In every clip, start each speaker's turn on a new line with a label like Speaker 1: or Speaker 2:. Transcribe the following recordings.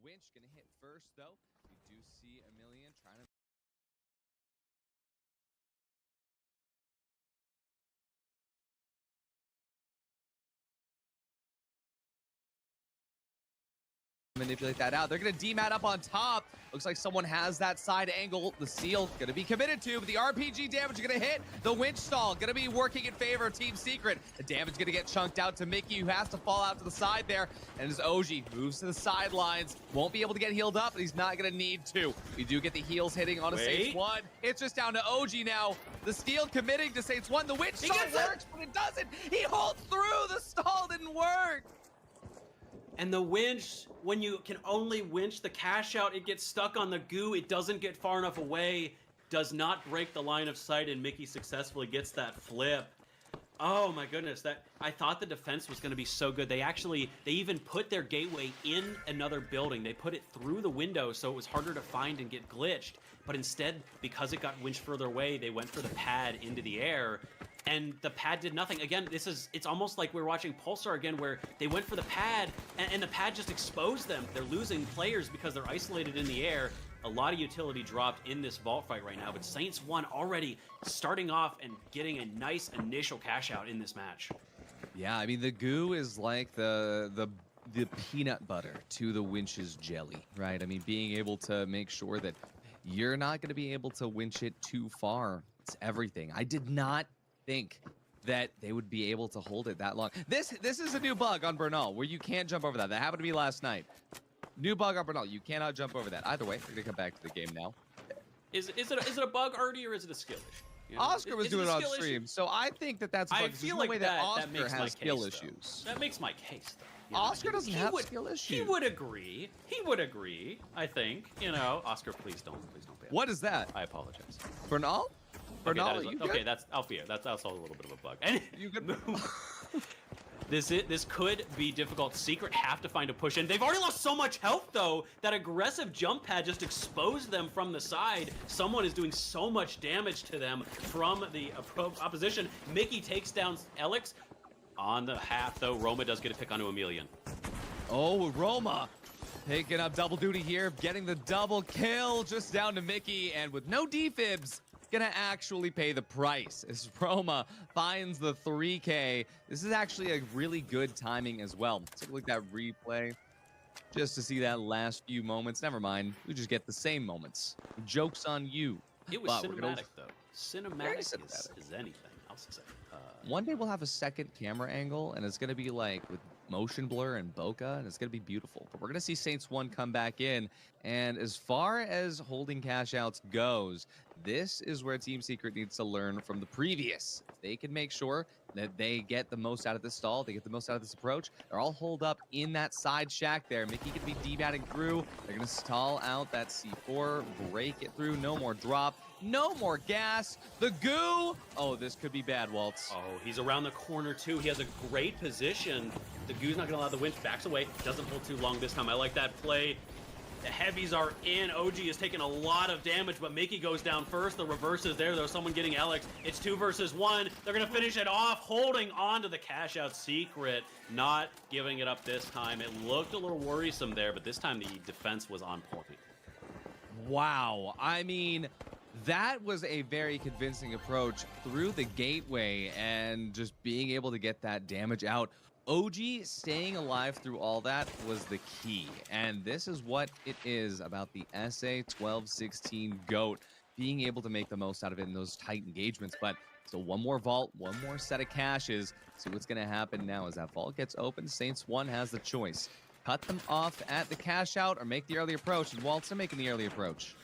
Speaker 1: winch gonna hit first, though. We do see Emilian trying to manipulate that out. They're going to demat up on top. Looks like someone has that side angle. The seal going to be committed to, but the RPG damage is going to hit. The winch stall going to be working in favor of Team Secret. The damage going to get chunked out to Mickey, who has to fall out to the side there. And as OG moves to the sidelines, won't be able to get healed up, but he's not going to need to. We do get the heals hitting on a Saints 1. It's just down to OG now. The steal committing to Saints 1. The winch stall works, but it doesn't. He holds through. The stall didn't work.
Speaker 2: And the winch, when you can only winch the cash out, it gets stuck on the goo. It doesn't get far enough away, does not break the line of sight, and Mickey successfully gets that flip. Oh my goodness, I thought the defense was going to be so good. They even put their gateway in another building. They put it through the window so it was harder to find and get glitched. But instead, because it got winched further away, they went for the pad into the air. And the pad did nothing. Again, it's almost like we're watching Pulsar again, where they went for the pad, and the pad just exposed them. They're losing players because they're isolated in the air. A lot of utility dropped in this vault fight right now, but Saints 1 already starting off and getting a nice initial cash out in this match.
Speaker 1: Yeah, I mean, the goo is like the peanut butter to the winch's jelly, right? I mean, being able to make sure that you're not going to be able to winch it too far. It's everything. I did not think that they would be able to hold it that long. This is a new bug on Bernal where you can't jump over that. That happened to me last night. New bug on Bernal. You cannot jump over that. Either way, we're gonna come back to the game now.
Speaker 2: Is it a bug, Artie, or is it a skill issue? You know?
Speaker 1: Oscar was doing it on stream, so I think that's a bug.
Speaker 2: I feel like
Speaker 1: that Oscar has skill
Speaker 2: case,
Speaker 1: issues.
Speaker 2: That makes my case, though. You
Speaker 1: know, Oscar doesn't have skill issues.
Speaker 2: He would agree. He would agree. I think. You know, Oscar, please don't pay.
Speaker 1: What is that?
Speaker 2: I apologize.
Speaker 1: Bernal? Bernal,
Speaker 2: okay, that's Alfia. That's also a little bit of a bug. And
Speaker 1: you could move.
Speaker 2: This could be difficult. Secret have to find a push in. They've already lost so much health, though. That aggressive jump pad just exposed them from the side. Someone is doing so much damage to them from the opposition. Mickey takes down Alex. On the half, though, Roma does get a pick onto Emilian.
Speaker 1: Oh, Roma taking up double duty here, getting the double kill just down to Mickey, and with no defibs, gonna actually pay the price as Roma finds the 3K. This is actually a really good timing as well. Let's take a look at that replay just to see that last few moments. Never mind, we just get the same moments. Joke's on you.
Speaker 2: It was cinematic, though. Cinematic is anything, I'll say.
Speaker 1: One day we'll have a second camera angle, and it's going to be like with motion blur and bokeh, and it's going to be beautiful. But we're going to see Saints 1 come back in, and as far as holding cash outs goes, this is where Team Secret needs to learn from the previous. If they can make sure that they get the most out of this stall, they get the most out of this approach, they're all holed up in that side shack there. Mickey can be debatting through. They're going to stall out that C4, break it through, no more drop. No more gas. The goo. Oh, this could be bad, Waltz.
Speaker 2: Oh, he's around the corner, too. He has a great position. The goo's not going to allow the winch. Backs away. Doesn't hold too long this time. I like that play. The heavies are in. OG is taking a lot of damage, but Mickey goes down first. The reverse is there. There's someone getting Alex. It's 2 versus 1. They're going to finish it off, holding on to the cash out. Secret, not giving it up this time. It looked a little worrisome there, but this time the defense was on point.
Speaker 1: Wow. I mean, that was a very convincing approach through the gateway and just being able to get that damage out. OG staying alive through all that was the key. And this is what it is about the SA-12-16 GOAT, being able to make the most out of it in those tight engagements. But so one more vault, one more set of caches. See what's going to happen now as that vault gets open. Saints 1 has the choice. Cut them off at the cash out or make the early approach. And Waltz are making the early approach.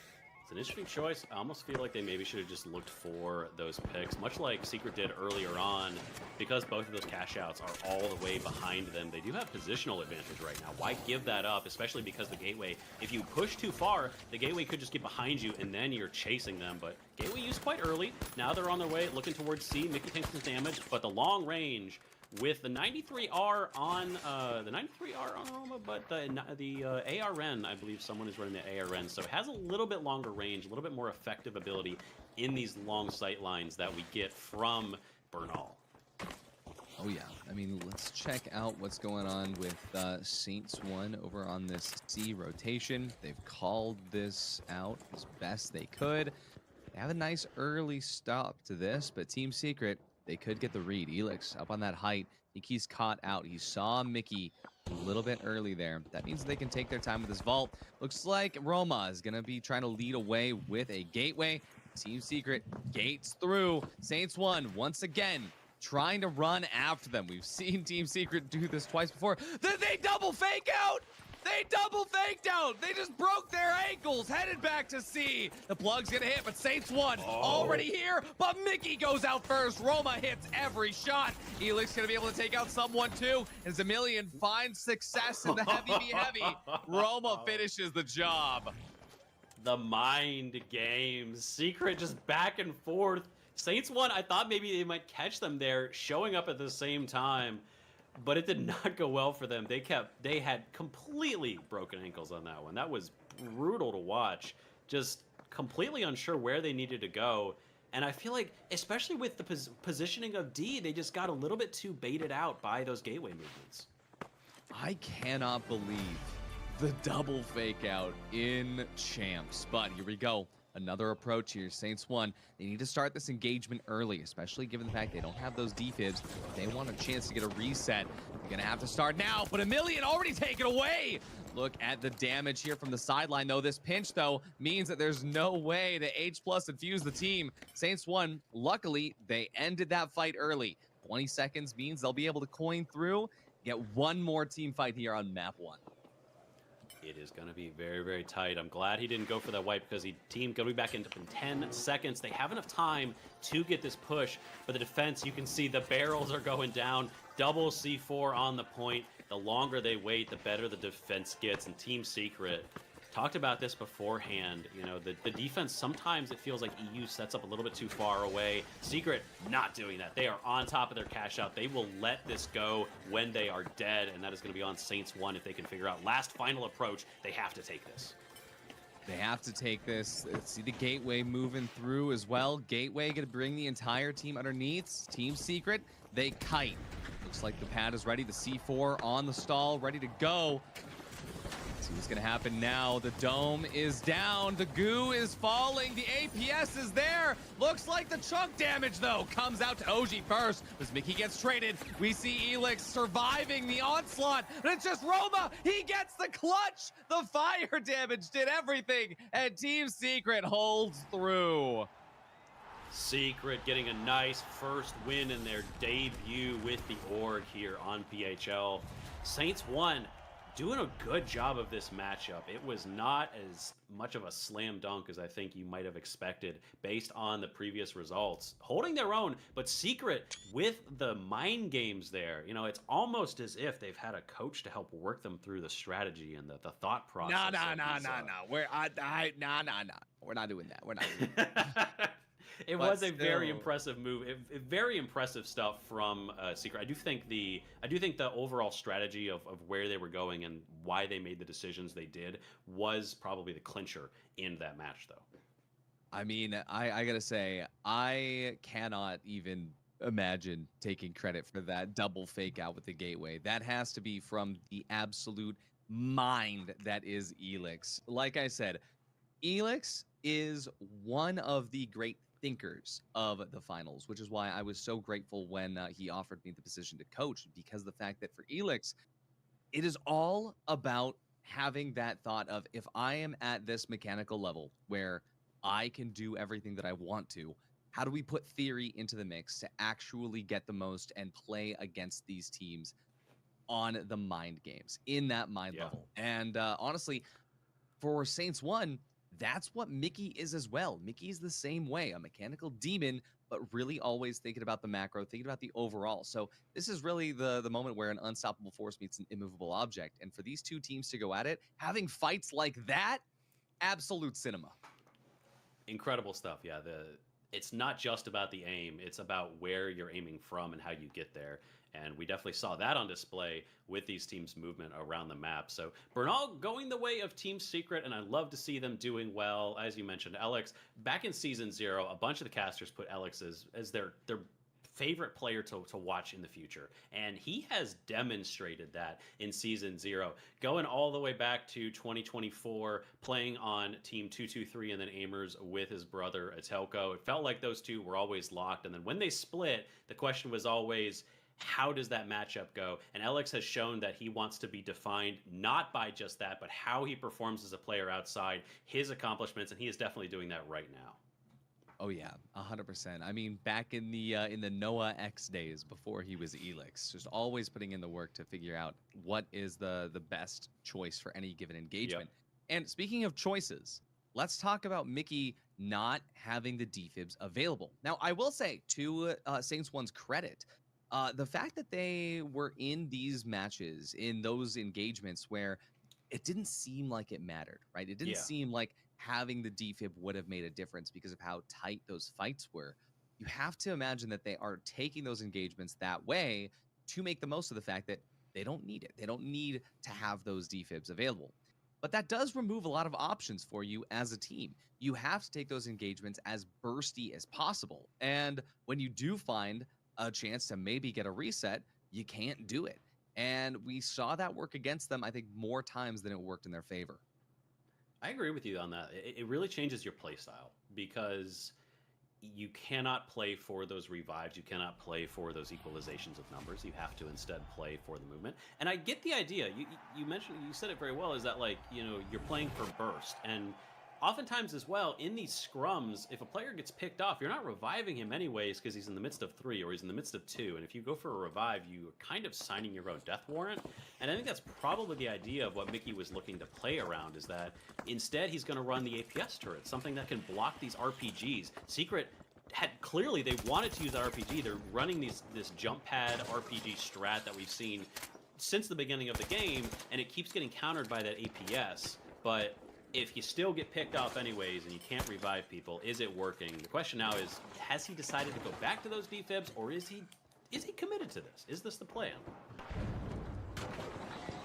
Speaker 2: It's an interesting choice. I almost feel like they maybe should have just looked for those picks, much like Secret did earlier on, because both of those cash outs are all the way behind them. They do have positional advantage right now. Why give that up, especially because the gateway, if you push too far, the gateway could just get behind you and then you're chasing them. But gateway used quite early. Now they're on their way, looking towards C. Mickey takes some damage, but the long range with the 93R on Roma, but the ARN, I believe someone is running the ARN, so it has a little bit longer range, a little bit more effective ability in these long sight lines that we get from Bernal.
Speaker 1: Oh yeah, I mean, let's check out what's going on with Saints 1 over on this C rotation. They've called this out as best they could. They have a nice early stop to this, but Team Secret, they could get the read. Elix up on that height. I think he's caught out. He saw Mickey a little bit early there. That means they can take their time with this vault. Looks like Roma is going to be trying to lead away with a gateway. Team Secret gates through. Saints 1 once again trying to run after them. We've seen Team Secret do this twice before. They double fake out! They double faked out! They just broke their ankles, headed back to C. The plug's gonna hit, but Saints 1 already here, but Mickey goes out first. Roma hits every shot. Elix gonna be able to take out someone too, and Zamilian finds success in the heavy v heavy. Roma finishes the job.
Speaker 2: The mind games. Secret just back and forth. Saints 1, I thought maybe they might catch them there, showing up at the same time, but it did not go well for them. They had completely broken ankles on that one. That was brutal to watch. Just completely unsure where they needed to go. And I feel like, especially with the positioning of D, they just got a little bit too baited out by those gateway movements.
Speaker 1: I cannot believe the double fake out in Champs, but here we go. Another approach here. Saints 1, they need to start this engagement early, especially given the fact they don't have those defibs. They want a chance to get a reset. They're going to have to start now, but Emilian already taken away. Look at the damage here from the sideline, though. This pinch, though, means that there's no way to H+ infuse the team. Saints 1, luckily, they ended that fight early. 20 seconds means they'll be able to coin through, get one more team fight here on map 1.
Speaker 2: It is going to be very, very tight. I'm glad he didn't go for that wipe because team going to be back in 10 seconds. They have enough time to get this push, but the defense, you can see the barrels are going down. Double C4 on the point. The longer they wait, the better the defense gets. And Team Secret talked about this beforehand. You know, the defense, sometimes it feels like EU sets up a little bit too far away. Secret not doing that. They are on top of their cash out. They will let this go when they are dead, and that is going to be on Saints 1 if they can figure out last final approach. They have to take this.
Speaker 1: They have to take this. Let's see the Gateway moving through as well. Gateway going to bring the entire team underneath. Team Secret, they kite. Looks like the pad is ready. The C4 on the stall, ready to go. See what's gonna happen now. The dome is down. The goo is falling. The APS is there. Looks like the chunk damage, though, comes out to OG first. As Mickey gets traded, we see Elix surviving the onslaught. But it's just Roma. He gets the clutch. The fire damage did everything. And Team Secret holds through.
Speaker 2: Secret getting a nice first win in their debut with the org here on PHL. Saints 1. Doing a good job of this matchup. It was not as much of a slam dunk as I think you might have expected based on the previous results. Holding their own, but Secret with the mind games there. You know, it's almost as if they've had a coach to help work them through the strategy and the thought process.
Speaker 1: No. We're not doing that. We're not doing that.
Speaker 2: It was a very impressive move. Very impressive stuff from Secret. I do think the overall strategy of where they were going and why they made the decisions they did was probably the clincher in that match, though.
Speaker 1: I mean, I gotta say, I cannot even imagine taking credit for that double fake out with the gateway. That has to be from the absolute mind that is Elix. Like I said, Elix is one of the great thinkers of the finals, which is why I was so grateful when he offered me the position to coach, because the fact that for Elix, it is all about having that thought of, if I am at this mechanical level where I can do everything that I want to, how do we put theory into the mix to actually get the most and play against these teams on the mind games, in that mind level? And honestly, for Saints 1, that's what Mickey is as well. Mickey is the same way, a mechanical demon, but really always thinking about the macro, thinking about the overall. So this is really the moment where an unstoppable force meets an immovable object. And for these two teams to go at it, having fights like that, absolute cinema.
Speaker 2: Incredible stuff, yeah. It's not just about the aim, it's about where you're aiming from and how you get there. And we definitely saw that on display with these teams' movement around the map. So Bernal going the way of Team Secret, and I love to see them doing well. As you mentioned, Alex, back in Season 0, a bunch of the casters put Alex as their favorite player to watch in the future. And he has demonstrated that in Season 0, going all the way back to 2024, playing on Team 223 and then Aimers with his brother Atelko. It felt like those two were always locked. And then when they split, the question was always, how does that matchup go? And Alex has shown that he wants to be defined not by just that, but how he performs as a player outside, his accomplishments, and he is definitely doing that right now.
Speaker 1: Oh yeah, 100%. I mean, back in the Noah X days before he was Elix, just always putting in the work to figure out what is the best choice for any given engagement. Yep. And speaking of choices, let's talk about Mickey not having the defibs available. Now, I will say, to Saints One's credit, the fact that they were in these matches, in those engagements where it didn't seem like it mattered, right? It didn't seem like having the defib would have made a difference because of how tight those fights were. You have to imagine that they are taking those engagements that way to make the most of the fact that they don't need it. They don't need to have those defibs available. But that does remove a lot of options for you as a team. You have to take those engagements as bursty as possible. And when you do find a chance to maybe get a reset, you can't do it. And we saw that work against them, I think, more times than it worked in their favor.
Speaker 2: I agree with you on that. It really changes your play style because you cannot play for those revives. You cannot play for those equalizations of numbers. You have to instead play for the movement. And I get the idea. You mentioned, you said it very well, is that, like, you know, you're playing for burst. And oftentimes as well, in these scrums, if a player gets picked off, you're not reviving him anyways because he's in the midst of 3 or he's in the midst of 2. And if you go for a revive, you're kind of signing your own death warrant. And I think that's probably the idea of what Mickey was looking to play around, is that instead he's going to run the APS turret, something that can block these RPGs. Secret had clearly, they wanted to use that RPG. They're running this jump pad RPG strat that we've seen since the beginning of the game, and it keeps getting countered by that APS. But if you still get picked off anyways and you can't revive people, is it working? The question now is, has he decided to go back to those defibs, or is he committed to this? Is this the plan?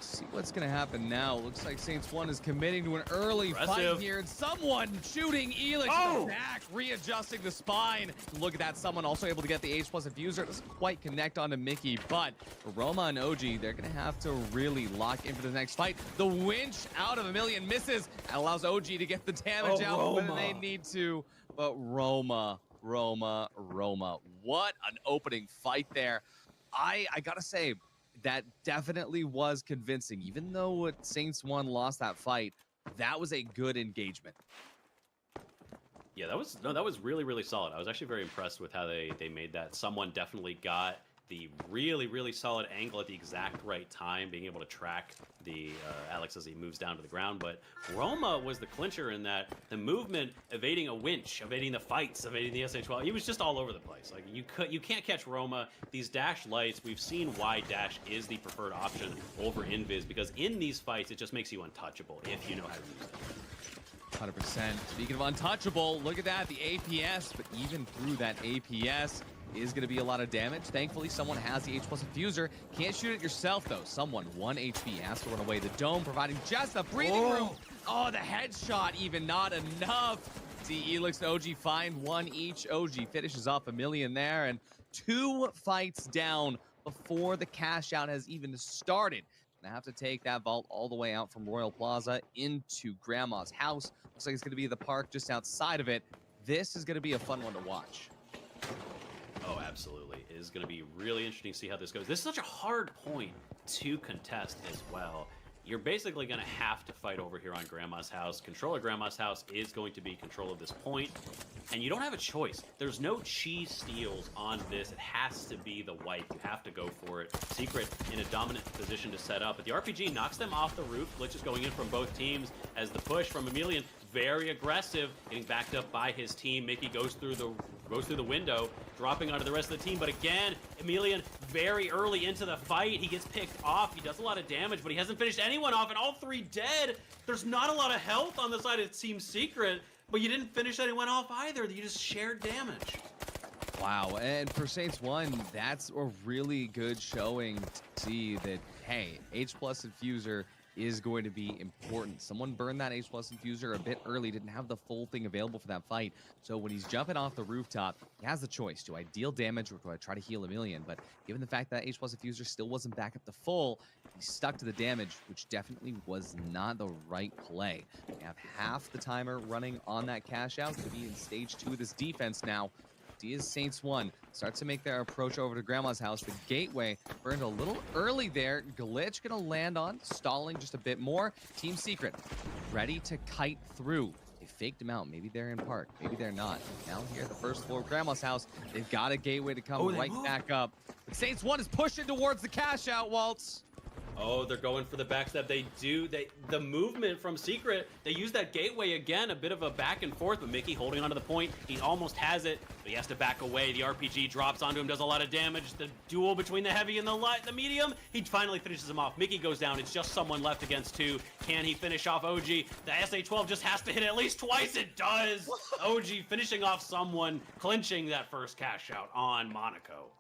Speaker 1: See what's going to happen now. Looks like Saints 1 is committing to an early fight here, and someone shooting Elix in the back, readjusting the spine. Look at that, someone also able to get the H+ infuser. Doesn't quite connect onto Mickey, but Roma and OG, they're going to have to really lock in for the next fight. The winch out of Emilian misses and allows OG to get the damage out when they need to. But Roma, what an opening fight there. I got to say, that definitely was convincing. Even though Saints 1 lost that fight, that was a good engagement.
Speaker 2: Yeah, that was really, really solid. I was actually very impressed with how they made that. Someone definitely got the really, really solid angle at the exact right time, being able to track the Alex as he moves down to the ground. But Roma was the clincher in that the movement, evading a winch, evading the fights, evading the SH12. He was just all over the place. Like, you can't catch Roma. These dash lights, we've seen why dash is the preferred option over invis, because in these fights it just makes you untouchable if you know how to use them.
Speaker 1: 100%. Speaking of untouchable, look at that, the APS, but even through that APS is going to be a lot of damage. Thankfully, someone has the H+ infuser. Can't shoot it yourself, though. Someone, 1 HP, has to run away. The dome providing just the breathing room. Oh, the headshot, even not enough. See Elix and OG find 1 each. OG finishes off Emilian there, and 2 fights down before the cash out has even started. They have to take that vault all the way out from Royal Plaza into Grandma's house. Looks like it's going to be the park just outside of it. This is going to be a fun one to watch.
Speaker 2: Oh, absolutely. It is going to be really interesting to see how this goes. This is such a hard point to contest as well. You're basically going to have to fight over here on Grandma's house. Control of Grandma's house is going to be control of this point, and you don't have a choice. There's no cheese steals on this. It has to be the wipe. You have to go for it. Secret in a dominant position to set up, but the RPG knocks them off the roof. Glitch is going in from both teams as the push from Emilian, very aggressive, getting backed up by his team. Mickey goes through the window, dropping onto the rest of the team. But again, Emilian very early into the fight. He gets picked off. He does a lot of damage, but he hasn't finished anyone off, and all 3 dead. There's not a lot of health on the side of Team Secret, but you didn't finish anyone off either. You just shared damage.
Speaker 1: Wow, and for Saints 1, that's a really good showing to see that, hey, H+ infuser is going to be important. Someone burned that H plus infuser a bit early, didn't have the full thing available for that fight. So when he's jumping off the rooftop, he has the choice. Do I deal damage or do I try to heal a million? But given the fact that H plus infuser still wasn't back up to full, he stuck to the damage, which definitely was not the right play. We have half the timer running on that cash out to be in stage 2 of this defense now. Is Saints 1 starts to make their approach over to Grandma's house. The gateway burned a little early there. Glitch gonna land on, stalling just a bit more. Team Secret ready to kite through. They faked him out. Maybe they're in park, maybe they're not. Now here at the first floor of Grandma's house, they've got a gateway to come right back up. But Saints 1 is pushing towards the cash out, Waltz.
Speaker 2: Oh, they're going for the backstab. The movement from Secret, they use that gateway again, a bit of a back and forth, but Mickey holding onto the point. He almost has it, but he has to back away. The RPG drops onto him, does a lot of damage. The duel between the heavy and the medium, he finally finishes him off. Mickey goes down. It's just someone left against 2. Can he finish off OG? The SA-12 just has to hit at least twice. It does. OG finishing off someone, clinching that first cash out on Monaco.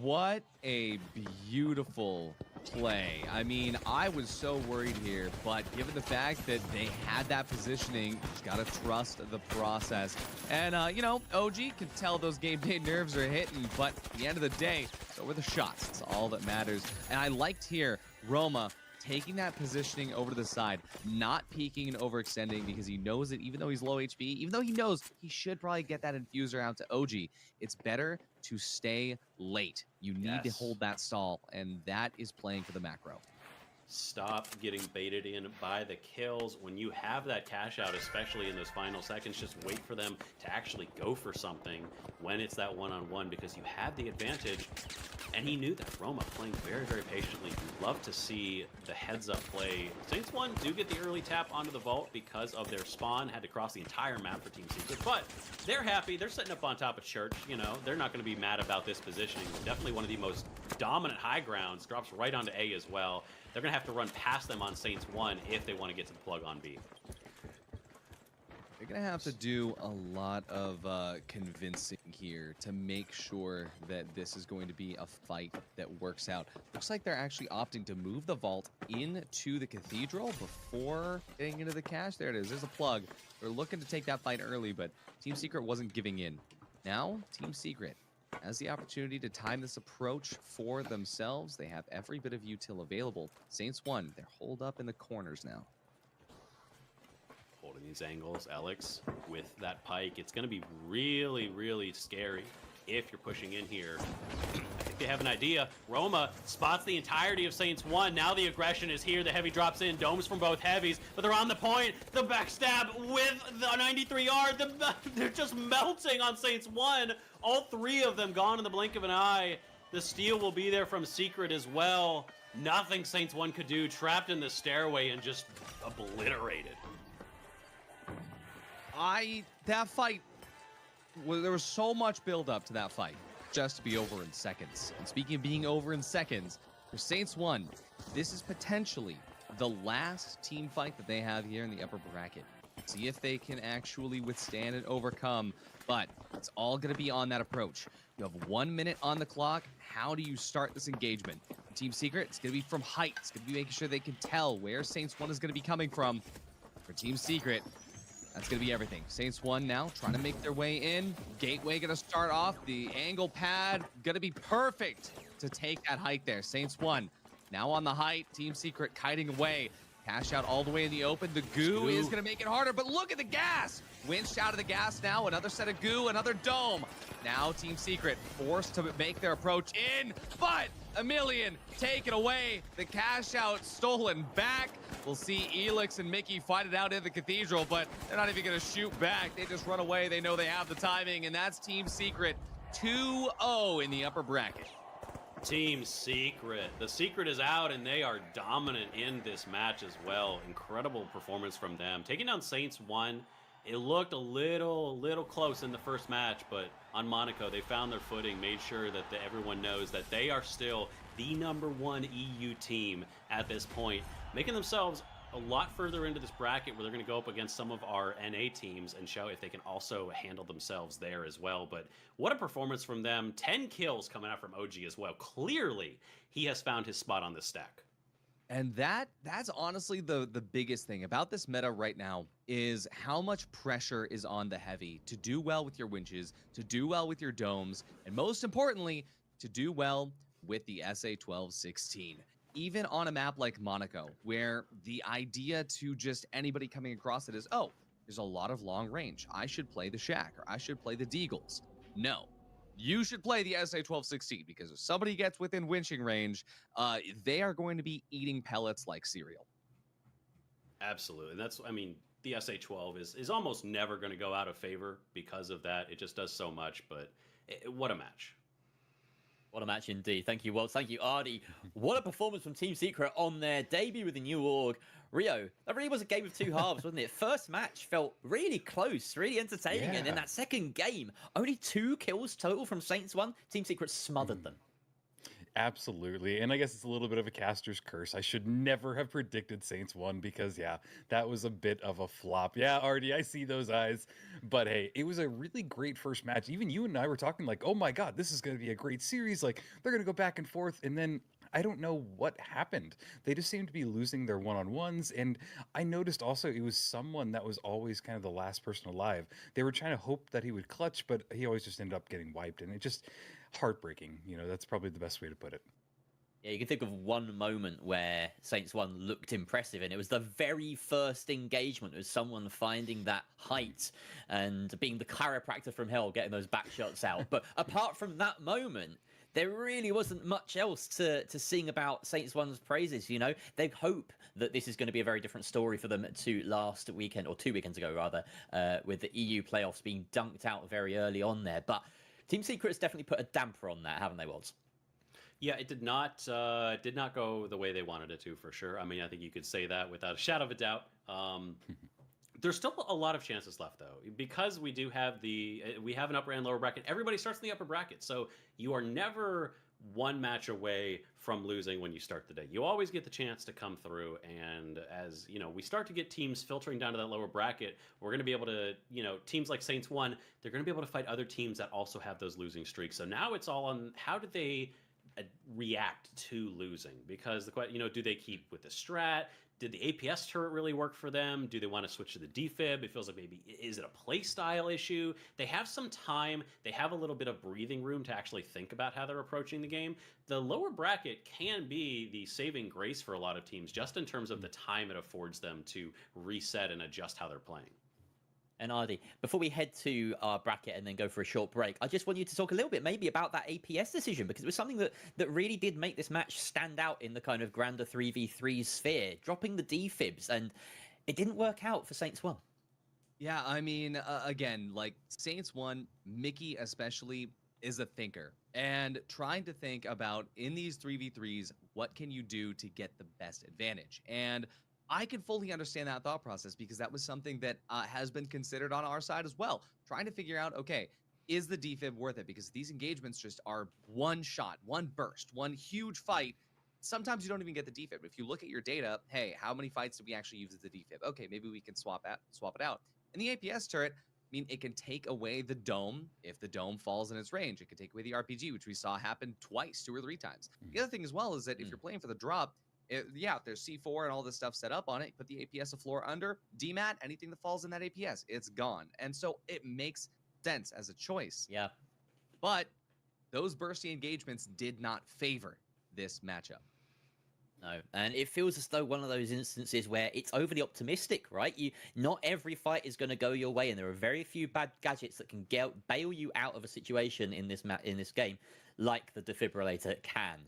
Speaker 1: What a beautiful play. I mean, I was so worried here, but given the fact that they had that positioning, just gotta trust the process. And, you know, OG can tell those game day nerves are hitting, but at the end of the day, so were the shots. It's all that matters. And I liked here, Roma taking that positioning over to the side, not peeking and overextending because he knows that even though he's low HP, even though he knows he should probably get that infuser out to OG, it's better to stay late. You need to hold that stall, and that is playing for the macro.
Speaker 2: Stop getting baited in by the kills. When you have that cash out, especially in those final seconds, just wait for them to actually go for something when it's that one-on-one because you have the advantage. And he knew that. Roma playing very, very patiently. Love to see the heads-up play. Saints 1 do get the early tap onto the vault because of their spawn. Had to cross the entire map for Team Secret. But they're happy. They're sitting up on top of Church. You know, they're not going to be mad about this positioning. Definitely one of the most dominant high grounds. Drops right onto A as well. They're going to have to run past them on Saints 1 if they want to get to the plug on B.
Speaker 1: They're going to have to do a lot of convincing here to make sure that this is going to be a fight that works out. Looks like they're actually opting to move the vault into the cathedral before getting into the cache. There it is. There's a plug. They're looking to take that fight early, but Team Secret wasn't giving in. Now, Team Secret has the opportunity to time this approach for themselves. They have every bit of util available. Saints 1, they're holed up in the corners now.
Speaker 2: Holding these angles, Alex, with that pike. It's going to be really, really scary if you're pushing in here. I think they have an idea. Roma spots the entirety of Saints 1. Now the aggression is here. The heavy drops in. Domes from both heavies, but they're on the point. The backstab with the 93 yard. They're just melting on Saints 1. All 3 of them gone in the blink of an eye. The steal will be there from Secret as well. Nothing Saints 1 could do. Trapped in the stairway and just obliterated.
Speaker 1: That fight, there was so much build up to that fight just to be over in seconds. And speaking of being over in seconds, for Saints 1, this is potentially the last team fight that they have here in the upper bracket. See if they can actually withstand and overcome, but it's all going to be on that approach. You have 1 minute on the clock. How do you start this engagement? Team Secret, it's going to be from height. It's going to be making sure they can tell where Saints 1 is going to be coming from. For Team Secret, that's going to be everything. Saints 1 now trying to make their way in. Gateway going to start off. The angle pad going to be perfect to take that height there. Saints 1 now on the height. Team Secret kiting away. Cash out all the way in the open. The goo is going to make it harder, but look at the gas. Winched out of the gas now. Another set of goo, another dome. Now Team Secret forced to make their approach in, but a million taken away. The cash out stolen back. We'll see Elix and Mickey fight it out in the cathedral, but they're not even going to shoot back. They just run away. They know they have the timing, and that's Team Secret 2-0 in the upper bracket.
Speaker 2: Team Secret. The secret is out, and they are dominant in this match as well. Incredible performance from them. Taking down Saints 1, it looked a little close in the first match, but on Monaco, they found their footing, made sure that everyone knows that they are still the #1 EU team at this point, making themselves a lot further into this bracket where they're going to go up against some of our NA teams and show if they can also handle themselves there as well. But what a performance from them. 10 kills coming out from OG as well. Clearly, he has found his spot on the stack.
Speaker 1: And that's honestly the biggest thing about this meta right now is how much pressure is on the heavy to do well with your winches, to do well with your domes, and most importantly, to do well with the SA-12-16. Even on a map like Monaco, where the idea to just anybody coming across it is, oh, there's a lot of long range. I should play the Shack or I should play the Deagles. No, you should play the SA-12-16 because if somebody gets within winching range, they are going to be eating pellets like cereal.
Speaker 2: Absolutely. That's, I mean, the SA-12 is almost never going to go out of favor because of that. It just does so much, but what a match.
Speaker 3: What a match indeed. Thank you, Waltz. Thank you, Ardy. What a performance from Team Secret on their debut with the new org. Rio, that really was a game of two halves, wasn't it? First match felt really close, really entertaining.
Speaker 4: Yeah.
Speaker 3: And then that second game, only 2 kills total from Saints 1. Team Secret smothered them.
Speaker 4: Absolutely. And I guess it's a little bit of a caster's curse. I should never have predicted Saints 1 because, yeah, that was a bit of a flop. Yeah, Artie, I see those eyes. But hey, it was a really great first match. Even you and I were talking like, oh my God, this is going to be a great series. Like, they're going to go back and forth. And then I don't know what happened. They just seemed to be losing their one-on-ones. And I noticed also it was someone that was always kind of the last person alive. They were trying to hope that he would clutch, but he always just ended up getting wiped. And it just heartbreaking. You know, that's probably the best way to put it.
Speaker 3: Yeah, you can think of one moment where Saints 1 looked impressive, and it was the very first engagement with someone finding that height and being the chiropractor from hell, getting those back shots out. But apart from that moment, there really wasn't much else to sing about Saints 1's praises, you know? They hope that this is going to be a very different story for them to last weekend, or 2 weekends ago, rather, with the EU playoffs being dunked out very early on there. But Team Secret's definitely put a damper on that, haven't they, Waltz?
Speaker 2: Yeah, it did not go the way they wanted it to, for sure. I mean, I think you could say that without a shadow of a doubt. There's still a lot of chances left, though, because we do have we have an upper and lower bracket. Everybody starts in the upper bracket, so you are never one match away from losing when you start the day. You always get the chance to come through, and as you know, we start to get teams filtering down to that lower bracket. We're going to be able to, you know, teams like Saints 1, they're going to be able to fight other teams that also have those losing streaks. So now it's all on how do they react to losing, because you know, do they keep with the strat? Did the APS turret really work for them? Do they want to switch to the defib? It feels like maybe, is it a play style issue? They have some time. They have a little bit of breathing room to actually think about how they're approaching the game. The lower bracket can be the saving grace for a lot of teams, just in terms of the time it affords them to reset and adjust how they're playing.
Speaker 3: And Ardy, before we head to our bracket and then go for a short break, I just want you to talk a little bit maybe about that APS decision, because it was something that really did make this match stand out in the kind of grander 3v3 sphere, dropping the defibs, and it didn't work out for Saints 1.
Speaker 1: Yeah, I mean, again, like Saints 1, Mickey especially is a thinker, and trying to think about in these 3v3s, what can you do to get the best advantage? And I can fully understand that thought process, because that was something that has been considered on our side as well. Trying to figure out, okay, is the defib worth it? Because these engagements just are one shot, one burst, one huge fight. Sometimes you don't even get the defib. If you look at your data, hey, how many fights did we actually use as the defib? Okay, maybe we can swap it out. And the APS turret, I mean, it can take away the dome if the dome falls in its range. It can take away the RPG, which we saw happen twice, 2 or 3 times. The other thing as well is that if you're playing for the drop, there's C4 and all this stuff set up on it. Put the APS a floor under, DMAT, anything that falls in that APS, it's gone. And so it makes sense as a choice.
Speaker 3: Yeah.
Speaker 1: But those bursty engagements did not favor this matchup.
Speaker 3: No, and it feels as though one of those instances where it's overly optimistic, right? Not every fight is going to go your way, and there are very few bad gadgets that can bail you out of a situation in this game, like the defibrillator can.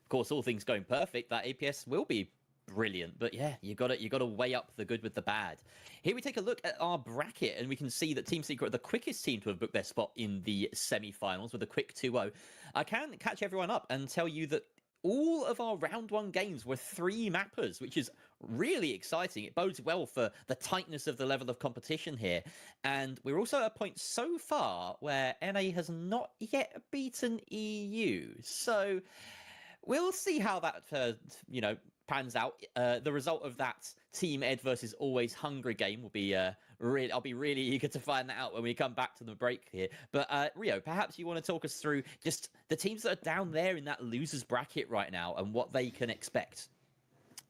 Speaker 3: Of course, all things going perfect, that APS will be brilliant. But yeah, you got to weigh up the good with the bad. Here we take a look at our bracket, and we can see that Team Secret are the quickest team to have booked their spot in the semi-finals with a quick 2-0. I can catch everyone up and tell you that all of our round 1 games were 3 mappers, which is really exciting. It bodes well for the tightness of the level of competition here. And we're also at a point so far where NA has not yet beaten EU. So we'll see how that, pans out. The result of that Team Ed versus Always Hungry game will be I'll be really eager to find that out when we come back to the break here. But Rio, perhaps you want to talk us through just the teams that are down there in that losers bracket right now and what they can expect.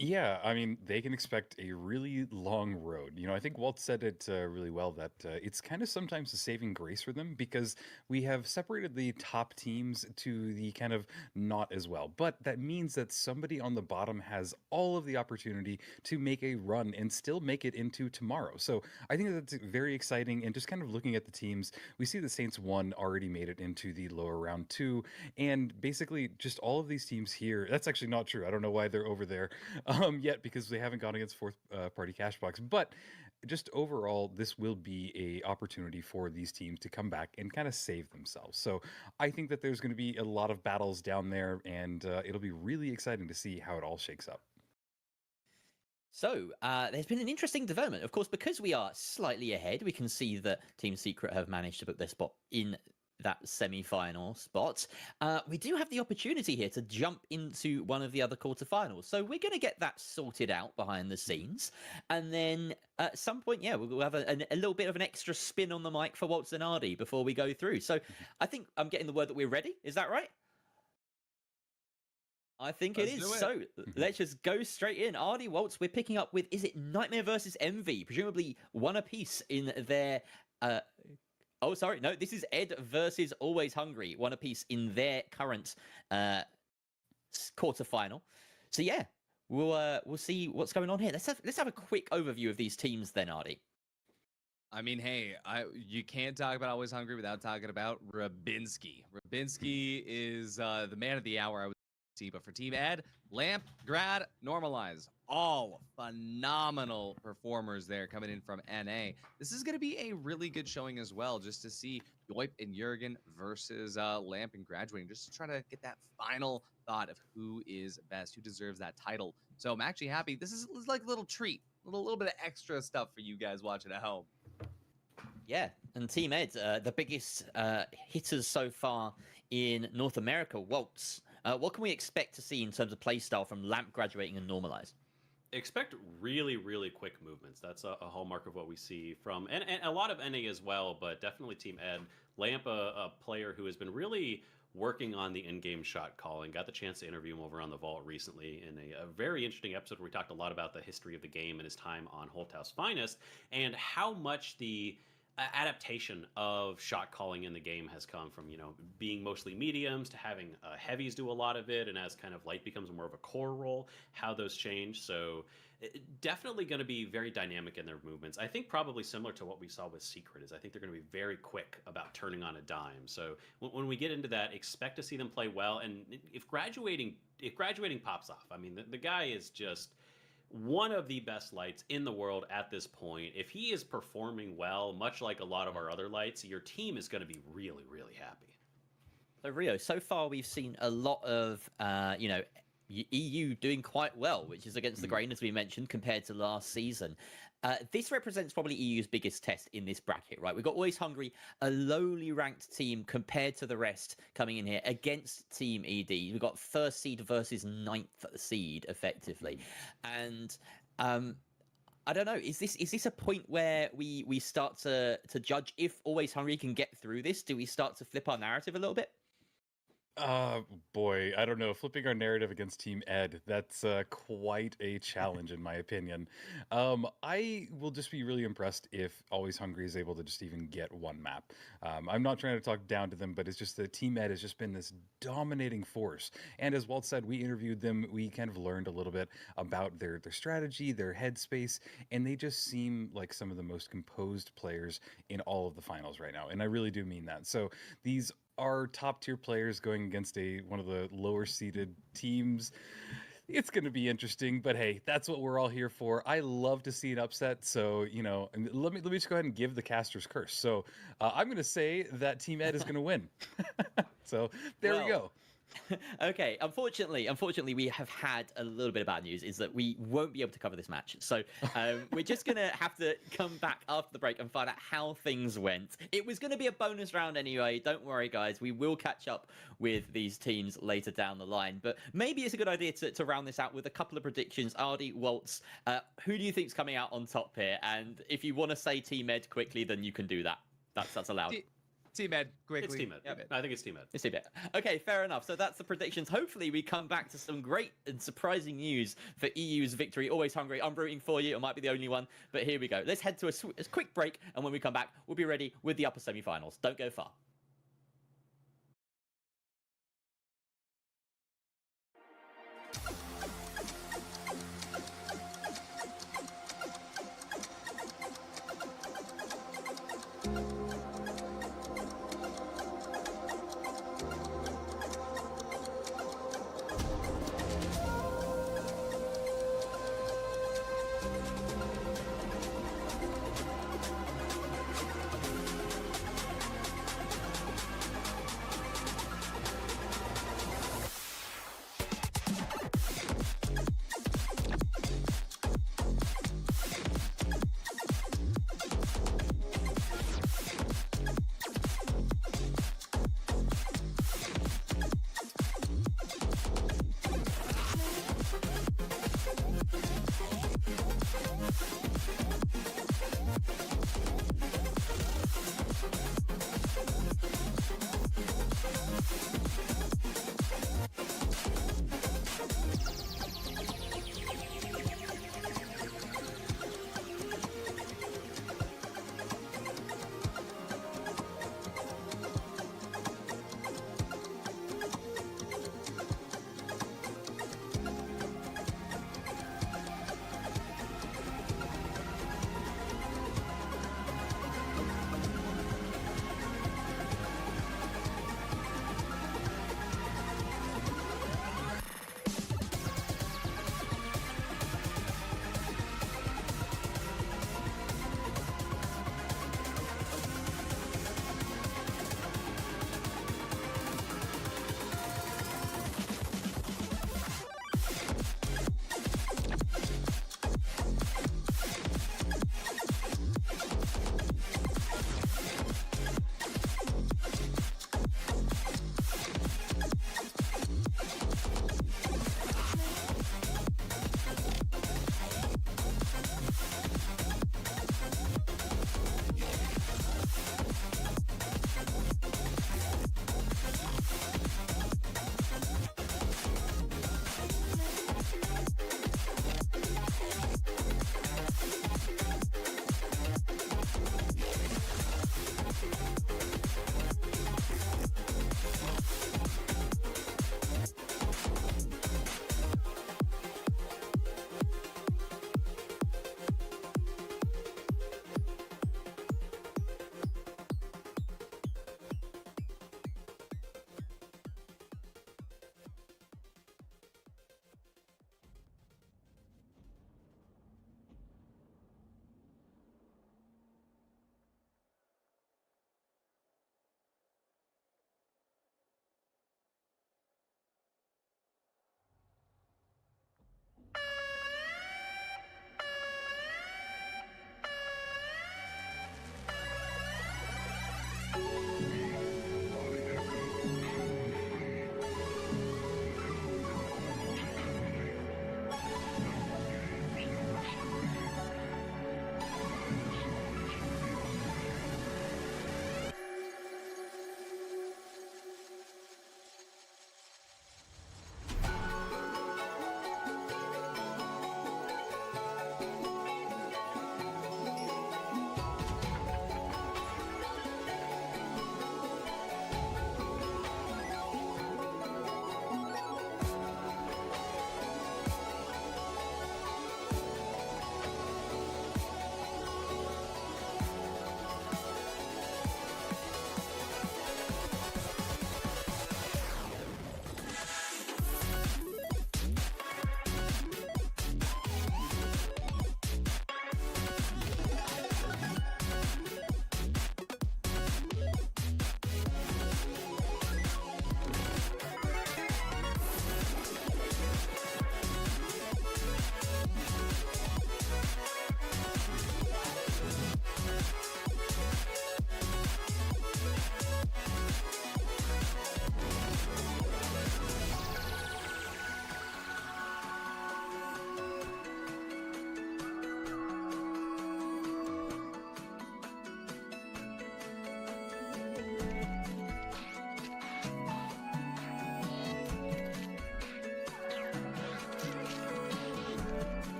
Speaker 4: Yeah, I mean, they can expect a really long road. I think Walt said it really well that it's kind of sometimes a saving grace for them because we have separated the top teams to the kind of not as well. But that means that somebody on the bottom has all of the opportunity to make a run and still make it into tomorrow. So I think that's very exciting. And just kind of looking at the teams, we see the Saints 1 already made it into the lower round 2. And basically, just all of these teams here, that's actually not true. I don't know why they're over there yet because they haven't gone against fourth party Cashbox. But just overall, this will be a opportunity for these teams to come back and kind of save themselves. So I think that there's going to be a lot of battles down there, and it'll be really exciting to see how it all shakes up.
Speaker 3: So, there's been an interesting development. Of course, because we are slightly ahead, we can see that Team Secret have managed to book their spot in that semi-final spot. We do have the opportunity here to jump into one of the other quarterfinals. So we're going to get that sorted out behind the scenes. And then at some point, yeah, we'll have a little bit of an extra spin on the mic for Waltz and Ardy before we go through. So I think I'm getting the word that we're ready. Is that right? I think it is. So let's just go straight in. Ardy, Waltz, we're picking up with, is it Nightmare versus Envy? Presumably one apiece in their... Oh, sorry. No, this is Ed versus Always Hungry, one apiece in their current quarterfinal. So yeah, we'll see what's going on here. Let's have a quick overview of these teams then, Ardy.
Speaker 1: I mean, hey, you can't talk about Always Hungry without talking about Rabinski. Rabinski is the man of the hour, I would see. But for Team Ed, Lamp, Grad, Normalize, all phenomenal performers there coming in from NA. This is going to be a really good showing as well, just to see Yoip and Jurgen versus Lamp and Graduating, just to try to get that final thought of who is best, who deserves that title. So I'm actually happy. This is like a little treat, a little bit of extra stuff for you guys watching at home.
Speaker 3: Yeah, and Team Ed, the biggest hitters so far in North America, Waltz. What can we expect to see in terms of playstyle from Lamp, Graduating, and Normalize?
Speaker 2: Expect really, really quick movements. That's a hallmark of what we see from, and a lot of NA as well, but definitely Team Ed. Lamp, a player who has been really working on the in-game shot calling. Got the chance to interview him over on the Vault recently in a very interesting episode where we talked a lot about the history of the game and his time on Holthouse Finest and how much the adaptation of shot calling in the game has come from, being mostly mediums to having heavies do a lot of it, and as kind of light becomes more of a core role, how those change. So definitely going to be very dynamic in their movements. I think probably similar to what we saw with Secret is I think they're going to be very quick about turning on a dime. So when we get into that, expect to see them play well. And if graduating pops off, I mean, the guy is just one of the best lights in the world at this point. If he is performing well, much like a lot of our other lights, your team is going to be really, really happy.
Speaker 3: So Rio, so far we've seen a lot of, EU doing quite well, which is against the grain, as we mentioned, compared to last season. This represents probably EU's biggest test in this bracket, right? We've got Always Hungry, a lowly ranked team compared to the rest coming in here against Team ED. We've got first seed versus ninth seed, effectively. And I don't know, is this a point where we start to judge if Always Hungry can get through this? Do we start to flip our narrative a little bit?
Speaker 4: Boy, I don't know. Flipping our narrative against Team Ed, that's quite a challenge in my opinion. I will just be really impressed if Always Hungry is able to just even get one map. I'm not trying to talk down to them, but it's just that Team Ed has just been this dominating force. And as Walt said, we interviewed them. We kind of learned a little bit about their strategy, their headspace, and they just seem like some of the most composed players in all of the finals right now. And I really do mean that. So these are top tier players going against one of the lower seeded teams. It's going to be interesting, but hey, that's what we're all here for. I love to see an upset, so and let me just go ahead and give the caster's curse. So I'm going to say that Team Ed is going to win. So there we go.
Speaker 3: Okay, unfortunately, we have had a little bit of bad news, is that we won't be able to cover this match. So we're just going to have to come back after the break and find out how things went. It was going to be a bonus round anyway. Don't worry, guys. We will catch up with these teams later down the line. But maybe it's a good idea to round this out with a couple of predictions. Ardy, Waltz, who do you think's coming out on top here? And if you want to say Team Ed quickly, then you can do that. That's allowed.
Speaker 1: Team Ed, quickly.
Speaker 2: It's Team Ed.
Speaker 1: Team Ed.
Speaker 2: I think it's Team Ed.
Speaker 3: It's a bit. Okay, fair enough. So that's the predictions. Hopefully, we come back to some great and surprising news for EU's victory. Always hungry. I'm rooting for you. I might be the only one, but here we go. Let's head to a quick break, and when we come back, we'll be ready with the upper semi-finals. Don't go far.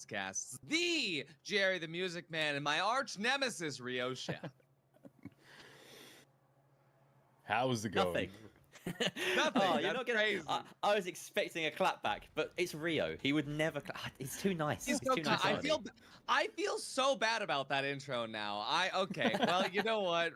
Speaker 1: Casts the Jerry the Music Man and my arch nemesis Rio Chef.
Speaker 4: How's it going?
Speaker 3: Nothing.
Speaker 1: Nothing.
Speaker 3: Oh, you're
Speaker 1: That's
Speaker 3: not gonna.
Speaker 1: crazy.
Speaker 3: I was expecting a clapback, but it's Rio. He would never. It's too nice.
Speaker 1: He's
Speaker 3: It's
Speaker 1: so
Speaker 3: too nice. already.
Speaker 1: I feel so bad about that intro now. Okay. Well, you know what?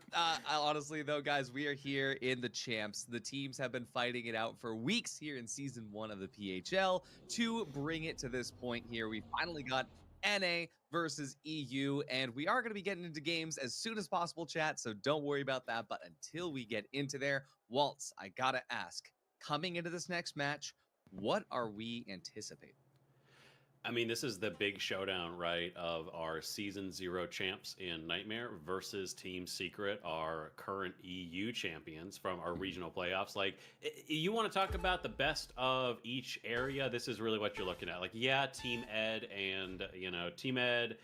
Speaker 1: Honestly, though, guys, we are here in the champs. The teams have been fighting it out for weeks here in season 1 of the PHL to bring it to this point here. We finally got NA versus EU, and we are going to be getting into games as soon as possible, chat. So don't worry about that. But until we get into there, Waltz, I gotta ask, coming into this next match, what are we anticipating?
Speaker 2: I mean, this is the big showdown, right, of our Season 0 champs in Nightmare versus Team Secret, our current EU champions from our regional playoffs. Like, you want to talk about the best of each area, this is really what you're looking at. Like, yeah, Team Ed and, Team Ed,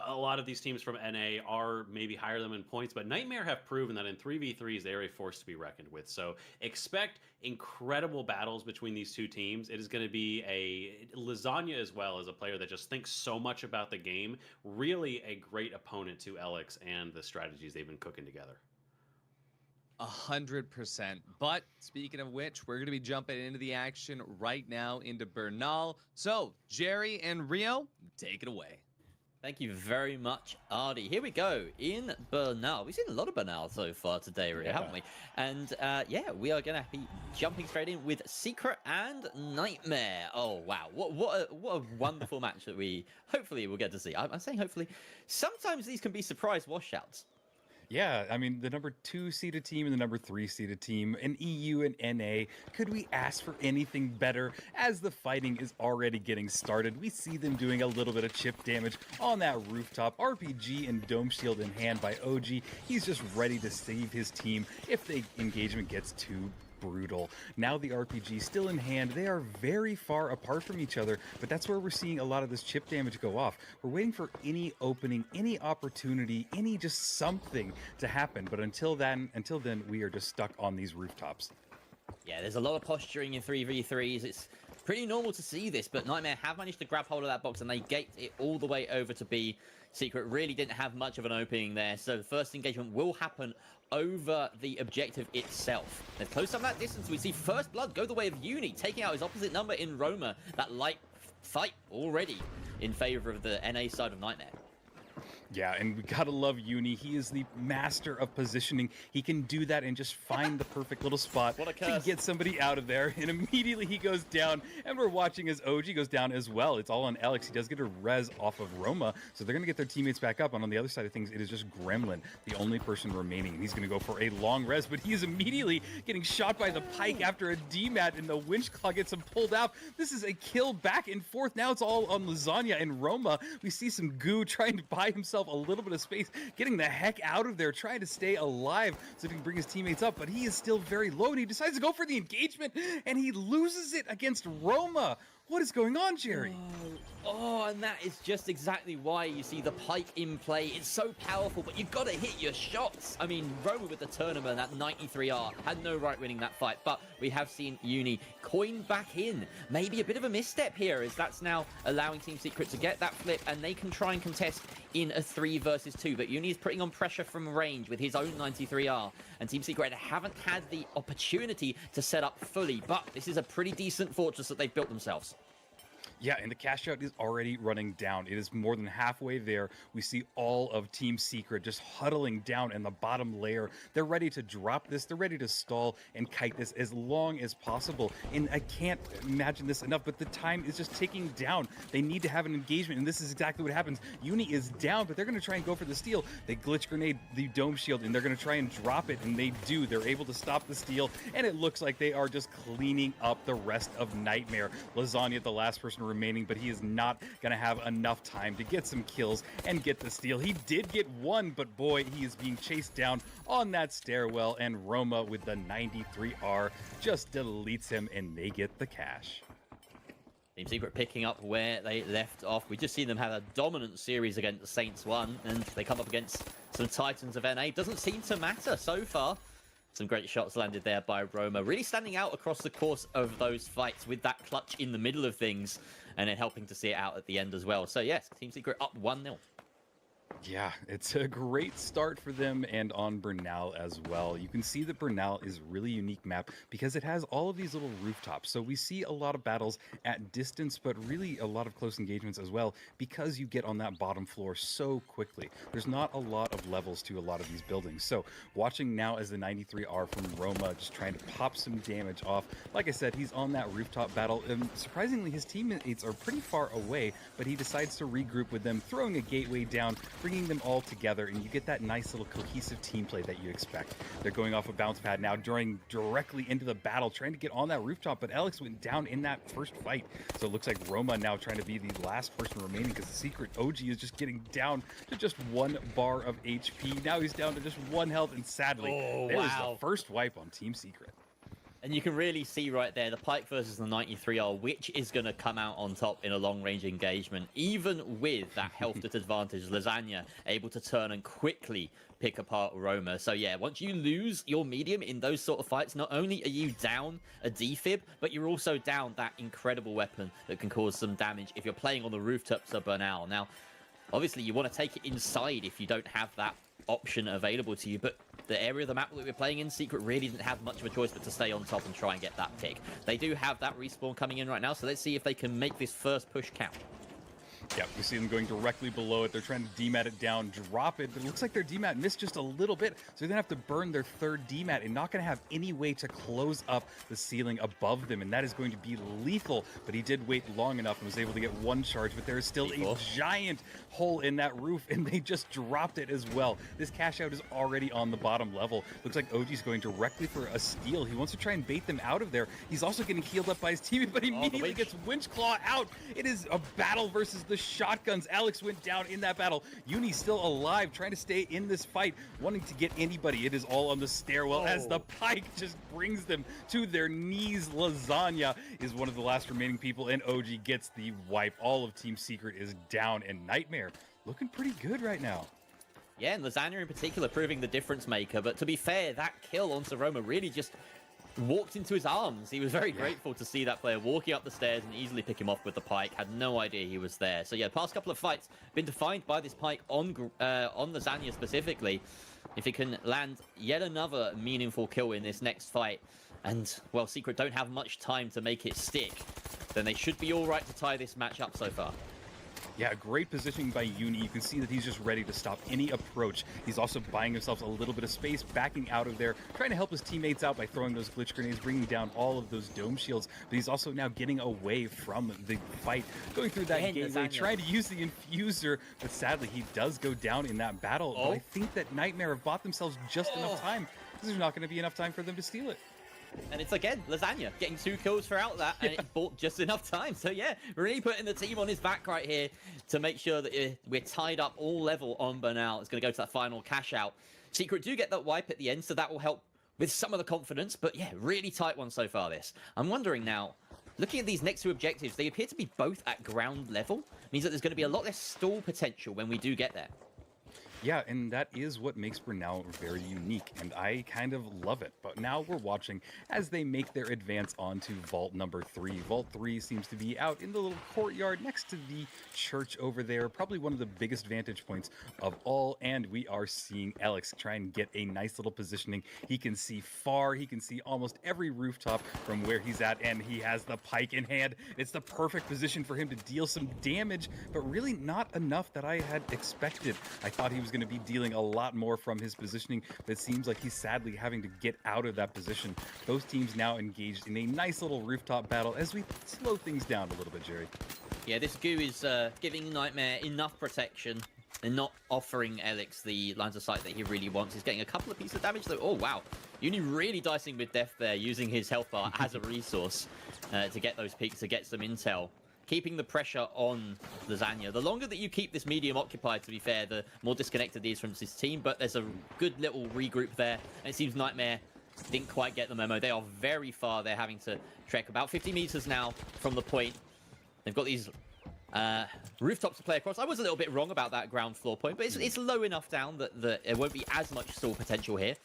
Speaker 2: a lot of these teams from NA are maybe higher than them in points, but Nightmare have proven that in 3v3s, they are a force to be reckoned with. So expect incredible battles between these two teams. It is going to be a Lasagna as well as a player that just thinks so much about the game. Really a great opponent to Alex and the strategies they've been cooking together.
Speaker 1: 100%. But speaking of which, we're going to be jumping into the action right now into Bernal. So Jerry and Rio, take it away.
Speaker 3: Thank you very much, Artie. Here we go in Bernal. We've seen a lot of Bernal so far today, really, haven't we? And yeah, we are going to be jumping straight in with Secret and Nightmare. Oh, wow. What a wonderful match that we hopefully will get to see. I'm saying hopefully. Sometimes these can be surprise washouts.
Speaker 4: Yeah, I mean, the number 2 seeded team and the number 3 seeded team, an EU and NA. Could we ask for anything better? As the fighting is already getting started, we see them doing a little bit of chip damage on that rooftop. RPG and Dome Shield in hand by OG. He's just ready to save his team if the engagement gets too brutal. Now the RPG still in hand. They are very far apart from each other, but that's where we're seeing a lot of this chip damage go off. We're waiting for any opening, any opportunity, any just something to happen. But until then, we are just stuck on these rooftops.
Speaker 3: Yeah, there's a lot of posturing in 3v3s. It's pretty normal to see this, but Nightmare have managed to grab hold of that box and they gate it all the way over to B. Secret really didn't have much of an opening there, so the first engagement will happen over the objective itself. They've closed up that distance. We see First Blood go the way of Uni, taking out his opposite number in Roma. That light fight already in favor of the NA side of Nightmare.
Speaker 4: Yeah, and we gotta love Uni. He is the master of positioning. He can do that and just find the perfect little spot to get somebody out of there. And immediately he goes down, and we're watching as OG goes down as well. It's all on Alex. He does get a res off of Roma, so they're gonna get their teammates back up. And on the other side of things, it is just Gremlin, the only person remaining. And he's gonna go for a long res, but he is immediately getting shot by the pike after a DMAT, and the winch claw gets him pulled out. This is a kill back and forth. Now it's all on Lasagna and Roma. We see some goo trying to buy himself a little bit of space, getting the heck out of there, trying to stay alive so he can bring his teammates up, but he is still very low, and he decides to go for the engagement, and he loses it against Roma. What is going on, Jerry?
Speaker 3: Oh, and that is just exactly why you see the pike in play. It's so powerful, but you've got to hit your shots. I mean, Roma with the tournament, that 93R, had no right winning that fight, but we have seen Uni coin back in. Maybe a bit of a misstep here, as that's now allowing Team Secret to get that flip, and they can try and contest in a 3 versus 2, but Uni is putting on pressure from range with his own 93R, and Team Secret haven't had the opportunity to set up fully, but this is a pretty decent fortress that they've built themselves.
Speaker 4: Yeah, and the cash out is already running down. It is more than halfway there. We see all of Team Secret just huddling down in the bottom layer. They're ready to drop this. They're ready to stall and kite this as long as possible. And I can't imagine this enough, but the time is just ticking down. They need to have an engagement, and this is exactly what happens. Uni is down, but they're going to try and go for the steal. They glitch grenade the Dome Shield, and they're going to try and drop it, and they do. They're able to stop the steal, and it looks like they are just cleaning up the rest of Nightmare. Lasagna, the last person remaining, but he is not going to have enough time to get some kills and get the steal. He did get one, but boy, he is being chased down on that stairwell, and Roma with the 93R just deletes him, and they get the cash.
Speaker 3: Team Secret picking up where they left off. We just seen them have a dominant series against the Saints 1, and they come up against some Titans of NA. Doesn't seem to matter so far. Some great shots landed there by Roma, really standing out across the course of those fights with that clutch in the middle of things. and then helping to see it out at the end as well. So yes, Team Secret up 1-0.
Speaker 4: Yeah, it's a great start for them and on Bernal as well. You can see that Bernal is a really unique map because it has all of these little rooftops. So we see a lot of battles at distance, but really a lot of close engagements as well because you get on that bottom floor so quickly. There's not a lot of levels to a lot of these buildings. So watching now as the 93R from Roma just trying to pop some damage off. Like I said, he's on that rooftop battle. And surprisingly, his teammates are pretty far away, but he decides to regroup with them, throwing a gateway down, bringing them all together, and you get that nice little cohesive team play that you expect. They're going off a bounce pad now, directly into the battle, trying to get on that rooftop, but Alex went down in that first fight. So it looks like Roma now trying to be the last person remaining because the Secret OG is just getting down to just 1 bar of HP. Now he's down to just 1 health, and sadly, there's the first wipe on Team Secret.
Speaker 3: And you can really see right there, the Pike versus the 93R, which is going to come out on top in a long-range engagement. Even with that health disadvantage, Lasagna able to turn and quickly pick apart Roma. So yeah, once you lose your medium in those sort of fights, not only are you down a defib, but you're also down that incredible weapon that can cause some damage if you're playing on the rooftops of Bernal. Now, obviously, you want to take it inside if you don't have that option available to you, but the area of the map that we're playing in, Secret really didn't have much of a choice but to stay on top and try and get that pick. They do have that respawn coming in right now, so let's see if they can make this first push count.
Speaker 4: Yeah, we see them going directly below it. They're trying to demat it down, drop it, but it looks like their demat missed just a little bit, so they're going to have to burn their 3rd demat and not going to have any way to close up the ceiling above them, and that is going to be lethal. But he did wait long enough and was able to get 1 charge, but there is still a giant hole in that roof, and they just dropped it as well. This cash out is already on the bottom level. Looks like OG's going directly for a steal. He wants to try and bait them out of there. He's also getting healed up by his teammate, but he immediately gets Winch Claw out. It is a battle versus the shotguns. Alex went down in that battle. Uni's still alive, trying to stay in this fight, wanting to get anybody. It is all on the stairwell as the Pike just brings them to their knees. Lasagna is one of the last remaining people, and OG gets the wipe. All of Team Secret is down, and Nightmare looking pretty good right now.
Speaker 3: Yeah, and Lasagna in particular proving the difference maker, but to be fair, that kill onto Roma really just walked into his arms. He was very grateful to see that player walking up the stairs and easily pick him off with the Pike. Had no idea he was there. So yeah, past couple of fights been defined by this Pike on Lasagna specifically. If he can land yet another meaningful kill in this next fight, and well, Secret don't have much time to make it stick, then they should be all right to tie this match up so far.
Speaker 4: Yeah, great positioning by Uni. You can see that he's just ready to stop any approach. He's also buying himself a little bit of space, backing out of there, trying to help his teammates out by throwing those glitch grenades, bringing down all of those dome shields. But he's also now getting away from the fight, going through that gateway, trying to use the infuser. But sadly, he does go down in that battle. But I think that Nightmare have bought themselves just enough time. There's not going to be enough time for them to steal it.
Speaker 3: And it's again Lasagna getting 2 kills throughout that, and it bought just enough time. So yeah, really putting the team on his back right here to make sure that we're tied up all level on Bernal. It's going to go to that final cash out. Secret do get that wipe at the end, so that will help with some of the confidence. But yeah, really tight one so far this. I'm wondering now, looking at these next 2 objectives, they appear to be both at ground level. Means that there's going to be a lot less stall potential when we do get there.
Speaker 4: Yeah, and that is what makes Bernal very unique, and I kind of love it. But now we're watching as they make their advance onto Vault number 3. Vault 3 seems to be out in the little courtyard next to the church over there, probably one of the biggest vantage points of all, and we are seeing Alex try and get a nice little positioning. He can see far, he can see almost every rooftop from where he's at, and he has the Pike in hand. It's the perfect position for him to deal some damage, but really not enough that I had expected. I thought he was going to be dealing a lot more from his positioning, but it seems like he's sadly having to get out of that position. Both teams now engaged in a nice little rooftop battle as we slow things down a little bit, Jerry.
Speaker 3: Yeah, this goo is giving Nightmare enough protection and not offering Alex the lines of sight that he really wants. He's getting a couple of pieces of damage though. Oh wow, Uni really dicing with death there, using his health bar as a resource to get those peaks, to get some intel. Keeping the pressure on Lasagna. The longer that you keep this medium occupied, to be fair, the more disconnected he is from his team, but there's a good little regroup there, and it seems Nightmare didn't quite get the memo. They are very far. They're having to trek about 50 meters now from the point. They've got these rooftops to play across. I was a little bit wrong about that ground floor point, but it's low enough down that there won't be as much stall potential here.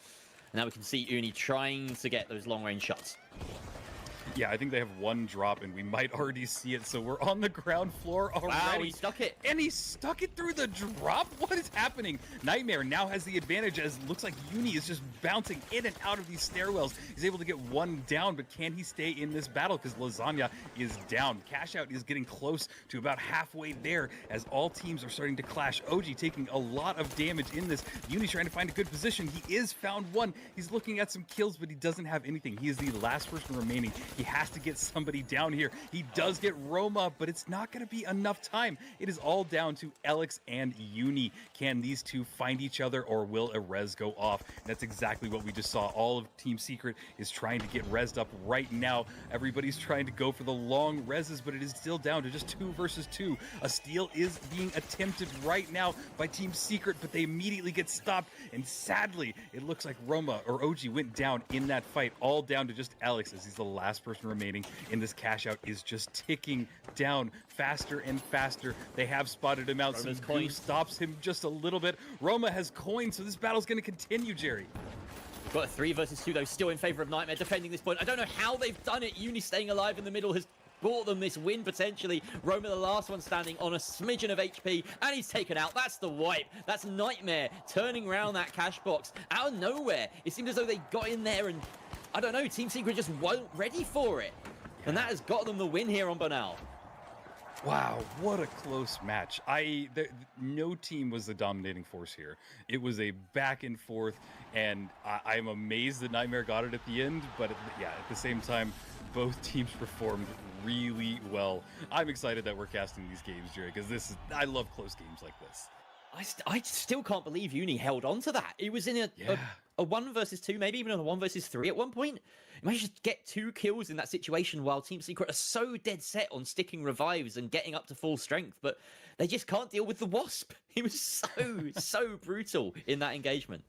Speaker 3: And now we can see Uni trying to get those long-range shots.
Speaker 4: Yeah, I think they have one drop, and we might already see it. So we're on the ground floor already.
Speaker 3: Wow, he stuck it.
Speaker 4: And he stuck it through the drop? What is happening? Nightmare now has the advantage, as it looks like Uni is just bouncing in and out of these stairwells. He's able to get one down, but can he stay in this battle? Because Lasagna is down. Cash Out is getting close to about halfway there, as all teams are starting to clash. OG taking a lot of damage in this. Uni trying to find a good position. He is found one. He's looking at some kills, but he doesn't have anything. He is the last person remaining. He has to get somebody down here. He does get Roma, but it's not going to be enough time. It is all down to Alex and Uni. Can these two find each other, or will a res go off? And that's exactly what we just saw. All of Team Secret is trying to get rezzed up right now. Everybody's trying to go for the long reses, but it is still down to just 2 versus 2. A steal is being attempted right now by Team Secret, but they immediately get stopped. And sadly, it looks like Roma or OG went down in that fight, all down to just Alex, as he's the last person remaining. And this cash out is just ticking down faster and faster. They have spotted him out.
Speaker 3: Roma's
Speaker 4: Some
Speaker 3: coin
Speaker 4: goo stops him just a little bit. Roma has coin, so this battle's going to continue, Jerry.
Speaker 3: Got a 3 versus 2 though, still in favor of Nightmare defending this point. I don't know how they've done it. Uni staying alive in the middle has brought them this win potentially. Roma the last one standing on a smidgen of HP, and he's taken out. That's the wipe. That's Nightmare turning around that cash box out of nowhere. It seemed as though they got in there, and I don't know, Team Secret just weren't ready for it. And that has got them the win here on Banal.
Speaker 4: Wow, what a close match. No team was the dominating force here. It was a back and forth, and I'm amazed that Nightmare got it at the end, but at the same time, both teams performed really well. I'm excited that we're casting these games, Jerry, because I love close games like this.
Speaker 3: I still can't believe Uni held on to that. It was in a 1 versus 2, maybe even a 1 versus 3 at one point. He managed to get 2 kills in that situation while Team Secret are so dead set on sticking revives and getting up to full strength, but they just can't deal with the Wasp. He was so brutal in that engagement.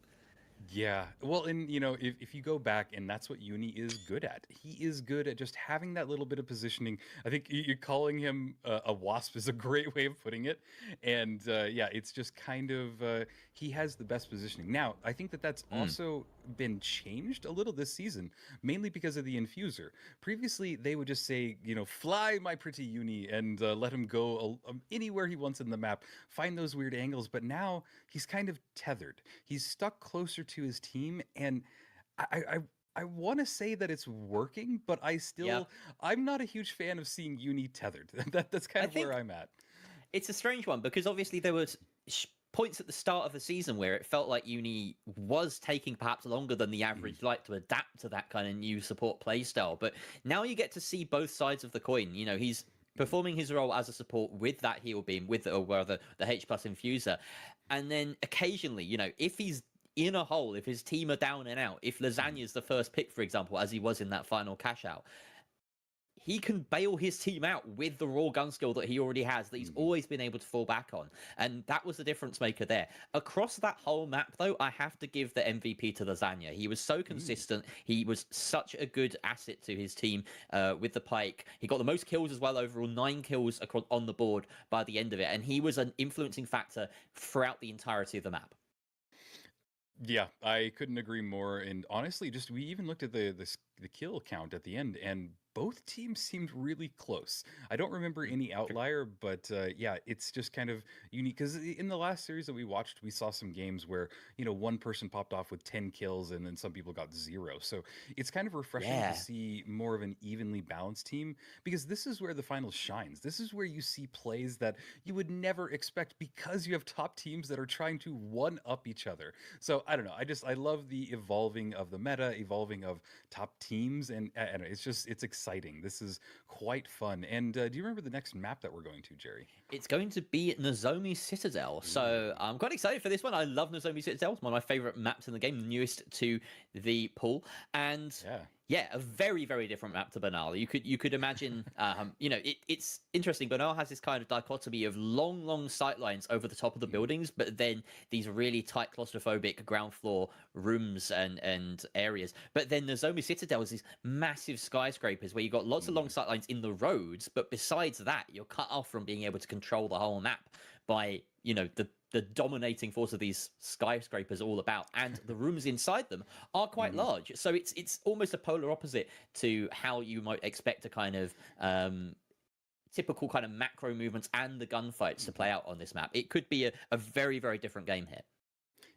Speaker 4: Yeah, well, and if you go back, and that's what Uni is good at. He is good at just having that little bit of positioning. I think you're calling him a wasp is a great way of putting it. And it's just kind of he has the best positioning. Now, I think that's also been changed a little this season, mainly because of the infuser. Previously, they would just say, fly my pretty Uni, and let him go anywhere he wants in the map, find those weird angles. But now he's kind of tethered. He's stuck closer to his team, and I want to say that it's working, but I'm not a huge fan of seeing Uni tethered. That's kind of where I'm at.
Speaker 3: It's a strange one, because obviously there was points at the start of the season where it felt like Uni was taking perhaps longer than the average like to adapt to that kind of new support playstyle. But now you get to see both sides of the coin. He's performing his role as a support with that heal beam, with the H+ infuser. And then occasionally, if he's in a hole, if his team are down and out, if Lasagna's the first pick, for example, as he was in that final cash out, he can bail his team out with the raw gun skill that he already has, that he's always been able to fall back on. And that was the difference maker there. Across that whole map, though, I have to give the MVP to Lasagna. He was so consistent. He was such a good asset to his team with the Pike. He got the most kills as well, overall 9 kills on the board by the end of it. And he was an influencing factor throughout the entirety of the map.
Speaker 4: Yeah, I couldn't agree more. And honestly, we even looked at the kill count at the end, and both teams seemed really close. I don't remember any outlier, but it's just kind of unique, because in the last series that we watched, we saw some games where one person popped off with 10 kills and then some people got 0. So it's kind of refreshing to see more of an evenly balanced team, because this is where the finals shines. This is where you see plays that you would never expect, because you have top teams that are trying to one up each other. So I don't know, I love the evolving of the meta, evolving of top teams, and I don't know, it's exciting. This is quite fun. And do you remember the next map that we're going to, Jerry?
Speaker 3: It's going to be Nozomi Citadel. So I'm quite excited for this one. I love Nozomi Citadel. It's one of my favorite maps in the game, the newest to the pool. And a very, very different map to Banal. You could imagine, it's interesting. Banal has this kind of dichotomy of long sight lines over the top of the buildings, but then these really tight claustrophobic ground floor rooms and areas. But then the Nozomi Citadel is these massive skyscrapers where you've got lots of long sight lines in the roads, but besides that, you're cut off from being able to control the whole map by, you know, the dominating force of these skyscrapers all about, and the rooms inside them are quite large. So it's almost a polar opposite to how you might expect a kind of typical kind of macro movements and the gunfights to play out on this map. It could be a very, very different game here.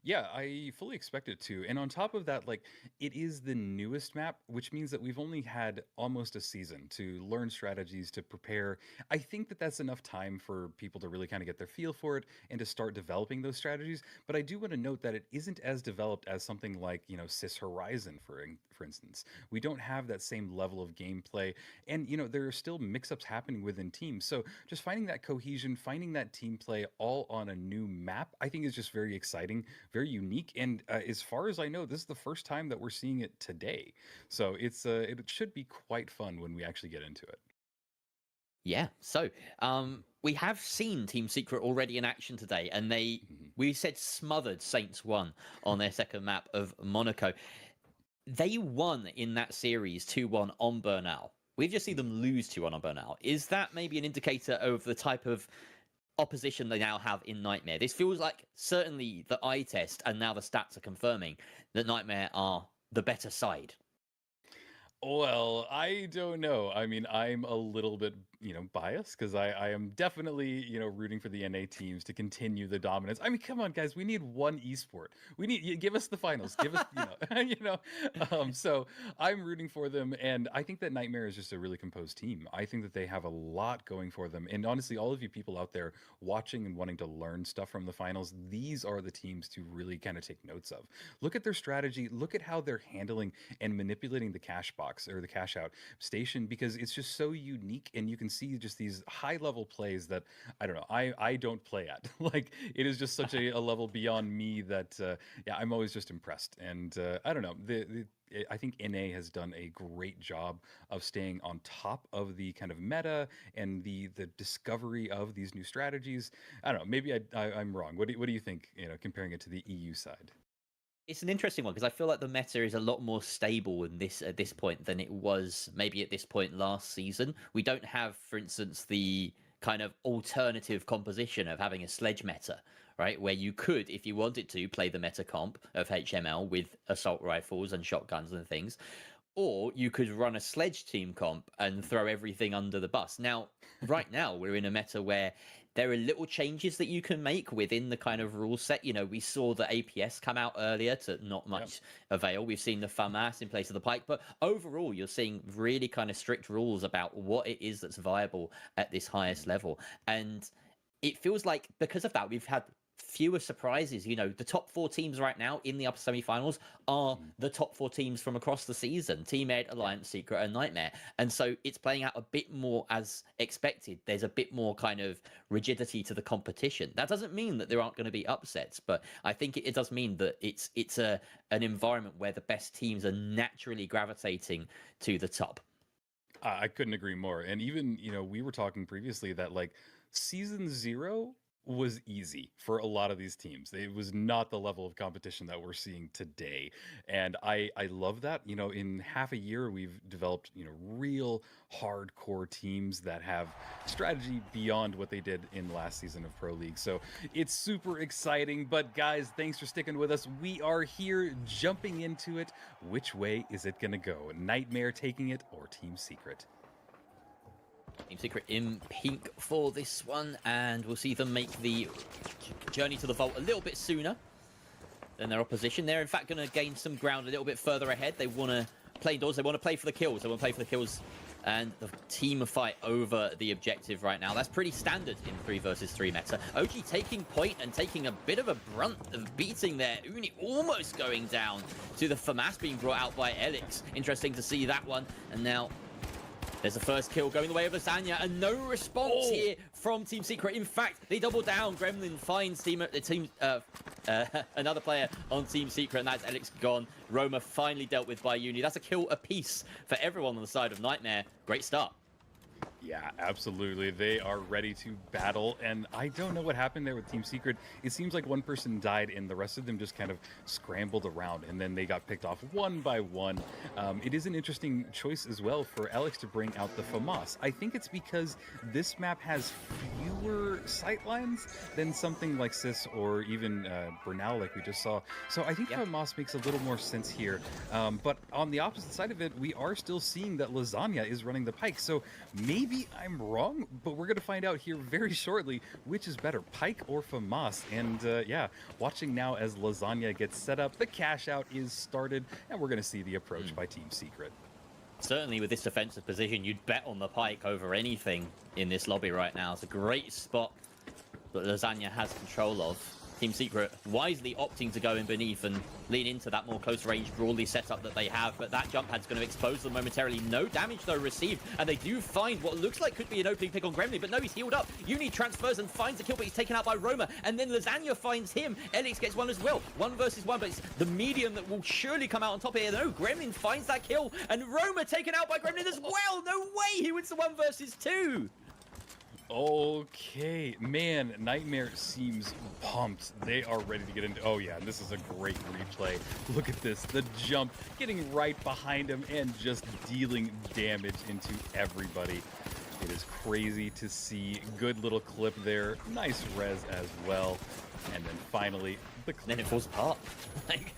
Speaker 4: Yeah, I fully expect it to. And on top of that, like, it is the newest map, which means that we've only had almost a season to learn strategies, to prepare. I think that that's enough time for people to really kind of get their feel for it and to start developing those strategies. But I do want to note that it isn't as developed as something like, you know, Cis Horizon, for instance. We don't have that same level of gameplay. And, you know, there are still mix-ups happening within teams. So just finding that cohesion, finding that team play all on a new map, I think is just very exciting, very unique, and as far as I know, this is the first time that we're seeing it today. So it should be quite fun when we actually get into it.
Speaker 3: Yeah. So we have seen Team Secret already in action today, and we said smothered Saints 1 on their second map of Monaco. They won in that series 2-1 on Bernal. We've just seen them lose 2-1 on Bernal. Is that maybe an indicator of the type of opposition they now have in Nightmare? This feels like certainly the eye test and now the stats are confirming that Nightmare are the better side.
Speaker 4: Well, I don't know. I mean, I'm a little bit, you know, biased because I am definitely, you know, rooting for the NA teams to continue the dominance. I mean, come on, guys, we need one esport. We need give us the finals. Give us, you know. So I'm rooting for them, and I think that Nightmare is just a really composed team. I think that they have a lot going for them, and honestly, all of you people out there watching and wanting to learn stuff from the finals, these are the teams to really kind of take notes of. Look at their strategy. Look at how they're handling and manipulating the cash box or the cash out station, because it's just so unique, and you can see just these high level plays that I don't know, I don't play at. Like, it is just such a level beyond me that yeah, I'm always just impressed. And I don't know, I think NA has done a great job of staying on top of the kind of meta and the discovery of these new strategies. I don't know, maybe I'm wrong. What do you think, you know, comparing it to the EU side?
Speaker 3: It's an interesting one because I feel like the meta is a lot more stable in this at this point than it was maybe at this point last season. We don't have, for instance, the kind of alternative composition of having a sledge meta, right? Where you could, if you wanted to, play the meta comp of HML with assault rifles and shotguns and things. Or you could run a sledge team comp and throw everything under the bus. Now, right now, we're in a meta where there are little changes that you can make within the kind of rule set. You know, we saw the APS come out earlier to not much avail. We've seen the FAMAS in place of the Pike. But overall, you're seeing really kind of strict rules about what it is that's viable at this highest level. And it feels like because of that, we've had fewer surprises. You know, the top 4 teams right now in the upper semi-finals are the top 4 teams from across the season: Team Ed, Alliance, Secret, and Nightmare. And so it's playing out a bit more as expected. There's a bit more kind of rigidity to the competition. That doesn't mean that there aren't going to be upsets, but I think it does mean that it's an environment where the best teams are naturally gravitating to the top.
Speaker 4: I couldn't agree more. And even, you know, we were talking previously that, like, season 0 was easy for a lot of these teams. It was not the level of competition that we're seeing today. And I love that. You know, in half a year, we've developed, you know, real hardcore teams that have strategy beyond what they did in last season of Pro League. So it's super exciting. But guys, thanks for sticking with us. We are here jumping into it. Which way is it going to go? Nightmare taking it or Team Secret?
Speaker 3: Team Secret in pink for this one, and we'll see them make the journey to the vault a little bit sooner than their opposition. They're in fact going to gain some ground a little bit further ahead. They want to play indoors. They want to play for the kills. They want to play for the kills and the team fight over the objective right now. That's pretty standard in 3 versus 3 meta. OG taking point and taking a bit of a brunt of beating there. Uni almost going down to the FAMAS being brought out by Elix. Interesting to see that one. And now there's the first kill going the way of Lasagna, and no response here from Team Secret. In fact, they double down. Gremlin finds another player on Team Secret, and that's Elix gone. Roma finally dealt with by Uni. That's a kill apiece for everyone on the side of Nightmare. Great start.
Speaker 4: Yeah, absolutely. They are ready to battle, and I don't know what happened there with Team Secret. It seems like one person died, and the rest of them just kind of scrambled around, and then they got picked off one by one. It is an interesting choice as well for Alex to bring out the FAMAS. I think it's because this map has fewer sightlines than something like Sis or even Bernal, like we just saw. So I think FAMAS makes a little more sense here. But on the opposite side of it, we are still seeing that Lasagna is running the Pike. So maybe I'm wrong, but we're going to find out here very shortly which is better, Pike or FAMAS. And yeah, watching now as Lasagna gets set up, the cash out is started, and we're going to see the approach by Team Secret.
Speaker 3: Certainly with this defensive position, you'd bet on the Pike over anything in this lobby right now. It's a great spot that Lasagna has control of. Team Secret wisely opting to go in beneath and lean into that more close range broadly setup that they have, but that jump pad's going to expose them momentarily. No damage though received, and they do find what looks like could be an opening pick on Gremlin, but no, he's healed up. Uni transfers and finds a kill, but he's taken out by Roma, and then Lasagna finds him. Elix gets one as well. 1 versus 1, but it's the medium that will surely come out on top here. No, Gremlin finds that kill, and Roma taken out by Gremlin as well. No way, he wins the 1 versus 2.
Speaker 4: Okay, man, Nightmare seems pumped. They are ready to get into... Oh, yeah, this is a great replay. Look at this. The jump, getting right behind him and just dealing damage into everybody. It is crazy to see. Good little clip there. Nice res as well. And then finally, the clip.
Speaker 3: Then it falls apart. Like,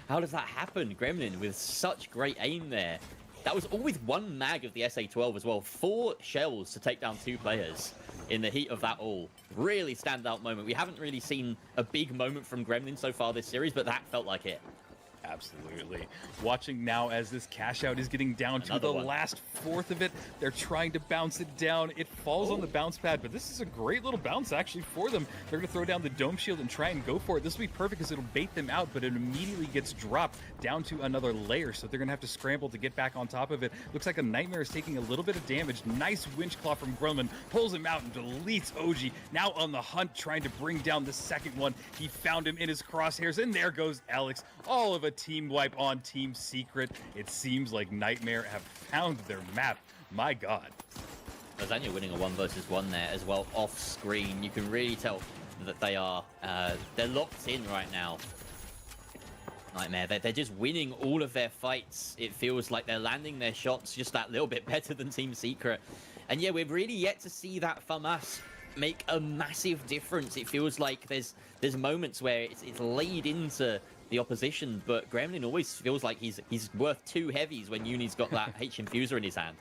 Speaker 3: how does that happen? Gremlin with such great aim there. That was all with 1 mag of the SA-12 as well. 4 shells to take down 2 players in the heat of that all. Really standout moment. We haven't really seen a big moment from Gremlin so far this series, but that felt like it.
Speaker 4: Absolutely. Watching now as this cash out is getting down to the last fourth of it. They're trying to bounce it down. It falls on the bounce pad, but this is a great little bounce actually for them. They're going to throw down the dome shield and try and go for it. This will be perfect because it'll bait them out, but it immediately gets dropped down to another layer, so they're going to have to scramble to get back on top of it. Looks like a Nightmare is taking a little bit of damage. Nice winch claw from Grumman. Pulls him out and deletes OG. Now on the hunt, trying to bring down the second one. He found him in his crosshairs, and there goes Alex. All of a team wipe on Team Secret. It seems like Nightmare have found their map. My God.
Speaker 3: Lasagna winning a 1 versus 1 there as well off screen. You can really tell that they are they're locked in right now. Nightmare, they're just winning all of their fights. It feels like they're landing their shots just that little bit better than Team Secret. And yeah, we've really yet to see that FAMAS make a massive difference. It feels like there's moments where it's laid into the opposition, but Gremlin always feels like he's worth 2 heavies when Uni's got that H infuser in his hand.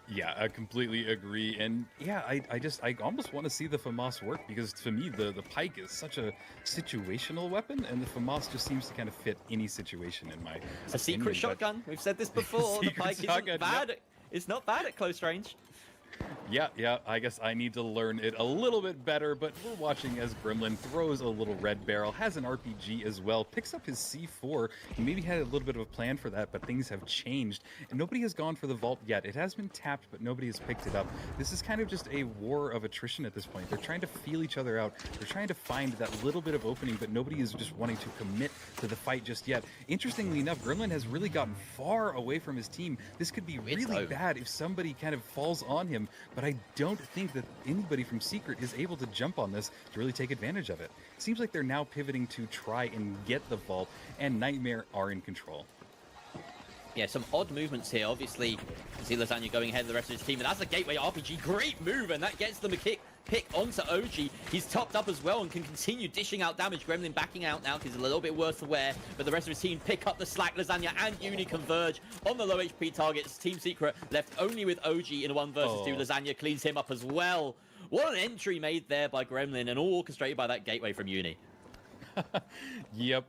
Speaker 4: Yeah, I completely agree. And yeah, I almost want to see the FAMAS work, because to me, the Pike is such a situational weapon, and the FAMAS just seems to kind of fit any situation in my
Speaker 3: It's a secret shotgun. We've said this before. The Pike isn't bad. Yep. It's not bad at close range.
Speaker 4: Yeah, I guess I need to learn it a little bit better, but we're watching as Gremlin throws a little red barrel, has an RPG as well, picks up his C4. He maybe had a little bit of a plan for that, but things have changed, and nobody has gone for the vault yet. It has been tapped, but nobody has picked it up. This is kind of just a war of attrition at this point. They're trying to feel each other out. They're trying to find that little bit of opening, but nobody is just wanting to commit to the fight just yet. Interestingly enough, Gremlin has really gotten far away from his team. This could be really bad if somebody kind of falls on him, but I don't think that anybody from Secret is able to jump on this to really take advantage of it. Seems like they're now pivoting to try and get the vault, and Nightmare are in control.
Speaker 3: Yeah, some odd movements here. Obviously, you see Lasagna going ahead of the rest of his team, and that's a gateway RPG. Great move, and that gets them a pick onto OG. He's topped up as well and can continue dishing out damage. Gremlin backing out now because he's a little bit worse aware, but the rest of his team pick up the slack. Lasagna and Uni converge on the low HP targets. Team Secret left only with OG in a 1 versus 2. Lasagna cleans him up as well. What an entry made there by Gremlin, and all orchestrated by that gateway from Uni.
Speaker 4: Yep,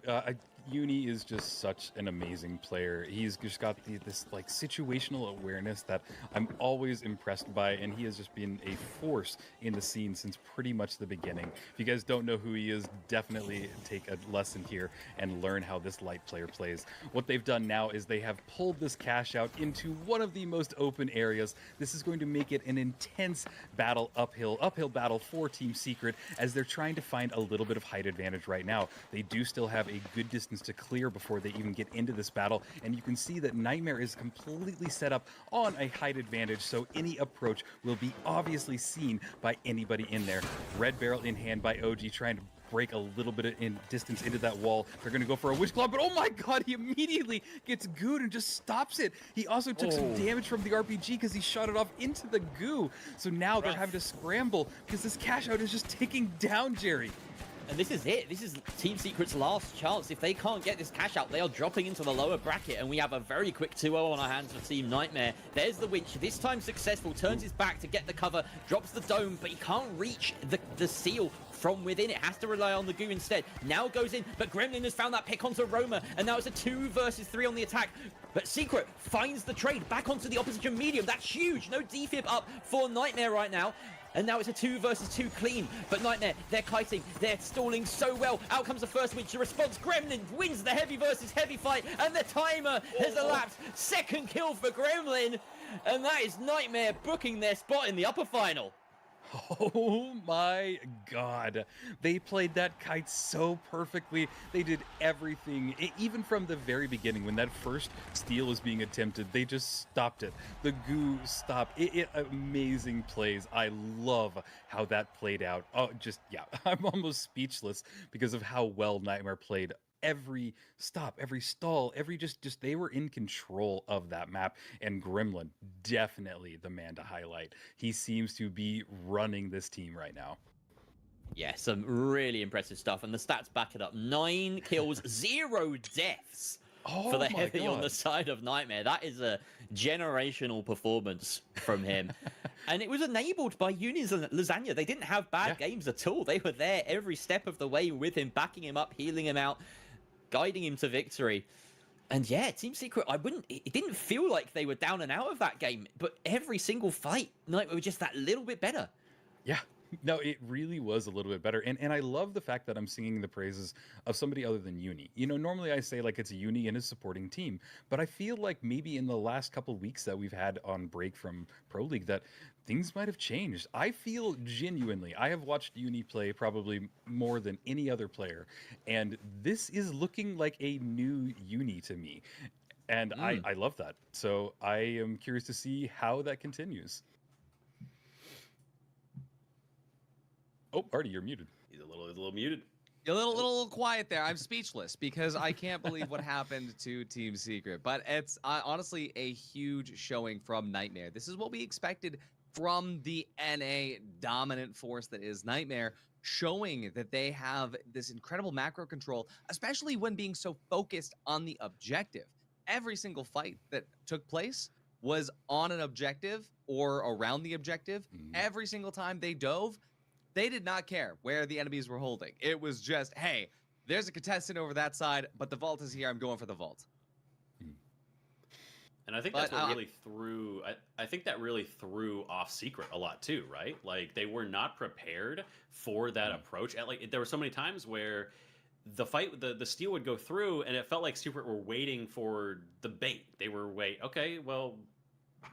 Speaker 4: Uni is just such an amazing player. He's just got this like situational awareness that I'm always impressed by, and he has just been a force in the scene since pretty much the beginning. If you guys don't know who he is, definitely take a lesson here and learn how this light player plays. What they've done now is they have pulled this cash out into one of the most open areas. This is going to make it an intense battle, uphill battle for Team Secret, as they're trying to find a little bit of height advantage right now. They do still have a good distance seconds to clear before they even get into this battle. And you can see that Nightmare is completely set up on a height advantage, so any approach will be obviously seen by anybody in there. Red barrel in hand by OG, trying to break a little bit in distance into that wall. They're going to go for a Witch Claw, but oh my god, he immediately gets gooed and just stops it. He also took some damage from the RPG because he shot it off into the goo. So now they're having to scramble because this cash out is just ticking down, Jerry.
Speaker 3: And this is it. This is Team Secret's last chance. If they can't get this cash out, they are dropping into the lower bracket, and we have a very quick 2-0 on our hands for Team Nightmare. There's the winch. This time successful. Turns his back to get the cover. Drops the dome, but he can't reach the seal from within. It has to rely on the goo instead. Now goes in, but Gremlin has found that pick onto Roma, and now it's a 2 versus 3 on the attack. But Secret finds the trade back onto the opposition medium. That's huge. No defib up for Nightmare right now. And now it's a 2 versus 2 clean. But Nightmare, they're kiting. They're stalling so well. Out comes the first winch. The response, Gremlin wins the heavy versus heavy fight. And the timer has elapsed. Second kill for Gremlin. And that is Nightmare booking their spot in the upper final.
Speaker 4: Oh my god. They played that kite so perfectly. They did everything. Even from the very beginning, when that first steal was being attempted, they just stopped it. The goo stopped. Amazing plays. I love how that played out. Oh, just, yeah, I'm almost speechless because of how well Nightmare played. Every stop, every stall, just they were in control of that map, and Gremlin, definitely the man to highlight. He seems to be running this team right now.
Speaker 3: Yeah, some really impressive stuff, and the stats back it up. 9 kills, 0 deaths for the heavy on the side of Nightmare. That is a generational performance from him. And it was enabled by Uni's and Lasagna. They didn't have bad games at all. They were there every step of the way with him, backing him up, healing him out, guiding him to victory. And yeah, Team Secret, it didn't feel like they were down and out of that game, but every single fight, Nightmare were just that little bit better.
Speaker 4: Yeah. No, it really was a little bit better. And I love the fact that I'm singing the praises of somebody other than Uni. You know, normally I say like it's Uni and his supporting team, but I feel like maybe in the last couple of weeks that we've had on break from Pro League that things might have changed. I feel genuinely, I have watched Uni play probably more than any other player, and this is looking like a new Uni to me. And I love that. So I am curious to see how that continues. Oh, Artie, you're muted.
Speaker 2: He's a little muted.
Speaker 1: You're a little quiet there. I'm speechless because I can't believe what happened to Team Secret. But it's honestly a huge showing from Nightmare. This is what we expected from the NA dominant force that is Nightmare, showing that they have this incredible macro control, especially when being so focused on the objective. Every single fight that took place was on an objective or around the objective. Every single time they dove, they did not care where the enemies were holding. It was just, hey, there's a contestant over that side, but the vault is here. I'm going for the vault.
Speaker 2: And I think that's what really threw. I think that really threw off Secret a lot too, right? Like they were not prepared for that approach. Like there were so many times where the fight, the steal would go through, and it felt like Secret were waiting for the bait. They were okay, well,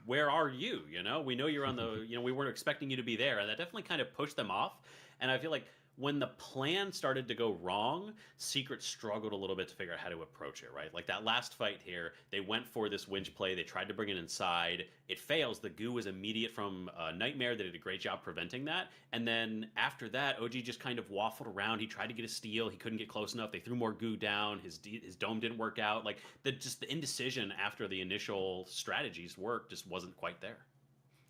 Speaker 2: where are you? You know, we know you're on the, you know, we weren't expecting you to be there. And that definitely kind of pushed them off. And I feel like when the plan started to go wrong, Secret struggled a little bit to figure out how to approach it, right? Like that last fight here, they went for this winch play. They tried to bring it inside. It fails. The goo was immediate from Nightmare. They did a great job preventing that. And then after that, OG just kind of waffled around. He tried to get a steal. He couldn't get close enough. They threw more goo down. His dome didn't work out. Like the indecision after the initial strategies worked just wasn't quite there.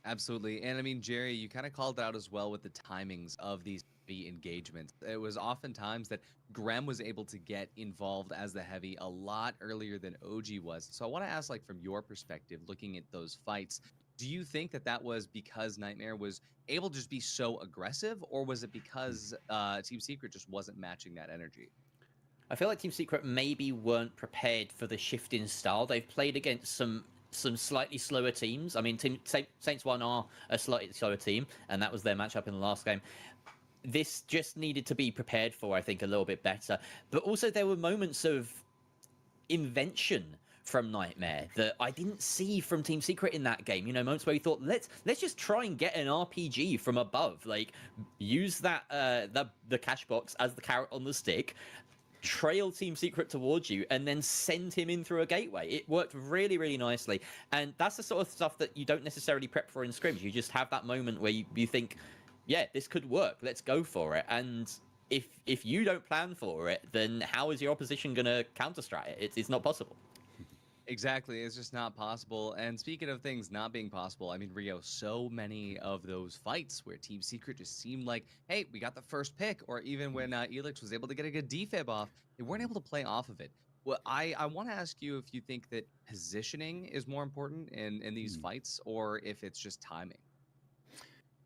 Speaker 1: Absolutely. And I mean, Jerry, you kind of called out as well with the timings of these heavy engagements. It was oftentimes that Grem was able to get involved as the heavy a lot earlier than OG was. So I want to ask, like, from your perspective, looking at those fights, do you think that that was because Nightmare was able to just be so aggressive, or was it because Team Secret just wasn't matching that energy?
Speaker 3: I feel like Team Secret maybe weren't prepared for the shift in style. They've played against some slightly slower teams. I mean, Saints 1 are a slightly slower team, and that was their matchup in the last game. This just needed to be prepared for, I think, a little bit better. But also there were moments of invention from Nightmare that I didn't see from Team Secret in that game. You know, moments where we thought, let's just try and get an RPG from above. Like, use that the cash box as the carrot on the stick. trail Team Secret towards you and then send him in through a gateway. It worked really, really nicely. And that's the sort of stuff that you don't necessarily prep for in scrims. You just have that moment where you think, yeah, this could work. Let's go for it. And if you don't plan for it, then how is your opposition going to counter-strat it? It's not possible.
Speaker 1: Exactly, it's just not possible. And speaking of things not being possible, I mean, Rio, so many of those fights where Team Secret just seemed like, hey, we got the first pick, or even when Elix was able to get a good defib off, they weren't able to play off of it. Well, I want to ask you if you think that positioning is more important in these fights, or if it's just timing.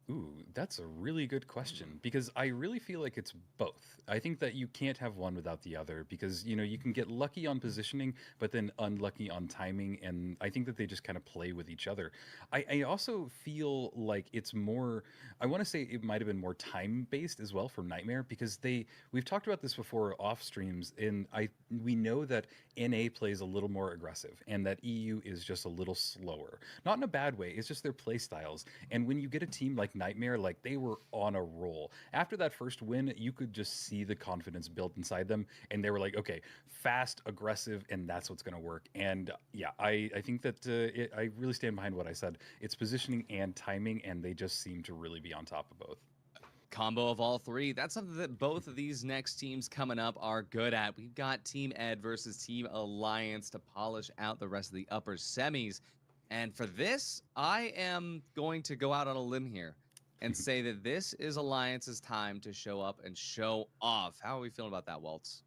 Speaker 4: Ooh, that's a really good question because I really feel like it's both. I think that you can't have one without the other because, you can get lucky on positioning, but then unlucky on timing. And I think that they just kind of play with each other. I also feel like it's more, I want to say it might have been more time based as well for Nightmare because we've talked about this before off streams and we know that NA plays a little more aggressive and that EU is just a little slower. Not in a bad way, it's just their play styles. And when you get a team like Nightmare, like they were on a roll. After that first win, you could just see the confidence built inside them, and they were like, okay, fast, aggressive, and that's what's going to work. And yeah, I think that I really stand behind what I said. It's positioning and timing, and they just seem to really be on top of both.
Speaker 1: Combo of all three. That's something that both of these next teams coming up are good at. We've got Team Ed versus Team Alliance to polish out the rest of the upper semis. And for this, I am going to go out on a limb here and say that this is Alliance's time to show up and show off. How are we feeling about that, Waltz?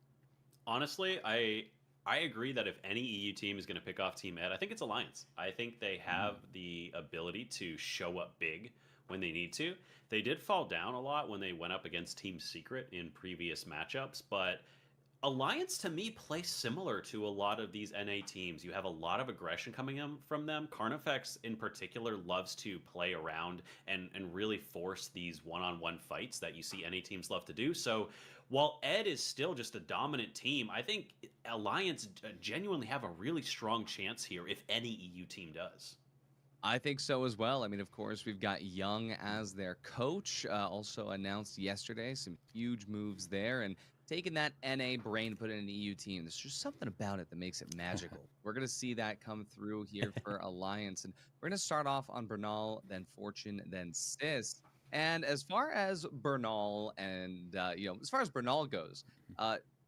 Speaker 2: Honestly, I agree that if any EU team is going to pick off Team Ed, I think it's Alliance. I think they have the ability to show up big when they need to. They did fall down a lot when they went up against Team Secret in previous matchups, but Alliance to me plays similar to a lot of these NA teams. You have a lot of aggression coming in from them. Carnifex in particular loves to play around and really force these one-on-one fights that you see NA teams love to do. So while Ed is still just a dominant team, I think Alliance genuinely have a really strong chance here if any EU team does.
Speaker 1: I think so as well. I mean, of course, we've got Young as their coach, also announced yesterday. Some huge moves there. And taking that NA brain, put it in an EU team. There's just something about it that makes it magical. We're going to see that come through here for Alliance. And we're going to start off on Bernal, then Fortune, then Sis. And as far as Bernal and, as far as Bernal goes,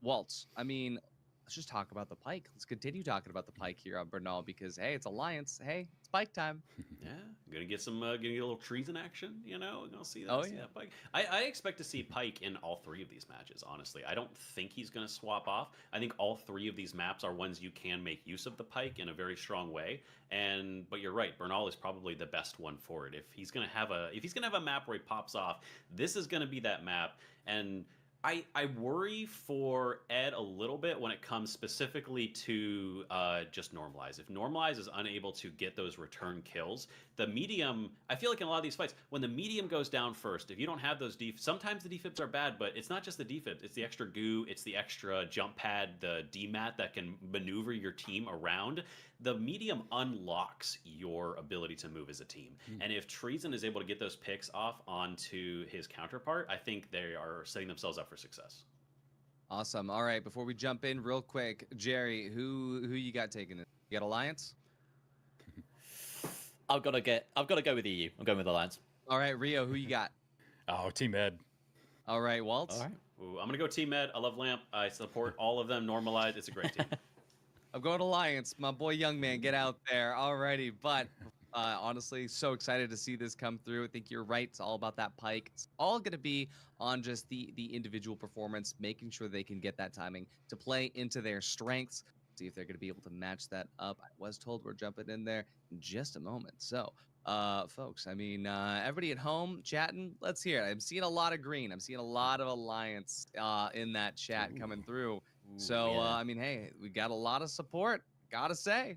Speaker 1: Waltz, I mean, let's just talk about the Pike. Let's continue talking about the Pike here on Bernal because, hey, it's Alliance. Hey, it's Pike time.
Speaker 2: Yeah, gonna get some, gonna get a little treason action. Gonna see that.
Speaker 1: Oh,
Speaker 2: see
Speaker 1: yeah.
Speaker 2: that Pike. I expect to see Pike in all three of these matches. Honestly, I don't think he's gonna swap off. I think all three of these maps are ones you can make use of the Pike in a very strong way. But you're right, Bernal is probably the best one for it. If he's gonna have a map where he pops off, this is gonna be that map. And I worry for Ed a little bit when it comes specifically to just Normalize. If Normalize is unable to get those return kills, the medium, I feel like in a lot of these fights, when the medium goes down first, if you don't have those sometimes the defibs are bad, but it's not just the defibs, it's the extra goo, it's the extra jump pad, the DMAT that can maneuver your team around. The medium unlocks your ability to move as a team. And if Treason is able to get those picks off onto his counterpart, I think they are setting themselves up for success.
Speaker 1: Awesome. All right, before we jump in real quick, Jerry, who you got taking it? You got Alliance?
Speaker 3: I've got to go with EU. I'm going with Alliance.
Speaker 1: All right, Rio, who you got?
Speaker 4: Oh, Team Ed.
Speaker 1: All right, Waltz?
Speaker 3: All right.
Speaker 2: Ooh, I'm going to go Team Ed. I love Lamp. I support all of them. Normalize. It's a great team.
Speaker 1: I'm going Alliance. My boy Young Man, get out there. Alrighty, but honestly, so excited to see this come through. I think you're right. It's all about that Pike. It's all going to be on just the individual performance, making sure they can get that timing to play into their strengths. See if they're going to be able to match that up. I was told we're jumping in there in just a moment. So, folks, I mean, everybody at home chatting, let's hear it. I'm seeing a lot of green. I'm seeing a lot of Alliance in that chat coming through. So,
Speaker 3: yeah.
Speaker 1: I mean, hey, we got a lot of support, gotta say.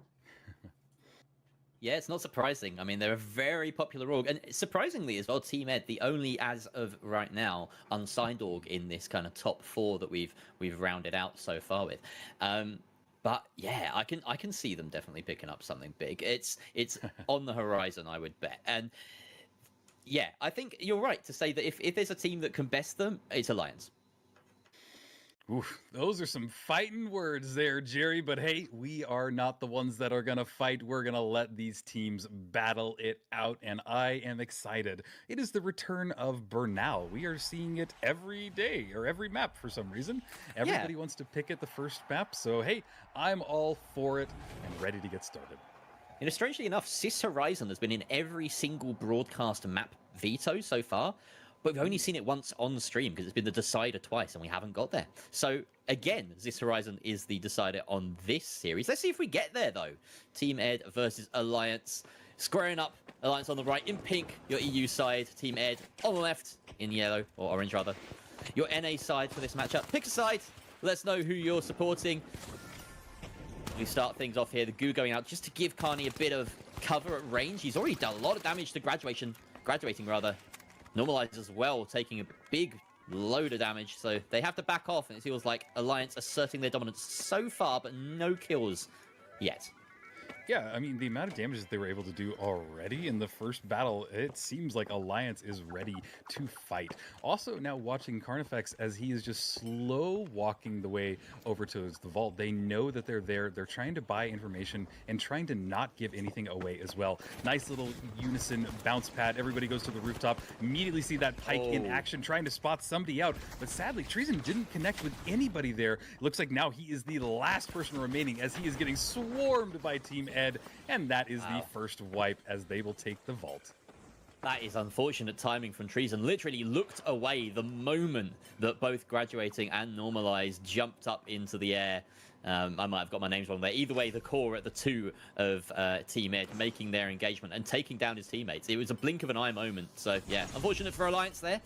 Speaker 3: Yeah, it's not surprising. I mean, they're a very popular org. And surprisingly as well, Team Ed, the only, as of right now, unsigned org in this kind of top 4 that we've rounded out so far with. But yeah, I can see them definitely picking up something big. It's on the horizon, I would bet. And yeah, I think you're right to say that if there's a team that can best them, it's Alliance.
Speaker 4: Oof, those are some fighting words there, Jerry. But hey, we are not the ones that are going to fight. We're going to let these teams battle it out. And I am excited. It is the return of Bernal. We are seeing it every day or every map for some reason. Everybody wants to pick at the first map. So hey, I'm all for it and ready to get started.
Speaker 3: You know, strangely enough, Cis Horizon has been in every single broadcast map veto so far, but we've only seen it once on stream because it's been the decider twice and we haven't got there. So again, Cis Horizon is the decider on this series. Let's see if we get there though. Team Ed versus Alliance. Squaring up, Alliance on the right in pink, your EU side, Team Ed on the left in yellow, or orange rather. Your NA side for this matchup. Pick a side, let us know who you're supporting. We start things off here, the goo going out just to give Carney a bit of cover at range. He's already done a lot of damage to graduating rather. Normalize as well, taking a big load of damage, so they have to back off, and it feels like Alliance asserting their dominance so far, but no kills yet.
Speaker 4: Yeah, I mean, the amount of damage that they were able to do already in the first battle, it seems like Alliance is ready to fight. Also, now watching Carnifex as he is just slow walking the way over to the vault. They know that they're there. They're trying to buy information and trying to not give anything away as well. Nice little unison bounce pad. Everybody goes to the rooftop. Immediately see that Pike in action, trying to spot somebody out. But sadly, Treason didn't connect with anybody there. Looks like now he is the last person remaining as he is getting swarmed by Team Ed, and that is the first wipe as they will take the vault.
Speaker 3: That is unfortunate timing from Treason. Literally looked away the moment that both Graduating and Normalized jumped up into the air. I might have got my names wrong there. Either way, the core at the two of Team Ed making their engagement and taking down his teammates. It was a blink of an eye moment. So yeah, unfortunate for Alliance there.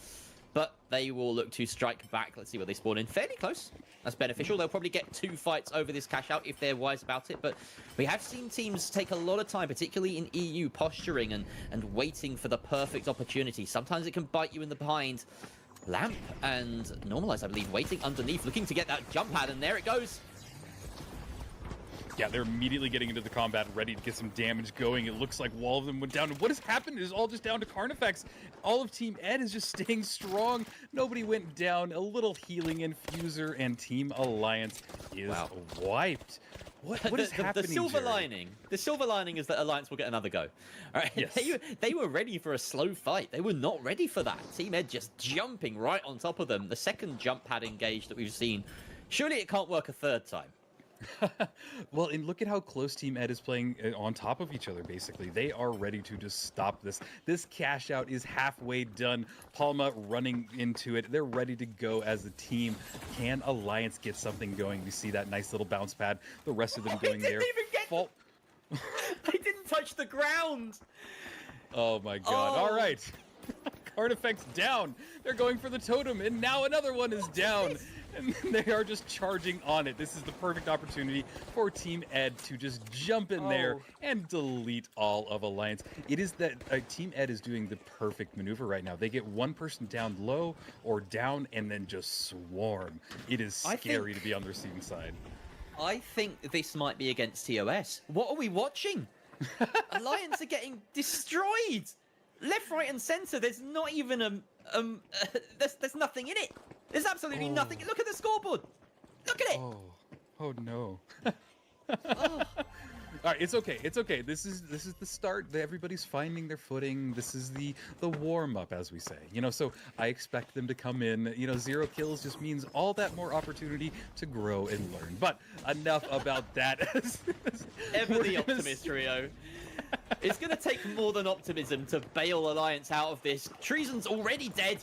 Speaker 3: But they will look to strike back. Let's see what they spawn in. Fairly close. That's beneficial. They'll probably get 2 fights over this cash out if they're wise about it. But we have seen teams take a lot of time, particularly in EU, posturing and waiting for the perfect opportunity. Sometimes it can bite you in the behind. Lamp and Normalize, I believe, waiting underneath, looking to get that jump pad, and there it goes.
Speaker 4: Yeah, they're immediately getting into the combat, ready to get some damage going. It looks like all of them went down. And what has happened is all just down to Carnifex. All of Team Ed is just staying strong. Nobody went down. A little healing infuser, and Team Alliance is wiped. What is happening,
Speaker 3: the silver
Speaker 4: Jerry?
Speaker 3: lining. The silver lining is that Alliance will get another go. All right,
Speaker 4: Yes.
Speaker 3: they were ready for a slow fight. They were not ready for that. Team Ed just jumping right on top of them. The second jump pad engage that we've seen. Surely it can't work a third time.
Speaker 4: Well, and look at how close Team Ed is playing on top of each other, basically. They are ready to just stop this. This cash out is halfway done. Palma running into it. They're ready to go as a team. Can Alliance get something going? We see that nice little bounce pad. The rest of them going there.
Speaker 3: They didn't touch the ground.
Speaker 4: Oh my god. All right. Carnifex down. They're going for the totem, and now another one is down. And they are just charging on it. This is the perfect opportunity for Team Ed to just jump in there and delete all of Alliance. It is that Team Ed is doing the perfect maneuver right now. They get one person down low or down and then just swarm. It is scary to be on the receiving side.
Speaker 3: I think this might be against TOS. What are we watching? Alliance are getting destroyed. Left, right, and center. There's not even there's nothing in it. There's absolutely nothing. Look at the scoreboard. Look at it.
Speaker 4: Oh no. All right, it's okay. It's okay. This is the start. Everybody's finding their footing. This is the warm up, as we say. You know, so I expect them to come in. You know, 0 kills just means all that more opportunity to grow and learn. But enough about that.
Speaker 3: Ever the optimist trio. It's going to take more than optimism to bail Alliance out of this. Treason's already dead.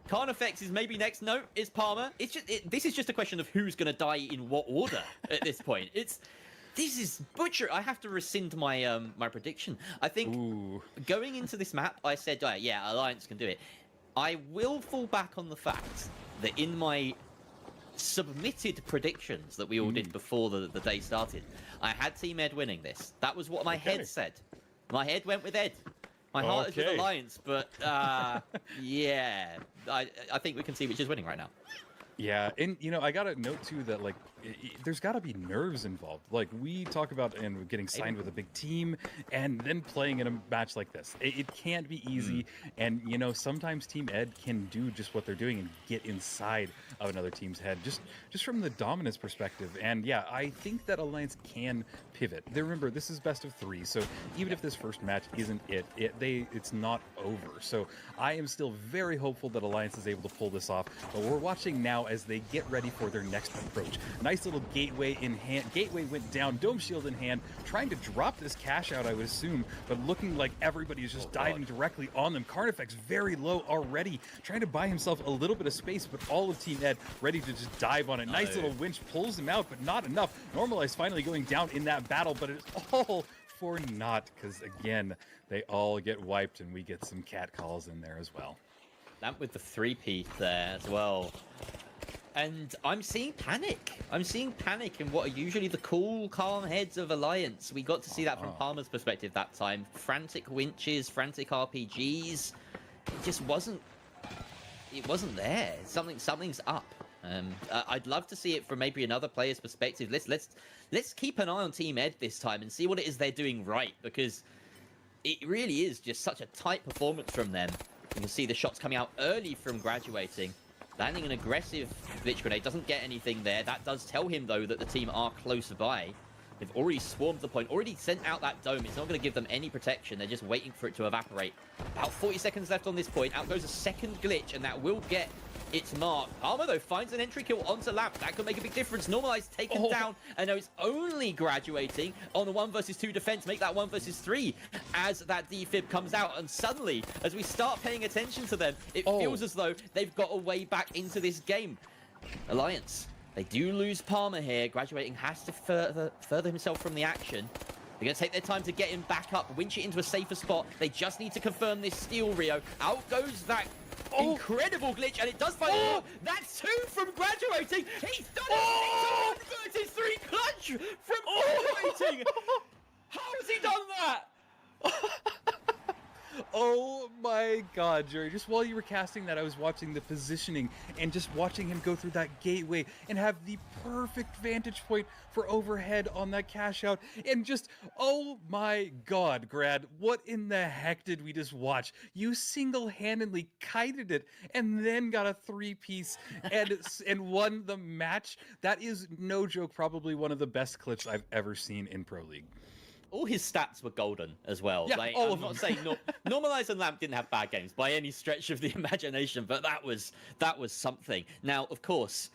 Speaker 3: Carnifex is maybe next. No, it's Palmer. It's just this is just a question of who's going to die in what order at this point. This is butcher. I have to rescind my my prediction. I think going into this map, I said, yeah, Alliance can do it. I will fall back on the fact that in my submitted predictions that we all did before the day started, I had Team Ed winning this. That was what my head said. My head went with Ed. My heart is with Alliance, but yeah, I think we can see which is winning right now.
Speaker 4: Yeah, and you know, I got to note too that like there's got to be nerves involved. Like we talk about and getting signed with a big team and then playing in a match like this. It can't be easy. And, you know, sometimes Team Ed can do just what they're doing and get inside of another team's head, just from the dominance perspective. And yeah, I think that Alliance can pivot. Remember, this is best of 3, so even if this first match isn't it's not over. So I am still very hopeful that Alliance is able to pull this off. But we're watching now as they get ready for their next approach. Nice little gateway in hand. Gateway went down, dome shield in hand, trying to drop this cash out, I would assume, but looking like everybody is just diving directly on them. Carnifex very low already, trying to buy himself a little bit of space, but all of Team Ed ready to just dive on it. Nice little winch pulls him out, but not enough. Normalize finally going down in that battle, but it's all for naught, because again, they all get wiped and we get some cat calls in there as well.
Speaker 3: Lamp with the 3-peat there as well. And I'm seeing panic. I'm seeing panic in what are usually the cool, calm heads of Alliance. We got to see that from Palmer's perspective that time. Frantic winches, frantic RPGs. It just wasn't... It wasn't there. Something's up. I'd love to see it from maybe another player's perspective. Let's keep an eye on Team Ed this time and see what it is they're doing right, because it really is just such a tight performance from them. You can see the shots coming out early from graduating. Landing an aggressive glitch grenade, doesn't get anything there. That does tell him, though, that the team are close by. They've already swarmed the point, already sent out that dome. It's not going to give them any protection. They're just waiting for it to evaporate. About 40 seconds left on this point. Out goes a second glitch, and that will get its mark. Palmer, though, finds an entry kill onto Lamp. That could make a big difference. Normalize taken down, and now it's only graduating on the 1 versus 2 defense. Make that 1 versus 3 as that defib comes out. And suddenly, as we start paying attention to them, it feels as though they've got a way back into this game. Alliance, they do lose Palmer here. Graduating has to further himself from the action. They're going to take their time to get him back up, winch it into a safer spot. They just need to confirm this steal, Rio. Out goes that incredible glitch, and it does find that's 2 from graduating. He's done it. He's 1 versus 3 clutch from graduating. How has he done that?
Speaker 4: Oh my god, Jerry. Just while you were casting that, I was watching the positioning and just watching him go through that gateway and have the perfect vantage point for overhead on that cash out. And just, oh my god, Grad, what in the heck did we just watch? You single-handedly kited it and then got a 3-piece and won the match. That is, no joke, probably one of the best clips I've ever seen in Pro League.
Speaker 3: All his stats were golden as well.
Speaker 4: Yeah,
Speaker 3: like,
Speaker 4: all
Speaker 3: I'm
Speaker 4: of
Speaker 3: not
Speaker 4: them.
Speaker 3: saying Normalize and Lamp didn't have bad games by any stretch of the imagination, but that was something. Now, of course,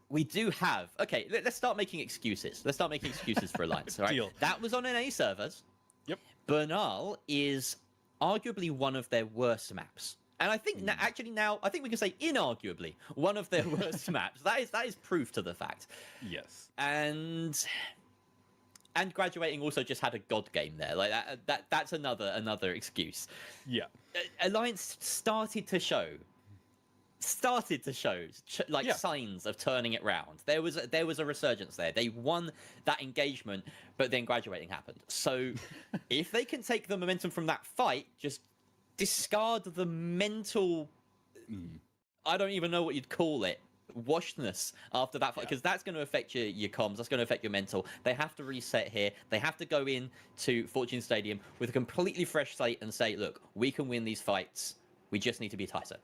Speaker 3: we do have... Okay, let's start making excuses. Let's start making excuses for Alliance, all right?
Speaker 4: Deal.
Speaker 3: That was on NA servers.
Speaker 4: Yep.
Speaker 3: Bernal is arguably one of their worst maps. And I think now, I think we can say inarguably one of their worst maps. That is proof to the fact.
Speaker 4: Yes.
Speaker 3: And graduating also just had a god game there. Like that's another excuse.
Speaker 4: Yeah.
Speaker 3: Alliance started to show signs of turning it round. There was a resurgence there. They won that engagement, but then graduating happened. So if they can take the momentum from that fight, just discard the mental I don't even know what you'd call it. Washness after that fight, because that's going to affect your comms, that's going to affect your mental. They have to reset here. They have to go in to Fortune Stadium with a completely fresh slate and say, look, we can win these fights. We just need to be tighter.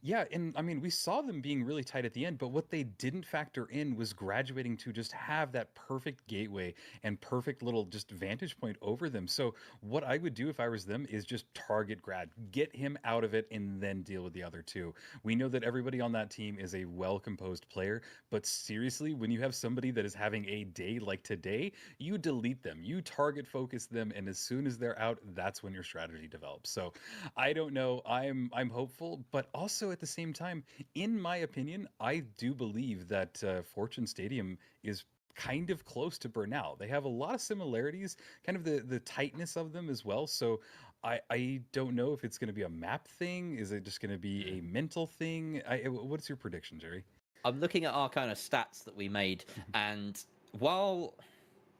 Speaker 4: Yeah, and I mean, we saw them being really tight at the end, but what they didn't factor in was graduating to just have that perfect gateway and perfect little just vantage point over them. So what I would do if I was them is just target Grad, get him out of it, and then deal with the other two. We know that everybody on that team is a well-composed player, but seriously, when you have somebody that is having a day like today, you delete them, you target focus them, and as soon as they're out, that's when your strategy develops. So I don't know, I'm hopeful, but also at the same time, in my opinion, I do believe that Fortune Stadium is kind of close to Bernal. They have a lot of similarities, kind of the tightness of them as well. So I don't know if it's going to be a map thing. Is it just going to be a mental thing? What's your prediction, Jerry?
Speaker 3: I'm looking at our kind of stats that we made, and while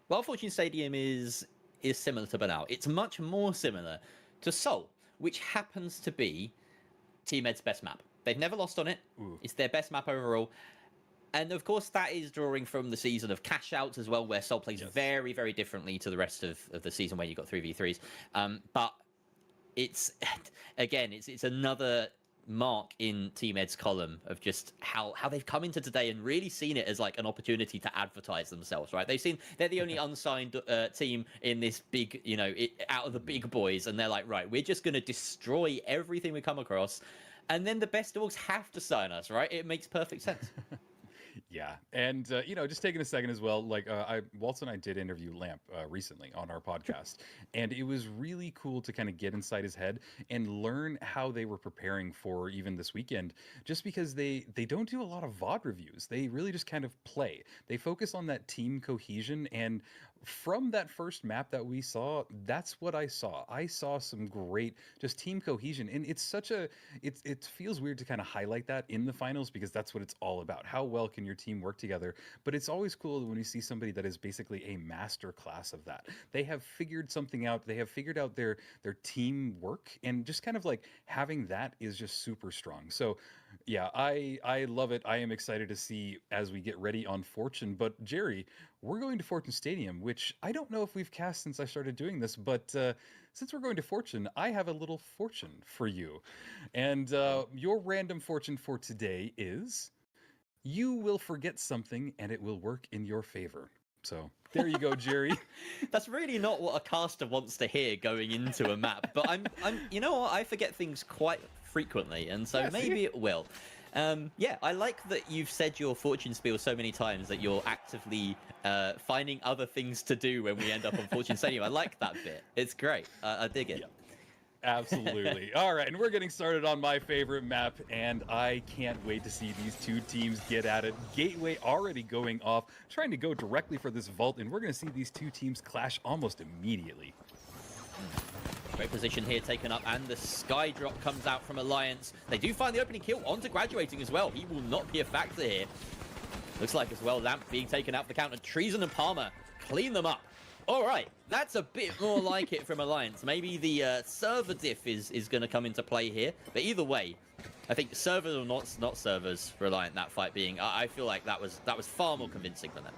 Speaker 3: Fortune Stadium is similar to Bernal, it's much more similar to Seoul, which happens to be Team Ed's best map. They've never lost on it.
Speaker 4: Ooh.
Speaker 3: It's their best map overall. And of course, that is drawing from the season of cash outs as well, where Sol plays very, very differently to the rest of the season where you've got 3v3s. But it's, again, it's another mark in Team Ed's column of just how they've come into today and really seen it as like an opportunity to advertise themselves, right? They've seen they're the only unsigned team in this big, out of the big boys, and they're like, right, we're just going to destroy everything we come across. And then the best dogs have to sign us, right? It makes perfect sense.
Speaker 4: Yeah, and just taking a second as well, like Waltz and I did interview Lamp recently on our podcast, and it was really cool to kind of get inside his head and learn how they were preparing for even this weekend, just because they don't do a lot of VOD reviews. They really just kind of play. They focus on that team cohesion, and from that first map that we saw, that's what I saw. I saw some great just team cohesion, and it's such a it feels weird to kind of highlight that in the finals because that's what it's all about. How well can your team work together? But it's always cool when you see somebody that is basically a master class of that. They have figured something out. They have figured out their team work, and just kind of like having that is just super strong. So yeah, I love it. I am excited to see as we get ready on Fortune. But Jerry, we're going to Fortune Stadium, which I don't know if we've cast since I started doing this, but since we're going to Fortune, I have a little fortune for you. And your random fortune for today is you will forget something and it will work in your favor. So there you go, Jerry.
Speaker 3: That's really not what a caster wants to hear going into a map. But I'm you know what? I forget things quite frequently, and so maybe it will. Yeah, I like that you've said your fortune spiel so many times that you're actively finding other things to do when we end up on Fortune Stadium. I like that bit. It's great. I dig it.
Speaker 4: Yeah. Absolutely. All right, and we're getting started on my favorite map, and I can't wait to see these two teams get at it. Gateway already going off, trying to go directly for this vault, and we're going to see these two teams clash almost immediately.
Speaker 3: Great position here taken up, and the Sky Drop comes out from Alliance. They do find the opening kill onto Graduating as well. He will not be a factor here. Looks like as well, Lamp being taken out for the count, and Treason and Palmer clean them up. All right, that's a bit more like it from Alliance. Maybe the server diff is going to come into play here. But either way, I think servers or not servers for Alliance, that fight being, I feel like that was far more convincing than them.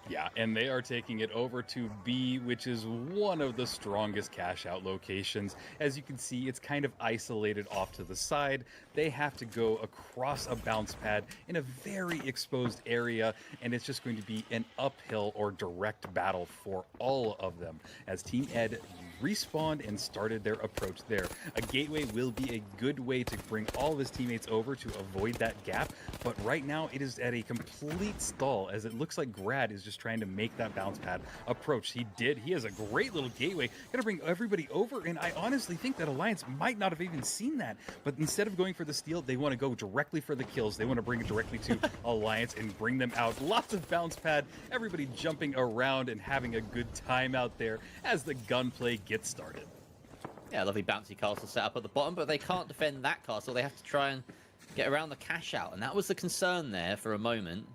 Speaker 4: Yeah, and they are taking it over to B, which is one of the strongest cash out locations. As you can see, it's kind of isolated off to the side. They have to go across a bounce pad in a very exposed area, and it's just going to be an uphill or direct battle for all of them as Team Ed respawned and started their approach there. A gateway will be a good way to bring all of his teammates over to avoid that gap, but right now it is at a complete stall as it looks like Grad is just trying to make that bounce pad approach. He has a great little gateway, gonna bring everybody over, and I honestly think that Alliance might not have even seen that, but instead of going for the steal, they want to go directly for the kills. They want to bring it directly to Alliance and bring them out. Lots of bounce pad, everybody jumping around and having a good time out there as the gunplay gets started.
Speaker 3: Yeah, lovely bouncy castle set up at the bottom, but they can't defend that castle. They have to try and get around the cash out, and that was the concern there for a moment.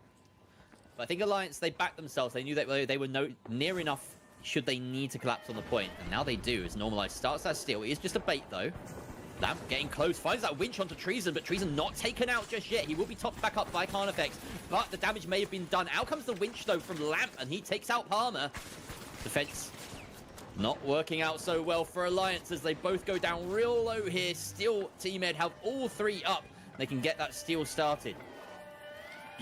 Speaker 3: But I think Alliance, they backed themselves. They knew that they were near enough should they need to collapse on the point, and now they do as Normalize starts that steal. It is just a bait, though. Lamp getting close, finds that winch onto Treason, but Treason not taken out just yet. He will be topped back up by Carnifex, but the damage may have been done. Out comes the winch, though, from Lamp, and he takes out Palmer. Defense not working out so well for Alliance as they both go down real low here. Still, Team Ed have all three up. They can get that steal started.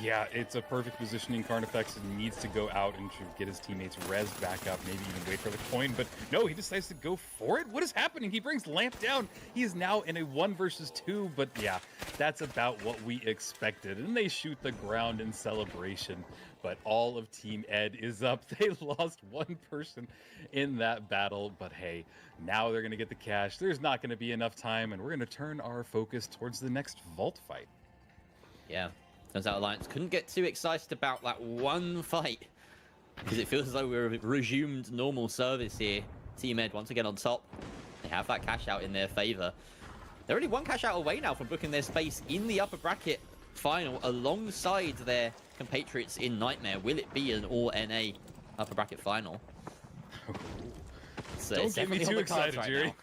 Speaker 4: Yeah, it's a perfect positioning. Carnifex needs to go out and get his teammates res back up, maybe even wait for the coin, but no, he decides to go for it. What is happening? He brings Lamp down. He is now in a 1 versus 2, but yeah, that's about what we expected. And they shoot the ground in celebration, but all of Team Ed is up. They lost one person in that battle, but hey, now they're going to get the cash. There's not going to be enough time, and we're going to turn our focus towards the next vault fight.
Speaker 3: Yeah. Turns out Alliance couldn't get too excited about that one fight because it feels as though we're resumed normal service here. Team Ed once again on top. They have that cash out in their favor. They're only one cash out away now from booking their space in the upper bracket final alongside their compatriots in Nightmare. Will it be an all-NA upper bracket final?
Speaker 4: Don't get me too excited, Jerry.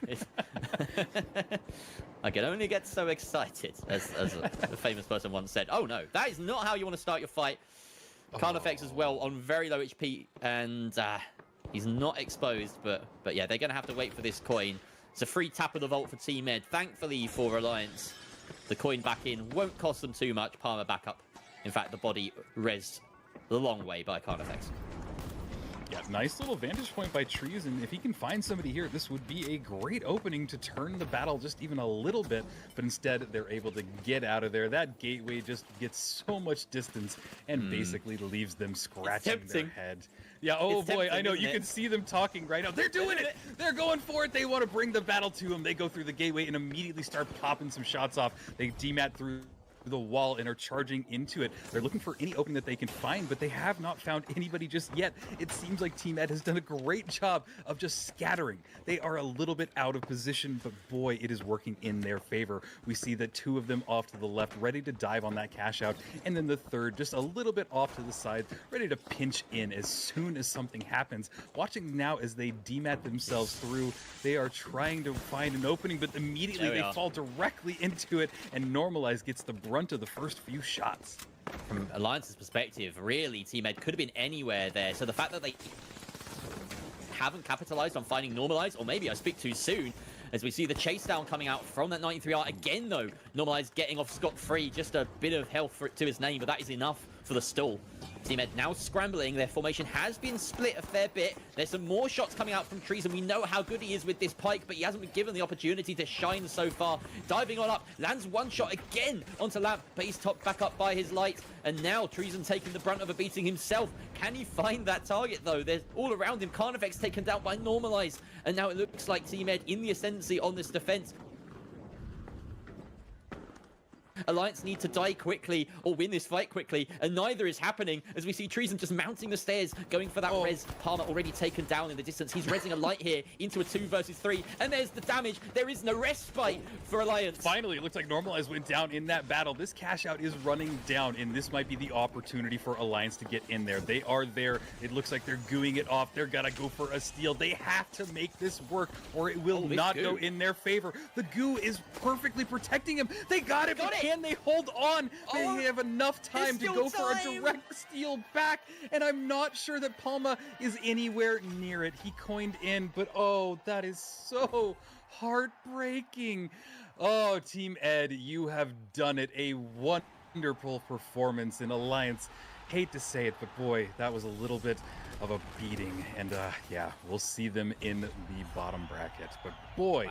Speaker 3: I can only get so excited, as a famous person once said. Oh no, that is not how you want to start your fight. Carnifex as well on very low HP, and he's not exposed, but yeah, they're going to have to wait for this coin. It's a free tap of the vault for Team Ed. Thankfully for Alliance, the coin back in won't cost them too much. Palmer back up. In fact, the body rezzed the long way by Carnifex.
Speaker 4: Yeah, nice little vantage point by Trees, and if he can find somebody here, this would be a great opening to turn the battle just even a little bit, but instead they're able to get out of there. That gateway just gets so much distance and basically leaves them scratching their head. Yeah, oh
Speaker 3: It's
Speaker 4: boy,
Speaker 3: tempting,
Speaker 4: I know, you
Speaker 3: isn't
Speaker 4: can
Speaker 3: it?
Speaker 4: see them talking right now. They're doing it! They're going for it! They want to bring the battle to them. They go through the gateway and immediately start popping some shots off. They demat through the wall and are charging into it. They're looking for any opening that they can find, but they have not found anybody just yet. It seems like Team Ed has done a great job of just scattering. They are a little bit out of position, but boy, it is working in their favor. We see that two of them off to the left, ready to dive on that cash out, and then the third just a little bit off to the side, ready to pinch in as soon as something happens. Watching now as they demat themselves through, they are trying to find an opening, but immediately they fall directly into it, and Normalize gets the brunt of the first few shots.
Speaker 3: From Alliance's perspective, really, Team Ed could have been anywhere there. So the fact that they haven't capitalized on finding Normalize, or maybe I speak too soon, as we see the chase down coming out from that 93R again, though. Normalize getting off scot-free, just a bit of health to his name, but that is enough for the stall. Team Ed now scrambling. Their formation has been split a fair bit. There's some more shots coming out from Trees, and we know how good he is with this pike, but he hasn't been given the opportunity to shine so far. Diving on up, lands one shot again onto Lamp, but he's topped back up by his light. And now Treason taking the brunt of a beating himself. Can he find that target, though? There's all around him. Carnifex taken down by Normalize. And now it looks like Team Ed in the ascendancy on this defense. Alliance need to die quickly or win this fight quickly, and neither is happening as we see Treason just mounting the stairs, going for that res. Palmer already taken down in the distance. He's rezzing a light here into a 2 versus 3, and there's the damage. There is no respite for Alliance.
Speaker 4: Finally, it looks like Normalize went down in that battle. This cash out is running down, and this might be the opportunity for Alliance to get in there. They are there. It looks like they're gooing it off. They're gonna go for a steal. They have to make this work, or it will not go in their favor. The goo is perfectly protecting him. They got it, but can they hold on? They have enough time to go for a direct steal back, and I'm not sure that Palma is anywhere near it. He coined in, but oh, that is so heartbreaking. Oh, Team Ed, you have done it. A wonderful performance in Alliance. Hate to say it, but boy, that was a little bit of a beating. And yeah, we'll see them in the bottom bracket. But boy,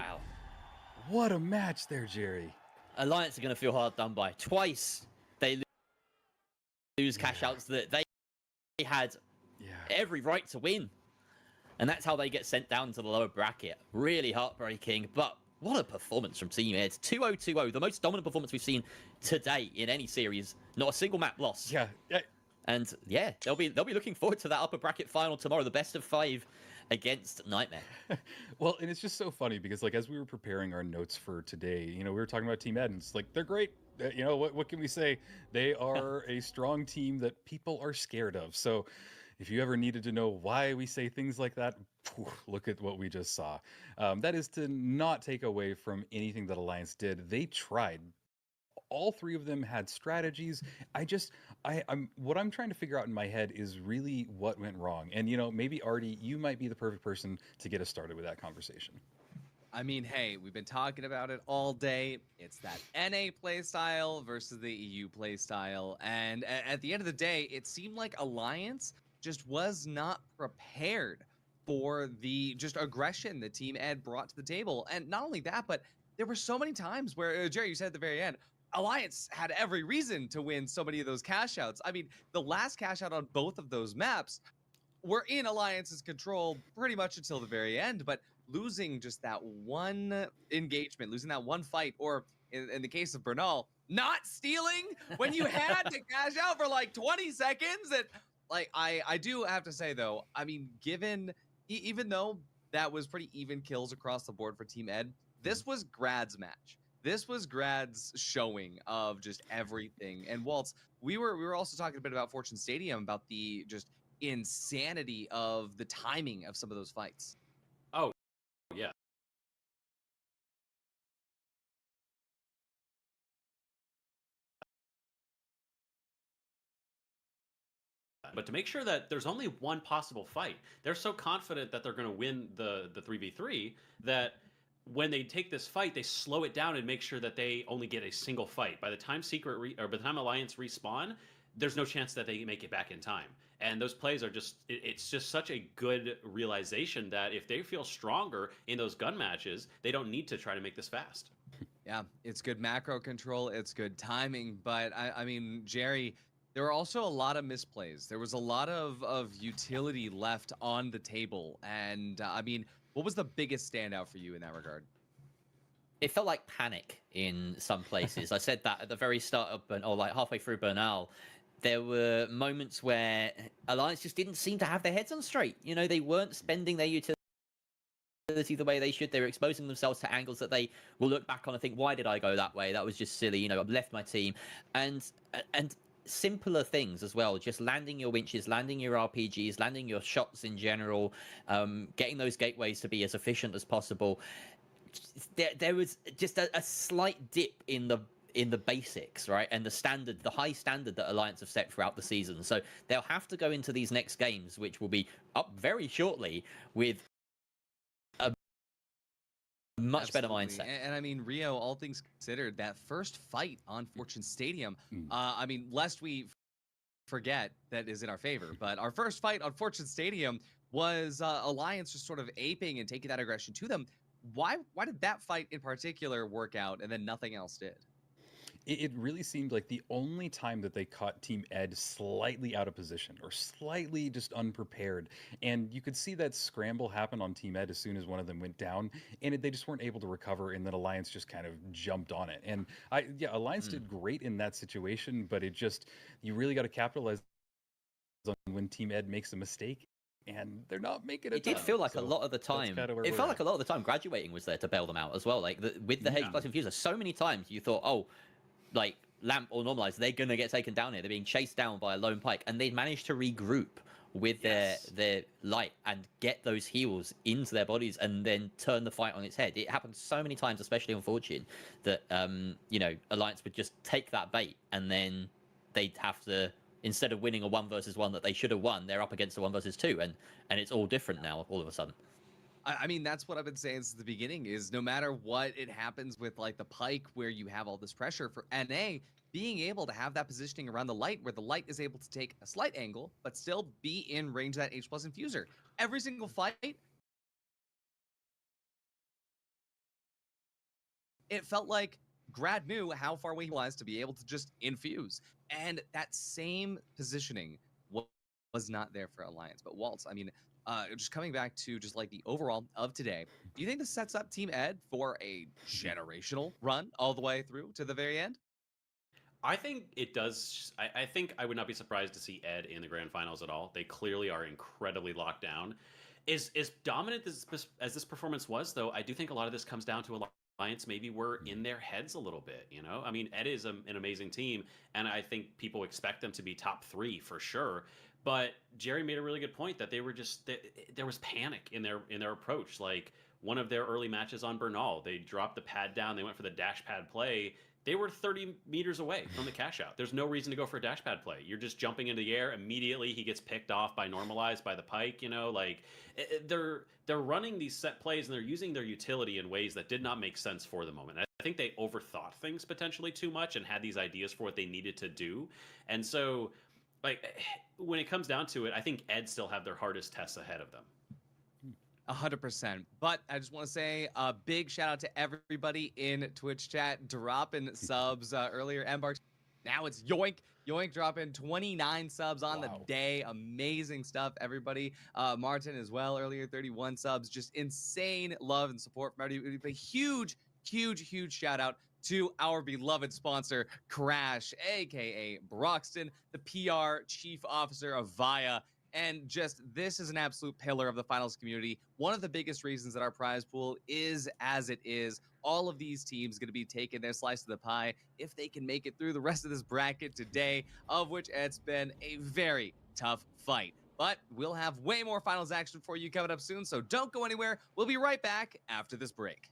Speaker 4: what a match there, Jerry.
Speaker 3: Alliance are going to feel hard done by. Twice they lose cash outs that they had every right to win. And that's how they get sent down to the lower bracket. Really heartbreaking, but what a performance from Team Ed. 2-0-2-0, the most dominant performance we've seen today in any series. Not a single map loss.
Speaker 4: Yeah.
Speaker 3: And yeah, they'll be looking forward to that upper bracket final tomorrow, the best of 5 against Nightmare.
Speaker 4: Well, and it's just so funny because, like, as we were preparing our notes for today, you know, we were talking about Team Ed, and it's like, they're great. You know, what can we say? They are a strong team that people are scared of. So if you ever needed to know why we say things like that, look at what we just saw. That is to not take away from anything that Alliance did. They tried. All 3 of them had strategies. What I'm trying to figure out in my head is really what went wrong. And, you know, maybe Artie, you might be the perfect person to get us started with that conversation.
Speaker 1: I mean, hey, we've been talking about it all day. It's that NA playstyle versus the EU playstyle. And at the end of the day, it seemed like Alliance just was not prepared for the just aggression that Team Ed brought to the table. And not only that, but there were so many times where, Jerry, you said at the very end, Alliance had every reason to win so many of those cash outs. I mean, the last cash out on both of those maps were in Alliance's control pretty much until the very end, but losing just that one engagement, losing that one fight, or in the case of Bernal, not stealing when you had to cash out for like 20 seconds. And like, I do have to say though, I mean, even though that was pretty even kills across the board for Team Ed, this was Grad's match. This was Grad's showing of just everything. And Waltz, we were also talking a bit about Fortune Stadium, about the just insanity of the timing of some of those fights.
Speaker 2: Oh, yeah. but to make sure that there's only one possible fight. They're so confident that they're going to win the 3v3 that when they take this fight, they slow it down and make sure that they only get a single fight. By the time or by the time Alliance respawn, there's no chance that they make it back in time. And those plays are it's just such a good realization that if they feel stronger in those gun matches, they don't need to try to make this fast.
Speaker 1: Yeah, it's good macro control, it's good timing, but I mean, Jerry, there were also a lot of misplays. There was a lot of utility left on the table, and I mean, what was the biggest standout for you in that regard?
Speaker 3: It felt like panic in some places. I said that at the very start of or like halfway through Bernal. There were moments where Alliance just didn't seem to have their heads on straight. You know, they weren't spending their utility the way they should. They were exposing themselves to angles that they will look back on and think, why did I go that way? That was just silly. You know, I've left my team. And simpler things as well, just landing your winches, landing your RPGs, landing your shots in general, getting those gateways to be as efficient as possible. There was just a slight dip in the basics, right? And the high standard that Alliance have set throughout the season. So they'll have to go into these next games, which will be up very shortly, with a much better mindset.
Speaker 1: And I mean, Rio, all things considered, that first fight on Fortune Stadium, I mean, lest we forget that is in our favor, but our first fight on Fortune Stadium was Alliance just sort of aping and taking that aggression to them. Why did that fight in particular work out and then nothing else did?
Speaker 4: It really seemed like the only time that they caught Team Ed slightly out of position or slightly just unprepared. And you could see that scramble happen on Team Ed as soon as one of them went down, and they just weren't able to recover, and then Alliance just kind of jumped on it. And Alliance did great in that situation, but you really got to capitalize on when Team Ed makes a mistake. And they're not making it.
Speaker 3: It did feel like a lot of the time. It felt like a lot of the time graduating was there to bail them out as well. Like with the H+ infuser, so many times you thought, oh, like Lamp or Normalize, they're gonna get taken down here. They're being chased down by a lone pike, and they managed to regroup with their light and get those heals into their bodies, and then turn the fight on its head. It happened so many times, especially on Fortune, that Alliance would just take that bait, and then they'd have to, instead of winning a 1v1 that they should have won, they're up against a 1v2, and it's all different now all of a sudden.
Speaker 1: I mean, that's what I've been saying since the beginning, is no matter what it happens with like the pike, where you have all this pressure, for NA being able to have that positioning around the light, where the light is able to take a slight angle but still be in range of that H+ infuser. Every single fight, it felt like Grad knew how far away he was to be able to just infuse, and that same positioning was not there for Alliance. But Waltz, I mean, just coming back to just like the overall of today, do you think this sets up Team Ed for a generational run all the way through to the very end?
Speaker 2: I think it does. I think I would not be surprised to see Ed in the grand finals at all. They clearly are incredibly locked down. As dominant as this performance was, though, I do think a lot of this comes down to Alliance maybe were in their heads a little bit, you know? I mean, Ed is an amazing team, and I think people expect them to be top 3 for sure. But Jerry made a really good point that they were there was panic in their approach. Like one of their early matches on Bernal, they dropped the pad down, they went for the dash pad play. They were 30 meters away from the cash out. There's no reason to go for a dash pad play. You're just jumping into the air. Immediately he gets picked off by Normalized, by the pike, you know, like they're running these set plays and they're using their utility in ways that did not make sense for the moment. I think they overthought things potentially too much and had these ideas for what they needed to do. And so, like, when it comes down to it, I think Ed still have their hardest tests ahead of them.
Speaker 1: 100%. But I just want to say a big shout out to everybody in Twitch chat dropping subs earlier. Embark. Now it's Yoink. Yoink dropping 29 subs on the day. Amazing stuff, everybody. Martin as well earlier, 31 subs. Just insane love and support from everybody. A huge shout out to our beloved sponsor, Crash, aka Broxton, the PR chief officer of VIA. And just, this is an absolute pillar of the finals community. One of the biggest reasons that our prize pool is as it is. All of these teams going to be taking their slice of the pie if they can make it through the rest of this bracket today, of which it's been a very tough fight. But we'll have way more finals action for you coming up soon, so don't go anywhere. We'll be right back after this break.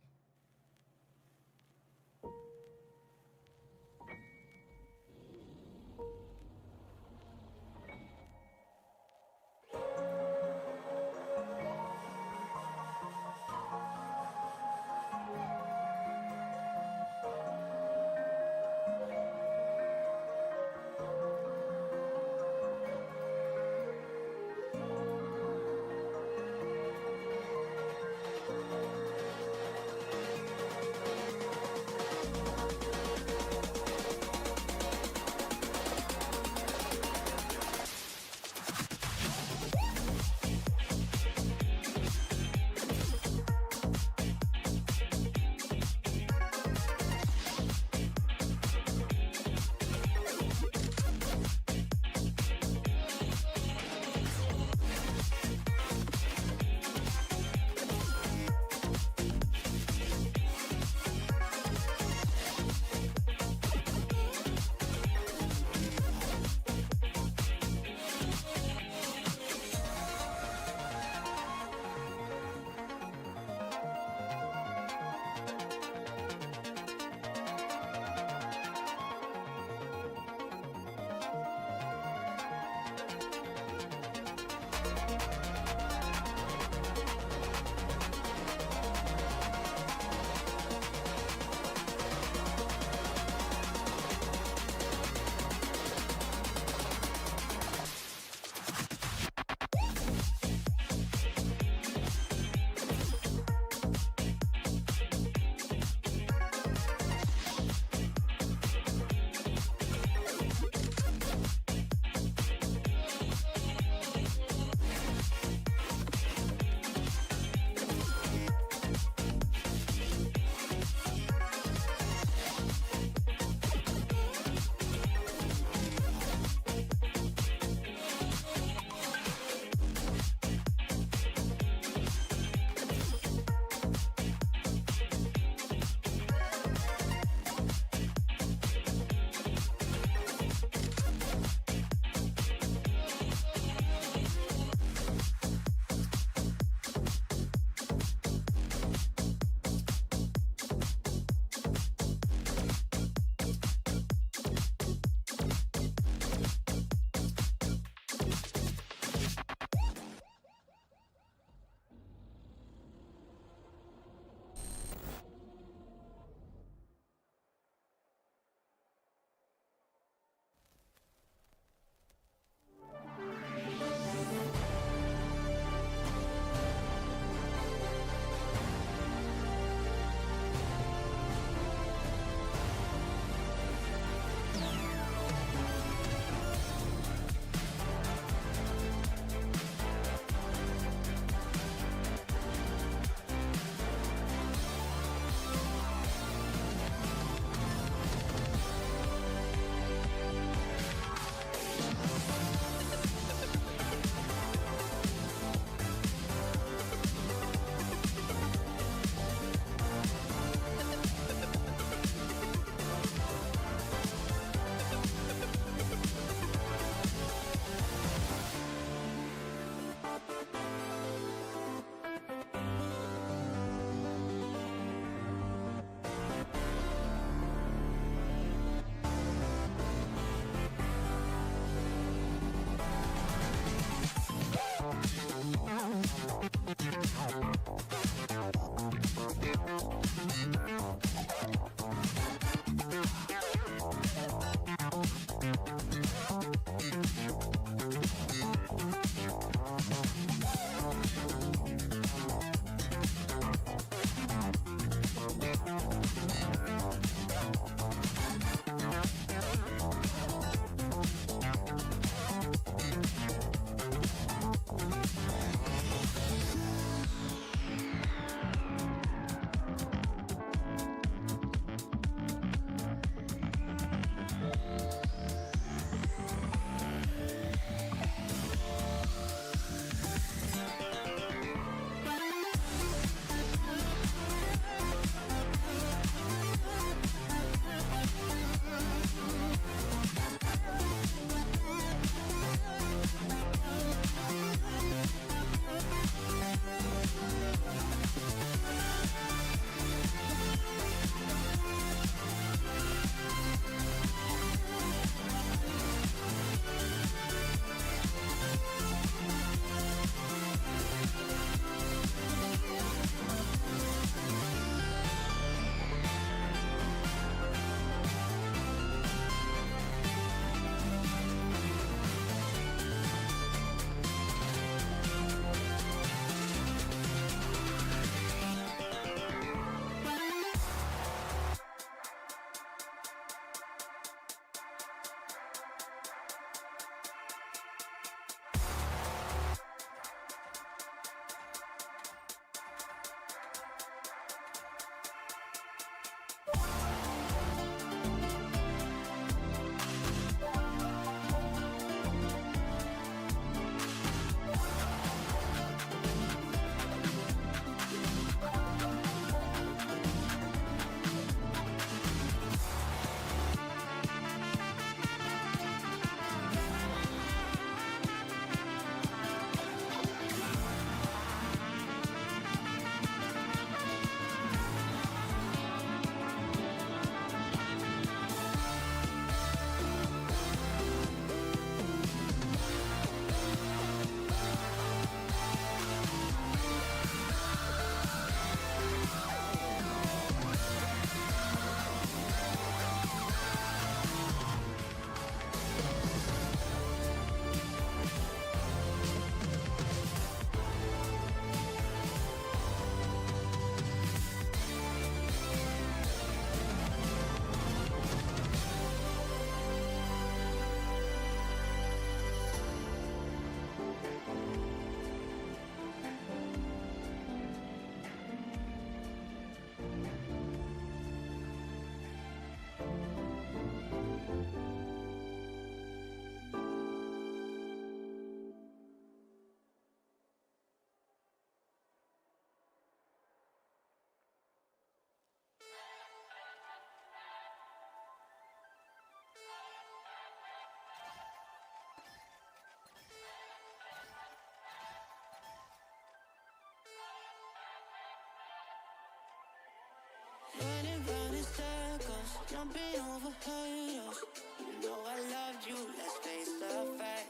Speaker 5: jumping over hurdles. You know I loved you, let's face the fact.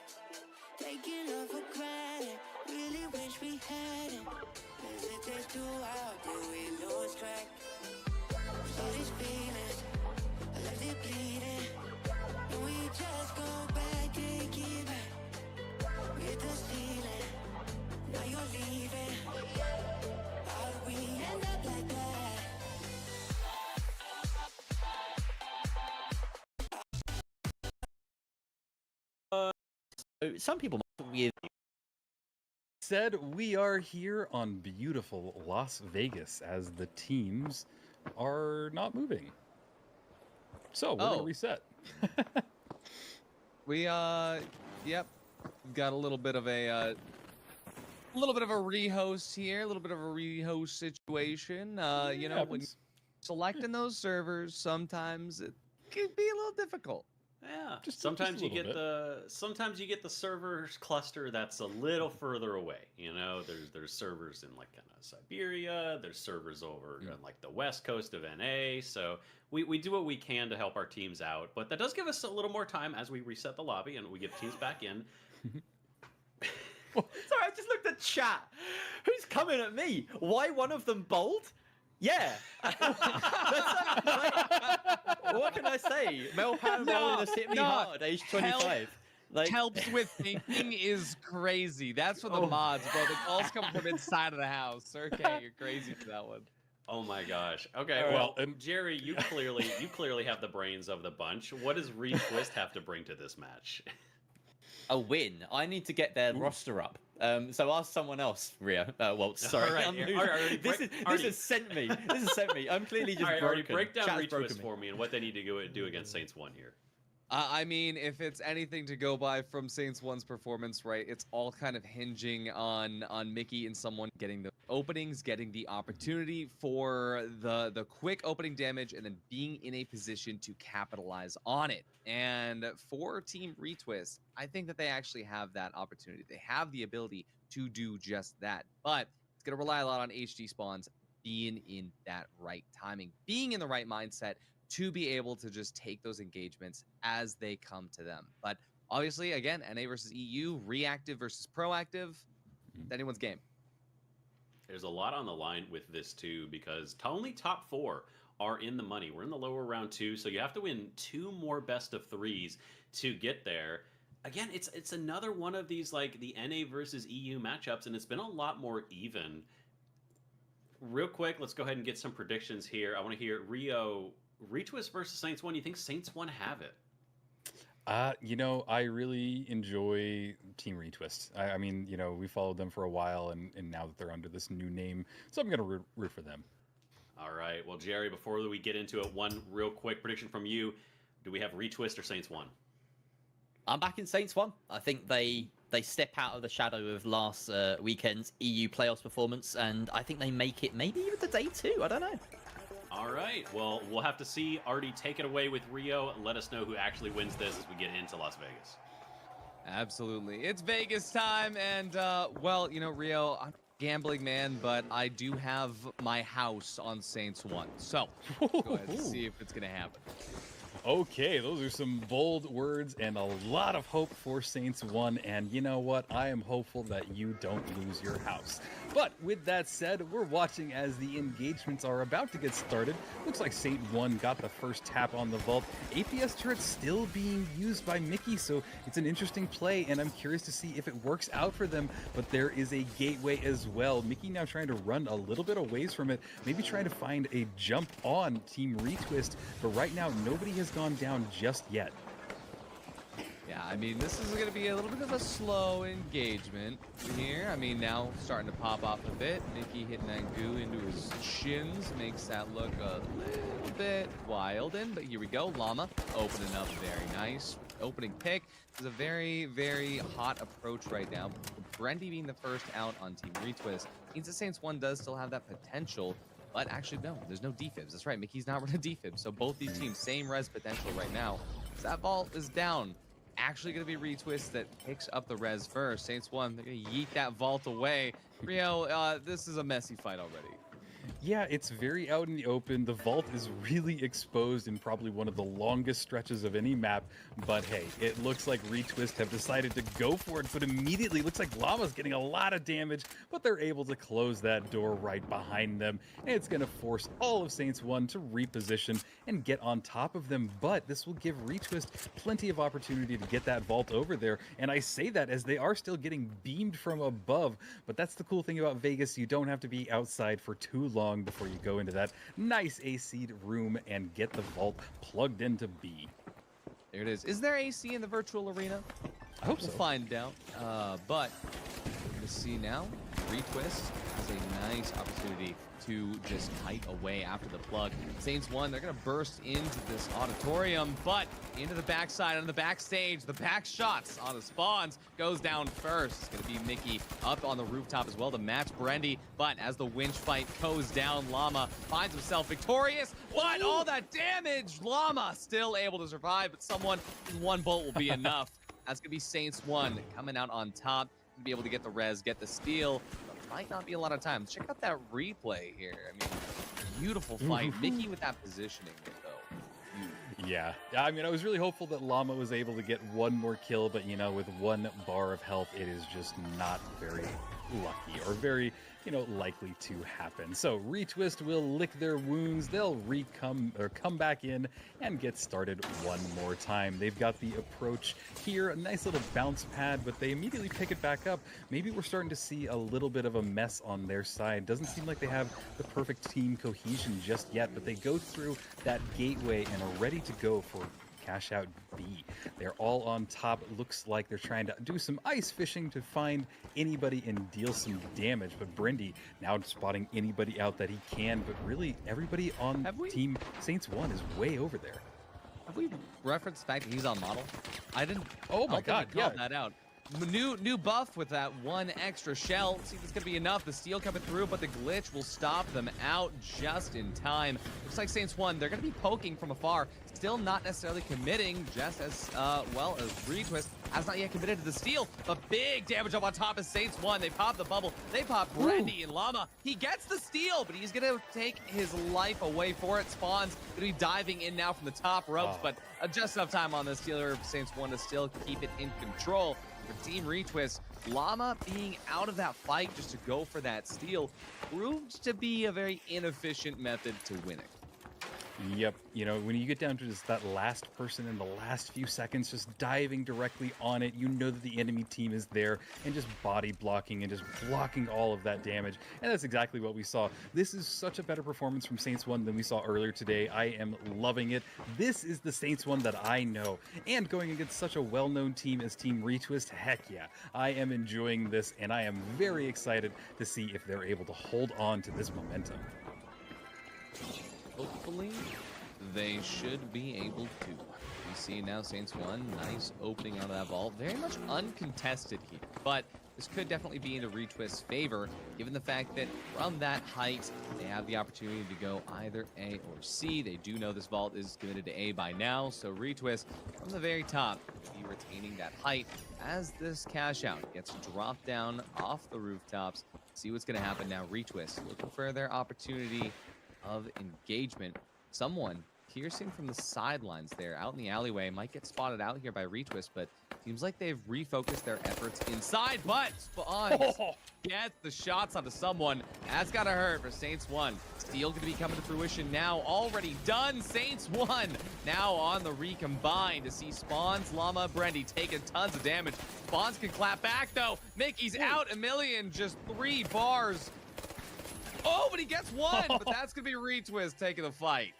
Speaker 5: Taking love for granted, really wish we had it. Hesitate too out, till we lose track. All these feelings, I left it bleeding. And we just go back, take it back. We're the stealing, now you're leaving. How do we end up like that?
Speaker 3: Some people might be
Speaker 4: Said we are here on beautiful Las Vegas as the teams are not moving. So we're gonna reset.
Speaker 1: We yep, got a little bit of a rehost here, a little bit of a rehost situation. You know, when selecting those servers, sometimes it can be a little difficult.
Speaker 2: Yeah,
Speaker 4: Just
Speaker 2: sometimes
Speaker 4: a
Speaker 2: you
Speaker 4: little
Speaker 2: get the servers cluster that's a little further away. You know, there's servers in like kind of Siberia. There's servers over on like the west coast of NA. So we do what we can to help our teams out, but that does give us a little more time as we reset the lobby and we get teams back in.
Speaker 3: Sorry, I just looked at chat. Who's coming at me? Why one of them bold? Yeah. What can I say? Melpan has hit me hard, age 25. Like...
Speaker 1: Helps with thinking is crazy. That's for the mods, bro. The calls come from inside of the house. Okay, you're crazy for that one.
Speaker 2: Oh my gosh. Okay, well, Jerry, you clearly have the brains of the bunch. What does Retwist have to bring to this match?
Speaker 3: A win. I need to get their roster up. So ask someone else, Rio. Well, sorry. This has sent me. I'm clearly just broken.
Speaker 2: Break down Retwist for me and what they need to do against Saints 1 here.
Speaker 1: I mean, if it's anything to go by from Saints 1's performance, right, it's all kind of hinging on Mickey and someone getting the openings, getting the opportunity for the quick opening damage, and then being in a position to capitalize on it. And for Team Retwist, I think that they actually have that opportunity. They have the ability to do just that. But it's going to rely a lot on HD spawns being in that right timing, being in the right mindset, to be able to just take those engagements as they come to them. But obviously, again, NA versus EU, reactive versus proactive, it's anyone's game.
Speaker 2: There's a lot on the line with this too, because only top 4 are in the money. We're in the lower round 2, so you have to win 2 more best of 3s to get there. Again, it's another one of these like the NA versus EU matchups, and it's been a lot more even. Real quick, let's go ahead and get some predictions here. I want to hear Rio. Retwist versus Saints 1, you think Saints 1 have it?
Speaker 4: You know, I really enjoy Team Retwist. I mean, you know, we followed them for a while, and now that they're under this new name, so I'm going to root for them.
Speaker 2: All right. Well, Jerry, before we get into it, one real quick prediction from you. Do we have Retwist or Saints 1?
Speaker 3: I'm back in Saints 1. I think they step out of the shadow of last weekend's EU playoffs performance, and I think they make it maybe even to day 2. I don't know.
Speaker 2: All right. Well, we'll have to see. Artie, take it away with Rio. Let us know who actually wins this as we get into Las Vegas.
Speaker 1: Absolutely. It's Vegas time. And, well, you know, Rio, I'm a gambling man, but I do have my house on Saints 1. So, go ahead and see if it's going to happen.
Speaker 4: Okay, those are some bold words and a lot of hope for Saints 1. And you know what? I am hopeful that you don't lose your house. But with that said, we're watching as the engagements are about to get started. Looks like Saint 1 got the first tap on the vault. APS turret's still being used by Mickey, so it's an interesting play, and I'm curious to see if it works out for them. But there is a gateway as well. Mickey now trying to run a little bit away from it, maybe trying to find a jump on Team Retwist. But right now, nobody has gone down just yet.
Speaker 1: Yeah, I mean, this is going to be a little bit of a slow engagement here. I mean, now starting to pop off a bit. Mickey hitting that goo into his shins makes that look a little bit wild. But here we go. Llama opening up very nice. Opening pick. This is a very, very hot approach right now. Brendy being the first out on Team Retwist means that Saints 1 does still have that potential. But actually, no, there's no defibs. That's right, Mickey's not running defibs. So both these teams, same res potential right now. So that vault is down. Actually going to be Retwist that picks up the res first. Saints 1, they're going to yeet that vault away. Rio, this is a messy fight already.
Speaker 4: Yeah, it's very out in the open. The vault is really exposed in probably one of the longest stretches of any map. But hey, it looks like Retwist have decided to go for it, but immediately looks like Llama's getting a lot of damage, but they're able to close that door right behind them. And it's going to force all of Saints 1 to reposition and get on top of them. But this will give Retwist plenty of opportunity to get that vault over there. And I say that as they are still getting beamed from above. But that's the cool thing about Vegas. You don't have to be outside for too long before you go into that nice AC'd room and get the vault plugged into B.
Speaker 1: There it is. Is there AC in the virtual arena?
Speaker 4: I hope
Speaker 1: We'll
Speaker 4: so.
Speaker 1: find out. But you see now, Retwist has a nice opportunity to just kite away after the plug. Saints 1, they're going to burst into this auditorium, but into the backside, on the backstage, the back shots on the spawns goes down first. It's going to be Mickey up on the rooftop as well to match Brendy, but as the winch fight goes down, Llama finds himself victorious, but all that damage, Llama still able to survive, but someone in one bolt will be enough. That's going to be Saints 1 coming out on top, be able to get the res, get the steal. Might not be a lot of time. Check out that replay here. I mean, beautiful fight. Mickey with that positioning, though.
Speaker 4: Yeah, I mean, I was really hopeful that Llama was able to get one more kill, but you know, with 1 bar of health, it is just not very lucky or very, likely to happen. So Retwist will lick their wounds. They'll come back in and get started one more time. They've got the approach here, a nice little bounce pad, but they immediately pick it back up. Maybe we're starting to see a little bit of a mess on their side. Doesn't seem like they have the perfect team cohesion just yet, but they go through that gateway and are ready to go for cash out B. They're all on top. It looks like they're trying to do some ice fishing to find anybody and deal some damage. But Brendy now spotting anybody out that he can. But really, everybody on Team Saints 1 is way over there.
Speaker 1: Have we referenced the fact that he's on model? I didn't.
Speaker 4: Oh my God!
Speaker 1: Yeah, that out. New buff with that 1 extra shell. See if it's gonna be enough. The steal coming through, but the glitch will stop them out just in time. Looks like Saints 1, they're gonna be poking from afar. Still not necessarily committing, just as well as Retwist has not yet committed to the steal. But big damage up on top of Saints 1. They pop the bubble. They pop Brendy and Llama. He gets the steal, but he's gonna take his life away for it. Spawn's gonna be diving in now from the top ropes, but just enough time on the stealer of Saints 1 to still keep it in control. For Team Retwist, Llama being out of that fight just to go for that steal proved to be a very inefficient method to winning.
Speaker 4: Yep, when you get down to just that last person in the last few seconds, just diving directly on it, you know that the enemy team is there and just body blocking and just blocking all of that damage. And that's exactly what we saw. This is such a better performance from Saints 1 than we saw earlier today. I am loving it. This is the Saints 1 that I know. And going against such a well-known team as Team Retwist, heck yeah, I am enjoying this and I am very excited to see if they're able to hold on to this momentum.
Speaker 1: Hopefully, they should be able to. You see now Saints 1, nice opening out of that vault. Very much uncontested here, but this could definitely be in the Retwist's favor, given the fact that from that height, they have the opportunity to go either A or C. They do know this vault is committed to A by now, so Retwist from the very top will be retaining that height as this cash out gets dropped down off the rooftops. See what's going to happen now. Retwist looking for their opportunity of engagement. Someone piercing from the sidelines there out in the alleyway might get spotted out here by Retwist, but seems like they've refocused their efforts inside, but Spawns gets the shots onto someone. That's gotta hurt for Saints 1. Steal gonna be coming to fruition now. Already done. Saints 1 now on the recombine to see Spawns, Llama, Brendy taking tons of damage. Spawns can clap back though. Mickey's out a million, just 3 bars. Oh, but he gets 1, but that's gonna be Retwist taking the fight.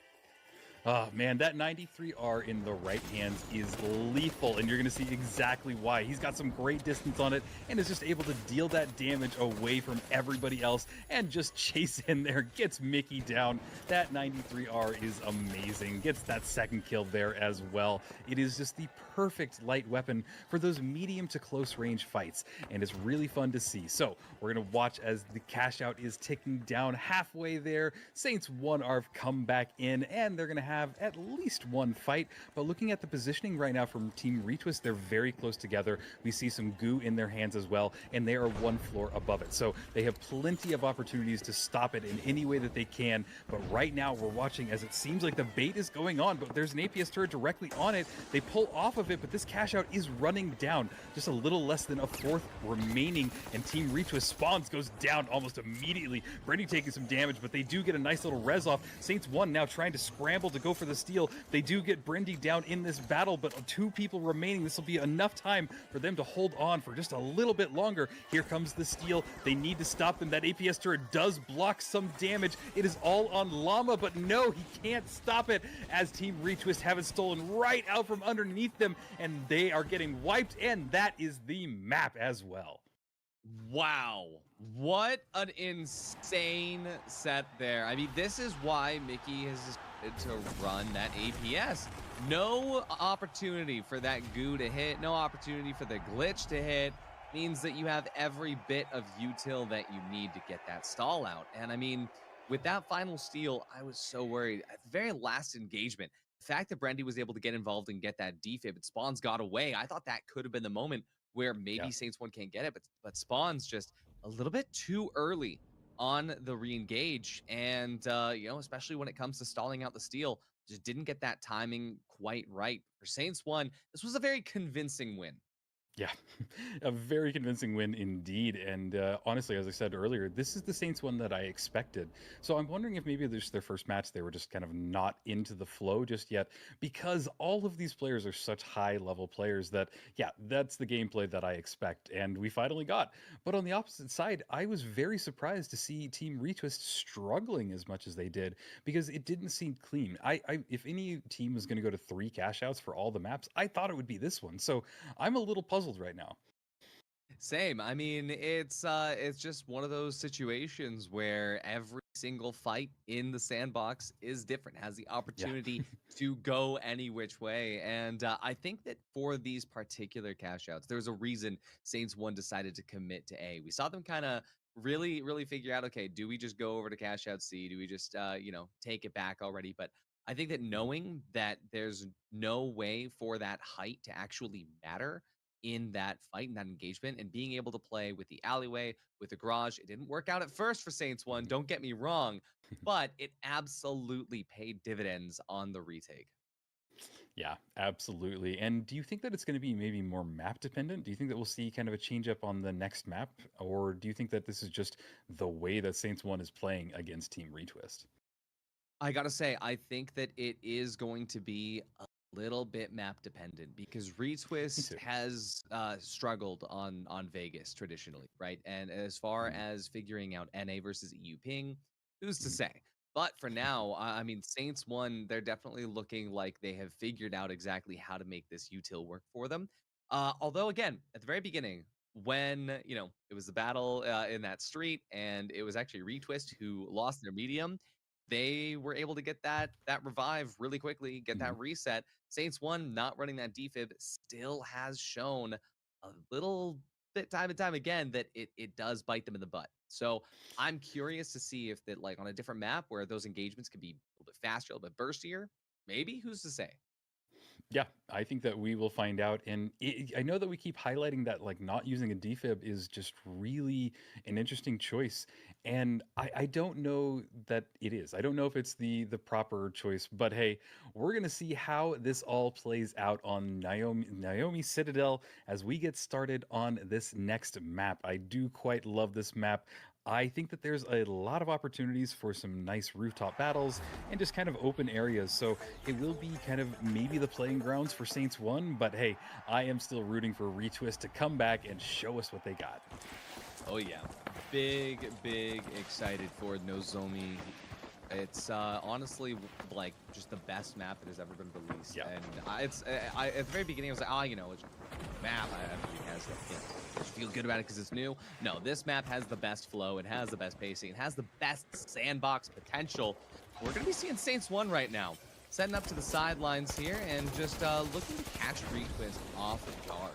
Speaker 4: Oh man, that 93R in the right hands is lethal, and you're going to see exactly why. He's got some great distance on it, and is just able to deal that damage away from everybody else, and just chase in there, gets Mickey down. That 93R is amazing. Gets that second kill there as well. It is just the perfect light weapon for those medium to close range fights, and it's really fun to see. So we're going to watch as the cash out is ticking down halfway there. Saints 1 are come back in, and they're going to have have at least one fight, but looking at the positioning right now from Team Retwist, they're very close together. We see some goo in their hands as well, and they are one floor above it. So they have plenty of opportunities to stop it in any way that they can. But right now we're watching as it seems like the bait is going on, but there's an APS turret directly on it. They pull off of it, but this cash out is running down. Just a little less than a fourth remaining, and Team Retwist spawns goes down almost immediately. Brady taking some damage, but they do get a nice little res off. Saints 1 now trying to scramble to go for the steal. They do get Brindy down in this battle, but 2 people remaining. This will be enough time for them to hold on for just a little bit longer. Here comes the steal. They need to stop them. That APS turret does block some damage. It is all on Llama, but no, he can't stop it as Team Retwist have it stolen right out from underneath them, and they are getting wiped, and that is the map as well.
Speaker 1: Wow, what an insane set there. I mean, this is why Mickey has decided to run that APS. No opportunity for that goo to hit, no opportunity for the glitch to hit, means that you have every bit of util that you need to get that stall out. And I mean, with that final steal, I was so worried. At the very last engagement, the fact that Brandy was able to get involved and get that defib, and Spawns got away, I thought that could have been the moment where maybe Saints 1 can't get it, but Spawns just a little bit too early on the re-engage, and you know, especially when it comes to stalling out the steal, just didn't get that timing quite right. For Saints 1, this was a very convincing win.
Speaker 4: Yeah, a very convincing win indeed. And honestly, as I said earlier, this is the Saints one that I expected. So I'm wondering if maybe this is their first match. They were just kind of not into the flow just yet, because all of these players are such high level players that, yeah, that's the gameplay that I expect. And we finally got. But on the opposite side, I was very surprised to see Team Retwist struggling as much as they did, because it didn't seem clean. If any team was going to go to 3 cash outs for all the maps, I thought it would be this one. So I'm a little puzzled right now.
Speaker 1: Same. I mean, it's just one of those situations where every single fight in the sandbox is different, has the opportunity to go any which way. And I think that for these particular cash outs, there's a reason Saints 1 decided to commit to A. We saw them kind of really figure out, okay, do we just go over to cash out C? Do we just you know, take it back already? But I think that knowing that there's no way for that height to actually matter in that fight, in that engagement, and being able to play with the alleyway, with the garage. It didn't work out at first for Saints 1, don't get me wrong, but it absolutely paid dividends on the retake.
Speaker 4: Yeah, absolutely. And do you think that it's going to be maybe more map dependent? Do you think that we'll see kind of a change up on the next map? Or do you think that this is just the way that Saints 1 is playing against Team Retwist?
Speaker 1: I gotta say, I think that it is going to be a little bit map dependent, because Retwist has struggled on Vegas traditionally, right? And as far as figuring out NA versus EU ping, who's to say? But for now, I mean, Saints 1, they're definitely looking like they have figured out exactly how to make this util work for them. Although, again, at the very beginning, when, you know, it was the battle in that street, and it was actually Retwist who lost their medium, they were able to get that revive really quickly, get that reset. Saints 1 not running that defib still has shown a little bit time and time again that it does bite them in the butt. So I'm curious to see if that, like, on a different map where those engagements could be a little bit faster, a little bit burstier, maybe, who's to say?
Speaker 4: Yeah, I think that we will find out. And I know that we keep highlighting that, like, not using a defib is just really an interesting choice. And I don't know that it is. I don't know if it's the proper choice. But hey, we're going to see how this all plays out on Naomi Citadel as we get started on this next map. I do quite love this map. I think that there's a lot of opportunities for some nice rooftop battles and just kind of open areas. So it will be kind of maybe the playing grounds for Saints 1, but hey, I am still rooting for Retwist to come back and show us what they got.
Speaker 1: Oh yeah, big excited for Nozomi. It's honestly like just the best map that has ever been released.
Speaker 4: Yeah.
Speaker 1: And at the very beginning I was like, oh, you know, it's a map. Everybody has that, you know, just feel good about it because it's new. No, this map has the best flow. It has the best pacing. It has the best sandbox potential. We're gonna be seeing Saints 1 right now, setting up to the sidelines here and just looking to catch Retwist off guard.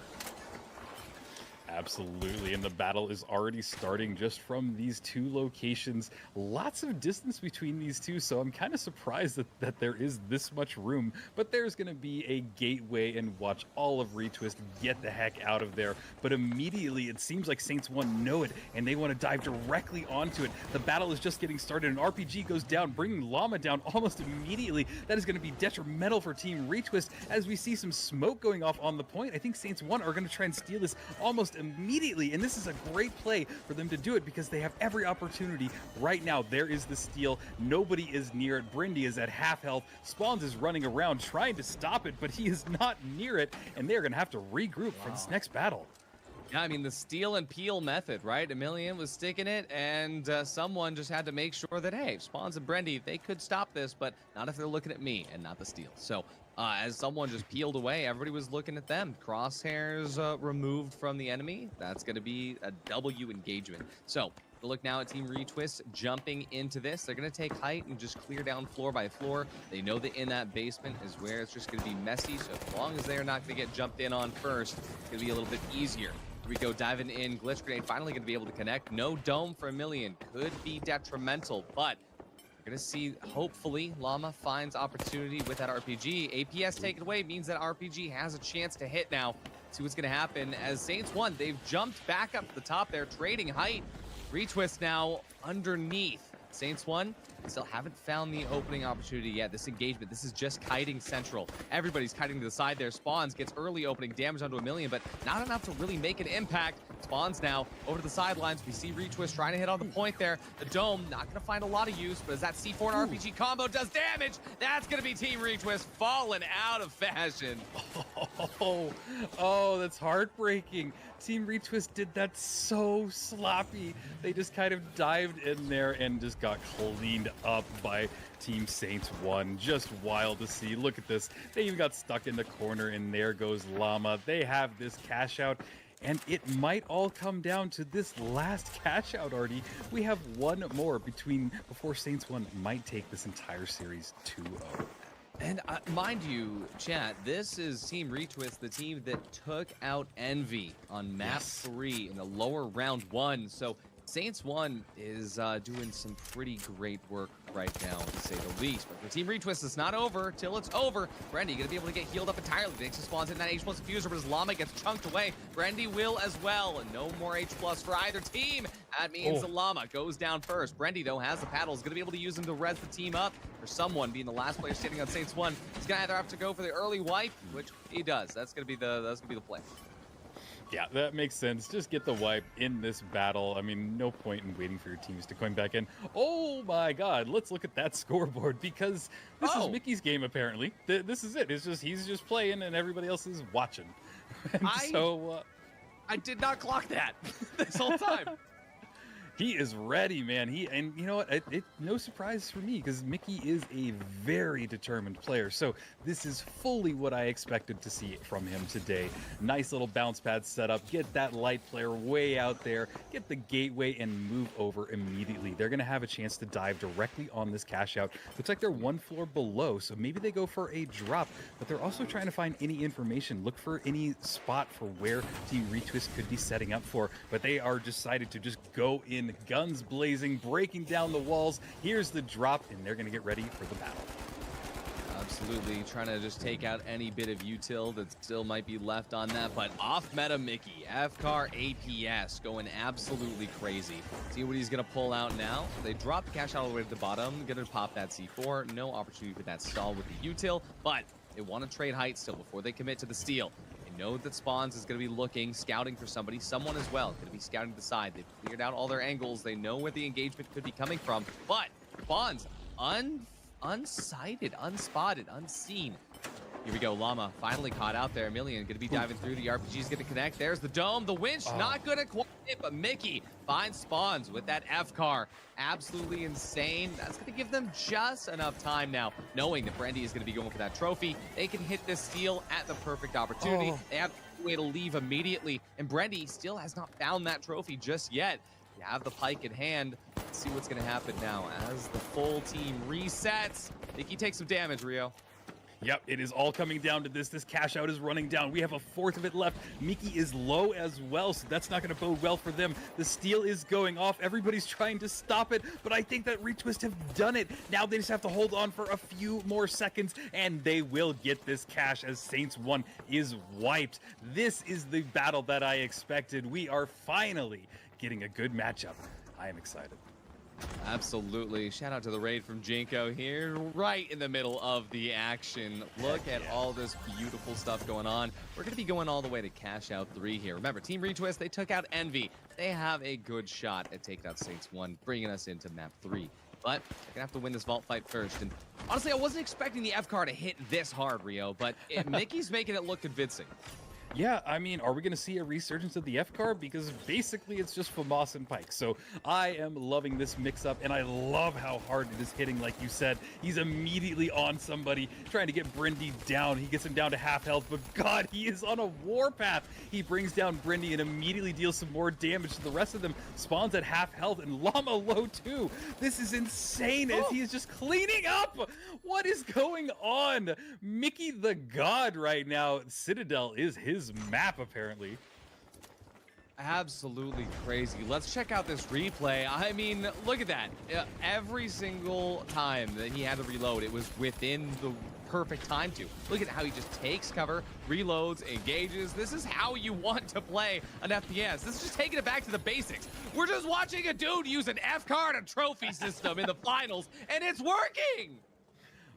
Speaker 4: Absolutely, and the battle is already starting just from these two locations. Lots of distance between these two, so I'm kind of surprised that there is this much room. But there's going to be a gateway, and watch all of Retwist get the heck out of there. But immediately, it seems like Saints 1 know it, and they want to dive directly onto it. The battle is just getting started, and RPG goes down, bringing Llama down almost immediately. That is going to be detrimental for Team Retwist, as we see some smoke going off on the point. I think Saints 1 are going to try and steal this almost immediately, and this is a great play for them to do it because they have every opportunity right now. There is the steal. Nobody is near it. Brindy is at half health. Spawns is running around trying to stop it, but he is not near it, and they're going to have to regroup for this next battle.
Speaker 1: Yeah, I mean, the steal and peel method, right? Emilian was sticking it, and someone just had to make sure that, hey, Spawns and Brendy, they could stop this, but not if they're looking at me and not the steal. So as someone just peeled away, everybody was looking at them. Crosshairs removed from the enemy. That's going to be a W engagement. So look now at Team Retwist jumping into this. They're going to take height and just clear down floor by floor. They know that in that basement is where it's just going to be messy. So as long as they're not going to get jumped in on first, it's going to be a little bit easier. Here we go, diving in. Glitch Grenade finally going to be able to connect. No dome for Emilian. Could be detrimental, but we're going to see, hopefully, Llama finds opportunity with that RPG. APS taken away means that RPG has a chance to hit now. See what's going to happen as Saints 1, they've jumped back up to the top there, trading height. Retwist now underneath. Saints 1 still haven't found the opening opportunity yet. This engagement, this is just kiting central. Everybody's kiting to the side there. Spawns gets early opening damage onto Emilian, but not enough to really make an impact. Spawns now over to the sidelines. We see Retwist trying to hit on the point there. The dome, not going to find a lot of use, but as that C4 and RPG combo does damage, that's going to be Team Retwist falling out of fashion.
Speaker 4: Oh, that's heartbreaking. Team Retwist did that so sloppy. They just kind of dived in there and just got cleaned up by Team Saints 1. Just wild to see. Look at this. They even got stuck in the corner, and there goes Llama. They have this cash out, and it might all come down to this last cash out, Artie. We have one more before Saints 1 might take this entire series 2-0.
Speaker 1: And mind you, chat, this is Team Retwist, the team that took out Envy on map 3 in the lower round 1. So Saints 1 is doing some pretty great work right now, to say the least. But for Team Retwist, it's not over till it's over. Brendy gonna be able to get healed up entirely. Nixon spawns in that H+ diffuser, but his Llama gets chunked away. Brendy will as well. And no more H+ for either team. That means the Llama goes down first. Brendy, though, has the paddles. Gonna be able to use them to res the team up. For someone being the last player standing on Saints 1, he's gonna either have to go for the early wipe, which he does. That's gonna be the play.
Speaker 4: Yeah, that makes sense. Just get the wipe in this battle. I mean, no point in waiting for your teams to come back in. Oh my god, let's look at that scoreboard, because this is Mickey's game, apparently. This is it. It's just he's just playing and everybody else is watching. And
Speaker 1: I did not clock that this whole time.
Speaker 4: He is ready, man. And you know what? No surprise for me, because Mickey is a very determined player. So this is fully what I expected to see from him today. Nice little bounce pad setup. Get that light player way out there. Get the gateway and move over immediately. They're going to have a chance to dive directly on this cash out. Looks like they're one floor below, so maybe they go for a drop. But they're also trying to find any information. Look for any spot for where Team Retwist could be setting up for. But they are decided to just go in, guns blazing, breaking down the walls. Here's the drop, and they're going to get ready for the battle.
Speaker 1: Absolutely, trying to just take out any bit of util that still might be left on that, but off meta Mickey, FCAR APS going absolutely crazy. See what he's going to pull out now. They drop the cash out all the way to the bottom, going to pop that C4. No opportunity for that stall with the util, but they want to trade height still before they commit to the steal. Know that Spawns is going to be looking, scouting for somebody. Someone as well going to be scouting the side. They've cleared out all their angles. They know where the engagement could be coming from. But Spawns, unsighted, unspotted, unseen. Here we go, Llama finally caught out there. Emilian going to be diving through. The RPG's going to connect. There's the dome. The winch not going to quite hit, but Mickey finds Spawns with that F-car. Absolutely insane. That's going to give them just enough time now, knowing that Brendy is going to be going for that trophy. They can hit this steal at the perfect opportunity. They have a way to leave immediately, and Brendy still has not found that trophy just yet. You have the pike in hand. Let's see what's going to happen now as the full team resets. Mickey takes some damage, Rio.
Speaker 4: Yep, it is all coming down to this. This cash out is running down. We have a fourth of it left. Mickey is low as well, so that's not going to bode well for them. The steal is going off. Everybody's trying to stop it, but I think that Retwist have done it. Now they just have to hold on for a few more seconds, and they will get this cash as Saints 1 is wiped. This is the battle that I expected. We are finally getting a good matchup. I am excited.
Speaker 1: Absolutely. Shout out to the raid from Jinko here, right in the middle of the action. Look at all this beautiful stuff going on. We're going to be going all the way to cash out 3 here. Remember, Team Retwist, they took out Envy. They have a good shot at taking out Saints 1, bringing us into map 3. But they're going to have to win this vault fight first. And honestly, I wasn't expecting the F car to hit this hard, Rio, but Mickey's making it look convincing.
Speaker 4: Yeah, I mean, are we going to see a resurgence of the F card? Because basically it's just FAMAS and Pike. So I am loving this mix-up, and I love how hard it is hitting, like you said. He's immediately on somebody, trying to get Brindy down. He gets him down to half health, but God, he is on a warpath. He brings down Brindy and immediately deals some more damage to the rest of them. Spawns at half health, and Llama low too. This is insane as he is just cleaning up. What is going on? Mickey the God right now. Citadel is his map, apparently.
Speaker 1: Absolutely crazy. Let's check out this replay. I mean, look at that. Every single time that he had to reload, it was within the perfect time to. Look at how he just takes cover, reloads, engages. This is how you want to play an FPS. This is just taking it back to the basics. We're just watching a dude use an F card, a trophy system in the finals, and it's working.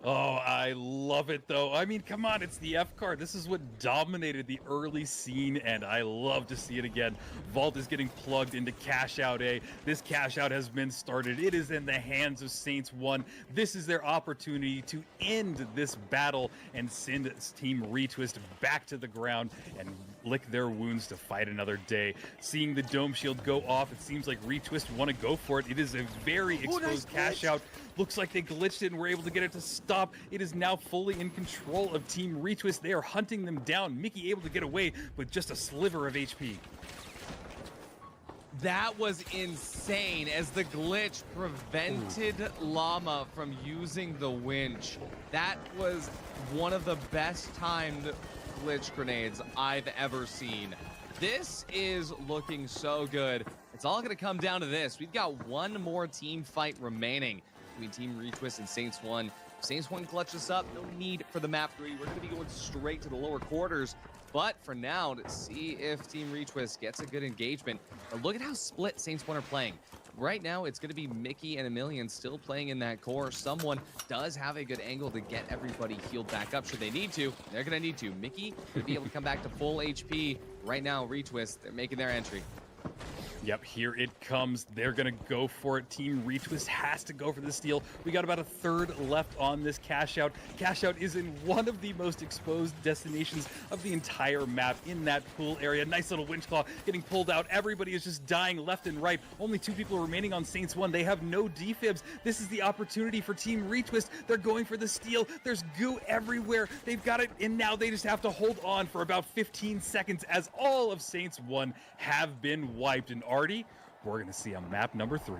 Speaker 4: Oh, I love it, though. I mean, come on, it's the F card. This is what dominated the early scene, and I love to see it again. Vault is getting plugged into Cash Out A. This Cash Out has been started. It is in the hands of Saints 1. This is their opportunity to end this battle and send Team Retwist back to the ground and lick their wounds to fight another day. Seeing the Dome Shield go off, it seems like Retwist want to go for it. It is a very exposed Cash Out. Looks like they glitched it and were able to get it to stop. It is now fully in control of Team Retwist. They are hunting them down. Mickey able to get away with just a sliver of HP.
Speaker 1: That was insane as the glitch prevented Llama from using the winch. That was one of the best timed glitch grenades I've ever seen. This is looking so good. It's all going to come down to this. We've got one more team fight remaining between Team Retwist and Saints 1. If Saints 1 clutches up, no need for the map 3. We're going to be going straight to the lower quarters. But for now, to see if Team Retwist gets a good engagement. But look at how split Saints 1 are playing. Right now, it's going to be Mickey and Emilian still playing in that core. Someone does have a good angle to get everybody healed back up should they need to. They're going to need to. Mickey will be able to come back to full HP. Right now, Retwist, they're making their entry.
Speaker 4: Yep, here it comes. They're going to go for it. Team Retwist has to go for the steal. We got about a third left on this Cash Out. Cash Out is in one of the most exposed destinations of the entire map in that pool area. Nice little winch claw getting pulled out. Everybody is just dying left and right. Only 2 people remaining on Saints 1. They have no defibs. This is the opportunity for Team Retwist. They're going for the steal. There's goo everywhere. They've got it, and now they just have to hold on for about 15 seconds as all of Saints 1 have been wiped. And Artie, we're going to see on map number 3.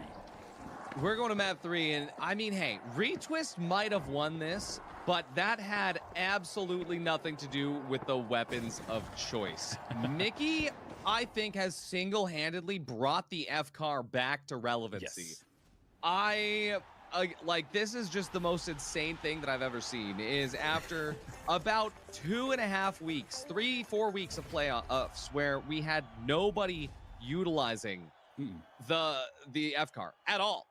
Speaker 1: We're going to map 3, and I mean, hey, Retwist might have won this, but that had absolutely nothing to do with the weapons of choice. Mickey, I think, has single-handedly brought the F car back to relevancy.
Speaker 4: Yes.
Speaker 1: Like, this is just the most insane thing that I've ever seen, is after about 2.5 weeks, 3-4 weeks of playoffs where we had nobody utilizing the F car at all.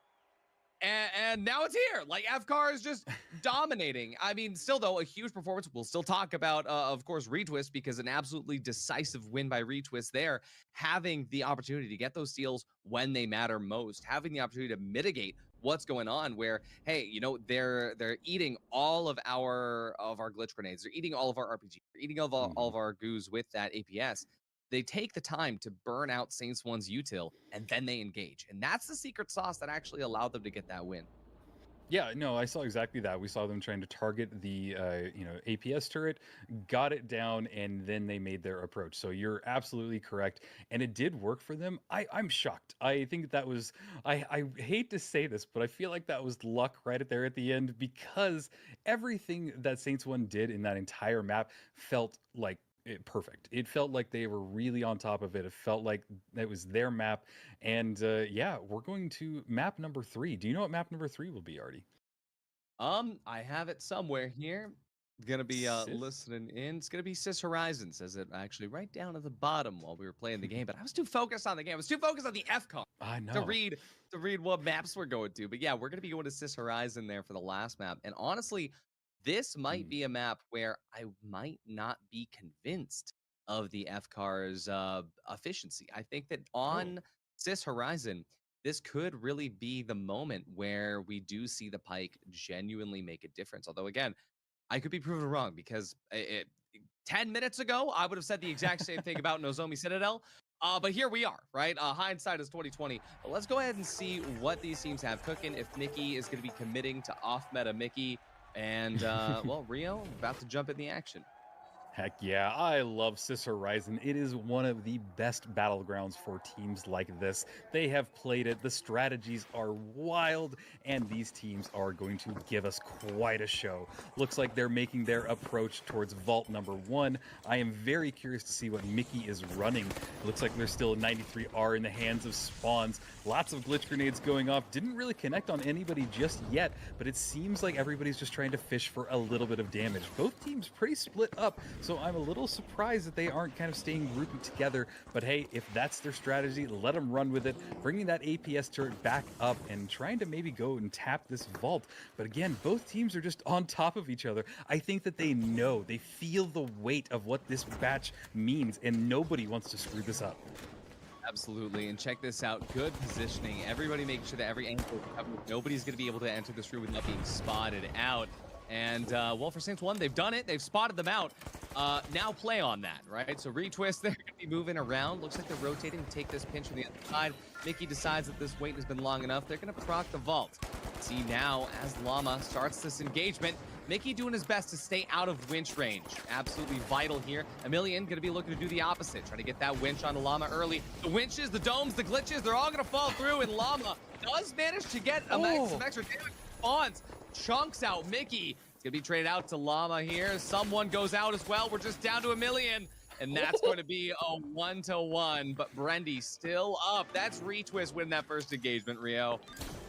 Speaker 1: And now it's here. Like, F car is just dominating. I mean, still though, a huge performance. We'll still talk about, of course, Retwist, because an absolutely decisive win by Retwist there, having the opportunity to get those steals when they matter most, having the opportunity to mitigate what's going on where, hey, you know, they're eating all of our glitch grenades. They're eating all of our RPG. They're eating all of our goos with that APS. They take the time to burn out Saints 1's util, and then they engage. And that's the secret sauce that actually allowed them to get that win.
Speaker 4: Yeah, no, I saw exactly that. We saw them trying to target the APS turret, got it down, and then they made their approach. So you're absolutely correct, and it did work for them. I'm shocked. I think that was I hate to say this, but I feel like that was luck right there at the end because everything that Saints One did in that entire map felt like perfect. It felt like they were really on top of it. It felt like it was their map. And yeah, we're going to map number 3. Do you know what map number 3 will be, Artie?
Speaker 1: I have it somewhere here. Gonna be
Speaker 4: Sis?
Speaker 1: listening in. It's gonna be Sis Horizon, says it actually right down at the bottom while we were playing the game. But I was too focused on the game. I was too focused on the FCON
Speaker 4: I know.
Speaker 1: to read what maps we're going to. But yeah, we're gonna be going to Sis Horizon there for the last map. And honestly, this might be a map where I might not be convinced of the FCAR's efficiency. I think that on Sis Horizon, this could really be the moment where we do see the Pike genuinely make a difference. Although, again, I could be proven wrong because 10 minutes ago, I would have said the exact same thing about Nozomi Citadel. But here we are, right? Hindsight is 2020. But let's go ahead and see what these teams have cooking. If Mickey is going to be committing to off-meta Mickey. And, well, Rio, about to jump in the action.
Speaker 4: Heck yeah, I love Sis Horizon. It is one of the best battlegrounds for teams like this. They have played it, the strategies are wild, and these teams are going to give us quite a show. Looks like they're making their approach towards Vault number 1. I am very curious to see what Mickey is running. It looks like there's still a 93R in the hands of Spawns. Lots of glitch grenades going off. Didn't really connect on anybody just yet, but it seems like everybody's just trying to fish for a little bit of damage. Both teams pretty split up, so I'm a little surprised that they aren't kind of staying grouped together. But hey, if that's their strategy, let them run with it, bringing that APS turret back up and trying to maybe go and tap this vault. But again, both teams are just on top of each other. I think that they know, they feel the weight of what this batch means, and nobody wants to screw this up.
Speaker 1: Absolutely, and check this out. Good positioning. Everybody making sure that every angle is covered. Nobody's going to be able to enter this room without being spotted out. And, well, for Saints 1, they've done it. They've spotted them out. Now play on that, right? So retwist, they're going to be moving around. Looks like they're rotating to take this pinch from the other side. Mickey decides that this wait has been long enough. They're going to proc the vault. See now, as Llama starts this engagement, Mickey doing his best to stay out of winch range. Absolutely vital here. Emilian going to be looking to do the opposite. Trying to get that winch on Llama early. The winches, the domes, the glitches, they're all going to fall through. And Llama does manage to get some extra damage. Spawns, chunks out Mickey. It's going to be traded out to Llama here. Someone goes out as well. We're just down to Emilian. And that's going to be a 1-1. But Brendy still up. That's retwist winning that first engagement, Rio.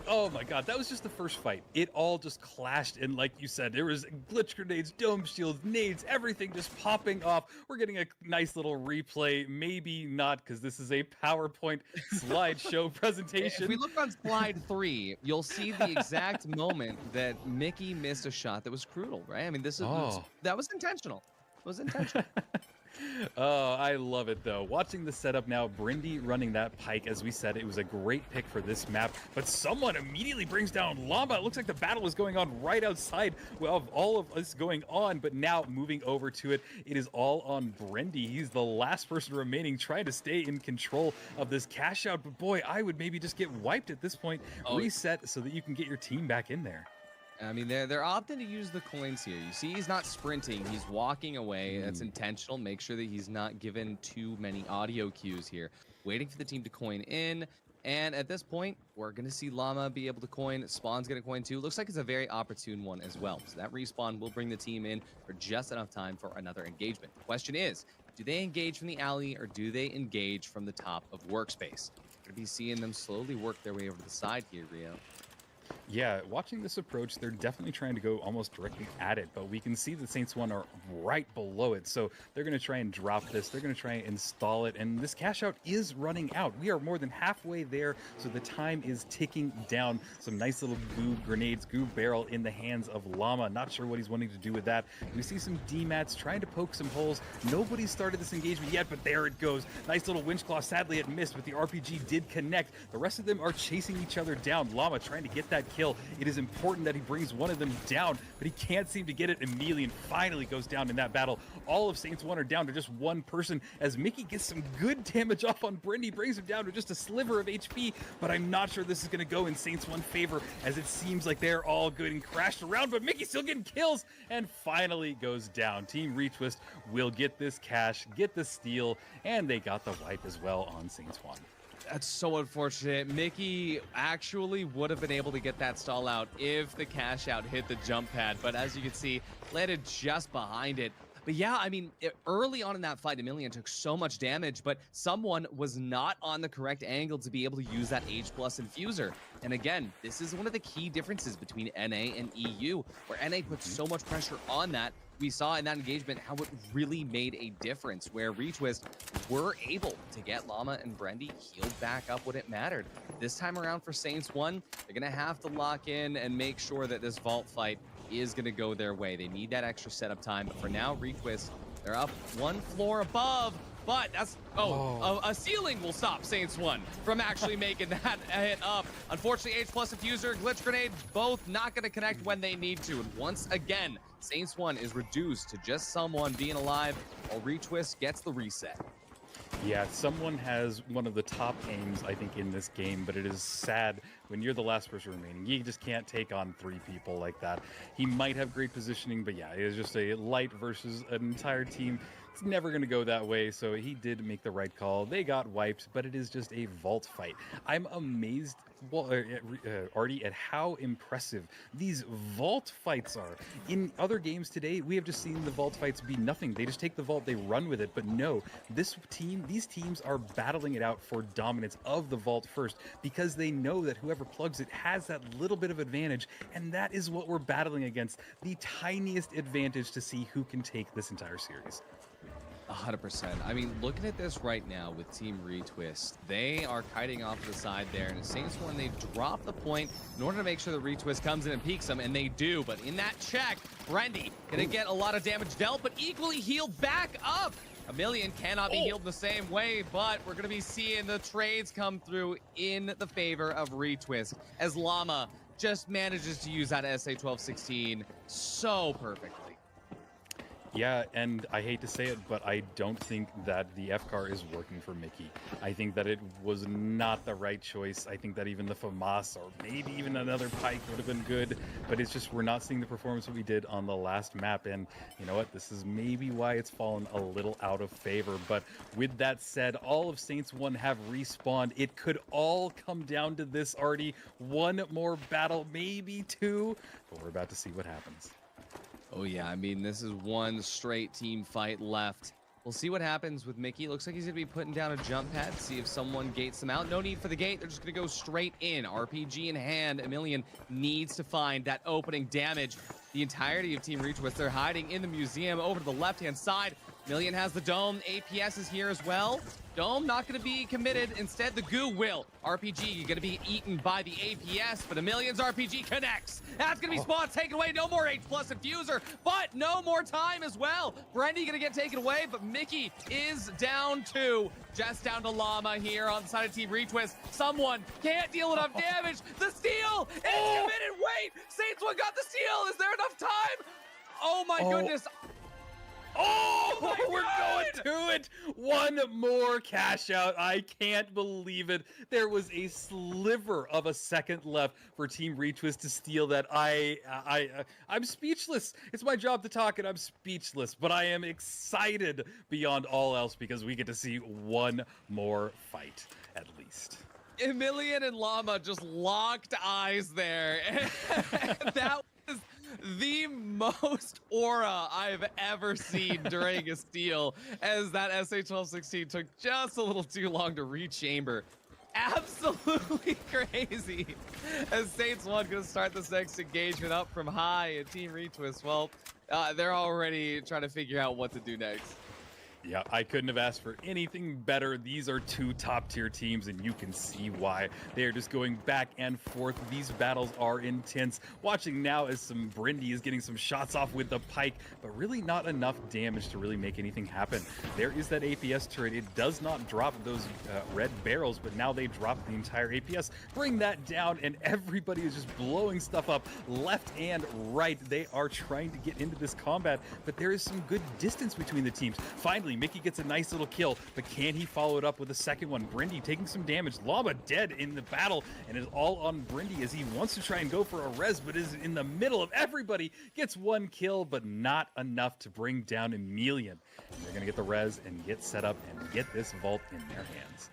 Speaker 4: Oh my god, that was just the first fight. It all just clashed, and like you said, there was glitch grenades, dome shields, nades, everything just popping off. We're getting a nice little replay. Maybe not, because this is a PowerPoint slideshow presentation.
Speaker 1: If we look on slide 3, you'll see the exact moment that Mickey missed a shot that was crucial, right? I mean, this is that was intentional. It was intentional.
Speaker 4: Oh, I love it though. Watching the setup now, Brindy running that Pike, as we said, it was a great pick for this map, but someone immediately brings down Llama. It looks like the battle is going on right outside of all of this going on, but now moving over to it, it is all on Brindy. He's the last person remaining, trying to stay in control of this cash out, but boy, I would maybe just get wiped at this point. Reset so that you can get your team back in there.
Speaker 1: I mean, they're opting to use the coins here. You see, he's not sprinting. He's walking away. That's intentional. Make sure that he's not given too many audio cues here. Waiting for the team to coin in. And at this point, we're going to see Llama be able to coin. Spawn's going to coin too. Looks like it's a very opportune one as well. So that respawn will bring the team in for just enough time for another engagement. The question is, do they engage from the alley or do they engage from the top of workspace? We're going to be seeing them slowly work their way over to the side here, Rio.
Speaker 4: Yeah, watching this approach, they're definitely trying to go almost directly at it, but we can see the Saints 1 are right below it, so they're going to try and drop this, they're going to try and install it, and this cash out is running out. We are more than halfway there, so the time is ticking down. Some nice little goo grenades, goo barrel in the hands of Llama. Not sure what he's wanting to do with that. We see some D-mats trying to poke some holes. Nobody started this engagement yet, but there it goes. Nice little winch claw. Sadly, it missed, but the RPG did connect. The rest of them are chasing each other down. Llama trying to get that kill. kill. It is important that he brings one of them down, but he can't seem to get it. Emilian finally goes down in that battle. All of Saints 1 are down to just one person as Mickey gets some good damage off on Brendy, brings him down to just a sliver of HP, but I'm not sure this is going to go in Saints 1 favor as it seems like they're all good and crashed around, but Mickey's still getting kills and finally goes down. Team Retwist will get this cash, get the steal, and they got the wipe as well on Saints 1.
Speaker 1: That's so unfortunate. Mickey actually would have been able to get that stall out if the cash out hit the jump pad, but as you can see, landed just behind it. But yeah, I mean, early on in that fight, Emilian took so much damage, but someone was not on the correct angle to be able to use that H+ infuser. And again, this is one of the key differences between NA and EU, where NA puts so much pressure on that. We saw in that engagement how it really made a difference, where Retwist were able to get Llama and Brendy healed back up when it mattered. This time around for Saints 1, they're going to have to lock in and make sure that this vault fight is going to go their way. They need that extra setup time, but for now, Retwist, they're up one floor above, but that's, a ceiling will stop Saints 1 from actually making that hit up. Unfortunately, H+ infuser, glitch grenade, both not going to connect when they need to. And once again, Saints 1 is reduced to just someone being alive while Retwist gets the reset.
Speaker 4: Yeah, someone has one of the top aims, I think, in this game, but it is sad when you're the last person remaining. You just can't take on 3 people like that. He might have great positioning, but yeah, it is just a light versus an entire team. It's never going to go that way, so he did make the right call. They got wiped, but it is just a vault fight. I'm amazed, Artie, at how impressive these vault fights are. In other games today, we have just seen the vault fights be nothing. They just take the vault, they run with it, but no, these teams are battling it out for dominance of the vault first because they know that whoever plugs it has that little bit of advantage, and that is what we're battling against, the tiniest advantage to see who can take this entire series.
Speaker 1: 100%. I mean, looking at this right now with Team Retwist, they are kiting off to the side there. And Saints 1, they drop the point in order to make sure that Retwist comes in and peeks them, and they do. But in that check, Brendy gonna get a lot of damage dealt, but equally healed back up. Emilian cannot be healed the same way, but we're gonna be seeing the trades come through in the favor of Retwist as Llama just manages to use that SA-1216 so perfectly.
Speaker 4: Yeah, and I hate to say it, but I don't think that the F-car is working for Mickey. I think that it was not the right choice. I think that even the FAMAS or maybe even another Pike would have been good, but it's just we're not seeing the performance that we did on the last map, and you know what? This is maybe why it's fallen a little out of favor. But with that said, all of Saints 1 have respawned. It could all come down to this, Artie. One more battle, maybe 2, but we're about to see what happens.
Speaker 1: Oh yeah, I mean, this is one straight team fight left. We'll see what happens with Mickey. Looks like he's going to be putting down a jump pad, see if someone gates them out. No need for the gate. They're just going to go straight in. RPG in hand. Emilian needs to find that opening damage. The entirety of Team Retwist, they're hiding in the museum over to the left-hand side. Emilian has the dome. APS is here as well. Dome not going to be committed. Instead, the goo will. RPG going to be eaten by the APS, but Emilian's RPG connects. That's going to be spawned, taken away. No more H+ infuser, but no more time as well. Brendy going to get taken away, but Mickey is down 2. Just down to Llama here on the side of Team Retwist. Someone can't deal enough damage. The steal is committed. Wait, Saints 1 got the steal. Is there enough time? Oh my goodness.
Speaker 4: Oh, we're going to it. One more cash out. I can't believe it. There was a sliver of a second left for Team Retwist to steal that. I'm speechless. It's my job to talk and I'm speechless, but I am excited beyond all else because we get to see one more fight at least.
Speaker 1: Emilian and Llama just locked eyes there. That was the most aura I've ever seen during a steal, as that SA-1216 took just a little too long to rechamber. Absolutely crazy. As Saints 1 gonna start this next engagement up from high, and Team Retwist, well, they're already trying to figure out what to do next.
Speaker 4: Yeah, I couldn't have asked for anything better. These are two top-tier teams, and you can see why. They are just going back and forth. These battles are intense. Watching now as some Brindy is getting some shots off with the pike, but really not enough damage to really make anything happen. There is that APS turret. It does not drop those red barrels, but now they drop the entire APS. Bring that down, and everybody is just blowing stuff up left and right. They are trying to get into this combat, but there is some good distance between the teams. Finally, Mickey gets a nice little kill, but can he follow it up with a second one? Brindy taking some damage. Llama dead in the battle, and is all on Brindy as he wants to try and go for a res, but is in the middle of everybody. Gets one kill, but not enough to bring down Emilian. And they're going to get the res and get set up and get this vault in their hands.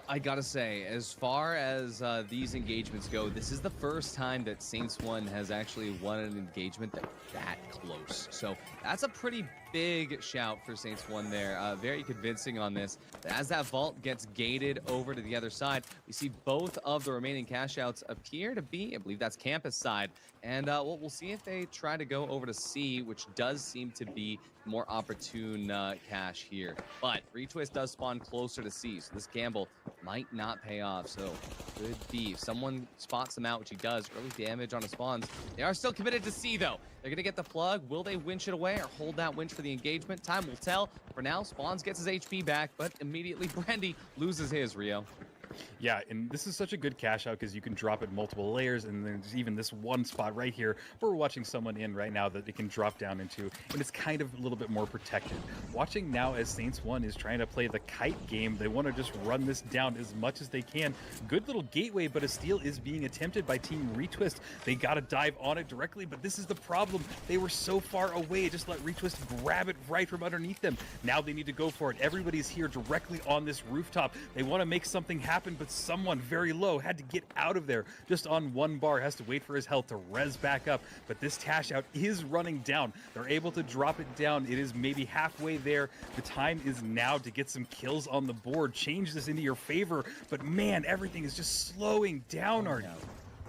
Speaker 1: I gotta say, as far as these engagements go, this is the first time that Saints 1 has actually won an engagement that close. So that's a pretty big shout for Saints 1 there. Very convincing on this. As that vault gets gated over to the other side, we see both of the remaining cash outs appear to be, I believe that's campus side. And we'll see if they try to go over to C, which does seem to be more opportune cash here. But Retwist does spawn closer to C, so this gamble might not pay off. So could be if someone spots them out, which he does, early damage on his spawns. They are still committed to C though. They're gonna get the plug. Will they winch it away or hold that winch for the engagement? Time will tell. For now, Spawns gets his HP back, but immediately Brandy loses his, Rio.
Speaker 4: Yeah, and this is such a good cash out because you can drop it multiple layers, and there's even this one spot right here where we're watching someone in right now that it can drop down into, and it's kind of a little bit more protected. Watching now as Saints 1 is trying to play the kite game, they want to just run this down as much as they can. Good little gateway, but a steal is being attempted by Team Retwist. They got to dive on it directly, but this is the problem. They were so far away, just let Retwist grab it right from underneath them. Now they need to go for it. Everybody's here directly on this rooftop. They want to make something happen, but someone very low had to get out of there. Just on one bar, has to wait for his health to res back up, but this cash out is running down. They're able to drop it down. It is maybe halfway there. The time is now to get some kills on the board. Change this into your favor, but man, everything is just slowing down, Artie.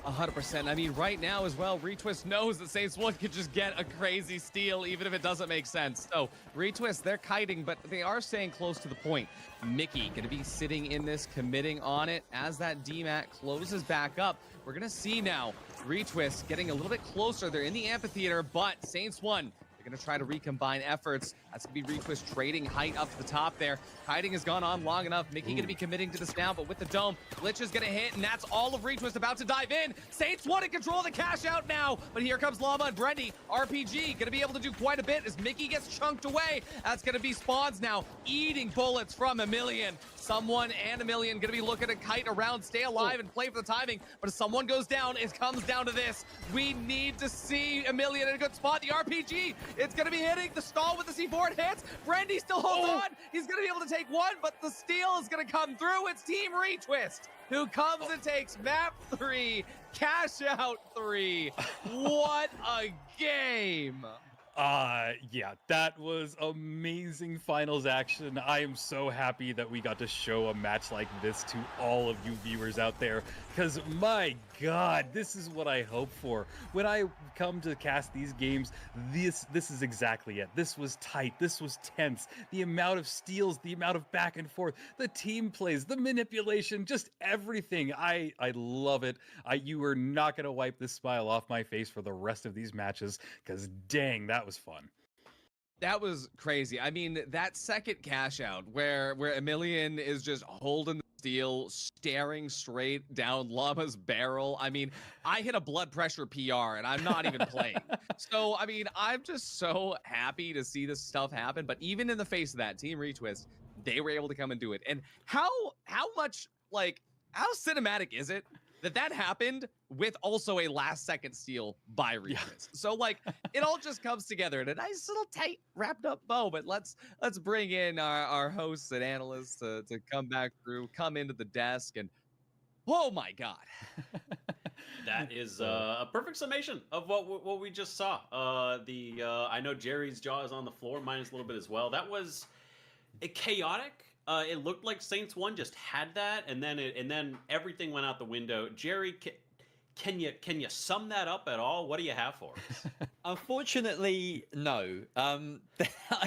Speaker 1: 100%. I mean, right now as well, Retwist knows that Saints 1 could just get a crazy steal, even if it doesn't make sense. So, Retwist, they're kiting, but they are staying close to the point. Mickey going to be sitting in this, committing on it. As that DMAT closes back up, we're going to see now Retwist getting a little bit closer. They're in the amphitheater, but Saints 1, they're going to try to recombine efforts. That's going to be Retwist trading height up to the top there. Kiting has gone on long enough. Mickey going to be committing to this now, but with the dome, Glitch is going to hit, and that's all of Retwist about to dive in. Saints want to control the cash out now, but here comes Llama and Brendy. RPG going to be able to do quite a bit as Mickey gets chunked away. That's going to be Spawns now, eating bullets from Emilian. Someone and Emilian going to be looking to kite around, stay alive, and play for the timing, but if someone goes down, it comes down to this. We need to see Emilian in a good spot. The RPG, it's going to be hitting the stall with the C4. It hits. Brendy still holds on. He's going to be able to take one, but the steal is going to come through. It's Team Retwist who comes and takes map 3, cash out 3. What a game.
Speaker 4: Yeah, that was amazing finals action. I am so happy that we got to show a match like this to all of you viewers out there, because my God, this is what I hope for. When I come to cast these games, this is exactly it. This was tight, this was tense. The amount of steals, the amount of back and forth, the team plays, the manipulation, just everything. I love it. You are not going to wipe this smile off my face for the rest of these matches, because dang, that was fun.
Speaker 1: That was crazy. I mean, that second cash out where Emilian is just holding the steel, staring straight down Llama's barrel. I mean, I hit a blood pressure PR and I'm not even playing. So, I mean, I'm just so happy to see this stuff happen. But even in the face of that, Team Retwist, they were able to come and do it. And how much, like, how cinematic is it that happened with also a last second steal by Retwist?
Speaker 4: Yeah.
Speaker 1: So like it all just comes together in a nice little tight wrapped up bow. But let's bring in our hosts and analysts to come back through, come into the desk, and oh my God.
Speaker 2: That is a perfect summation of what we just saw. I know Jerry's jaw is on the floor, mine is a little bit as well. That was chaotic. It looked like Saints 1 just had that, and then everything went out the window. Jerry, Can you sum that up at all? What do you have for us?
Speaker 3: Unfortunately, no.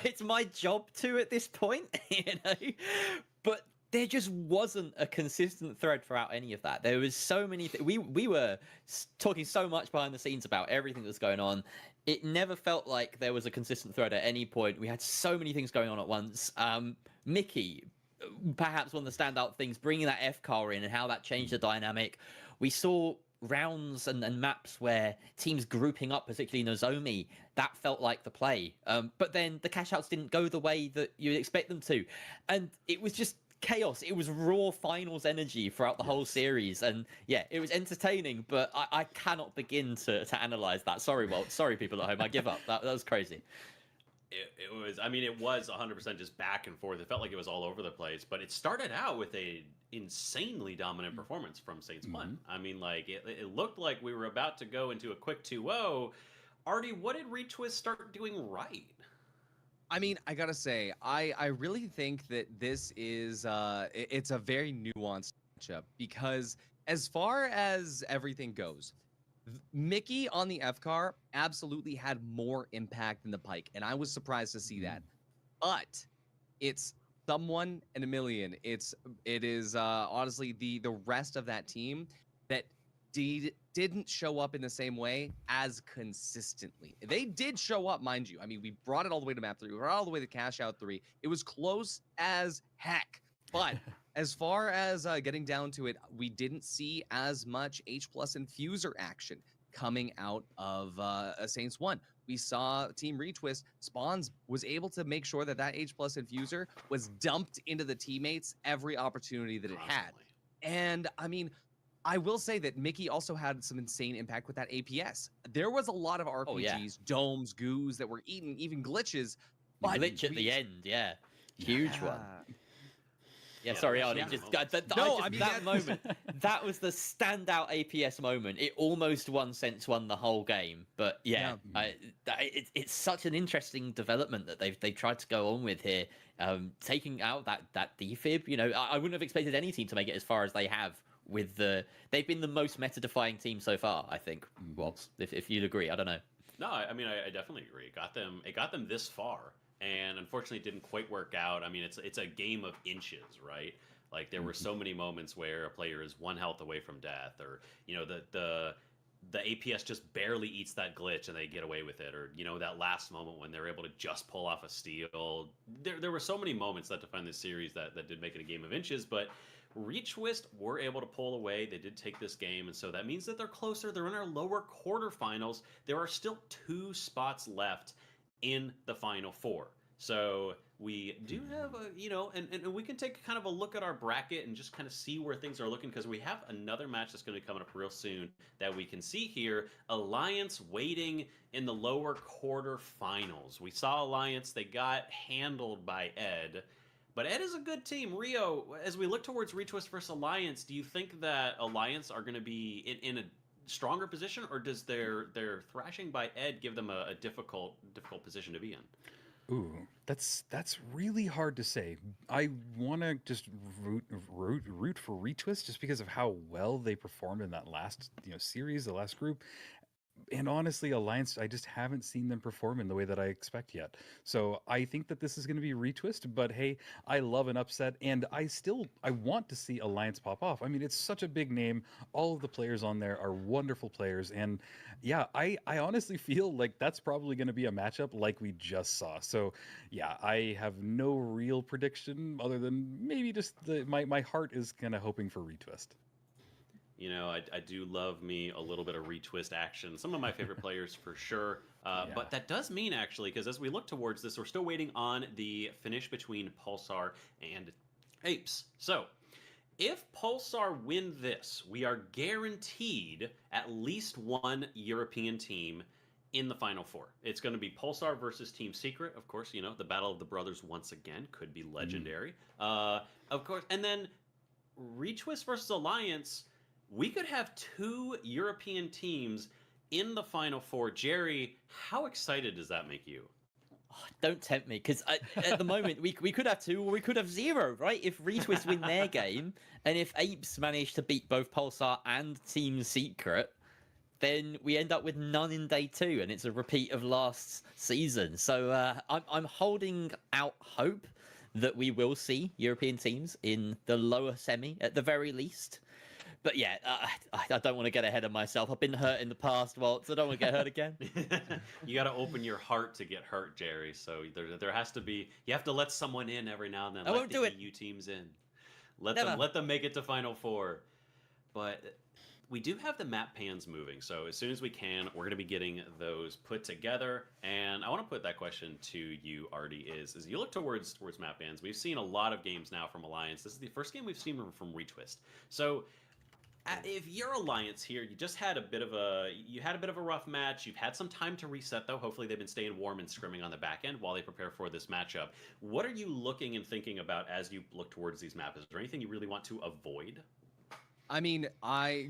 Speaker 3: It's my job to at this point, you know. But there just wasn't a consistent thread throughout any of that. There was so many. We were talking so much behind the scenes about everything that's going on. It never felt like there was a consistent thread at any point. We had so many things going on at once. Mickey, perhaps one of the standout things, bringing that F car in and how that changed the dynamic. We saw rounds and maps where teams grouping up, particularly Nozomi, that felt like the play. But then the cash outs didn't go the way that you'd expect them to. And it was just chaos. It was raw finals energy throughout the whole series. And yeah, it was entertaining, but I cannot begin to analyze that. Sorry, Walt. Sorry, people at home. I give up. That was crazy.
Speaker 2: It was, I mean, it was 100% just back and forth. It felt like it was all over the place, but it started out with a insanely dominant performance from Saints 1. I mean, like, it looked like we were about to go into a quick 2-0. Artie, what did Retwist start doing right?
Speaker 1: I mean, I gotta say, I really think that this is it's a very nuanced matchup, because as far as everything goes, Mickey on the F car absolutely had more impact than the Pike, and I was surprised to see that. But it's someone in a million. It is honestly the rest of that team that didn't show up in the same way as consistently. They did show up, mind you. I mean, we brought it all the way to map 3. We brought it all the way to cash out 3. It was close as heck. But as far as getting down to it, we didn't see as much H+ Infuser action coming out of Saints 1. We saw Team Retwist, Spawns was able to make sure that H+ Infuser was dumped into the teammates every opportunity that it had. And I mean, I will say that Mickey also had some insane impact with that APS. There was a lot of RPGs, domes, goos that were eaten, even glitches. But
Speaker 3: glitch at the end, huge one. Yeah, sorry, Arnie. That moment, that was the standout APS moment. It almost won Saints 1 the whole game, but it's such an interesting development that they've tried to go on with here, taking out that defib. You know, I wouldn't have expected any team to make it as far as they have. They've been the most meta-defying team so far, I think. Waltz, if you'd agree, I don't know.
Speaker 2: No, I mean, I definitely agree. It got them this far. And unfortunately, it didn't quite work out. I mean, it's a game of inches, right? Like, there were so many moments where a player is 1 health away from death, or, you know, the APS just barely eats that glitch and they get away with it, or, you know, that last moment when they're able to just pull off a steal. There were so many moments that define this series that did make it a game of inches, but Retwist were able to pull away. They did take this game, and so that means that they're closer. They're in our lower quarterfinals. There are still 2 spots left in the Final 4. So we do have and we can take kind of a look at our bracket and just kind of see where things are looking, because we have another match that's going to be coming up real soon that we can see here. Alliance waiting in the lower quarterfinals. We saw Alliance. They got handled by Ed. But Ed is a good team. Rio, as we look towards Retwist versus Alliance, do you think that Alliance are going to be in a stronger position, or does their thrashing by Ed give them a difficult position to be in?
Speaker 4: Ooh, that's really hard to say. I want to just root for Retwist just because of how well they performed in that last series, the last group. And honestly, Alliance, I just haven't seen them perform in the way that I expect yet. So I think that this is going to be Retwist, but hey, I love an upset, and I want to see Alliance pop off. I mean, it's such a big name. All of the players on there are wonderful players, and yeah, I honestly feel like that's probably going to be a matchup like we just saw. So yeah, I have no real prediction other than maybe just my heart is kind of hoping for Retwist.
Speaker 2: You know, I do love me a little bit of Retwist action. Some of my favorite players for sure. But that does mean, actually, because as we look towards this, we're still waiting on the finish between Pulsar and Apes. So if Pulsar win this, we are guaranteed at least 1 European team in the Final 4. It's going to be Pulsar versus Team Secret. Of course, you know, the Battle of the Brothers once again could be legendary. Of course, and then Retwist versus Alliance. We could have 2 European teams in the Final 4. Jerry, how excited does that make you?
Speaker 3: Oh, don't tempt me, because at the moment we could have 2 or we could have 0, right? If Retwist win their game, and if Apes manage to beat both Pulsar and Team Secret, then we end up with none in day 2, and it's a repeat of last season. So I'm holding out hope that we will see European teams in the lower semi at the very least. But yeah, I don't want to get ahead of myself. I've been hurt in the past, Walt, so I don't want to get hurt again.
Speaker 2: You got to open your heart to get hurt, Jerry. So there has to be. You have to let someone in every now and then.
Speaker 3: I won't do it.
Speaker 2: EU teams in. Let
Speaker 3: Never.
Speaker 2: them make it to Final Four. But we do have the map pans moving, so as soon as we can, we're going to be getting those put together. And I want to put that question to you, Artie, is you look towards map pans. We've seen a lot of games now from Alliance. This is the first game we've seen from Retwist. So if you're Alliance here, you just had a bit of a rough match. You've had some time to reset, though. Hopefully they've been staying warm and scrimming on the back end while they prepare for this matchup. What are you looking and thinking about as you look towards these maps? Is there anything you really want to avoid?
Speaker 1: I mean,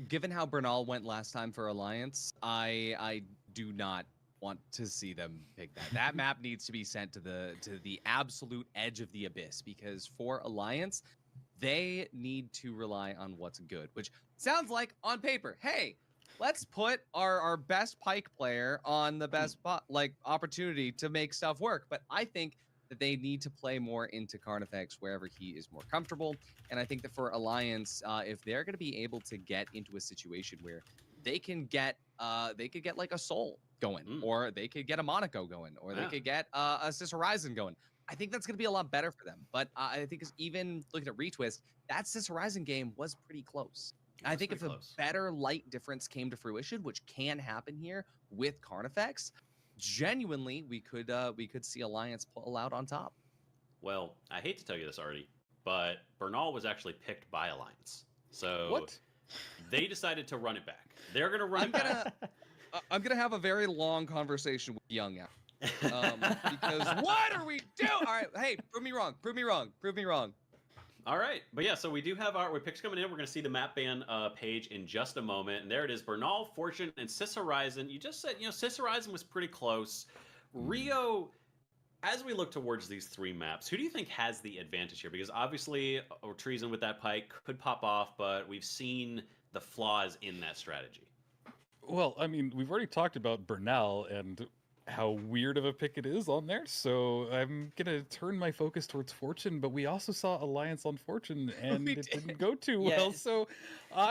Speaker 1: given how Bernal went last time for Alliance, I do not want to see them pick that. That map needs to be sent to the absolute edge of the abyss, because for Alliance, they need to rely on what's good, which sounds like on paper, hey, let's put our best Pike player on the best opportunity to make stuff work. But I think that they need to play more into Carnifex wherever he is more comfortable. And I think that for Alliance, if they're going to be able to get into a situation where they can get like a Soul going, or they could get a Monaco going, or they could get a Cis Horizon going, I think that's going to be a lot better for them. But I think even looking at Retwist, that Cis Horizon game was pretty close. I think if a better light difference came to fruition, which can happen here with Carnifex, genuinely we could see Alliance pull out on top.
Speaker 2: Well, I hate to tell you this, Artie, but Bernal was actually picked by Alliance. So
Speaker 4: What?
Speaker 2: They decided to run it back. They're going to run it back.
Speaker 1: I'm gonna have a very long conversation with Young now. Because what are we doing? All right, hey, prove me wrong.
Speaker 2: All right, but yeah, so we do have our picks coming in. We're going to see the map ban page in just a moment, and there it is: Bernal, Fortune, and Cis Horizon. You just said, Cis Horizon was pretty close. Rio, as we look towards these 3 maps, who do you think has the advantage here? Because obviously, Treason with that Pike could pop off, but we've seen the flaws in that strategy.
Speaker 4: Well, I mean, we've already talked about Bernal and how weird of a pick it is on there, so I'm gonna turn my focus towards Fortune. But we also saw Alliance on Fortune, and it didn't go too well. So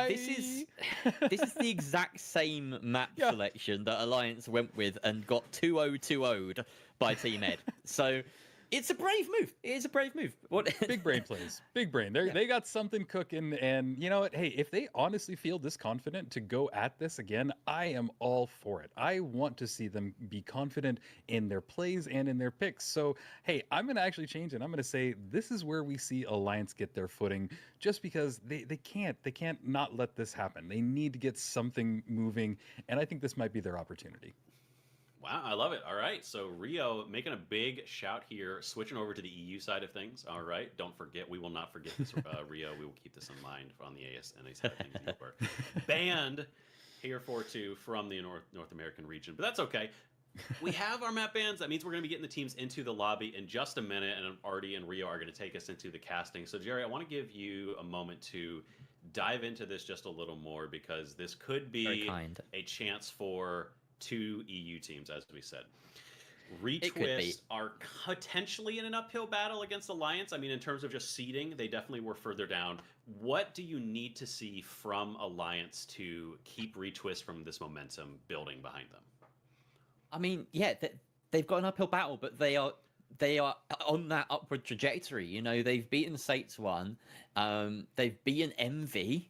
Speaker 3: this is the exact same map selection that Alliance went with and got 2-0-2-0'd by Team Ed. So it's a brave move. It is a brave move. What?
Speaker 4: Big brain plays. Big brain. They got something cooking, and you know what? Hey, if they honestly feel this confident to go at this again, I am all for it. I want to see them be confident in their plays and in their picks. So, hey, I'm going to actually change it. I'm going to say this is where we see Alliance get their footing, just because they can't not let this happen. They need to get something moving, and I think this might be their opportunity.
Speaker 2: Wow, I love it. All right, so Rio making a big shout here, switching over to the EU side of things. All right, don't forget, we will not forget this, Rio. We will keep this in mind on the ASNA side of things. You were banned here from the North American region, but that's okay. We have our map bans. That means we're going to be getting the teams into the lobby in just a minute, and Artie and Rio are going to take us into the casting. So, Jerry, I want to give you a moment to dive into this just a little more, because this could be a chance for 2 EU teams, as we said. Retwist are potentially in an uphill battle against Alliance. I mean, in terms of just seeding, they definitely were further down. What do you need to see from Alliance to keep Retwist from this momentum building behind them?
Speaker 3: I mean, yeah, they've got an uphill battle, but they are on that upward trajectory. They've beaten Sates 1, they've beaten Envy.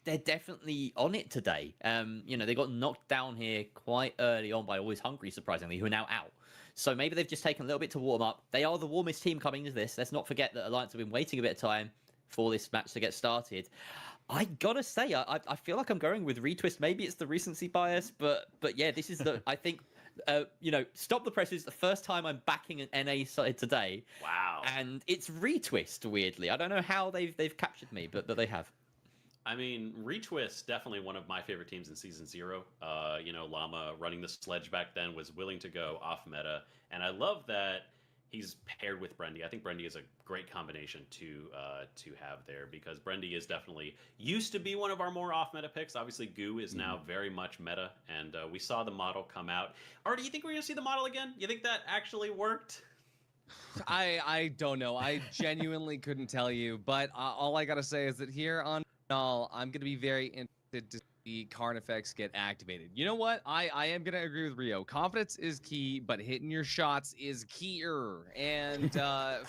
Speaker 3: They're definitely on it today. They got knocked down here quite early on by Always Hungry, surprisingly, who are now out. So maybe they've just taken a little bit to warm up. They are the warmest team coming into this. Let's not forget that Alliance have been waiting a bit of time for this match to get started. I gotta say, I feel like I'm going with Retwist. Maybe it's the recency bias, but yeah, this is the I think. Stop the Press is the first time I'm backing an NA side today.
Speaker 2: Wow! And
Speaker 3: it's Retwist. Weirdly, I don't know how they've captured me, but they have.
Speaker 2: I mean, Retwist, definitely one of my favorite teams in Season 0. Llama running the sledge back then was willing to go off meta. And I love that, he's paired with Brendy. I think Brendy is a great combination to have there, because Brendy is definitely used to be one of our more off meta picks. Obviously, Goo is now very much meta, and we saw the model come out. Artie, you think we're gonna see the model again? You think that actually worked?
Speaker 1: I don't know. I genuinely couldn't tell you, but all I gotta say is that here on all, I'm gonna be very interested to see Carnifex get activated. You know what? I am gonna agree with Rio. Confidence is key, but hitting your shots is keyer. And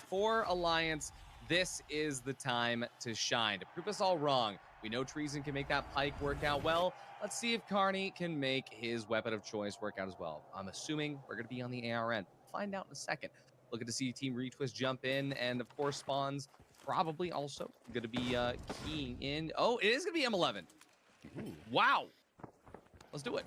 Speaker 1: for Alliance, this is the time to shine. To prove us all wrong, we know Treason can make that pike work out well. Let's see if Carney can make his weapon of choice work out as well. I'm assuming we're gonna be on the ARN. Find out in a second. Looking to see Team Retwist jump in, and of course, Spawn's probably also going to be keying in. Oh, it is going to be M11. Ooh. Wow. Let's do it.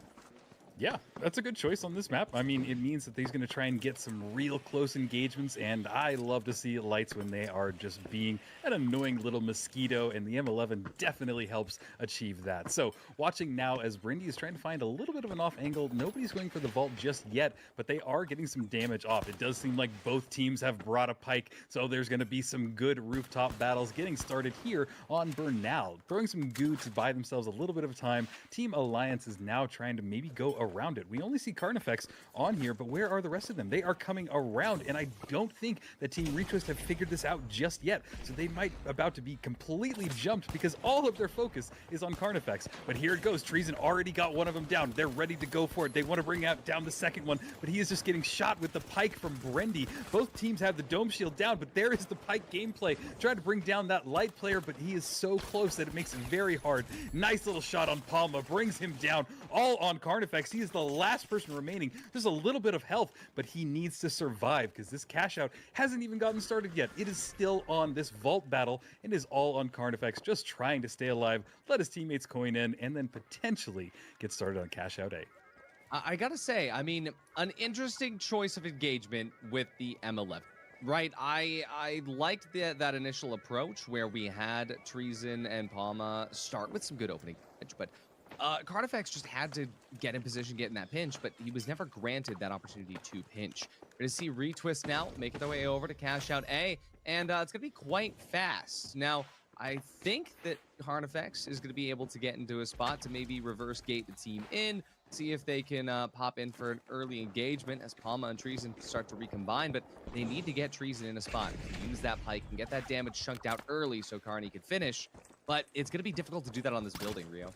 Speaker 4: Yeah, that's a good choice on this map. I mean, it means that he's going to try and get some real close engagements, and I love to see lights when they are just being an annoying little mosquito, and the M11 definitely helps achieve that. So, watching now as Brindy is trying to find a little bit of an off angle. Nobody's going for the vault just yet, but they are getting some damage off. It does seem like both teams have brought a pike, so there's going to be some good rooftop battles getting started here on Bernal. Throwing some goo to buy themselves a little bit of time. Team Alliance is now trying to maybe go around it. We only see Carnifex on here, but where are the rest of them? They are coming around, and I don't think that Team Retwist have figured this out just yet, so they might about to be completely jumped because all of their focus is on Carnifex. But here it goes. Treason already got one of them down. They're ready to go for it. They want to bring out down the second one, but he is just getting shot with the pike from Brendy. Both teams have the dome shield down, but there is the pike gameplay. Trying to bring down that light player, but he is so close that it makes it very hard. Nice little shot on Palma, brings him down, all on Carnifex. He is the last person remaining. There's a little bit of health, but he needs to survive because this cash out hasn't even gotten started yet. It is still on this vault battle and is all on Carnifex, just trying to stay alive, let his teammates coin in, and then potentially get started on cash out A.
Speaker 1: I gotta say, I mean, an interesting choice of engagement with the M11. Right, I liked that initial approach where we had Treason and Palma start with some good opening damage, but Carnifex just had to get in position, get in that pinch, but he was never granted that opportunity to pinch. We're going to see Retwist now making their way over to cash out A, and it's going to be quite fast. Now, I think that Carnifex is going to be able to get into a spot to maybe reverse gate the team in, see if they can pop in for an early engagement as Palma and Treason start to recombine, but they need to get Treason in a spot. Use that pike and get that damage chunked out early so Carney can finish, but it's going to be difficult to do that on this building, Rio.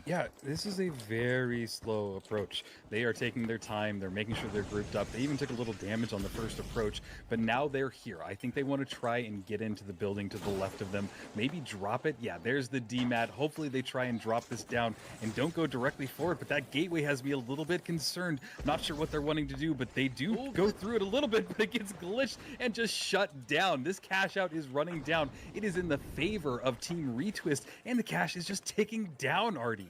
Speaker 4: Yeah, this is a very slow approach. They are taking their time. They're making sure they're grouped up. They even took a little damage on the first approach, but now they're here. I think they want to try and get into the building to the left of them. Maybe drop it. Yeah, there's the DMAT. Hopefully they try and drop this down and don't go directly for it, but that gateway has me a little bit concerned. Not sure what they're wanting to do, but they do go through it a little bit, but it gets glitched and just shut down. This cash out is running down. It is in the favor of Team Retwist, and the cash is just ticking down, Artie.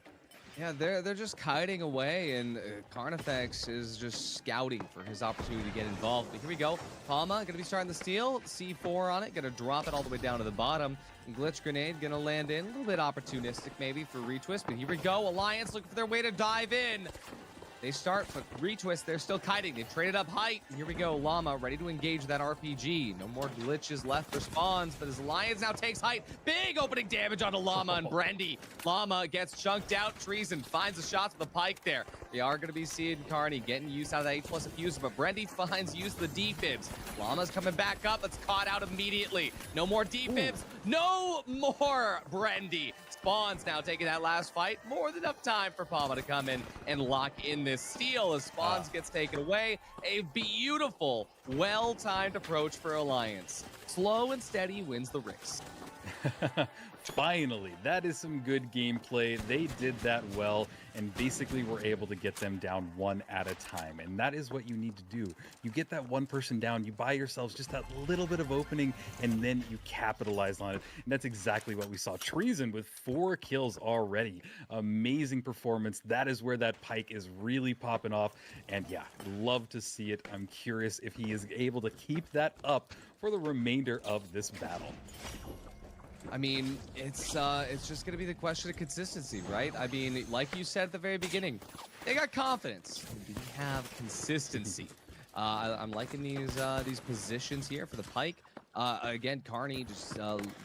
Speaker 1: Yeah, they're just kiting away, and Carnifex is just scouting for his opportunity to get involved. But here we go. Palma going to be starting the steal. C4 on it. Going to drop it all the way down to the bottom. And Glitch Grenade going to land in. A little bit opportunistic maybe for Retwist, but here we go. Alliance looking for their way to dive in. They start, but Retwist, they're still kiting. They've traded up height. Here we go. Llama ready to engage that RPG. No more glitches left for spawns, but as Alliance now takes height, big opening damage onto Llama and Brendy. Llama gets chunked out. Treason finds the shots with the pike there. They are going to be seeing Carney getting use out of that H+ diffuser, but Brendy finds use of the defibs. Llama's coming back up. That's caught out immediately. No more defibs. No more Brendy. Spawns now taking that last fight. More than enough time for Palma to come in and lock in this steal as Spawns gets taken away. A beautiful, well-timed approach for Alliance. Slow and steady wins the race.
Speaker 4: Finally, that is some good gameplay. They did that well and basically were able to get them down one at a time. And that is what you need to do. You get that one person down, you buy yourselves just that little bit of opening, and then you capitalize on it. And that's exactly what we saw. Treason with 4 kills already. Amazing performance. That is where that pike is really popping off. And yeah, love to see it. I'm curious if he is able to keep that up for the remainder of this battle.
Speaker 1: I mean, it's just going to be the question of consistency, right? I mean, like you said at the very beginning, they got confidence. Do you have consistency? I'm liking these positions here for the Pike. Again, Carney just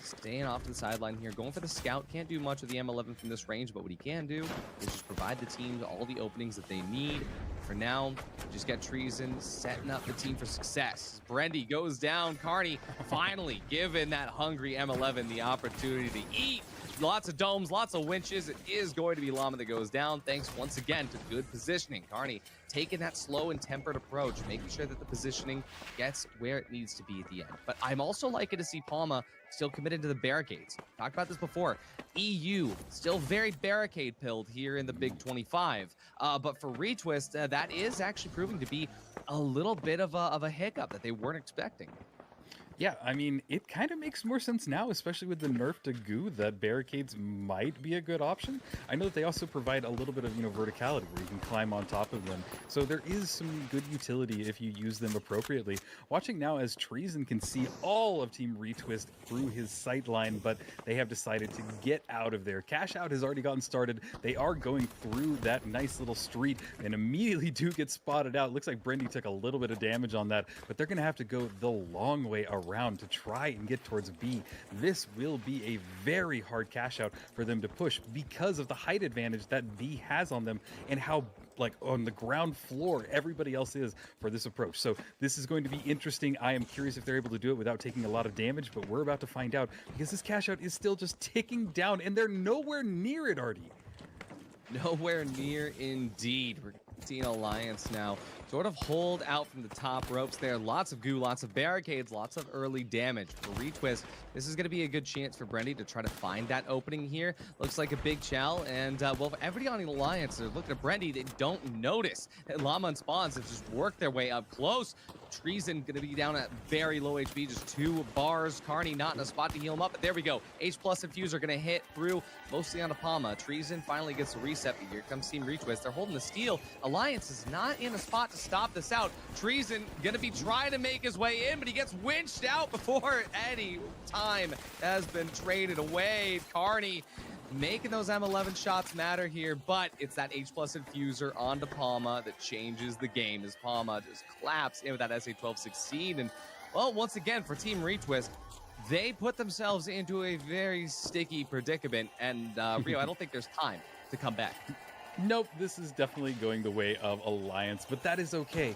Speaker 1: staying off to the sideline here, going for the scout. Can't do much with the M11 from this range, but what he can do is just provide the teams all the openings that they need. For now, just get Treason setting up the team for success. Brendy goes down. Carney finally given that hungry M11 the opportunity to eat. Lots of domes, lots of winches. It is going to be Llama that goes down, thanks once again to good positioning. Carney taking that slow and tempered approach, making sure that the positioning gets where it needs to be at the end. But I'm also liking to see Palma still committed to the barricades. Talked about this before. EU still very barricade pilled here in the Big 25. But for Retwist, that is actually proving to be a little bit of a hiccup that they weren't expecting.
Speaker 4: Yeah, I mean, it kind of makes more sense now, especially with the nerf to goo, that barricades might be a good option. I know that they also provide a little bit of, verticality where you can climb on top of them. So there is some good utility if you use them appropriately. Watching now as Treason can see all of Team Retwist through his sight line, but they have decided to get out of there. Cash out has already gotten started. They are going through that nice little street and immediately do get spotted out. Looks like Brendy took a little bit of damage on that, but they're going to have to go the long way around to try and get towards B. This will be a very hard cash out for them to push because of the height advantage that B has on them and how on the ground floor everybody else is for this approach. So this is going to be interesting. I am curious if they're able to do it without taking a lot of damage, but we're about to find out because this cash out is still just ticking down and they're nowhere near it, Artie.
Speaker 1: Nowhere near indeed. We're seeing Alliance now sort of hold out from the top ropes there. Lots of goo, lots of barricades, lots of early damage. For Retwist, this is going to be a good chance for Brendy to try to find that opening here. Looks like a big chow, and well, for everybody on the Alliance, they're looking at Brendy. They don't notice that Llama and Spawns have just worked their way up close. Treason going to be down at very low HP, just 2 bars. Carney not in a spot to heal him up, but there we go. H+ Infuser going to hit through, mostly on a Palma. Treason finally gets the reset, but here comes Team Retwist. They're holding the steal. Alliance is not in a spot to stop this out. Treason going to be trying to make his way in, but he gets winched out before any time has been traded away. Carney making those M11 shots matter here, but it's that H+ Infuser onto Palma that changes the game as Palma just claps in with that SA-12-16. And, well, once again, for Team Retwist, they put themselves into a very sticky predicament. And, Rio, I don't think there's time to come back.
Speaker 4: Nope, this is definitely going the way of Alliance, but that is okay.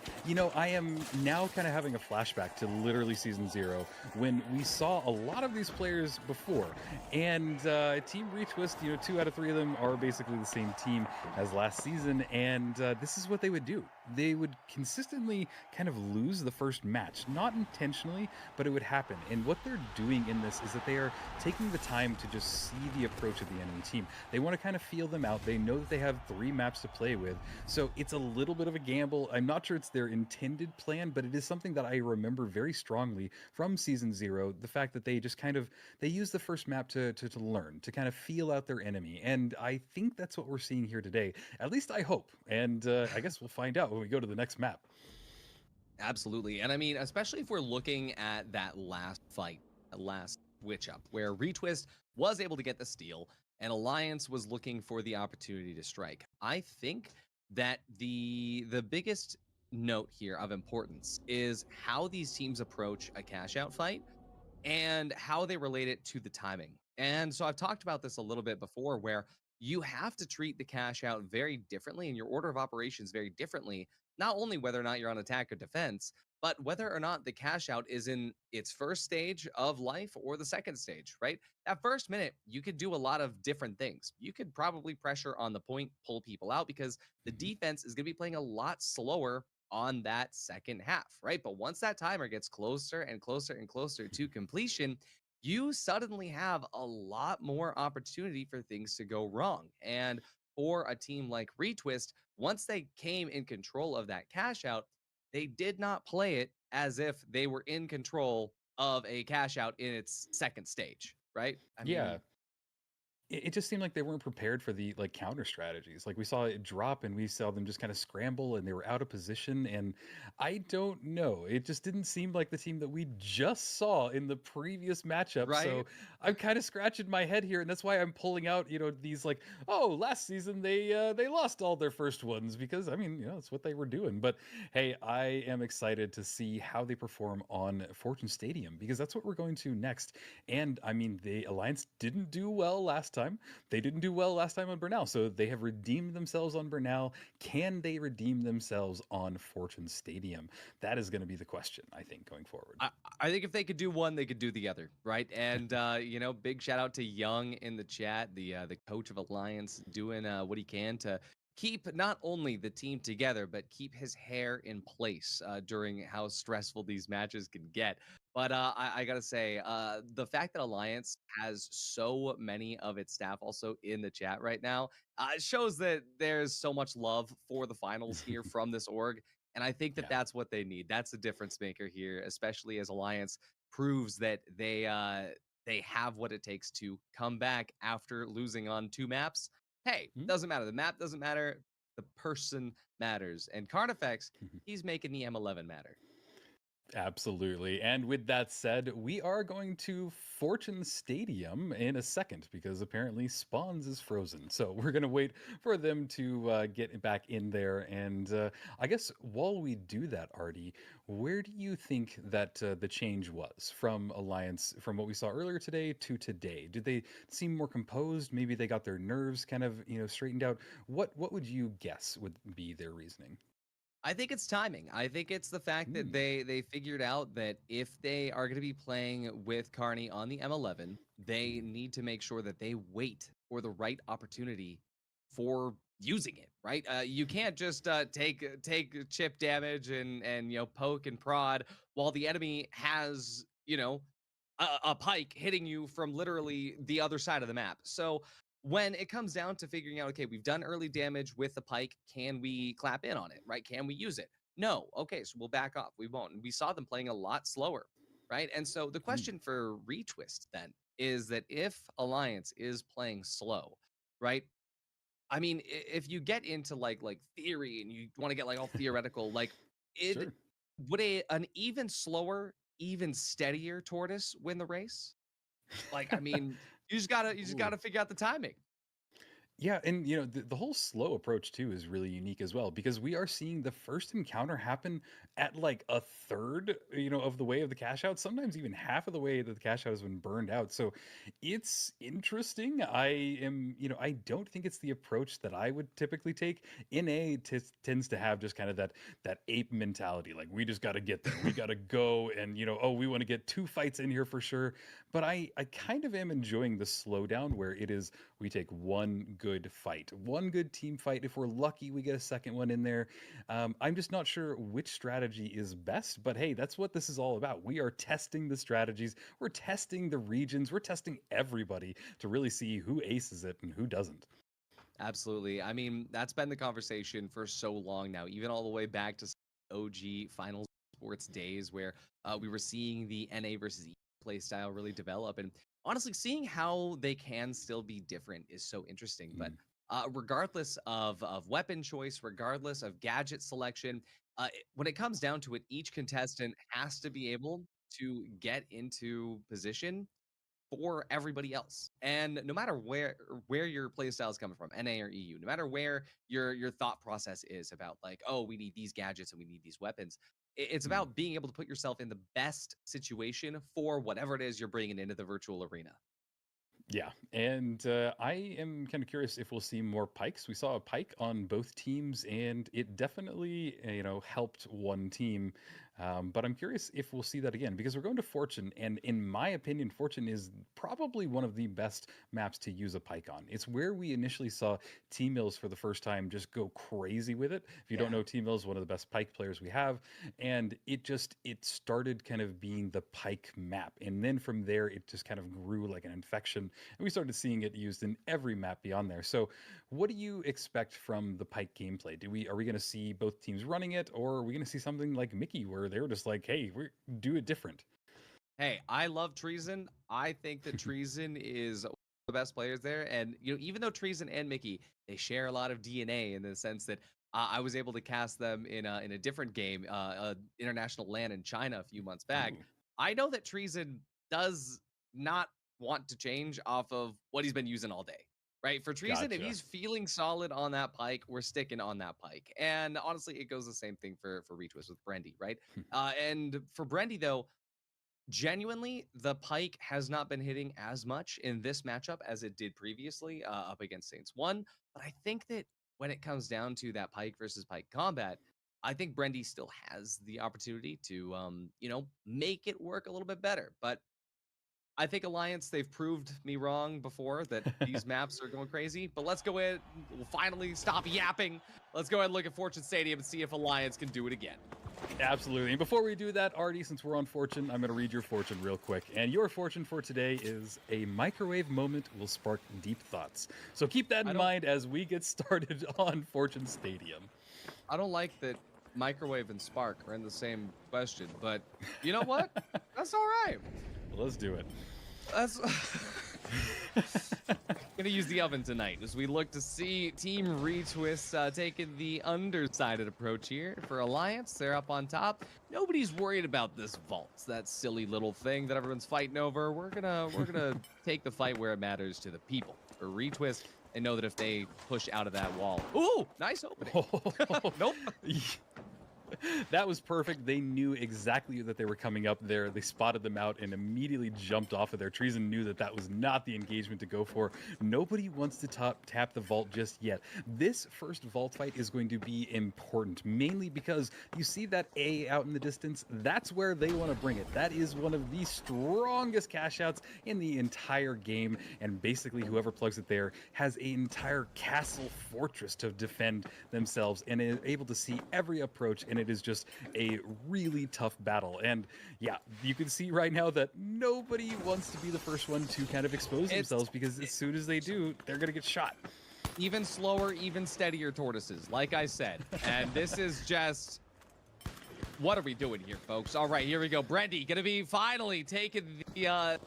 Speaker 4: I am now kind of having a flashback to literally Season 0 when we saw a lot of these players before. And Team Retwist, 2 out of 3 of them are basically the same team as last season, and this is what they would do. They would consistently kind of lose the first match, not intentionally, but it would happen. And what they're doing in this is that they are taking the time to just see the approach of the enemy team. They want to kind of feel them out. They know that they have 3 maps to play with, so it's a little bit of a gamble. I'm not sure it's their intended plan, but it is something that I remember very strongly from Season 0, the fact that they just they use the first map to learn, to kind of feel out their enemy, and I think that's what we're seeing here today. At least I hope, and I guess we'll find out when we go to the next map.
Speaker 1: Absolutely. And I mean, especially if we're looking at that last fight, that last switch up, where Retwist was able to get the steal and Alliance was looking for the opportunity to strike. I think that the biggest note here of importance is how these teams approach a cash out fight and how they relate it to the timing. And so I've talked about this a little bit before, where you have to treat the cash out very differently and your order of operations very differently, not only whether or not you're on attack or defense, but whether or not the cash out is in its first stage of life or the second stage, right? That first minute, you could do a lot of different things. You could probably pressure on the point, pull people out, because the defense is going to be playing a lot slower on that second half, right? But once that timer gets closer and closer and closer to completion, you suddenly have a lot more opportunity for things to go wrong. And for a team like Retwist, once they came in control of that cash out, they did not play it as if they were in control of a cash out in its second stage, right?
Speaker 4: Yeah. it just seemed like they weren't prepared for the like counter strategies. Like we saw it drop and we saw them just kind of scramble and they were out of position. And I don't know. It just didn't seem like the team that we just saw in the previous matchup.
Speaker 1: Right?
Speaker 4: So I'm kind of scratching my head here, and that's why I'm pulling out, these like, oh, last season they lost all their first ones because I mean, that's what they were doing. But hey, I am excited to see how they perform on Fortune Stadium because that's what we're going to next. And I mean, the Alliance didn't do well last time. They didn't do well last time on Bernal. So they have redeemed themselves on Bernal. Can they redeem themselves on Fortune Stadium? That is going to be the question, I think, going forward.
Speaker 1: I think if they could do one, they could do the other, right? And big shout out to Young in the chat, the coach of Alliance, doing what he can to keep not only the team together, but keep his hair in place during how stressful these matches can get. But I gotta say, the fact that Alliance has so many of its staff also in the chat right now shows that there's so much love for the finals here from this org. And I think that
Speaker 4: Yeah.
Speaker 1: that's what they need. That's the difference maker here, especially as Alliance proves that they have what it takes to come back after losing on 2 maps. Hey,
Speaker 4: Hmm?
Speaker 1: doesn't matter. The map doesn't matter. The person matters. And Carnifex, he's making the M11 matter.
Speaker 4: Absolutely. And with that said, we are going to Fortune Stadium in a second because apparently Spawns is frozen. So we're going to wait for them to get back in there. And I guess while we do that, Artie, where do you think that the change was from Alliance, from what we saw earlier today to today? Did they seem more composed? Maybe they got their nerves kind of, straightened out. What would you guess would be their reasoning?
Speaker 1: I think it's timing. I think it's the fact that
Speaker 4: Hmm.
Speaker 1: they figured out that if they are going to be playing with Carney on the M11, they need to make sure that they wait for the right opportunity for using it. Right? You can't just take chip damage and poke and prod while the enemy has a pike hitting you from literally the other side of the map. So when it comes down to figuring out, okay, we've done early damage with the pike, can we clap in on it, right? Can we use it? No. Okay, so we'll back off. We won't. And we saw them playing a lot slower, right? And so the
Speaker 4: Hmm.
Speaker 1: question for Retwist then is that if Alliance is playing slow, right? I mean, if you get into like theory and you want to get like all theoretical, like it
Speaker 4: Sure.
Speaker 1: would an even slower, even steadier tortoise win the race? Like, I mean, you just gotta figure out the timing.
Speaker 4: Yeah, and the whole slow approach too is really unique as well because we are seeing the first encounter happen at like a third, of the way of the cash out, sometimes even half of the way that the cash out has been burned out. So it's interesting. I don't think it's the approach that I would typically take. Tends to have just kind of that ape mentality, like we just got to get there, we got to go, and oh, we want to get 2 fights in here for sure. But I kind of am enjoying the slowdown where it is we take one good fight, one good team fight. If we're lucky, we get a second one in there. I'm just not sure which strategy is best, but hey, that's what this is all about. We are testing the strategies, we're testing the regions, we're testing everybody to really see who aces it and who doesn't.
Speaker 1: Absolutely. I mean, that's been the conversation for so long now, even all the way back to OG Finals Sports days where we were seeing the NA versus E play style really develop. And honestly, seeing how they can still be different is so interesting. But
Speaker 4: Mm,
Speaker 1: regardless of weapon choice, regardless of gadget selection, when it comes down to it, each contestant has to be able to get into position for everybody else. And no matter where your play style is coming from, NA or EU, no matter where your thought process is about like, oh, we need these gadgets and we need these weapons, it's
Speaker 4: mm.
Speaker 1: about being able to put yourself in the best situation for whatever it is you're bringing into the virtual arena.
Speaker 4: Yeah, and I am kind of curious if we'll see more pikes. We saw a pike on both teams, and it definitely, helped one team. But I'm curious if we'll see that again because we're going to Fortune, and in my opinion, Fortune is probably one of the best maps to use a pike on. It's where we initially saw T Mills for the first time just go crazy with it. If you don't
Speaker 1: Yeah.
Speaker 4: know T Mills, one of the best pike players we have, and it started kind of being the pike map, and then from there it just kind of grew like an infection and we started seeing it used in every map beyond there. So, what do you expect from the Pike gameplay? Are we going to see both teams running it, or are we going to see something like Mickey, where they were just like, "Hey, we do it different"?
Speaker 1: Hey, I love treason. I think that treason is the best players there. And, even though Treason and Mickey, they share a lot of DNA in the sense that I was able to cast them in a different game, international LAN in China a few months back.
Speaker 4: Ooh.
Speaker 1: I know that Treason does not want to change off of what he's been using all day. Right? For Treason, if
Speaker 4: Gotcha.
Speaker 1: he's feeling solid on that pike, we're sticking on that pike. And honestly, it goes the same thing for Retwist with Brendy, right? And for Brendy, though, genuinely, the pike has not been hitting as much in this matchup as it did previously up against Saints 1. But I think that when it comes down to that pike versus pike combat, I think Brendy still has the opportunity to, make it work a little bit better. But I think Alliance, they've proved me wrong before that these maps are going crazy. But let's go ahead. We'll finally stop yapping. Let's go ahead and look at Fortune Stadium and see if Alliance can do it again.
Speaker 4: Absolutely. And before we do that, Artie, since we're on Fortune, I'm going to read your fortune real quick. And your fortune for today is a microwave moment will spark deep thoughts. So keep that in mind as we get started on Fortune Stadium.
Speaker 1: I don't like that microwave and spark are in the same question, but you know what? That's all right.
Speaker 4: Let's do it.
Speaker 1: That's gonna use the oven tonight as we look to see Team Retwist taking the undersided approach here. For Alliance, they're up on top. Nobody's worried about this vault, that silly little thing that everyone's fighting over. We're gonna take the fight where it matters to the people. For Retwist, they know that if they push out of that wall, ooh, nice opening. Nope.
Speaker 4: That was perfect. They knew exactly that they were coming up there. They spotted them out and immediately jumped off of there. Treason knew that that was not the engagement to go for. Nobody wants to tap the vault just yet. This first vault fight is going to be important, mainly because you see that A out in the distance. That's where they want to bring it. That is one of the strongest cash outs in the entire game. And basically whoever plugs it there has an entire castle fortress to defend themselves and is able to see every approach, and it is just a really tough battle. And yeah, you can see right now that nobody wants to be the first one to kind of expose themselves, because as soon as they do, they're gonna get shot.
Speaker 1: Even slower, even steadier tortoises, like I said. And this is just, what are we doing here, folks? All right, here we go. Brendy gonna be finally taking the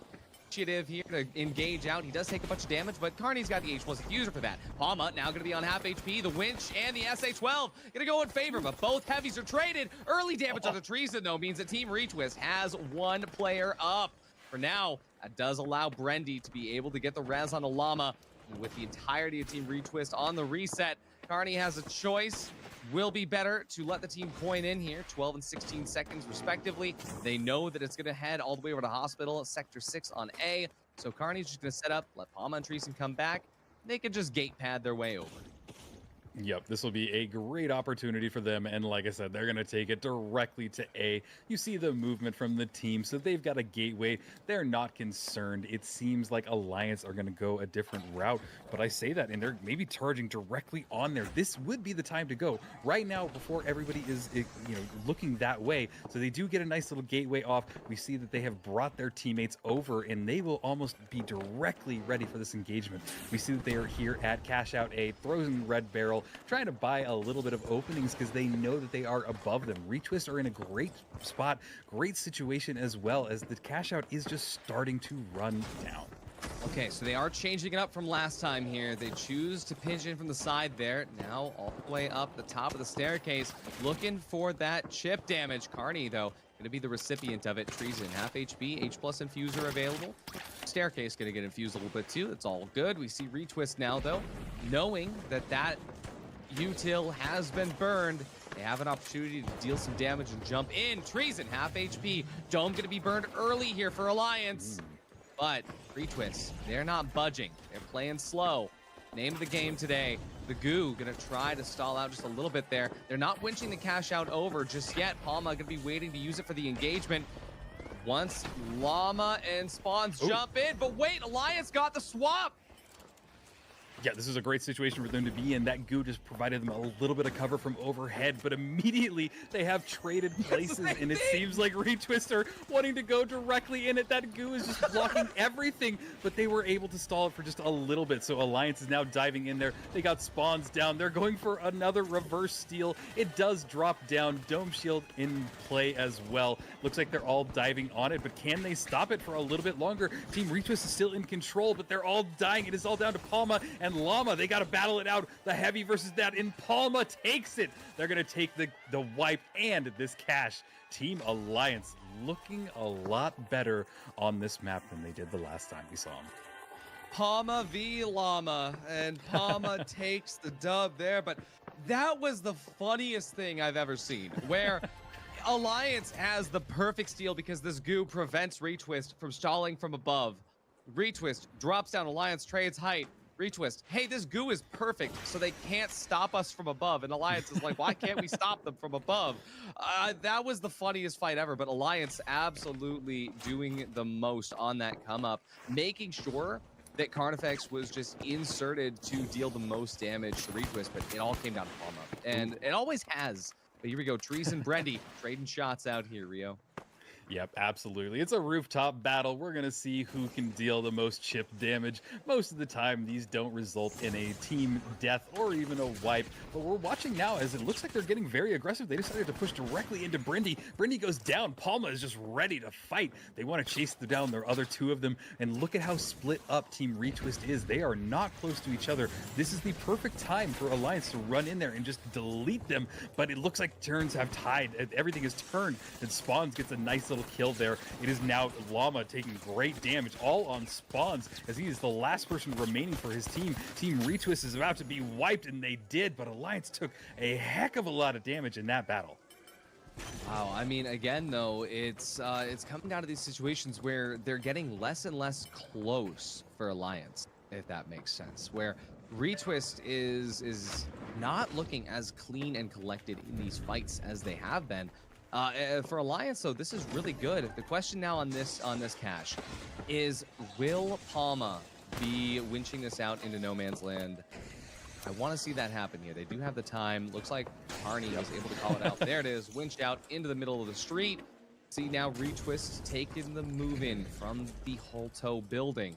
Speaker 1: initiative here to engage out. He does take a bunch of damage, but Carney's got the H+ diffuser for that. Palma now going to be on half HP. The winch and the SA-12 going to go in favor, but both heavies are traded. Early damage on the Treason, though, means that Team Retwist has one player up. For now, that does allow Brendy to be able to get the res on a llama. With the entirety of Team Retwist on the reset, Carney has a choice. Will be better to let the team point in here, 12 and 16 seconds respectively. They know that it's going to head all the way over to Hospital, Sector 6 on A. So Carney's just going to set up, let Palma and Treason come back. They can just gate pad their way over.
Speaker 4: Yep, this will be a great opportunity for them, and like I said, they're going to take it directly to A. You see the movement from the team, so they've got a gateway. They're not concerned. It seems like Alliance are going to go a different route, but I say that, and they're maybe charging directly on there. This would be the time to go right now before everybody is, looking that way. So they do get a nice little gateway off. We see that they have brought their teammates over, and they will almost be directly ready for this engagement. We see that they are here at Cash Out A, throws in Red Barrel, trying to buy a little bit of openings because they know that they are above them. Retwist are in a great spot, great situation as well, as the cash out is just starting to run down.
Speaker 1: Okay, so they are changing it up from last time here. They choose to pinch in from the side there. Now all the way up the top of the staircase, looking for that chip damage. Carney, though, going to be the recipient of it. Treason, half HP, H+ infuser available. Staircase going to get infused a little bit too. That's all good. We see Retwist now, though, knowing that that util has been burned. They have an opportunity to deal some damage and jump in. Treason, half HP. Dome going to be burned early here for Alliance. But Retwist, they're not budging. They're playing slow. Name of the game today. The Goo going to try to stall out just a little bit there. They're not winching the cash out over just yet. Palma going to be waiting to use it for the engagement. Once Llama and Spawns jump in. But wait, Alliance got the swap.
Speaker 4: Yeah, this is a great situation for them to be in. That goo just provided them a little bit of cover from overhead, but immediately they have traded places, and it seems like Retwist are wanting to go directly in it. That goo is just blocking everything, but they were able to stall it for just a little bit. So Alliance is now diving in there. They got spawns down. They're going for another reverse steal. It does drop down. Dome Shield in play as well. Looks like they're all diving on it, but can they stop it for a little bit longer? Team Retwist is still in control, but they're all dying. It is all down to Palma and Llama. They got to battle it out. The heavy versus that, and Palma takes it. They're going to take the wipe and this cash. Team Alliance looking a lot better on this map than they did the last time we saw them.
Speaker 1: Palma v Llama, and Palma takes the dub there, but that was the funniest thing I've ever seen, where Alliance has the perfect steal because this goo prevents Retwist from stalling from above. Retwist drops down, Alliance trades height. Retwist, hey, this goo is perfect, so they can't stop us from above. And Alliance is like, why can't we stop them from above? That was the funniest fight ever, but Alliance absolutely doing the most on that come up, making sure that Carnifex was just inserted to deal the most damage to Retwist, but it all came down to Palma. And it always has. But here we go, Trees and Brendy trading shots out here, Rio.
Speaker 4: Yep, absolutely. It's a rooftop battle. We're going to see who can deal the most chip damage. Most of the time, these don't result in a team death or even a wipe. But we're watching now as it looks like they're getting very aggressive. They decided to push directly into Brindy. Brindy goes down. Palma is just ready to fight. They want to chase down their other two of them. And look at how split up Team Retwist is. They are not close to each other. This is the perfect time for Alliance to run in there and just delete them. But it looks like turns have tied. Everything is turned. And Spawns gets a nice little kill there. It is now Llama taking great damage all on Spawns as he is the last person remaining for his team. Team Retwist is about to be wiped, and they did, but Alliance took a heck of a lot of damage in that battle.
Speaker 1: Wow, I mean, again, though, it's coming down to these situations where they're getting less and less close for Alliance, if that makes sense, where Retwist is not looking as clean and collected in these fights as they have been. For Alliance, though, this is really good. The question now on this cache is, will Palma be winching this out into no man's land? I want to see that happen here. They do have the time. Looks like Carney was able to call it out. There it is, winched out into the middle of the street. See now Retwist taking the move in from the Holto building.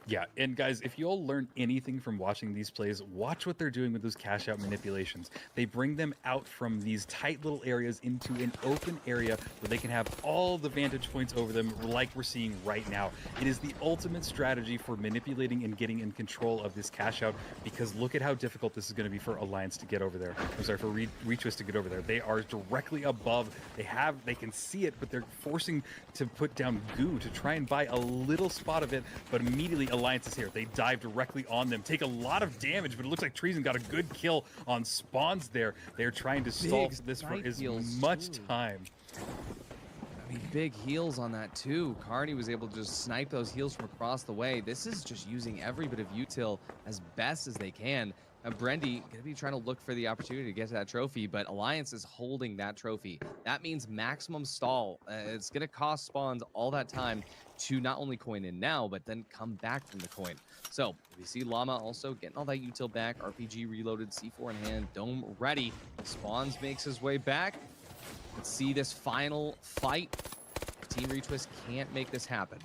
Speaker 4: Yeah, and guys, if you all learn anything from watching these plays, watch what they're doing with those cash out manipulations. They bring them out from these tight little areas into an open area where they can have all the vantage points over them like we're seeing right now. It is the ultimate strategy for manipulating and getting in control of this cash out, because look at how difficult this is going to be for Alliance to get over there. I'm sorry, for Retwist to get over there. They are directly above. They can see it, but they're forcing to put down goo to try and buy a little spot of it, but immediately Alliance is here. They dive directly on them, take a lot of damage, but it looks like Treason got a good kill on Spawns there. They're trying to stall this for as much time.
Speaker 1: I mean, big heals on that too. Carney was able to just snipe those heals from across the way. This is just using every bit of util as best as they can. And Brendy gonna be trying to look for the opportunity to get to that trophy, but Alliance is holding that trophy. That means maximum stall. It's gonna cost Spawns all that time to not only coin in now, but then come back from the coin. So we see Llama also getting all that util back, RPG reloaded, C4 in hand, Dome ready. Spawns makes his way back. Let's see this final fight. Team Retwist can't make this happen.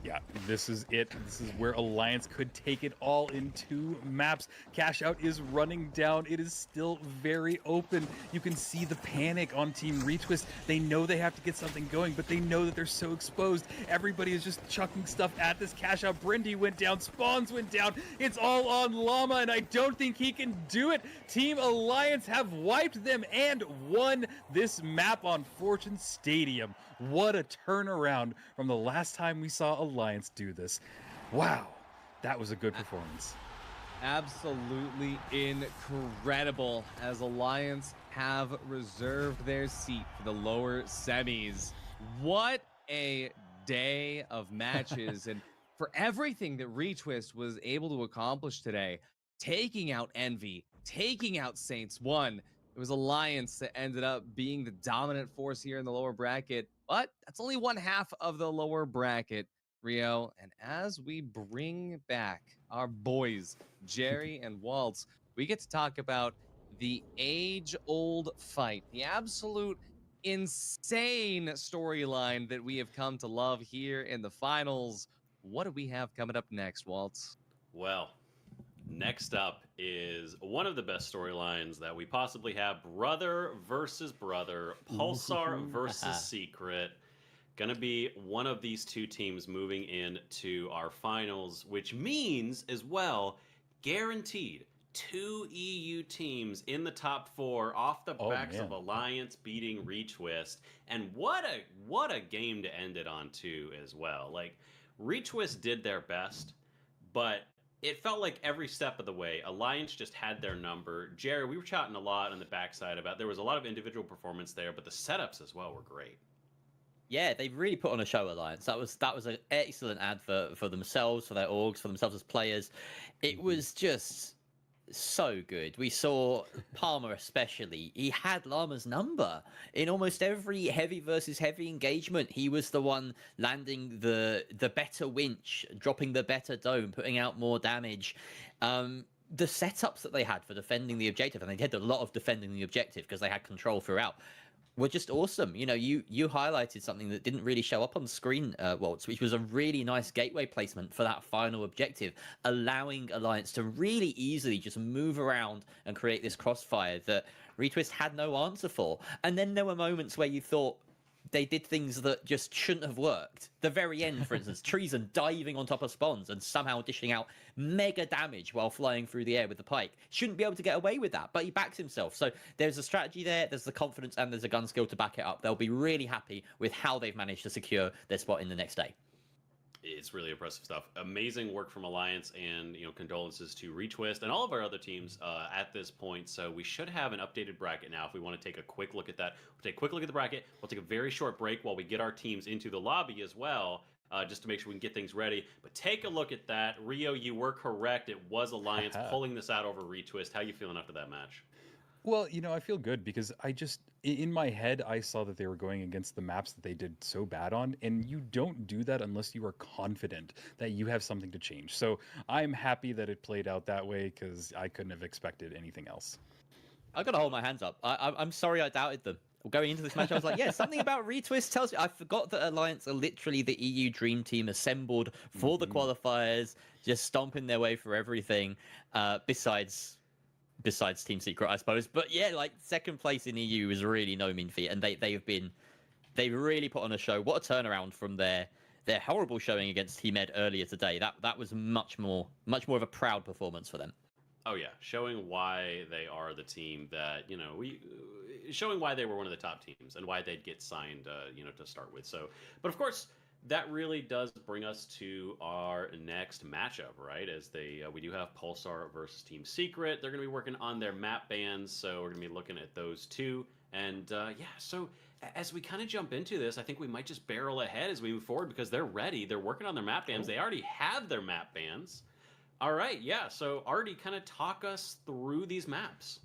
Speaker 4: Yeah, this is it. This is where Alliance could take it all in 2 maps. Cash out is running down. It is still very open. You can see the panic on Team Retwist. They know they have to get something going, but they know that they're so exposed. Everybody is just chucking stuff at this cash out. Brindy went down. Spawns went down. It's all on Llama, and I don't think he can do it. Team Alliance have wiped them and won this map on Fortune Stadium. What a turnaround from the last time we saw Alliance do this. Wow, that was a good performance.
Speaker 1: Absolutely incredible, as Alliance have reserved their seat for the lower semis. What a day of matches. And for everything that Retwist was able to accomplish today, taking out Envy, taking out Saints 1, it was Alliance that ended up being the dominant force here in the lower bracket. But that's only one half of the lower bracket. Rio. And as we bring back our boys, Jerry and Waltz, we get to talk about the age-old fight, the absolute insane storyline that we have come to love here in the finals. What do we have coming up next, Waltz?
Speaker 2: Well, next up is one of the best storylines that we possibly have: brother versus brother, Pulsar versus Secret. Gonna be one of these two teams moving into our finals, which means as well, guaranteed 2 EU teams in the top 4 off the backs of Alliance beating Retwist. And what a game to end it on too as well. Like, Retwist did their best, but it felt like every step of the way, Alliance just had their number. Jerry, we were chatting a lot on the backside about there was a lot of individual performance there, but the setups as well were great.
Speaker 3: Yeah, they really put on a show, Alliance. That was an excellent advert for themselves, for their orgs, for themselves as players. It was just so good. We saw Palmer especially. He had Llama's number in almost every heavy versus heavy engagement. He was the one landing the better winch, dropping the better dome, putting out more damage. The setups that they had for defending the objective, and they did a lot of defending the objective because they had control throughout, were just awesome. You know, you highlighted something that didn't really show up on the screen, Waltz, which was a really nice gateway placement for that final objective, allowing Alliance to really easily just move around and create this crossfire that Retwist had no answer for. And then there were moments where you thought they did things that just shouldn't have worked. The very end, for instance, Treason diving on top of spawns and somehow dishing out mega damage while flying through the air with the pike. Shouldn't be able to get away with that, but he backs himself. So there's a strategy there, there's the confidence, and there's a gun skill to back it up. They'll be really happy with how they've managed to secure their spot in the next day.
Speaker 2: It's really impressive stuff. Amazing work from Alliance, and condolences to Retwist and all of our other teams at this point. So we should have an updated bracket now. If we want to take a quick look at that, we'll take a quick look at the bracket. We'll take a very short break while we get our teams into the lobby as well, just to make sure we can get things ready. But take a look at that. Rio, you were correct. It was Alliance pulling this out over Retwist. How you feeling after that match?
Speaker 4: Well, I feel good because in my head, I saw that they were going against the maps that they did so bad on, and you don't do that unless you are confident that you have something to change. So I'm happy that it played out that way because I couldn't have expected anything else.
Speaker 3: I've got to hold my hands up. I'm sorry I doubted them. Going into this match, I was like, yeah, something about Retwist tells me. I forgot that Alliance are literally the EU Dream Team assembled for the qualifiers, just stomping their way for everything, besides Team Secret, I suppose. But yeah, like, second place in EU is really no mean feat, and they've really put on a show. What a turnaround from their horrible showing against Team Ed earlier today. That was much more of a proud performance for them.
Speaker 2: Oh yeah, showing why they are the team that showing why they were one of the top teams and why they'd get signed, to start with. So, but of course, that really does bring us to our next matchup, right? As we do have Pulsar versus Team Secret. They're going to be working on their map bans, so we're going to be looking at those two. And so as we kind of jump into this, I think we might just barrel ahead as we move forward because they're ready. They're working on their map bans. They already have their map bans. All right, yeah. So Artie, kind of talk us through these maps.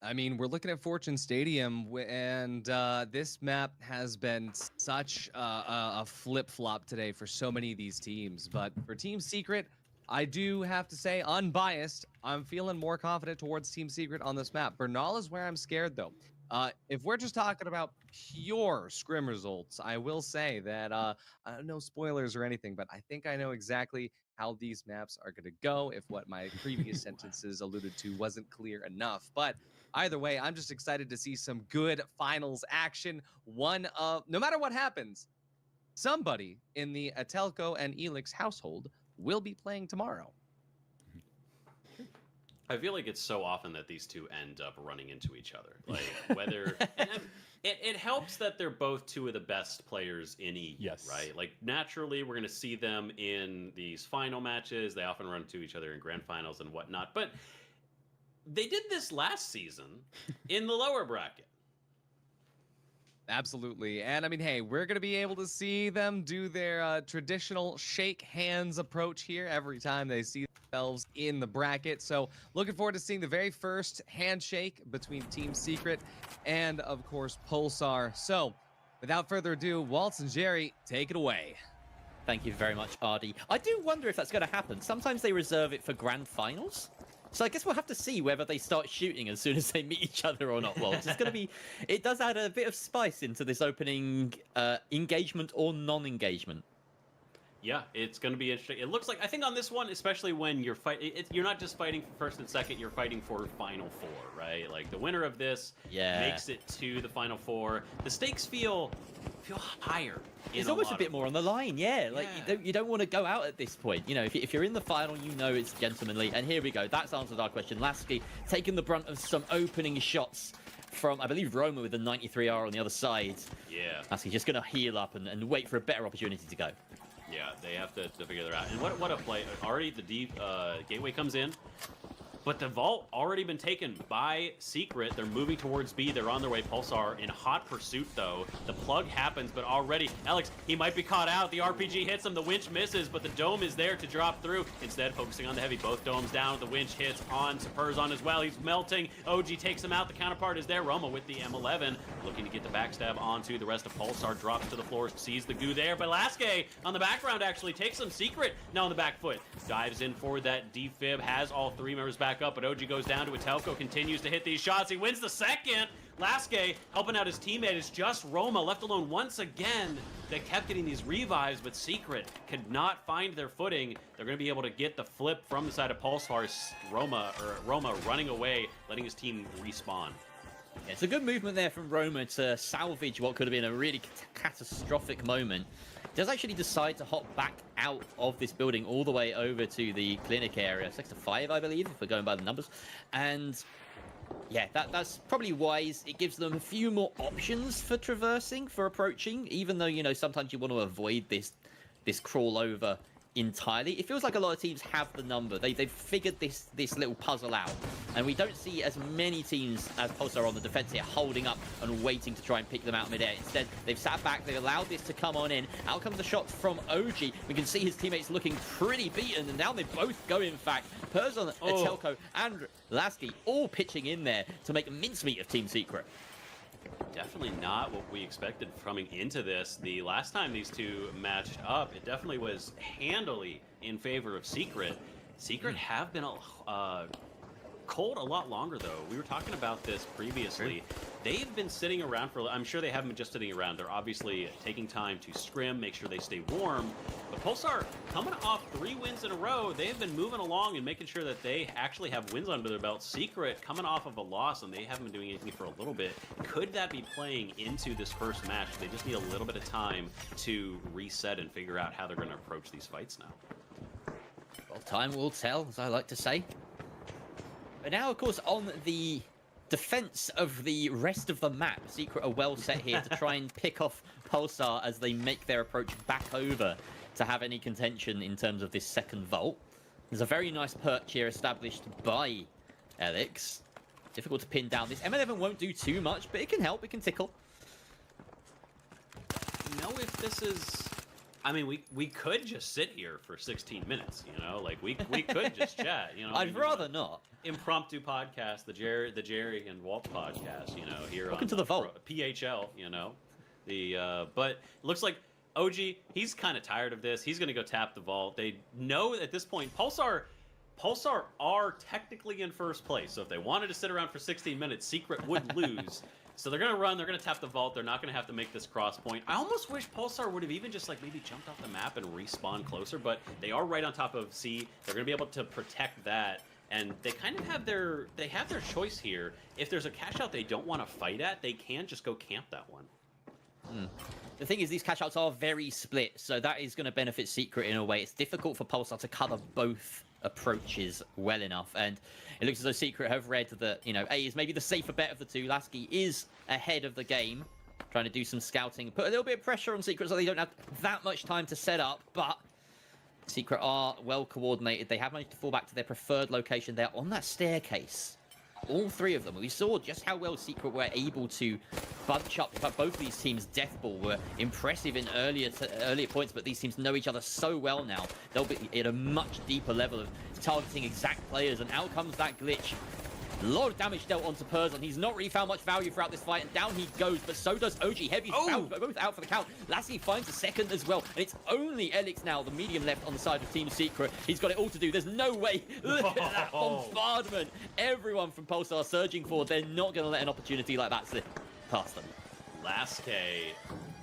Speaker 1: I mean, we're looking at Fortune Stadium, and this map has been such a flip-flop today for so many of these teams. But for Team Secret, I do have to say, unbiased, I'm feeling more confident towards Team Secret on this map. Bernal is where I'm scared, though. If we're just talking about pure scrim results, I will say that no spoilers or anything, but I think I know exactly how these maps are going to go if what my previous sentences alluded to wasn't clear enough. But either way, I'm just excited to see some good finals action. No matter what happens, somebody in the Atelco and Elix household will be playing tomorrow.
Speaker 2: I feel like it's so often that these two end up running into each other. Like, whether it helps that they're both two of the best players in EU,
Speaker 4: yes,
Speaker 2: right? Like, naturally, we're going to see them in these final matches. They often run into each other in grand finals and whatnot. But they did this last season in the lower bracket.
Speaker 1: Absolutely. And I mean, hey, we're going to be able to see them do their traditional shake hands approach here every time they see themselves in the bracket. So looking forward to seeing the very first handshake between Team Secret and, of course, Pulsar. So without further ado, Waltz and Jerry, take it away.
Speaker 3: Thank you very much, Ardy. I do wonder if that's going to happen. Sometimes they reserve it for grand finals. So I guess we'll have to see whether they start shooting as soon as they meet each other or not. Well, it's going to be... It does add a bit of spice into this opening engagement or non-engagement.
Speaker 2: Yeah, it's going to be interesting. It looks like, I think on this one, especially when you're you're not just fighting for first and second, you're fighting for Final Four, right? Like the winner of this makes it to the Final Four. The stakes feel higher.
Speaker 3: It's almost a bit more on the line, Like you don't want to go out at this point. You know, if you're in the final, you know it's gentlemanly. And here we go. That's answered our question. Lasky taking the brunt of some opening shots from, I believe, Roma with the 93R on the other side.
Speaker 2: Yeah.
Speaker 3: Lasky just going to heal up and wait for a better opportunity to go.
Speaker 2: Yeah, they have to figure that out. And what a play. Already the deep gateway comes in. But the vault already been taken by Secret. They're moving towards B. They're on their way. Pulsar in hot pursuit, though. The plug happens, but already, Alex, he might be caught out. The RPG hits him. The winch misses, but the dome is there to drop through. Instead, focusing on the heavy. Both domes down. The winch hits on Superzon as well. He's melting. OG takes him out. The counterpart is there. Roma with the M11, looking to get the backstab onto the rest of Pulsar. Drops to the floor, sees the goo there. But Lasky on the background actually takes some Secret now on the back foot. Dives in for that defib. Has all three members back up, but OG goes down to Atelco, continues to hit these shots. He wins the second. Lasky helping out his teammate. It's just Roma left alone once again. They kept getting these revives, but Secret could not find their footing. They're going to be able to get the flip from the side of Pulsar. Roma running away, letting his team respawn.
Speaker 3: Yeah, it's a good movement there from Roma to salvage what could have been a really catastrophic moment. Does actually decide to hop back out of this building all the way over to the clinic area. 6 to 5, I believe, if we're going by the numbers. And yeah, that's probably wise. It gives them a few more options for traversing, for approaching, even though, you know, sometimes you want to avoid this crawl over entirely. It feels like a lot of teams have the number. They've figured this little puzzle out, and we don't see as many teams as Pulsar on the defense here holding up and waiting to try and pick them out midair. Instead, they've sat back, they've allowed this to come on in. Out comes the shot from OG. We can see his teammates looking pretty beaten, and now they both go, in fact. Perzon, Atelco, and Lasky all pitching in there to make mincemeat of Team Secret.
Speaker 2: Definitely not what we expected coming into this. The last time these two matched up, it definitely was handily in favor of Secret. Secret have been cold a lot longer, though. We were talking about this previously. They've been sitting around for, I'm sure they haven't been just sitting around. They're obviously taking time to scrim, make sure they stay warm. But Pulsar, coming off 3 wins in a row, they have been moving along and making sure that they actually have wins under their belt. Secret, coming off of a loss, and they haven't been doing anything for a little bit. Could that be playing into this first match? They just need a little bit of time to reset and figure out how they're going to approach these fights now.
Speaker 3: Well, time will tell, as I like to say. But now, of course, on the defense of the rest of the map, Secret are well set here to try and pick off Pulsar as they make their approach back over to have any contention in terms of this second vault. There's a very nice perch here established by Alex. Difficult to pin down. This M11 won't do too much, but it can help. It can tickle.
Speaker 2: Know if this is... I mean, we could just sit here for 16 minutes, you know? Like, we could just chat, you know?
Speaker 3: I'd rather not.
Speaker 2: Impromptu podcast, the Jerry and Walt podcast, you know, here
Speaker 3: Welcome
Speaker 2: on
Speaker 3: to the vault.
Speaker 2: PHL, you know. But it looks like OG, he's kind of tired of this. He's going to go tap the vault. They know at this point, Pulsar are technically in first place. So if they wanted to sit around for 16 minutes, Secret would lose. So they're going to run, they're going to tap the vault, they're not going to have to make this cross point. I almost wish Pulsar would have even just like maybe jumped off the map and respawned closer, but they are right on top of C. They're going to be able to protect that, and they kind of have their choice here. If there's a cash out they don't want to fight at, they can just go camp that one.
Speaker 3: The thing is, these cash outs are very split, so that is going to benefit Secret in a way. It's difficult for Pulsar to cover both approaches well enough, and it looks as though Secret have read that, you know, A is maybe the safer bet of the two. Lasky is ahead of the game, trying to do some scouting, put a little bit of pressure on Secret so they don't have that much time to set up, but Secret are well coordinated. They have managed to fall back to their preferred location. They're on that staircase. All 3 of them. We saw just how well Secret were able to bunch up. But both these teams' death ball were impressive in earlier points, but these teams know each other so well now. They'll be at a much deeper level of targeting exact players, and out comes that glitch. A lot of damage dealt onto Perzon. He's not really found much value throughout this fight, and down he goes, but so does OG. Heavy's both out for the count. Lassie finds a second as well, and it's only Elix now, the medium left on the side of Team Secret. He's got it all to do. There's no way. Look at that bombardment. Everyone from Pulsar surging forward. They're not going to let an opportunity like that slip past them.
Speaker 2: Lasky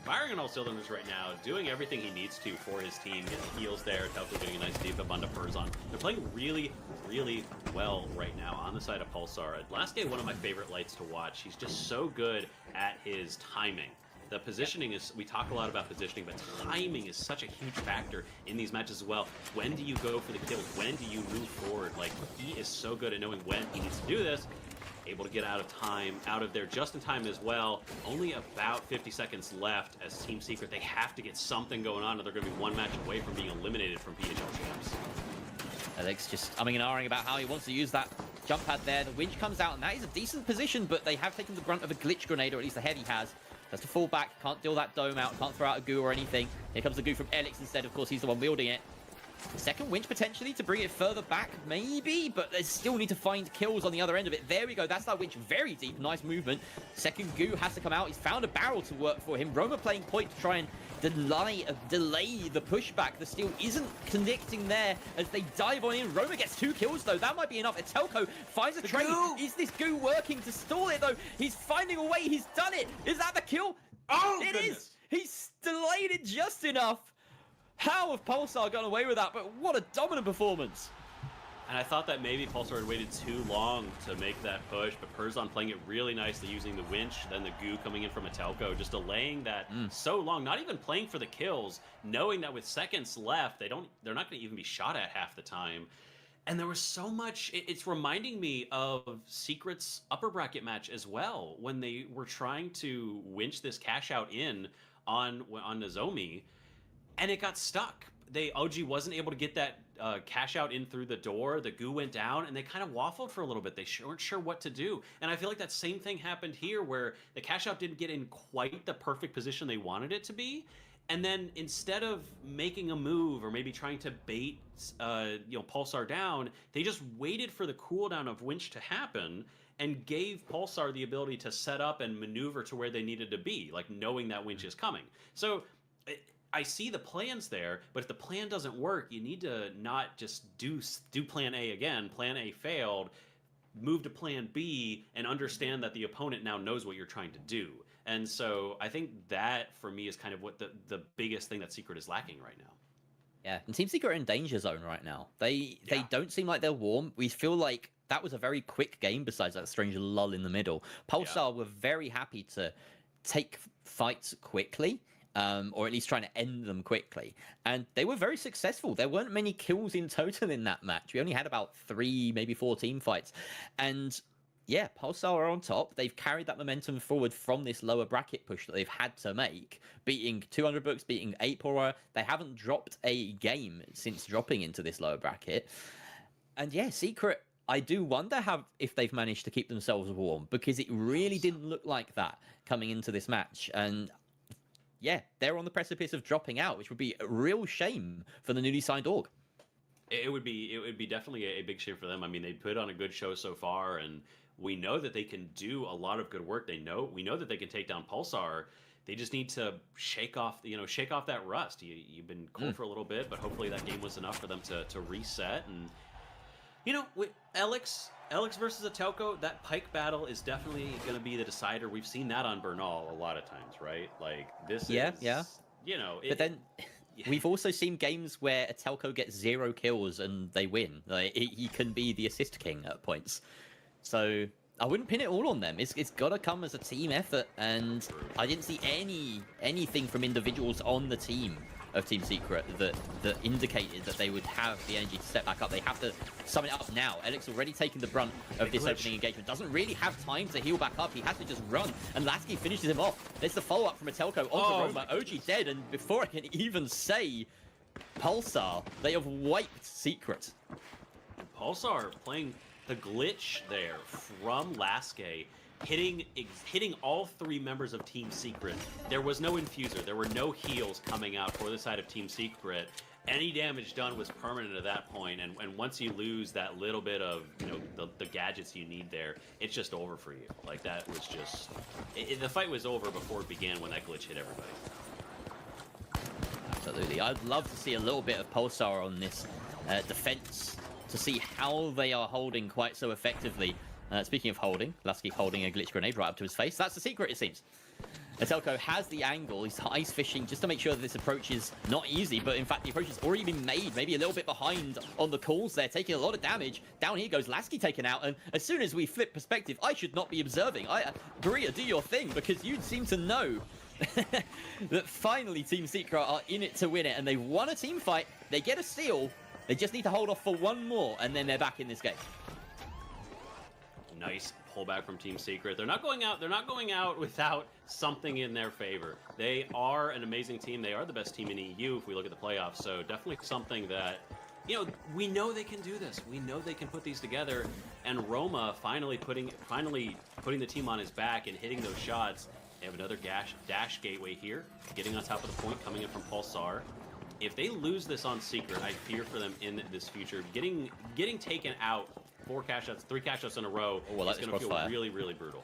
Speaker 2: firing on all cylinders right now, doing everything he needs to for his team. Getting the heals there, Telco getting a nice deep up onto Perzon. They're playing really, really well right now on the side of Pulsar. Lasky, one of my favorite lights to watch. He's just so good at his timing. The positioning is, we talk a lot about positioning, but timing is such a huge factor in these matches as well. When do you go for the kills? When do you move forward? Like, he is so good at knowing when he needs to do this. Able to get out of there just in time as well. Only about 50 seconds left as Team Secret. They have to get something going on, or they're going to be one match away from being eliminated from PHL Champs.
Speaker 3: Elix just umming and ahhing about how he wants to use that jump pad there. The winch comes out, and that is a decent position, but they have taken the brunt of a glitch grenade, or at least the Heavy has. Has to fall back, can't deal that dome out, can't throw out a goo or anything. Here comes the goo from Elix instead. Of course, he's the one wielding it. Second winch potentially to bring it further back, maybe, but they still need to find kills on the other end of it. There we go. That's that winch very deep. Nice movement. Second goo has to come out. He's found a barrel to work for him. Roma playing point to try and delay the pushback. The steel isn't connecting there as they dive on in. Roma gets 2 kills, though. That might be enough. Etelko finds a trade. Is this goo working to stall it, though? He's finding a way. He's done it. Is that the kill?
Speaker 2: Oh,
Speaker 3: it
Speaker 2: goodness.
Speaker 3: is. He's delayed it just enough. How have Pulsar gone away with that? But what a dominant performance.
Speaker 2: And I thought that maybe Pulsar had waited too long to make that push, but Perzon playing it really nicely using the winch, then the goo coming in from Etelko, just delaying that so long, not even playing for the kills, knowing that with seconds left, they're not going to even be shot at half the time. And there was so much, it's reminding me of Secret's upper bracket match as well, when they were trying to winch this cash out in on Nozomi, and it got stuck. OG wasn't able to get that cash out in through the door. The goo went down, and they kind of waffled for a little bit. They weren't sure what to do. And I feel like that same thing happened here, where the cash out didn't get in quite the perfect position they wanted it to be. And then instead of making a move or maybe trying to bait Pulsar down, they just waited for the cooldown of winch to happen and gave Pulsar the ability to set up and maneuver to where they needed to be, like knowing that winch is coming. So I see the plans there, but if the plan doesn't work, you need to not just do plan A again. Plan A failed, move to plan B, and understand that the opponent now knows what you're trying to do. And so I think that, for me, is kind of what the biggest thing that Secret is lacking right now.
Speaker 3: Yeah, and Team Secret are in danger zone right now. They don't seem like they're warm. We feel like that was a very quick game besides that strange lull in the middle. Pulsar were very happy to take fights quickly. Or at least trying to end them quickly. And they were very successful. There weren't many kills in total in that match. We only had about 3, maybe 4 team fights. And yeah, Pulsar are on top. They've carried that momentum forward from this lower bracket push that they've had to make, beating 200 books, beating 8 Pora. They haven't dropped a game since dropping into this lower bracket. And yeah, Secret, I do wonder if they've managed to keep themselves warm, because it really didn't look like that coming into this match. And yeah, they're on the precipice of dropping out, which would be a real shame for the newly signed org.
Speaker 2: It would be definitely a big shame for them. I mean, they put on a good show so far, and we know that they can do a lot of good work. We know that they can take down Pulsar. They just need to shake off that rust. You've been cold for a little bit, but hopefully that game was enough for them to reset. And with Elix versus Etelko, that Pike battle is definitely going to be the decider. We've seen that on Bernal a lot of times, right? Like, this is... Yeah. But then we've also seen games where Etelko gets 0 kills and they win. Like, he can be the assist king at points. So I wouldn't pin it all on them. It's got to come as a team effort, and I didn't see anything from individuals on the team of Team Secret that indicated that they would have the energy to step back up. They have to sum it up now. Elix already taking the brunt of this opening engagement. Doesn't really have time to heal back up. He has to just run, and Lasky finishes him off. There's the follow-up from Etelko onto Roma. OG dead, and before I can even say Pulsar, they have wiped Secret. Pulsar playing the glitch there from Lasky, hitting all 3 members of Team Secret. There was no infuser. There were no heals coming out for the side of Team Secret. any damage done was permanent at that point, and once you lose that little bit of, you know, the gadgets you need there, it's just over for you. Like, that was just... the fight was over before it began when that glitch hit everybody.
Speaker 3: Absolutely. I'd love to see a little bit of Pulsar on this defense to see how they are holding quite so effectively. Speaking of holding, Lasky holding a glitch grenade right up to his face. That's the secret, it seems. Telco has the angle. He's ice fishing just to make sure that this approach is not easy, but in fact the approach has already been made. Maybe a little bit behind on the calls there, taking a lot of damage. Down here goes Lasky taken out, and as soon as we flip perspective, I should not be observing. Berea, do your thing, because you seem to know that finally Team Secret are in it to win it, and they've won a team fight. They get a steal. They just need to hold off for one more, and then they're back in this game.
Speaker 2: Nice pullback from Team Secret. They're not going out. They're not going out without something in their favor. They are an amazing team. They are the best team in EU if we look at the playoffs. So definitely something that, you know, we know they can do this. We know they can put these together. And Roma finally putting the team on his back and hitting those shots. They have another dash gateway here, getting on top of the point, coming in from Pulsar. If they lose this on Secret, I fear for them in this future. Getting taken out 3 cash outs in a row,
Speaker 3: well,
Speaker 2: is going to feel really, really brutal.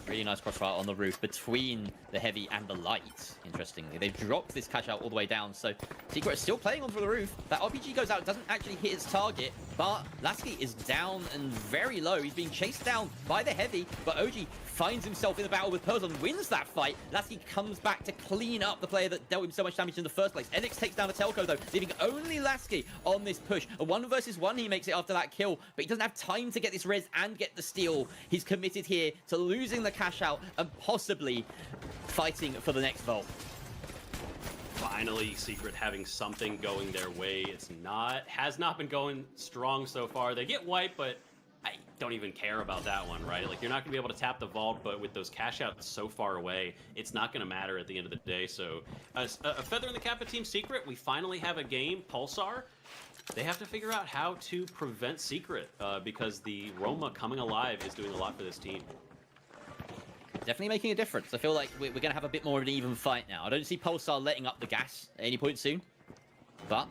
Speaker 3: Really nice crossfire on the roof between the heavy and the light, interestingly. They've dropped this cash out all the way down, so Secret is still playing onto the roof. That RPG goes out, doesn't actually hit its target, but Lasky is down and very low. He's being chased down by the heavy, but OG finds himself in the battle with Pearls and wins that fight. Lasky comes back to clean up the player that dealt him so much damage in the first place. NX takes down the Telco, though, leaving only Lasky on this push. A 1 versus 1 he makes it after that kill, but he doesn't have time to get this res and get the steal. He's committed here to losing the cash out and possibly fighting for the next vault.
Speaker 2: Finally, Secret having something going their way. Has not been going strong so far. They get wiped, but I don't even care about that one, right? Like, you're not gonna be able to tap the vault, but with those cash outs so far away, it's not gonna matter at the end of the day. So a feather in the cap of Team Secret. We finally have a game. Pulsar, they have to figure out how to prevent Secret because the Roma coming alive is doing a lot for this team.
Speaker 3: Definitely making a difference. I feel like we're going to have a bit more of an even fight now. I don't see Pulsar letting up the gas at any point soon. But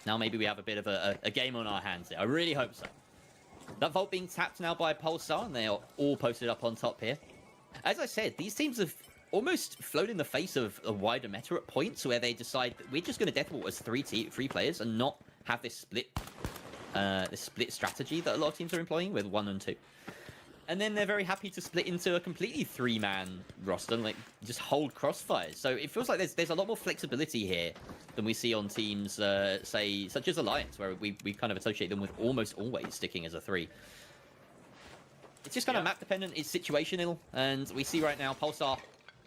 Speaker 3: now maybe we have a bit of a game on our hands here. I really hope so. That vault being tapped now by Pulsar, and they are all posted up on top here. As I said, these teams have almost flown in the face of a wider meta at points where they decide that we're just going to death vault as three players and not have this split strategy that a lot of teams are employing with 1 and 2. And then they're very happy to split into a completely 3-man roster and, like, just hold crossfires. So it feels like there's a lot more flexibility here than we see on teams, say, such as Alliance, where we kind of associate them with almost always sticking as a 3. It's just kind of map dependent, it's situational, and we see right now Pulsar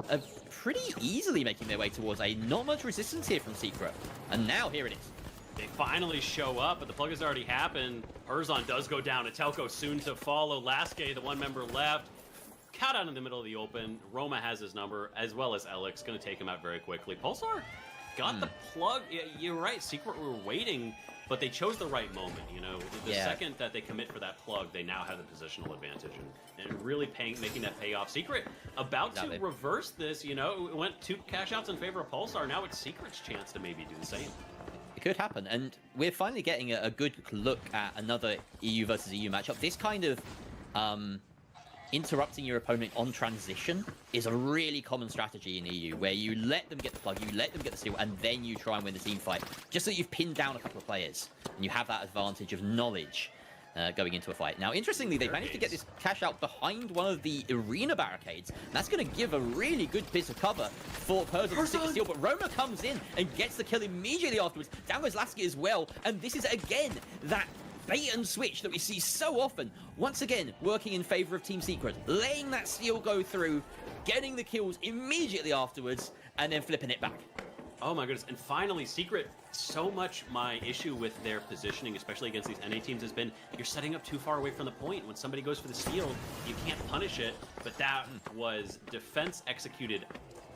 Speaker 3: are pretty easily making their way towards a not much resistance here from Secret. And now here it is.
Speaker 2: They finally show up, but the plug has already happened. Urzon does go down. Telco soon to follow. Lasky, the one member left, caught out in the middle of the open. Roma has his number, as well as Alex. Going to take him out very quickly. Pulsar got the plug. Yeah, you're right. Secret were waiting, but they chose the right moment. You know, the second that they commit for that plug, they now have the positional advantage, and really making that pay off. Secret about to reverse this. You know, it went 2 cash outs in favor of Pulsar. Now it's Secret's chance to maybe do the same.
Speaker 3: It could happen, and we're finally getting a good look at another EU versus EU matchup. This kind of interrupting your opponent on transition is a really common strategy in EU, where you let them get the plug, you let them get the steal, and then you try and win the team fight, just so you've pinned down a couple of players, and you have that advantage of knowledge going into a fight. Now, interestingly, they managed to get this cash out behind one of the arena barricades. That's going to give a really good piece of cover for Persian to stick the steal, but Roma comes in and gets the kill immediately afterwards. Down goes Lasky as well, and this is, again, that bait and switch that we see so often. Once again, working in favor of Team Secret, letting that steal go through, getting the kills immediately afterwards, and then flipping it back.
Speaker 2: Oh my goodness, and finally, Secret, so much my issue with their positioning, especially against these NA teams, has been you're setting up too far away from the point. When somebody goes for the steal, you can't punish it, but that was defense executed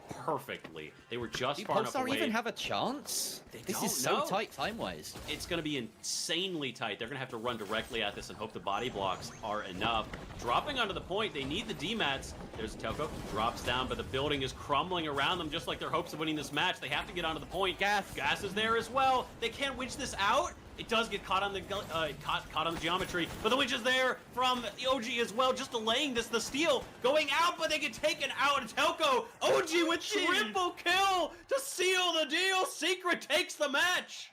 Speaker 2: perfectly. They were just
Speaker 3: Do
Speaker 2: far enough
Speaker 3: Pulsar
Speaker 2: away.
Speaker 3: even have a chance? This
Speaker 2: don't
Speaker 3: is so
Speaker 2: know.
Speaker 3: tight time-wise.
Speaker 2: It's going to be insanely tight. They're going to have to run directly at this and hope the body blocks are enough. Dropping onto the point, they need the D-mats. There's Telco, drops down, but the building is crumbling around them, just like their hopes of winning this match. They have to get onto the point. Gas is there as well. They can't winch this out. It does get caught on the caught on the geometry, but the winch is there from the OG as well, just delaying this. The steal going out, but they get taken out. Telco, OG with triple kill to seal the deal. Secret takes the match.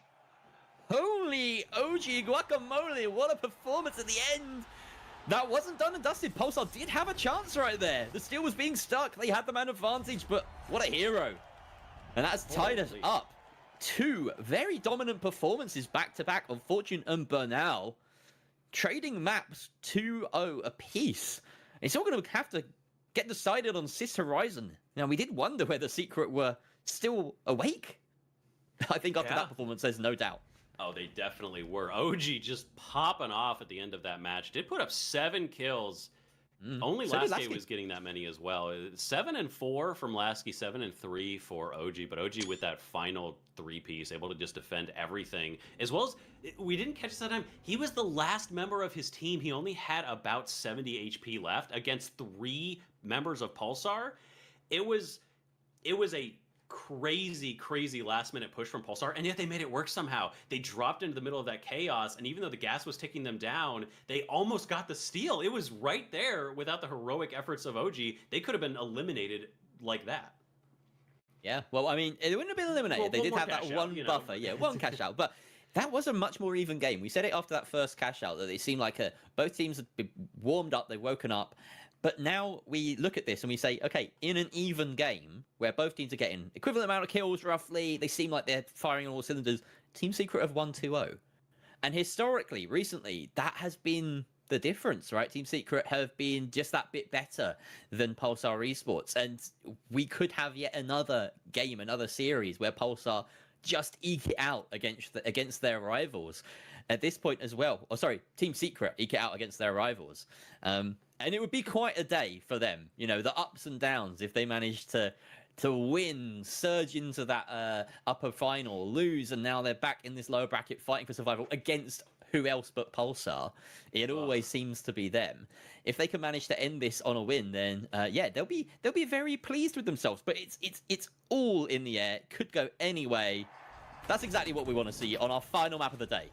Speaker 3: Holy OG guacamole, what a performance at the end. That wasn't done and dusted. Pulsar did have a chance right there. The steal was being stuck. They had the man advantage, but what a hero. And that's tied us up. Two very dominant performances back-to-back of Fortune and Bernal, trading maps 2-0 apiece. It's all going to have to get decided on Sis Horizon. Now, we did wonder whether Secret were still awake. I think after that performance, there's no doubt.
Speaker 2: Oh, they definitely were. OG just popping off at the end of that match. Did put up 7 kills. Only Lasky was getting that many as well. 7 and 4 from Lasky, 7 and 3 for OG. But OG with that final 3-piece, able to just defend everything. As well as, we didn't catch this that time, he was the last member of his team. He only had about 70 HP left against 3 members of Pulsar. It was a crazy last minute push from Pulsar, and yet they made it work somehow. They dropped into the middle of that chaos, and even though the gas was taking them down, they almost got the steal. It was right there. Without the heroic efforts of OG, they could have been eliminated like that.
Speaker 3: Yeah, well, I mean, it wouldn't have been eliminated.
Speaker 2: Well,
Speaker 3: they did have that
Speaker 2: cash out,
Speaker 3: one buffer. Yeah, one cash out. But that was a much more even game. We said it after that first cash out that it seemed like both teams had been warmed up, they've woken up. But now we look at this and we say, okay, in an even game where both teams are getting equivalent amount of kills roughly, they seem like they're firing on all cylinders, Team Secret have won 2-0. And historically, recently, that has been the difference, right? Team Secret have been just that bit better than Pulsar Esports. And we could have yet another game, another series where Pulsar just eke it out against their rivals at this point as well. Oh, sorry, Team Secret eke it out against their rivals. And it would be quite a day for them, you know, the ups and downs if they managed to win, surge into that upper final, lose, and now they're back in this lower bracket fighting for survival against who else but Pulsar. It always seems to be them. If they can manage to end this on a win, then yeah, they'll be very pleased with themselves. But it's all in the air. It could go any way. That's exactly what we want to see on our final map of the day.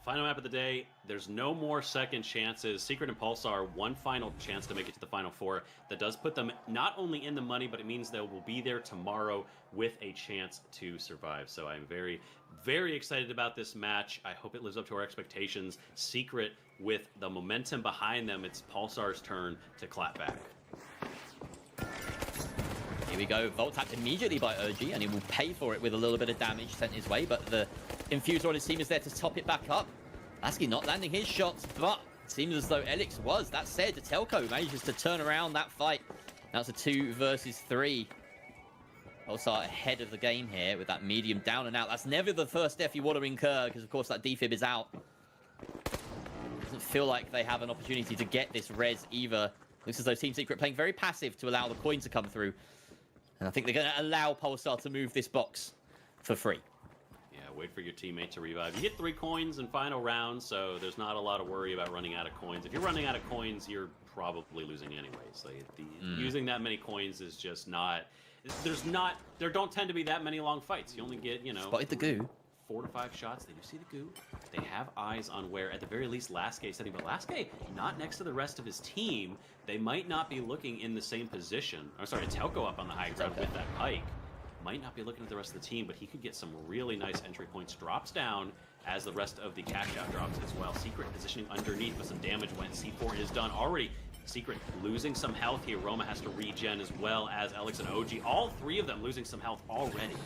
Speaker 2: Final map of the day, there's no more second chances. Secret and Pulsar, one final chance to make it to the Final Four. That does put them not only in the money, but it means they will be there tomorrow with a chance to survive. So I'm very, very excited about this match. I hope it lives up to our expectations. Secret, with the momentum behind them, it's Pulsar's turn to clap back.
Speaker 3: Here we go, Volt tapped immediately by OG, and he will pay for it with a little bit of damage sent his way, but the Infuser on his team is there to top it back up. Lasky not landing his shots, but it seems as though Elix was. That said, Telco manages to turn around that fight. Now it's a 2 versus 3. Pulsar ahead of the game here with that medium down and out. That's never the first death you want to incur, because of course that defib is out. Doesn't feel like they have an opportunity to get this res either. Looks as though Team Secret playing very passive to allow the coin to come through. And I think they're going to allow Pulsar to move this box for free.
Speaker 2: Yeah, wait for your teammate to revive. You get 3 coins in final round, so there's not a lot of worry about running out of coins. If you're running out of coins, you're probably losing anyways. Like, using that many coins is just not... There don't tend to be that many long fights. You only get, you know...
Speaker 3: Spotted the goo.
Speaker 2: 4 to 5 shots. They do see the goo. They have eyes on where, at the very least, Lasky is setting. But Lasky, not next to the rest of his team. They might not be looking in the same position. I'm sorry, Telco up on the high ground with that pike. Might not be looking at the rest of the team, but he could get some really nice entry points. Drops down as the rest of the cash out drops as well. Secret positioning underneath with some damage when C4 is done already. Secret losing some health here. Roma has to regen as well as Elix and OG. All 3 of them losing some health already.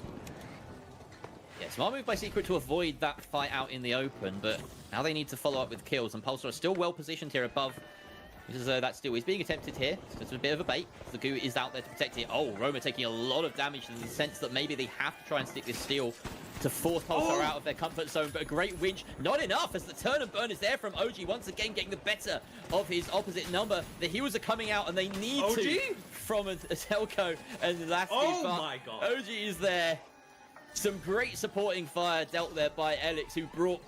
Speaker 3: Yeah, smart move by Secret to avoid that fight out in the open, but now they need to follow up with kills, and Pulsar is still well positioned here above. As though that still is being attempted here. It's just a bit of a bait. The goo is out there to protect it. Oh, Roma taking a lot of damage in the sense that maybe they have to try and stick this steal to force Pulsar out of their comfort zone, but a great winch, not enough, as the turn and burn is there from OG, once again getting the better of his opposite number. The heals are coming out, and they need to from a Telco and Lasky.
Speaker 2: Oh my god.
Speaker 3: OG is there. Some great supporting fire dealt there by Alex, who brought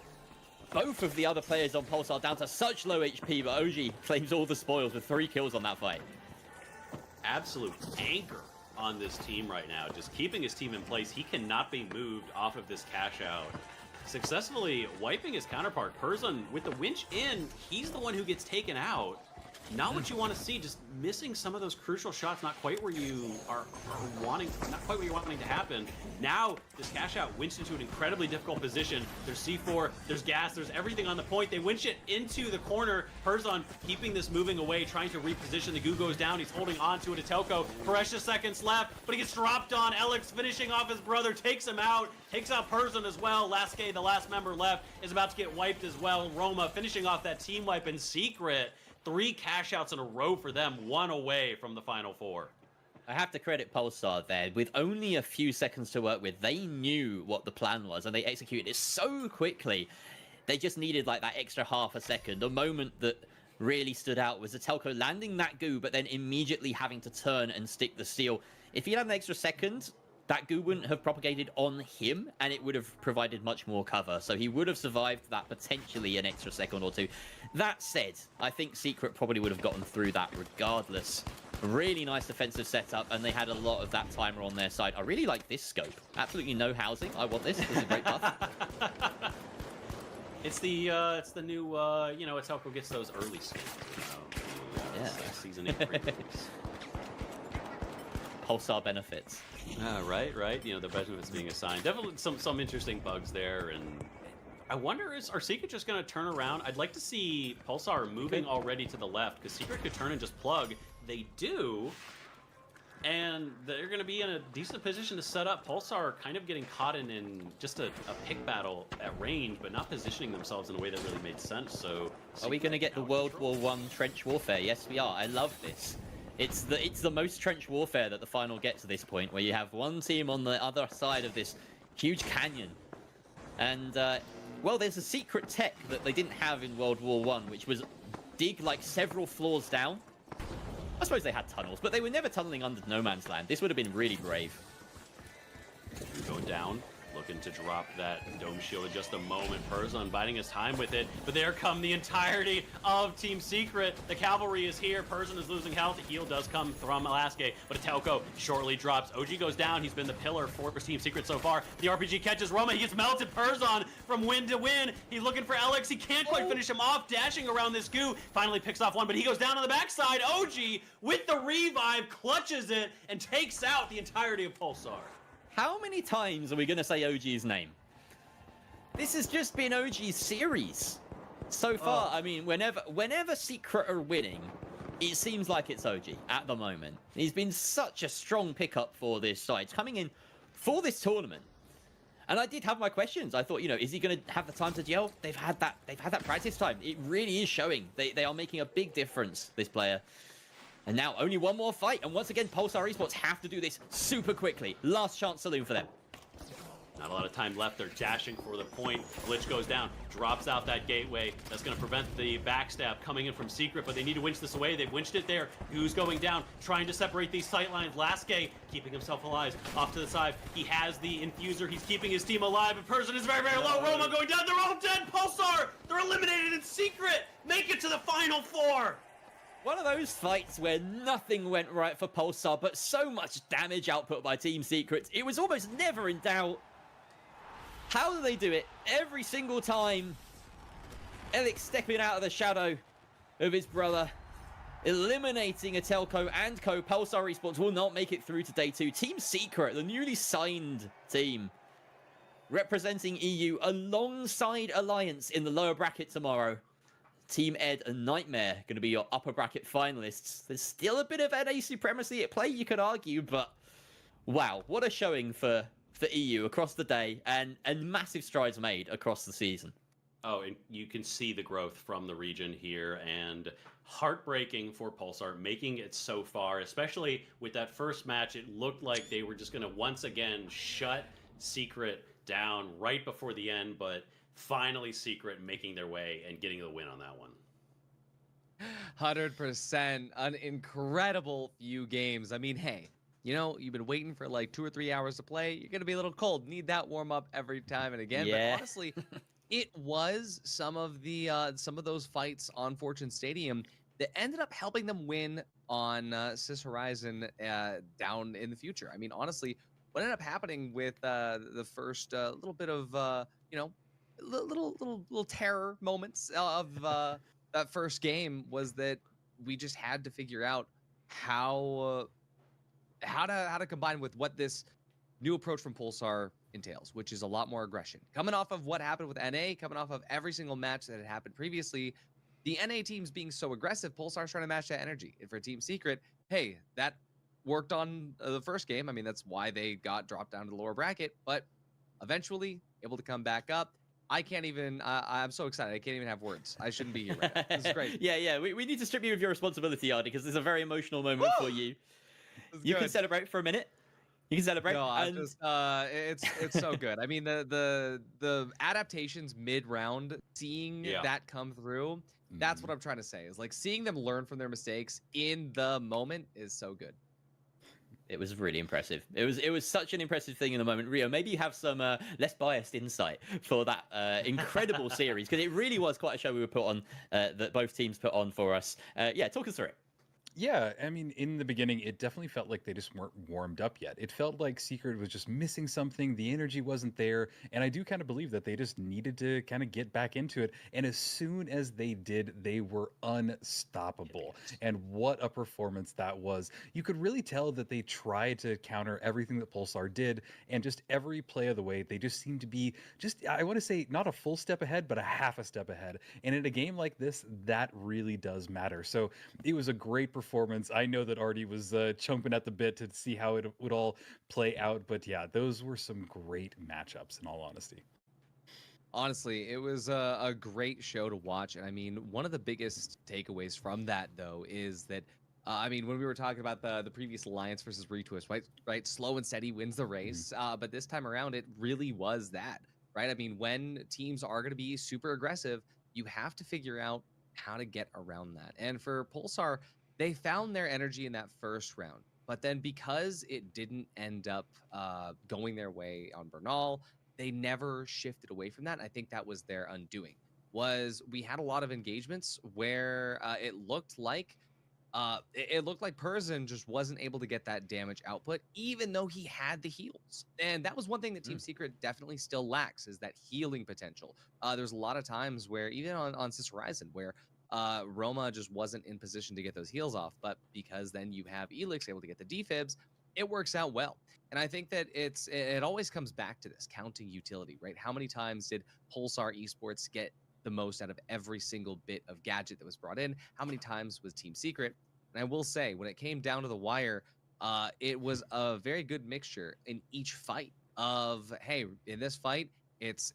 Speaker 3: both of the other players on Pulsar down to such low HP, but OG claims all the spoils with 3 kills on that fight.
Speaker 2: Absolute anchor on this team right now, just keeping his team in place. He cannot be moved off of this cash out. Successfully wiping his counterpart. Curzon, with the winch in, he's the one who gets taken out. Not what you want to see, just missing some of those crucial shots, not quite where you are wanting, not quite what you're wanting to happen. Now, this cash out winched into an incredibly difficult position. There's C4, there's gas, there's everything on the point. They winch it into the corner. Curzon keeping this moving away, trying to reposition. The goo goes down, he's holding on to it. Telco, precious seconds left, but he gets dropped on. Alex finishing off his brother, takes him out, takes out Curzon as well. Laske, the last member left, is about to get wiped as well. Roma finishing off that team wipe in secret. 3 cash outs in a row for them, 1 away from the final 4.
Speaker 3: I have to credit Pulsar there. With only a few seconds to work with, they knew what the plan was, and they executed it so quickly. They just needed like that extra half a second. The moment that really stood out was the Telco landing that goo, but then immediately having to turn and stick the steel. If he had an extra second, that goo wouldn't have propagated on him, and it would have provided much more cover. So he would have survived that potentially an extra second or 2. That said, I think Secret probably would have gotten through that regardless. Really nice defensive setup, and they had a lot of that timer on their side. I really like this scope. Absolutely no housing. I want this. This is a great buff.
Speaker 2: It's the new, you know, it's how gets those early skills.
Speaker 3: Yeah.
Speaker 2: Season 8 premiums.
Speaker 3: Pulsar benefits.
Speaker 2: Right. You know, the benefits being assigned. Definitely some interesting bugs there, and I wonder, are Secret just going to turn around? I'd like to see Pulsar moving already to the left, because Secret could turn and just plug. They do, and they're going to be in a decent position to set up. Pulsar kind of getting caught in just a pick battle at range, but not positioning themselves in a way that really made sense. So,
Speaker 3: are we going to get the World War I trench warfare? Yes, we are. I love this. It's the most trench warfare that the final gets to this point, where you have one team on the other side of this huge canyon, and well, there's a secret tech that they didn't have in World War I, which was dig like several floors down. I suppose they had tunnels, but they were never tunneling under no man's land. This would have been really brave.
Speaker 2: Going down, looking to drop that dome shield in just a moment. Curzon biding his time with it, but there come the entirety of Team Secret. The cavalry is here. Curzon is losing health. The heal does come from Alaska, but Telco shortly drops. OG goes down. He's been the pillar for Team Secret so far. The RPG catches Roma. He gets melted. Curzon from win to win. He's looking for Alex. He can't quite finish him off, dashing around this goo. Finally picks off one, but he goes down on the backside. OG with the revive clutches it and takes out the entirety of Pulsar.
Speaker 3: How many times are we going to say OG's name? This has just been OG's series so far. I mean, whenever Secret are winning, it seems like it's OG at the moment. He's been such a strong pickup for this side, coming in for this tournament. And I did have my questions. I thought, you know, is he going to have the time to gel? They've had that practice time. It really is showing. They are making a big difference, this player. And now only one more fight, and once again, Pulsar Esports have to do this super quickly. Last chance saloon for them.
Speaker 2: Not a lot of time left. They're dashing for the point. Glitch goes down, drops out that gateway. That's going to prevent the backstab coming in from Secret, but they need to winch this away. They've winched it there. Who's going down, trying to separate these sight lines. Laske keeping himself alive. Off to the side. He has the infuser. He's keeping his team alive. But Person is very, very low. Roma going down. They're all dead. Pulsar, they're eliminated in Secret. Make it to the final 4.
Speaker 3: One of those fights where nothing went right for Pulsar, but so much damage output by Team Secret. It was almost never in doubt. How do they do it? Every single time. Alex stepping out of the shadow of his brother, eliminating a Telco and Co. Pulsar Esports will not make it through to day 2. Team Secret, the newly signed team, representing EU alongside Alliance in the lower bracket tomorrow. Team Ed and Nightmare going to be your upper bracket finalists. There's still a bit of NA supremacy at play, you could argue, but wow, what a showing for EU across the day, and massive strides made across the season.
Speaker 2: Oh, and you can see the growth from the region here, and heartbreaking for Pulsar making it so far, especially with that first match. It looked like they were just going to once again shut Secret down right before the end, but finally Secret making their way and getting the win on that one.
Speaker 1: 100%. An incredible few games. I mean, hey, you've been waiting for like 2 or 3 hours to play. You're going to be a little cold. Need that warm up every time and again.
Speaker 3: Yeah.
Speaker 1: But honestly, it was some of those fights on Fortune Stadium that ended up helping them win on Sis Horizon down in the future. I mean, honestly, what ended up happening with the first little bit of little terror moments of that first game was that we just had to figure out how to combine with what this new approach from Pulsar entails, which is a lot more aggression. Coming off of what happened with NA, coming off of every single match that had happened previously, the NA teams being so aggressive, Pulsar's trying to match that energy. And for Team Secret, hey, that worked on the first game. I mean, that's why they got dropped down to the lower bracket, but eventually able to come back up. I can't even, I'm so excited. I can't even have words. I shouldn't be here right now. This is great.
Speaker 3: Yeah. We need to strip you of your responsibility, Artie, because this is a very emotional moment for you. You can celebrate for a minute. You can celebrate.
Speaker 1: No, I'm just, it's so good. I mean, the adaptations mid-round, seeing that come through, that's what I'm trying to say. Is like seeing them learn from their mistakes in the moment is so good.
Speaker 3: It was really impressive. It was such an impressive thing in the moment. Rio, maybe you have some less biased insight for that incredible series, because it really was quite a show we were put on, that both teams put on for us. Yeah, talk us through it.
Speaker 4: Yeah, I mean, in the beginning, it definitely felt like they just weren't warmed up yet. It felt like Secret was just missing something. The energy wasn't there. And I do kind of believe that they just needed to kind of get back into it. And as soon as they did, they were unstoppable. And what a performance that was. You could really tell that they tried to counter everything that Pulsar did. And just every play of the way, they just seemed to be just, I want to say, not a full step ahead, but a half a step ahead. And in a game like this, that really does matter. So it was a great performance. I know that Artie was chomping at the bit to see how it would all play out, but yeah, those were some great matchups in all honesty.
Speaker 1: Honestly, it was a great show to watch. And I mean, one of the biggest takeaways from that, though, is that, I mean, when we were talking about the previous Alliance versus Retwist, right? Slow and steady wins the race. But this time around, it really was that, right? I mean, when teams are going to be super aggressive, you have to figure out how to get around that. And for Pulsar, they found their energy in that first round, but then because it didn't end up going their way on Bernal, they never shifted away from that. I think that was their undoing. We had a lot of engagements where it looked like Persian just wasn't able to get that damage output, even though he had the heals. And that was one thing that Team Secret definitely still lacks, is that healing potential. There's a lot of times where, even on Sis Horizon, where Roma just wasn't in position to get those heals off, but because then you have Elix able to get the defibs, it works out well. And I think that it always comes back to this counting utility, right? How many times did Pulsar Esports get the most out of every single bit of gadget that was brought in? How many times was Team Secret? And I will say, when it came down to the wire, it was a very good mixture in each fight of, hey, in this fight, it's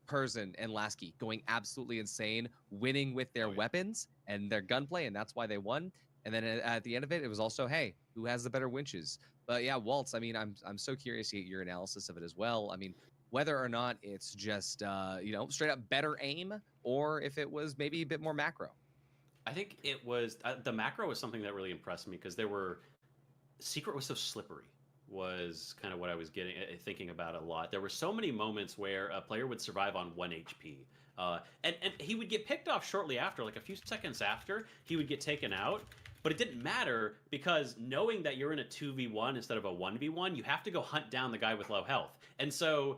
Speaker 1: Persian and Lasky going absolutely insane, winning with their weapons and their gunplay, and that's why they won. And then at the end of it, it was also, hey, who has the better winches? But yeah, Waltz, I mean, I'm so curious to get your analysis of it as well. I mean, whether or not it's just straight up better aim, or if it was maybe a bit more macro.
Speaker 2: I think it was the macro was something that really impressed me, because Secret was so slippery, was kind of what I was thinking about a lot. There were so many moments where a player would survive on 1 HP, and he would get picked off shortly after, like a few seconds after, he would get taken out. But it didn't matter, because knowing that you're in a 2v1 instead of a 1v1, you have to go hunt down the guy with low health. And so,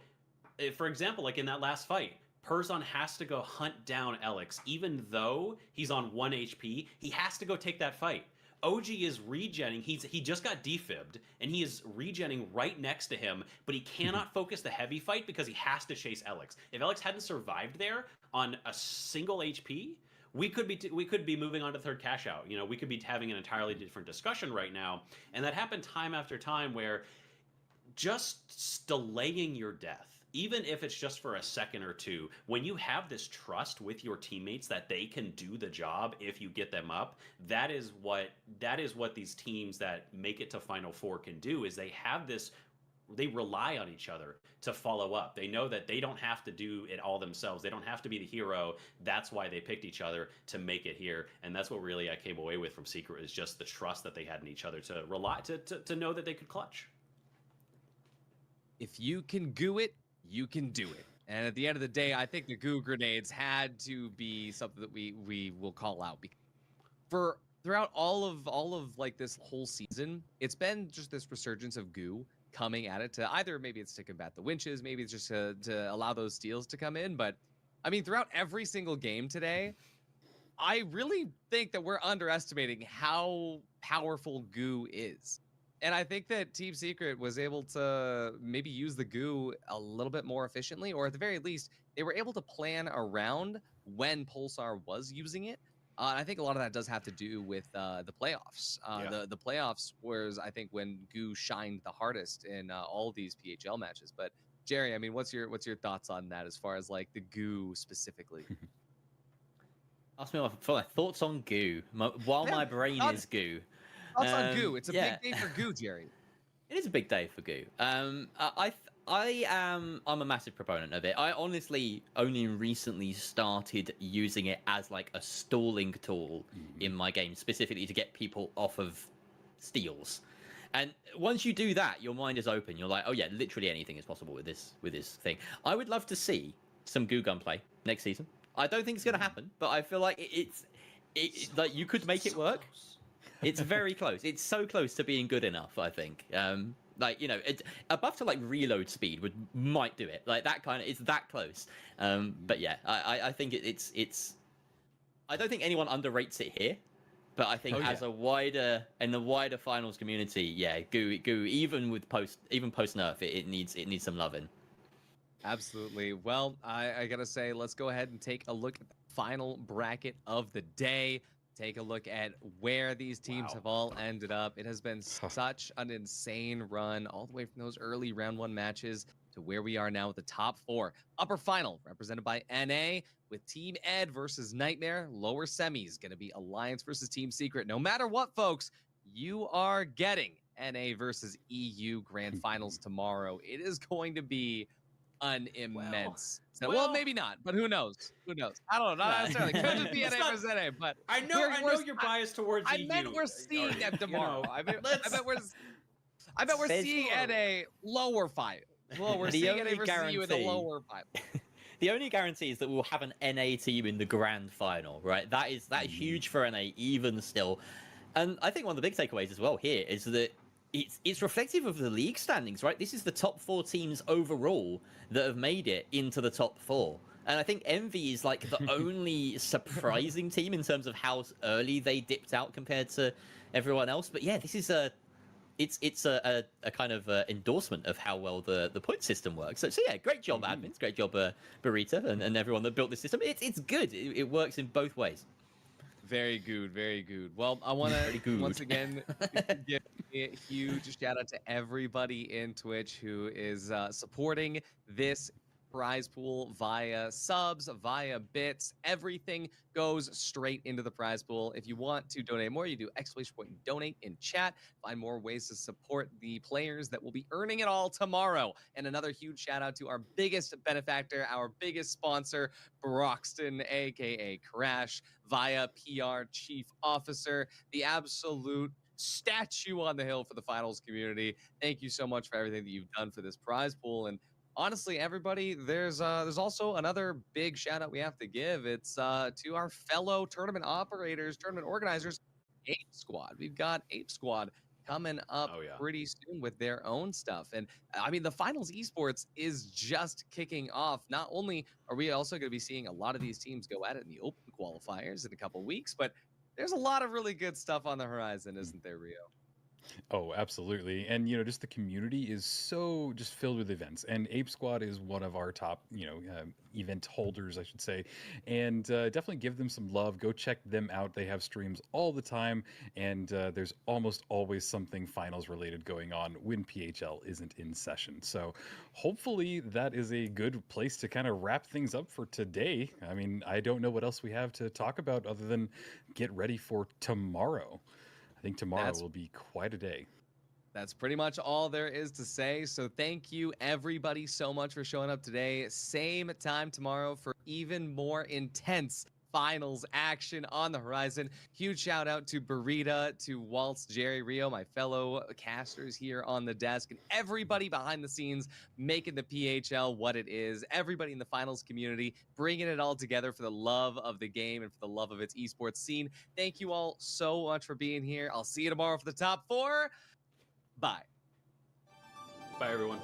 Speaker 2: for example, like in that last fight, Perzon has to go hunt down Elix, even though he's on 1 HP. He has to go take that fight. OG is regenning. He just got defibbed, and he is regenning right next to him, but he cannot focus the heavy fight because he has to chase Elix. If Elix hadn't survived there on a single HP, we could be moving on to third cash out. We could be having an entirely different discussion right now. And that happened time after time, where just delaying your death, even if it's just for a second or two, when you have this trust with your teammates that they can do the job if you get them up, that is what these teams that make it to Final Four can do, is they have this rely on each other to follow up. They know that they don't have to do it all themselves. They don't have to be the hero. That's why they picked each other to make it here. And that's what really I came away with from Secret, is just the trust that they had in each other to rely to know that they could clutch.
Speaker 1: If you can goo it, you can do it. And at the end of the day, I think the goo grenades had to be something that we will call out, because for throughout all of like this whole season, it's been just this resurgence of goo coming at it to either, maybe it's to combat the winches, maybe it's just to allow those steals to come in. But I mean, throughout every single game today, I really think that we're underestimating how powerful goo is. And I think that Team Secret was able to maybe use the goo a little bit more efficiently, or at the very least, they were able to plan around when Pulsar was using it. And I think a lot of that does have to do with the playoffs. The playoffs was, I think, when goo shined the hardest in all these PHL matches. But Jerry, I mean, what's your thoughts on that as far as like the goo specifically?
Speaker 3: Ask me my thoughts on goo. My brain is goo.
Speaker 1: Thoughts on goo? It's a
Speaker 3: yeah.
Speaker 1: big day for goo, Jerry.
Speaker 3: It is a big day for goo. I'm a massive proponent of it. I honestly only recently started using it as like a stalling tool in my game, specifically to get people off of steals. And once you do that, your mind is open. You're like, oh yeah, literally anything is possible with this thing. I would love to see some goo gunplay next season. I don't think it's going to happen, but I feel like it's like you could make it work. It's very close. It's so close to being good enough, I think. Like, you know, a buff to like reload speed might do it. Like that kind of, it's that close. But yeah, I think it's. I don't think anyone underrates it here, but I think as a wider finals community, yeah, goo even post nerf, it needs some loving.
Speaker 1: Absolutely. Well, I gotta say, let's go ahead and take a look at the final bracket of the day. Take a look at where these teams have all ended up. It has been such an insane run, all the way from those early round 1 matches to where we are now with the top 4. Upper final, represented by NA, with Team Ed versus Nightmare. Lower semis, going to be Alliance versus Team Secret. No matter what, folks, you are getting NA versus EU Grand Finals tomorrow. It is going to be an immense. Well, maybe not, but who knows? Who knows? I don't know. Not necessarily. Could just be NA versus NA, but
Speaker 2: I know you're biased towards EU.
Speaker 1: I meant we're seeing that tomorrow. I bet we're
Speaker 3: There's
Speaker 1: seeing NA lower 5. Well, we're seeing NA versus EU in the lower 5.
Speaker 3: The only guarantee is that we'll have an NA team in the grand final, right? That is huge for NA, even still. And I think one of the big takeaways as well here is that it's reflective of the league standings, right? This is the top 4 teams overall that have made it into the top 4. And I think Envy is like the only surprising team in terms of how early they dipped out compared to everyone else. But yeah, this is it's a kind of endorsement of how well the point system works. So yeah, great job, admins, great job, Burrita and everyone that built this system. It's good. It works in both ways.
Speaker 1: Very good, very good. Well, I want to once again give a huge shout out to everybody in Twitch who is supporting this prize pool via subs, via bits. Everything goes straight into the prize pool. If you want to donate more, you do !donate in chat. Find more ways to support the players that will be earning it all tomorrow. And another huge shout out to our biggest benefactor, our biggest sponsor, Broxton, aka Crash, via PR Chief Officer, the absolute statue on the hill for the finals community. Thank you so much for everything that you've done for this prize pool. And honestly, everybody, there's also another big shout out we have to give. It's to our fellow tournament operators, tournament organizers, Ape Squad. We've got Ape Squad coming up pretty soon with their own stuff. And I mean, the finals esports is just kicking off. Not only are we also going to be seeing a lot of these teams go at it in the open qualifiers in a couple weeks, but there's a lot of really good stuff on the horizon, isn't there, Rio?
Speaker 4: Oh, absolutely. And, just the community is so just filled with events. And Ape Squad is one of our top, event holders, I should say. And definitely give them some love. Go check them out. They have streams all the time. And there's almost always something finals related going on when PHL isn't in session. So hopefully that is a good place to kind of wrap things up for today. I mean, I don't know what else we have to talk about other than get ready for tomorrow. I think tomorrow will be quite a day.
Speaker 1: That's pretty much all there is to say. So thank you everybody so much for showing up today. Same time tomorrow for even more intense finals action on the horizon. Huge shout out to Burrita, to Waltz, Jerry, Rio, my fellow casters here on the desk, and everybody behind the scenes making the PHL what it is. Everybody in the finals community bringing it all together for the love of the game and for the love of its esports scene. Thank you all so much for being here. I'll see you tomorrow for the top 4. Bye.
Speaker 2: Bye, everyone.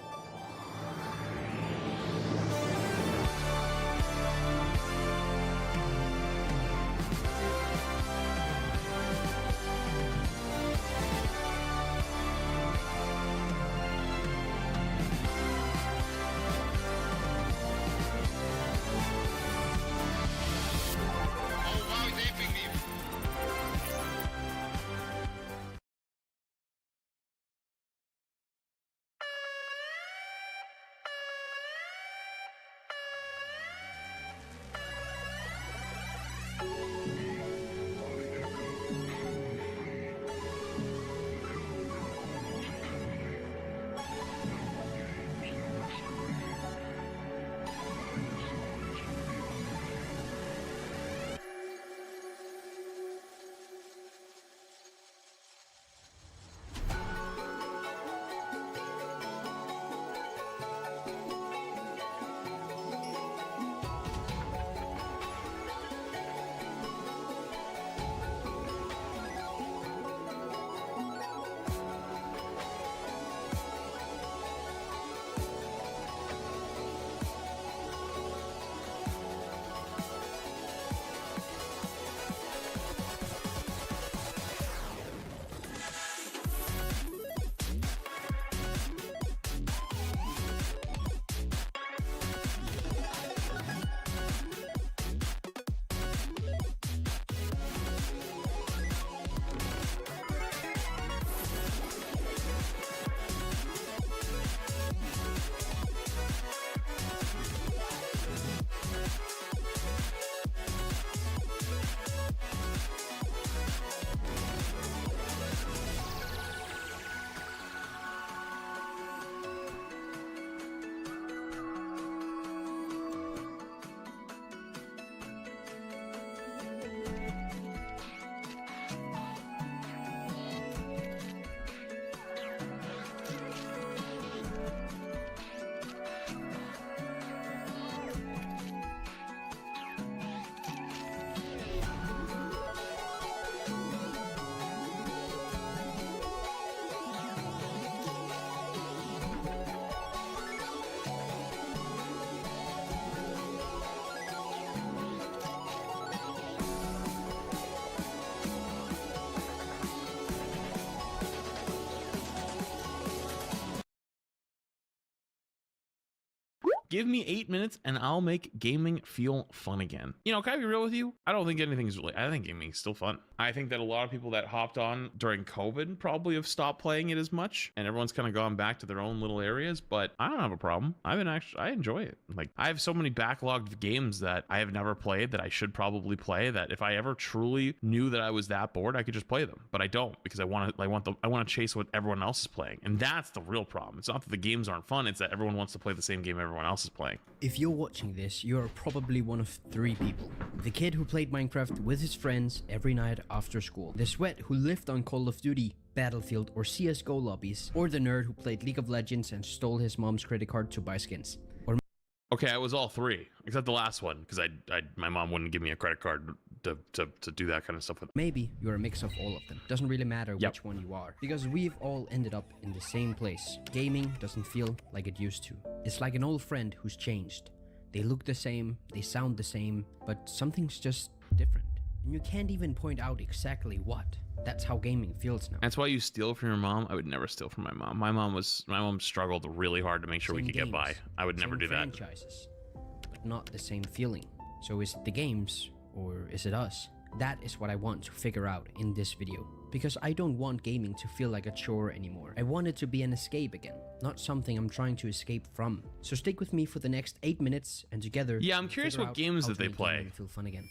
Speaker 6: Give me 8 minutes and I'll make gaming feel fun again. You know, can I be real with you? I don't think anything's really, I think gaming's still fun. I think that a lot of people that hopped on during COVID probably have stopped playing it as much, and everyone's kind of gone back to their own little areas, but I don't have a problem. I enjoy it. Like, I have so many backlogged games that I have never played that I should probably play, that if I ever truly knew that I was that bored, I could just play them, but I don't, because I want to chase what everyone else is playing. And that's the real problem. It's not that the games aren't fun, it's that everyone wants to play the same game everyone else is playing.
Speaker 7: If you're watching this, you are probably one of 3 people. The kid who played Minecraft with his friends every night after school. The sweat who lived on Call of Duty, Battlefield or CSGO lobbies. Or the nerd who played League of Legends and stole his mom's credit card to buy skins. Or
Speaker 6: okay, I was all 3, except the last one, because my mom wouldn't give me a credit card to do that kind of stuff with.
Speaker 7: Maybe you're a mix of all of them. Doesn't really matter which one you are, because we've all ended up in the same place. Gaming doesn't feel like it used to. It's like an old friend who's changed. They look the same, they sound the same, but something's just different. And you can't even point out exactly what. That's how gaming feels now.
Speaker 6: That's why you steal from your mom. I would never steal from my mom. My mom struggled really hard to make sure we could get by. I would never do that.
Speaker 7: Franchises, but not the same feeling. So is it the games, or is it us? That is what I want to figure out in this video. Because I don't want gaming to feel like a chore anymore. I want it to be an escape again, not something I'm trying to escape from. So stick with me for the next 8 minutes, and together...
Speaker 6: Yeah, I'm curious what games that they play.
Speaker 7: Feel fun again.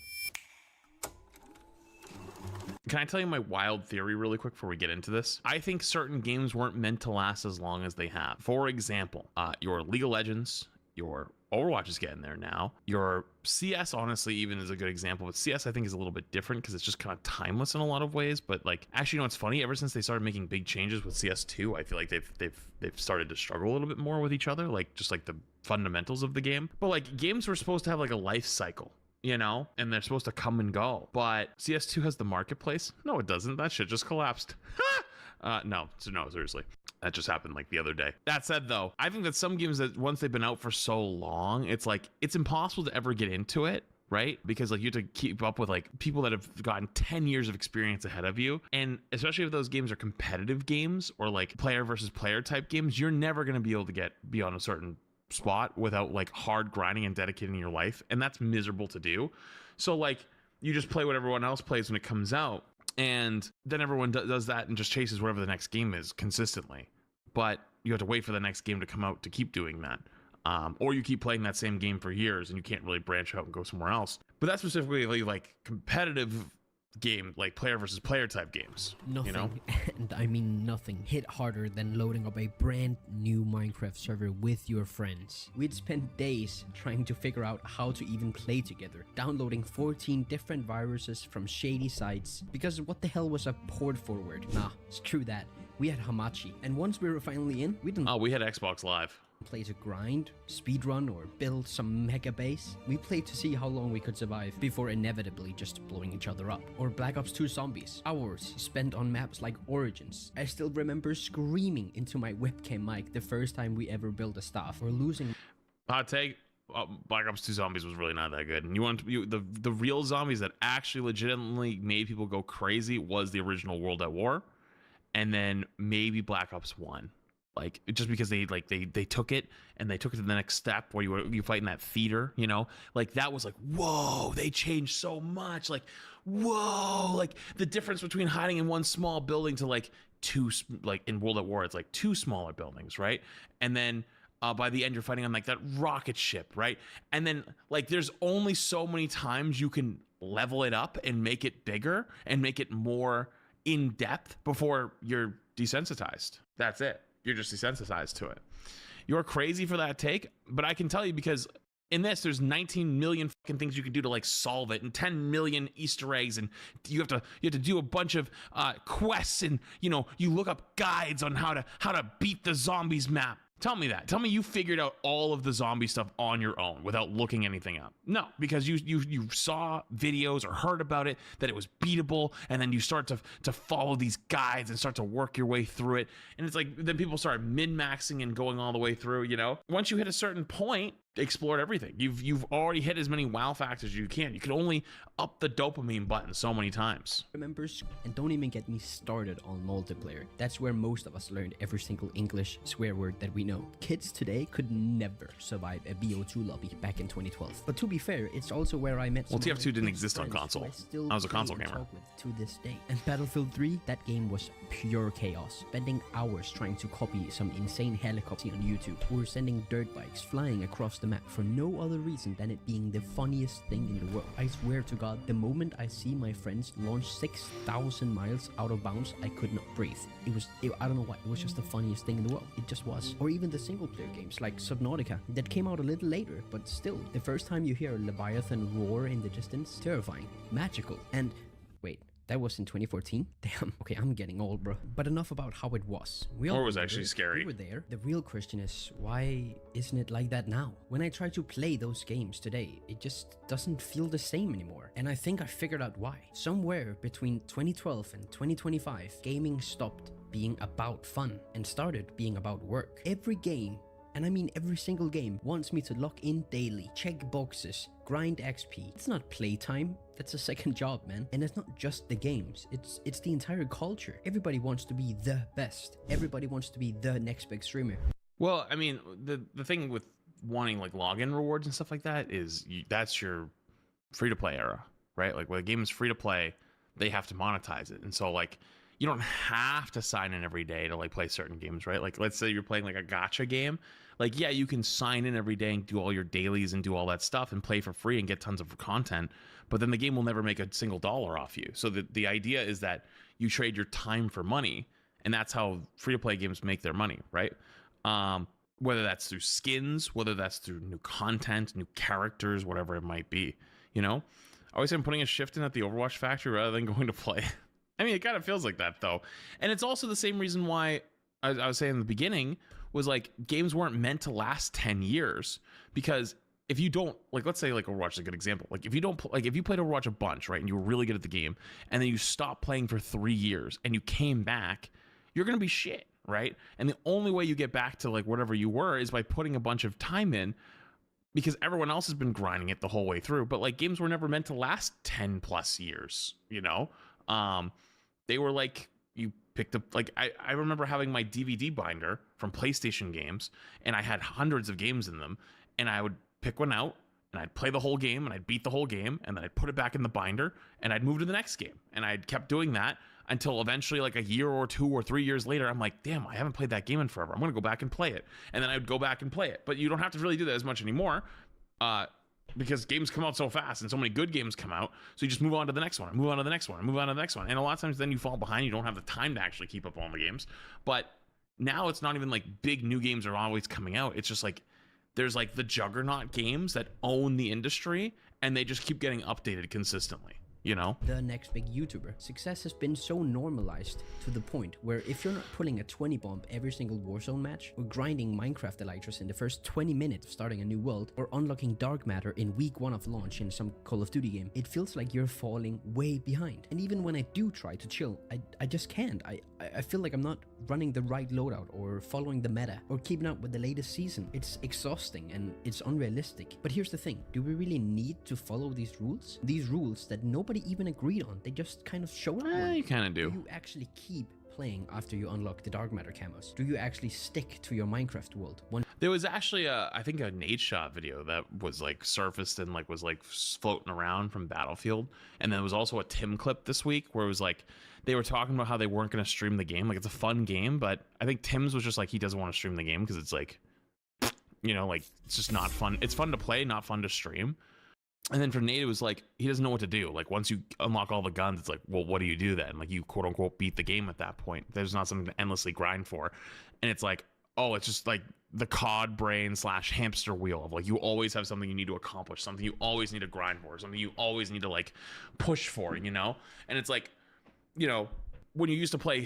Speaker 6: Can I tell you my wild theory really quick before we get into this? I think certain games weren't meant to last as long as they have. For example, your League of Legends, your Overwatch is getting there now. Your CS, honestly, even is a good example, but CS I think is a little bit different because it's just kind of timeless in a lot of ways. But like, actually, you know what's funny? Ever since they started making big changes with CS2, I feel like they've started to struggle a little bit more with each other, like just like the fundamentals of the game. But like, games were supposed to have like a life cycle, you know, and they're supposed to come and go. But CS2 has the marketplace. No, it doesn't. That shit just collapsed. No, seriously. That just happened like the other day. That said, though, I think that some games that once they've been out for so long, it's like, it's impossible to ever get into it, right? Because like, you have to keep up with like people that have gotten 10 years of experience ahead of you. And especially if those games are competitive games or like player versus player type games, you're never going to be able to get beyond a certain spot without like hard grinding and dedicating your life. And that's miserable to do. So like, you just play what everyone else plays when it comes out. And then everyone does that and just chases whatever the next game is consistently. But you have to wait for the next game to come out to keep doing that. Or you keep playing that same game for years and you can't really branch out and go somewhere else. But that's specifically like competitive game, like player versus player type games.
Speaker 7: Nothing,
Speaker 6: you know?
Speaker 7: and I mean nothing, hit harder than loading up a brand new Minecraft server with your friends. We'd spend days trying to figure out how to even play together, downloading 14 different viruses from shady sites, because what the hell was a port forward? Nah, screw that. We had Hamachi, and once we were finally in, we didn't
Speaker 6: Oh, we had Xbox Live.
Speaker 7: play to grind, speedrun, or build some mega base. We played to see how long we could survive before inevitably just blowing each other up. Or Black Ops 2 Zombies, hours spent on maps like Origins. I still remember screaming into my webcam mic the first time we ever built a staff, or losing.
Speaker 6: Hot take. Black Ops 2 Zombies was really not that good. And the real zombies that actually legitimately made people go crazy was the original World at War, and then maybe Black Ops 1. Like, just because they took it and they took it to the next step where you fight in that theater, you know, like that was like, whoa, they changed so much. Like, whoa, like the difference between hiding in one small building to like two, like in World at War, it's like two smaller buildings, right? And then by the end, you're fighting on like that rocket ship, right? And then like there's only so many times you can level it up and make it bigger and make it more in depth before you're desensitized. That's it. You're just desensitized to it. You're crazy for that take, but I can tell you, because in this, there's 19 million fucking things you can do to like solve it, and 10 million Easter eggs, and you have to do a bunch of quests, and you know, you look up guides on how to beat the zombies map. Tell me that. Tell me you figured out all of the zombie stuff on your own without looking anything up. No, because you saw videos or heard about it, that it was beatable, and then you start to follow these guides and start to work your way through it. And it's like, then people start min-maxing and going all the way through, you know? Once you hit a certain point, explored everything. You've already hit as many wow factors as you can. You can only up the dopamine button so many times.
Speaker 7: Remembers, and don't even get me started on multiplayer. That's where most of us learned every single English swear word that we know. Kids today could never survive a BO2 lobby back in 2012. But to be fair, it's also where I met.
Speaker 6: Well,
Speaker 7: some of
Speaker 6: TF2
Speaker 7: my
Speaker 6: didn't
Speaker 7: best
Speaker 6: exist on
Speaker 7: friends who
Speaker 6: console.
Speaker 7: I still
Speaker 6: I was a
Speaker 7: play
Speaker 6: console
Speaker 7: and
Speaker 6: gamer.
Speaker 7: talk with to this day. And Battlefield 3, that game was pure chaos. Spending hours trying to copy some insane helicopter on YouTube, or sending dirt bikes flying across the map for no other reason than it being the funniest thing in the world. I swear to God, the moment I see my friends launch 6,000 miles out of bounds, I could not breathe. I don't know why, it was just the funniest thing in the world. It just was. Or even the single player games like Subnautica that came out a little later, but still, the first time you hear a Leviathan roar in the distance, terrifying, magical. And wait, that was in 2014? Damn, okay, I'm getting old, bro. But enough about how it was.
Speaker 6: Or it was actually scary.
Speaker 7: We were there. The real question is, why isn't it like that now? When I try to play those games today, it just doesn't feel the same anymore. And I think I figured out why. Somewhere between 2012 and 2025, gaming stopped being about fun and started being about work. Every game, and I mean every single game, wants me to log in daily, check boxes, grind XP. It's not playtime. That's a second job, man. And it's not just the games. It's the entire culture. Everybody wants to be the best. Everybody wants to be the next big streamer.
Speaker 6: Well, I mean, the thing with wanting like login rewards and stuff like that is that's your free to play era, right? Like when a game is free to play, they have to monetize it. And so like, you don't have to sign in every day to like play certain games, right? Like let's say you're playing like a gacha game. Like, yeah, you can sign in every day and do all your dailies and do all that stuff and play for free and get tons of content, but then the game will never make a single dollar off you. So the idea is that you trade your time for money, and that's how free-to-play games make their money, right? Whether that's through skins, whether that's through new content, new characters, whatever it might be, you know? I always say I'm putting a shift in at the Overwatch factory rather than going to play. I mean, it kind of feels like that, though. And it's also the same reason why, as I was saying in the beginning, was like games weren't meant to last 10 years. Because if you don't, like, let's say like Overwatch is a good example. Like if you don't, like if you played Overwatch a bunch, right, and you were really good at the game, and then you stopped playing for 3 years and you came back, you're going to be shit, right? And the only way you get back to like whatever you were is by putting a bunch of time in, because everyone else has been grinding it the whole way through. But like games were never meant to last 10 plus years, you know? They were like, you picked up, like I remember having my DVD binder from PlayStation games, and I had hundreds of games in them, and I would pick one out and I'd play the whole game and I'd beat the whole game, and then I'd put it back in the binder and I'd move to the next game, and I'd kept doing that until eventually like a year or 2 or 3 years later, I'm like, damn, I haven't played that game in forever. I'm gonna go back and play it. And then I would go back and play it. But you don't have to really do that as much anymore, because games come out so fast and so many good games come out. So you just move on to the next one, and move on to the next one, and move on to the next one. And a lot of times then you fall behind. You don't have the time to actually keep up on the games. But now it's not even like big new games are always coming out. It's just like there's like the juggernaut games that own the industry, and they just keep getting updated consistently, you know?
Speaker 7: The next big YouTuber. Success has been so normalized to the point where if you're not pulling a 20 bomb every single Warzone match, or grinding Minecraft elytras in the first 20 minutes of starting a new world, or unlocking dark matter in week 1 of launch in some Call of Duty game, it feels like you're falling way behind. And even when I do try to chill, I just can't. I feel like I'm not running the right loadout, or following the meta, or keeping up with the latest season. It's exhausting and it's unrealistic. But here's the thing, do we really need to follow these rules? These rules that nobody even agreed on, they just kind of show up.
Speaker 6: You kind of do.
Speaker 7: Do you actually keep playing after you unlock the dark matter camos? Do you actually stick to your Minecraft world?
Speaker 6: There was actually I think a nade shot video that was like surfaced and like was like floating around from Battlefield, and then there was also a Tim clip this week where it was like they were talking about how they weren't going to stream the game. Like it's a fun game, but I think Tim's was just like he doesn't want to stream the game because it's like, you know, like it's just not fun. It's fun to play, not fun to stream. And then for Nate, it was like, he doesn't know what to do. Like, once you unlock all the guns, it's like, well, what do you do then? Like, you quote unquote beat the game at that point. There's not something to endlessly grind for. And it's like, oh, it's just like the COD brain / hamster wheel of like, you always have something you need to accomplish, something you always need to grind for, something you always need to like push for, you know? And it's like, you know, when you used to play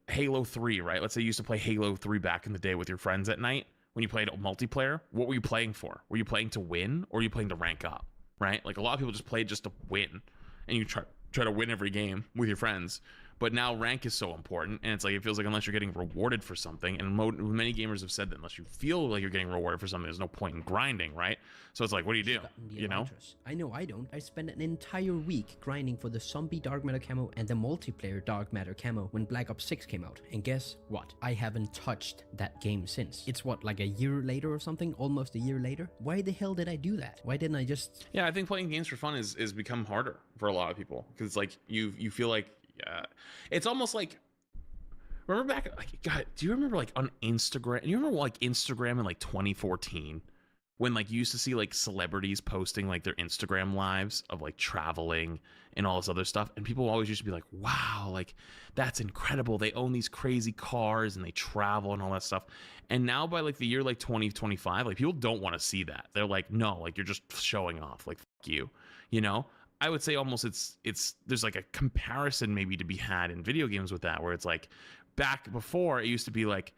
Speaker 6: Halo 3, right? Let's say you used to play Halo 3 back in the day with your friends at night. When you played multiplayer, what were you playing for? Were you playing to win, or were you playing to rank up? Right? Like a lot of people just play just to win, and you try to win every game with your friends. But now rank is so important, and it's like it feels like unless you're getting rewarded for something, and many gamers have said that unless you feel like you're getting rewarded for something, there's no point in grinding, right? So it's like, what do you do? You know?
Speaker 7: I know I don't. I spent an entire week grinding for the zombie dark matter camo and the multiplayer dark matter camo when Black Ops 6 came out. And guess what? I haven't touched that game since. It's what, like a year later or something? Almost a year later? Why the hell did I do that? Why didn't I just...
Speaker 6: Yeah, I think playing games for fun is become harder for a lot of people, because it's like you feel like, it's almost like, remember back, like, God, do you remember like on Instagram? You remember like Instagram in like 2014 when like you used to see like celebrities posting like their Instagram lives of like traveling and all this other stuff, and people always used to be like, wow, like that's incredible, they own these crazy cars and they travel and all that stuff. And now by like the year like 2025, like people don't want to see that. They're like, no, like you're just showing off, like fuck you, you know? I would say almost it's there's like a comparison maybe to be had in video games with that, where it's like back before it used to be like,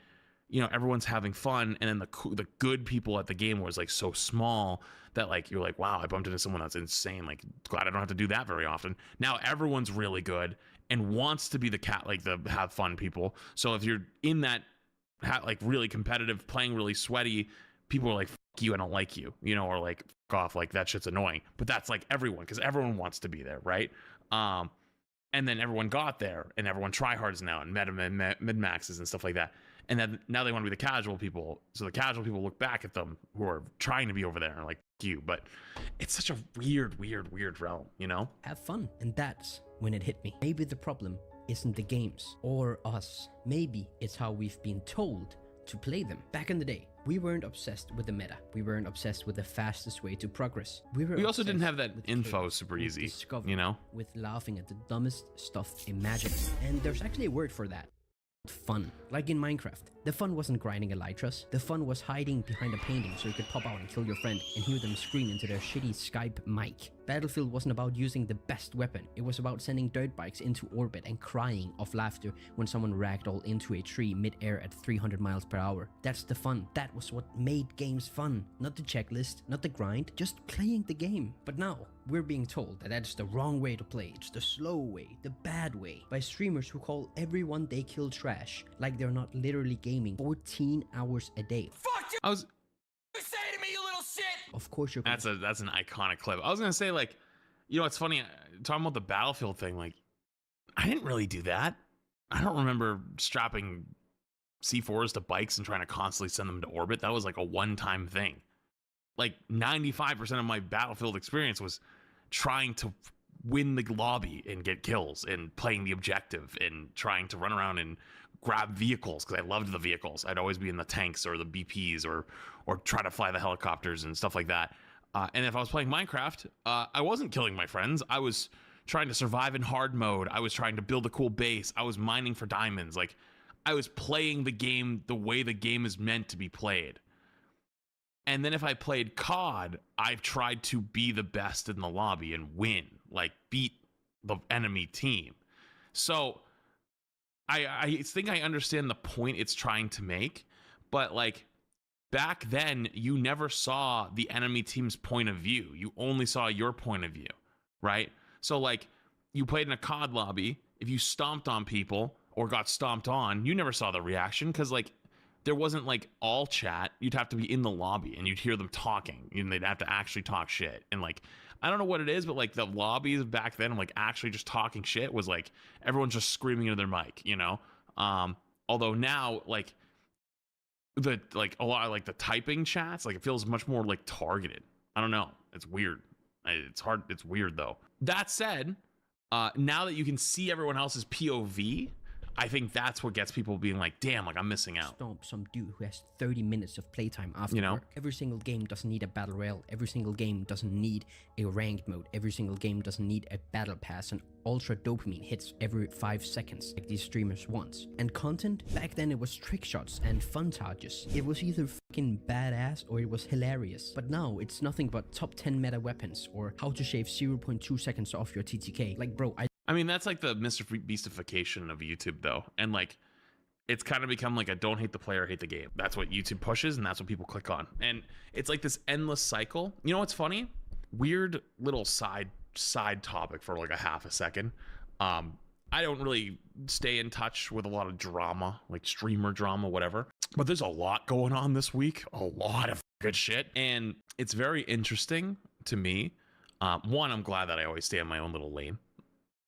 Speaker 6: you know, everyone's having fun, and then the good people at the game was like so small that like you're like, wow, I bumped into someone that's insane, like glad I don't have to do that very often. Now everyone's really good and wants to be the have fun people. So if you're in that like really competitive, playing really sweaty, people are like, fuck you, I don't like you, you know, or like fuck off, like that shit's annoying. But that's like everyone, because everyone wants to be there, right? And then everyone got there, and everyone tryhards now, and mid-maxes and stuff like that. And then now they want to be the casual people. So the casual people look back at them who are trying to be over there and like, fuck you. But it's such a weird realm, you know?
Speaker 7: Have fun. And that's when it hit me. Maybe the problem isn't the games or us. Maybe it's how we've been told to play them. Back in the day, we weren't obsessed with the meta. We weren't obsessed with the fastest way to progress.
Speaker 6: We also didn't have that
Speaker 7: with
Speaker 6: info
Speaker 7: chaos,
Speaker 6: super
Speaker 7: with
Speaker 6: easy,
Speaker 7: discovery,
Speaker 6: you know?
Speaker 7: with laughing at the dumbest stuff imaginable. And there's actually a word for that. Fun. Like in Minecraft. The fun wasn't grinding elytras. The fun was hiding behind a painting so you could pop out and kill your friend and hear them scream into their shitty Skype mic. Battlefield wasn't about using the best weapon. It was about sending dirt bikes into orbit and crying of laughter when someone ragdolled into a tree mid-air at 300 miles per hour. That's the fun. That was what made games fun. Not the checklist, not the grind, just playing the game. But now, we're being told that that's the wrong way to play. It's the slow way, the bad way, by streamers who call everyone they kill trash, like they're not literally gaming 14 hours a day.
Speaker 8: Fuck you!
Speaker 6: I was
Speaker 8: You say to me, you little shit!
Speaker 7: Of course you're gonna
Speaker 6: that's an iconic clip. I was gonna say, like, you know, it's funny talking about the Battlefield thing. Like, I didn't really do that. I don't remember strapping C4s to bikes and trying to constantly send them to orbit. That was like a one-time thing. Like 95% of my Battlefield experience was trying to win the lobby and get kills and playing the objective and trying to run around and grab vehicles because I loved the vehicles. I'd always be in the tanks or the BPs or try to fly the helicopters and stuff like that. And if I was playing Minecraft, I wasn't killing my friends. I was trying to survive in hard mode. I was trying to build a cool base. I was mining for diamonds. Like, I was playing the game the way the game is meant to be played. And then if I played COD, I've tried to be the best in the lobby and win, like beat the enemy team. So I think I understand the point it's trying to make, but like back then you never saw the enemy team's point of view. You only saw your point of view, right? So like you played in a COD lobby, if you stomped on people or got stomped on, you never saw the reaction because like there wasn't like all chat. You'd have to be in the lobby and you'd hear them talking and they'd have to actually talk shit. And like, I don't know what it is, but like the lobbies back then, like actually just talking shit was like, everyone's just screaming into their mic, you know? Although now like a lot of like the typing chats, like it feels much more like targeted. I don't know. It's weird. It's hard. It's weird though. That said, now that you can see everyone else's POV, I think that's what gets people being like, damn, like I'm missing out.
Speaker 7: Stomp some dude who has 30 minutes of playtime after
Speaker 6: You know?
Speaker 7: work. Every single game doesn't need a battle royale. Every single game doesn't need a ranked mode. Every single game doesn't need a battle pass and ultra dopamine hits every 5 seconds like these streamers want. And content? Back then it was trick shots and fun charges. It was either fucking badass or it was hilarious. But now it's nothing but top 10 meta weapons or how to shave 0.2 seconds off your TTK. Like bro,
Speaker 6: I mean, that's like the Mr. Beastification of YouTube, though. And like, it's kind of become like a don't hate the player, hate the game. That's what YouTube pushes, and that's what people click on. And it's like this endless cycle. You know what's funny? Weird little side topic for like a half a second. I don't really stay in touch with a lot of drama, like streamer drama, whatever. But there's a lot going on this week. A lot of good shit. And it's very interesting to me. One, I'm glad that I always stay in my own little lane.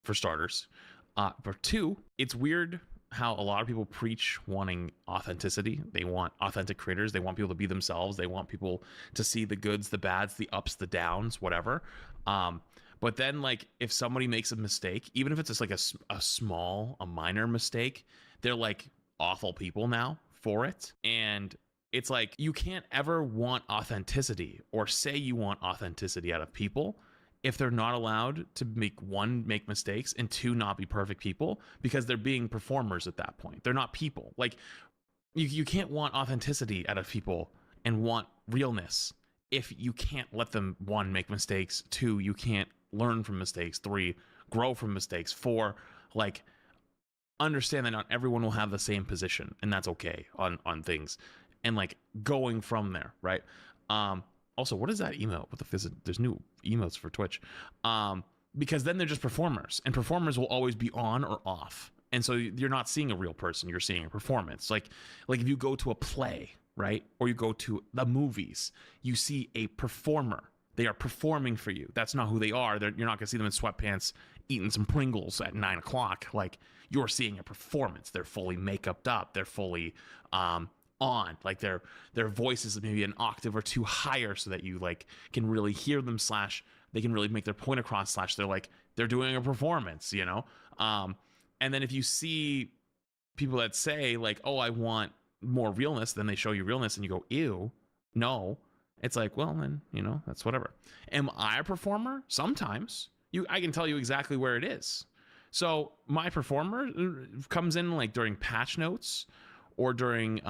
Speaker 6: For starters. For two, it's weird how a lot of people preach wanting authenticity. They want authentic creators. They want people to be themselves. They want people to see the goods, the bads, the ups, the downs, whatever. But then like if somebody makes a mistake, even if it's just like a minor mistake, they're like awful people now for it. And it's like you can't ever want authenticity or say you want authenticity out of people if they're not allowed to make mistakes and two, not be perfect people because they're being performers at that point. They're not people. Like you can't want authenticity out of people and want realness if you can't let them, one, make mistakes, two, you can't learn from mistakes, three, grow from mistakes, four, like understand that not everyone will have the same position and that's okay on things and like going from there, right? Also, what is that emote with the there's new emotes for Twitch. Because then they're just performers and performers will always be on or off. And so you're not seeing a real person, you're seeing a performance. Like if you go to a play, right? Or you go to the movies, you see a performer. They are performing for you. That's not who they are. You're not gonna see them in sweatpants eating some Pringles at 9 o'clock. Like you're seeing a performance. They're fully make-upped up. They're fully on, like their voices maybe an octave or two higher so that you like can really hear them / they can really make their point across / they're doing a performance, you know. And then if you see people that say like, oh, I want more realness, then they show you realness and you go, ew, no. It's like, well, then, you know, that's whatever. Am I a performer? Sometimes. I can tell you exactly where it is. So my performer comes in like during patch notes or during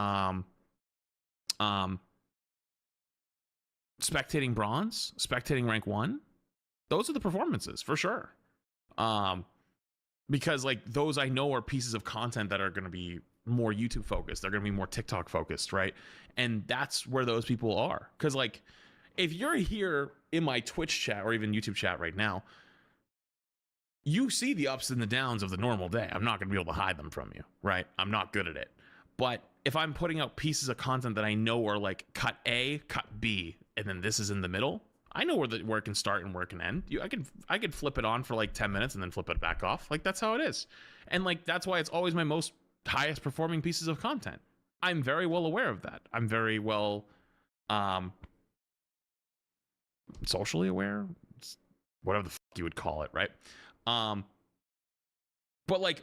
Speaker 6: spectating bronze, spectating rank 1. Those are the performances for sure. Because like those I know are pieces of content that are going to be more YouTube focused. They're going to be more TikTok focused, right? And that's where those people are. Because like if you're here in my Twitch chat or even YouTube chat right now, you see the ups and the downs of the normal day. I'm not going to be able to hide them from you, right? I'm not good at it. But if I'm putting out pieces of content that I know are like cut A, cut B, and then this is in the middle, I know where it can start and where it can end. I could flip it on for like 10 minutes and then flip it back off. Like that's how it is. And like that's why it's always my most highest performing pieces of content. I'm very well aware of that. I'm very well socially aware, whatever the fuck you would call it, right? But like,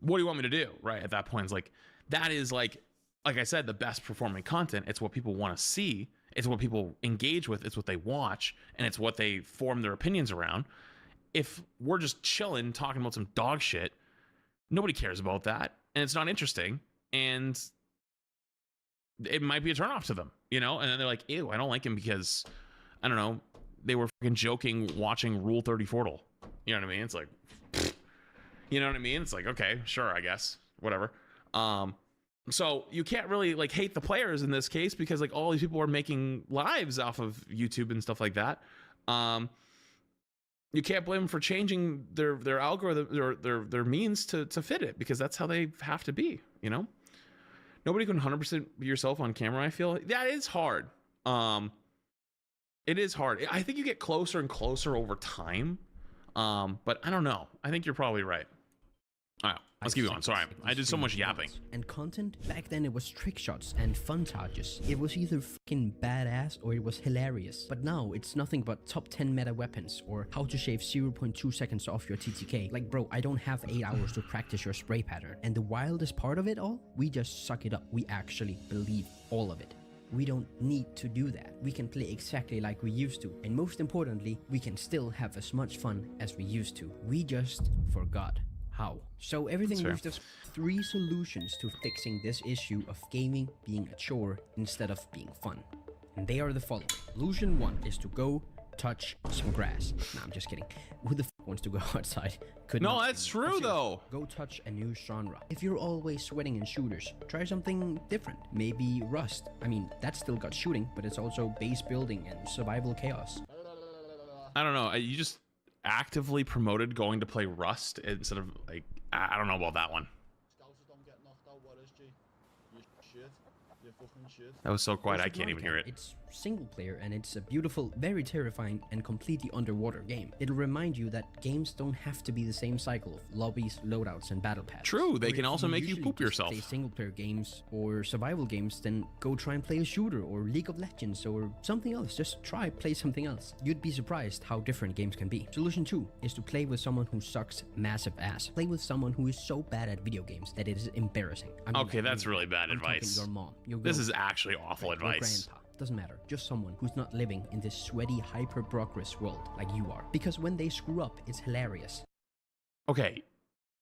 Speaker 6: what do you want me to do, right? At that point, it's like, that is like I said, the best performing content. It's what people want to see. It's what people engage with. It's what they watch, and it's what they form their opinions around. If we're just chilling, talking about some dog shit, nobody cares about that, and it's not interesting, and it might be a turnoff to them, you know? And then they're like, ew, I don't like him because, I don't know, they were fucking joking watching Rule 30 Fortle. You know what I mean? It's like, you know what I mean? It's like, okay, sure, I guess, whatever. So you can't really like hate the players in this case because like all these people are making lives off of YouTube and stuff like that. You can't blame them for changing their algorithm, their means to fit it, because that's how they have to be, you know? Nobody can 100% be yourself on camera, I feel. That is hard. It is hard. I think you get closer and closer over time. But I don't know. I think you're probably right. All right, let's keep going. Sorry, I did so much yapping.
Speaker 7: And content, back then it was trick shots and funtages. It was either fucking badass or it was hilarious. But now it's nothing but top 10 meta weapons or how to shave 0.2 seconds off your TTK. Like bro, I don't have 8 hours to practice your spray pattern. And the wildest part of it all, we just suck it up. We actually believe all of it. We don't need to do that. We can play exactly like we used to. And most importantly, we can still have as much fun as we used to. We just forgot how. So everything moves us 3 solutions to fixing this issue of gaming being a chore instead of being fun. And they are the following. Solution 1 is to go touch some grass. Nah, I'm just kidding. Who the f wants to go outside?
Speaker 6: No, that's true though.
Speaker 7: Go touch a new genre. If you're always sweating in shooters, try something different. Maybe Rust. I mean, that's still got shooting, but it's also base building and survival chaos.
Speaker 6: I don't know. You just actively promoted going to play Rust instead of like, I don't know about that one. That was so quiet, I can't even hear it.
Speaker 7: It's single player and it's a beautiful, very terrifying and completely underwater game. It'll remind you that games don't have to be the same cycle of lobbies, loadouts, and battle paths.
Speaker 6: True, they can also make you poop yourself.
Speaker 7: Play single player games or survival games, then go try and play a shooter or League of Legends or something else. Just play something else. You'd be surprised how different games can be. Solution 2 is to play with someone who sucks massive ass. Play with someone who is so bad at video games that it is embarrassing.
Speaker 6: Okay, that's really bad advice.
Speaker 7: Your mom, your
Speaker 6: this is actually awful advice.
Speaker 7: Grandpa. Doesn't matter. Just someone who's not living in this sweaty, hyper-progress world like you are. Because when they screw up, it's hilarious.
Speaker 6: Okay,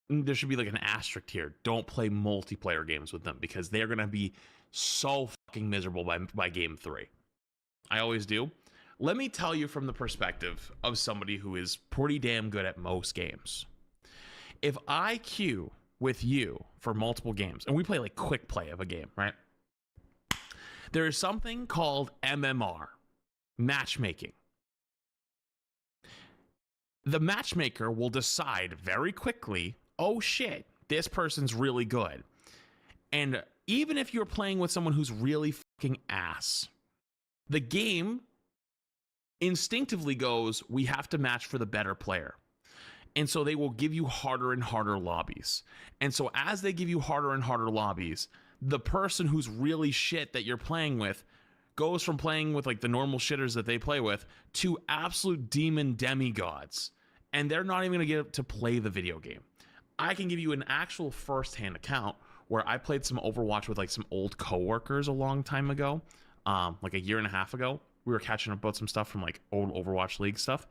Speaker 6: there should be like an asterisk here. Don't play multiplayer games with them because they're gonna be so fucking miserable by game 3. I always do. Let me tell you from the perspective of somebody who is pretty damn good at most games. If I queue with you for multiple games, and we play like quick play of a game, right? There is something called MMR, matchmaking. The matchmaker will decide very quickly, oh shit, this person's really good. And even if you're playing with someone who's really fucking ass, the game instinctively goes, we have to match for the better player. And so they will give you harder and harder lobbies. And so as they give you harder and harder lobbies, the person who's really shit that you're playing with goes from playing with like the normal shitters that they play with to absolute demon demigods. And they're not even going to get to play the video game. I can give you an actual first-hand account where I played some Overwatch with like some old coworkers a long time ago, like a year and a half ago. We were catching up about some stuff from like old Overwatch League stuff,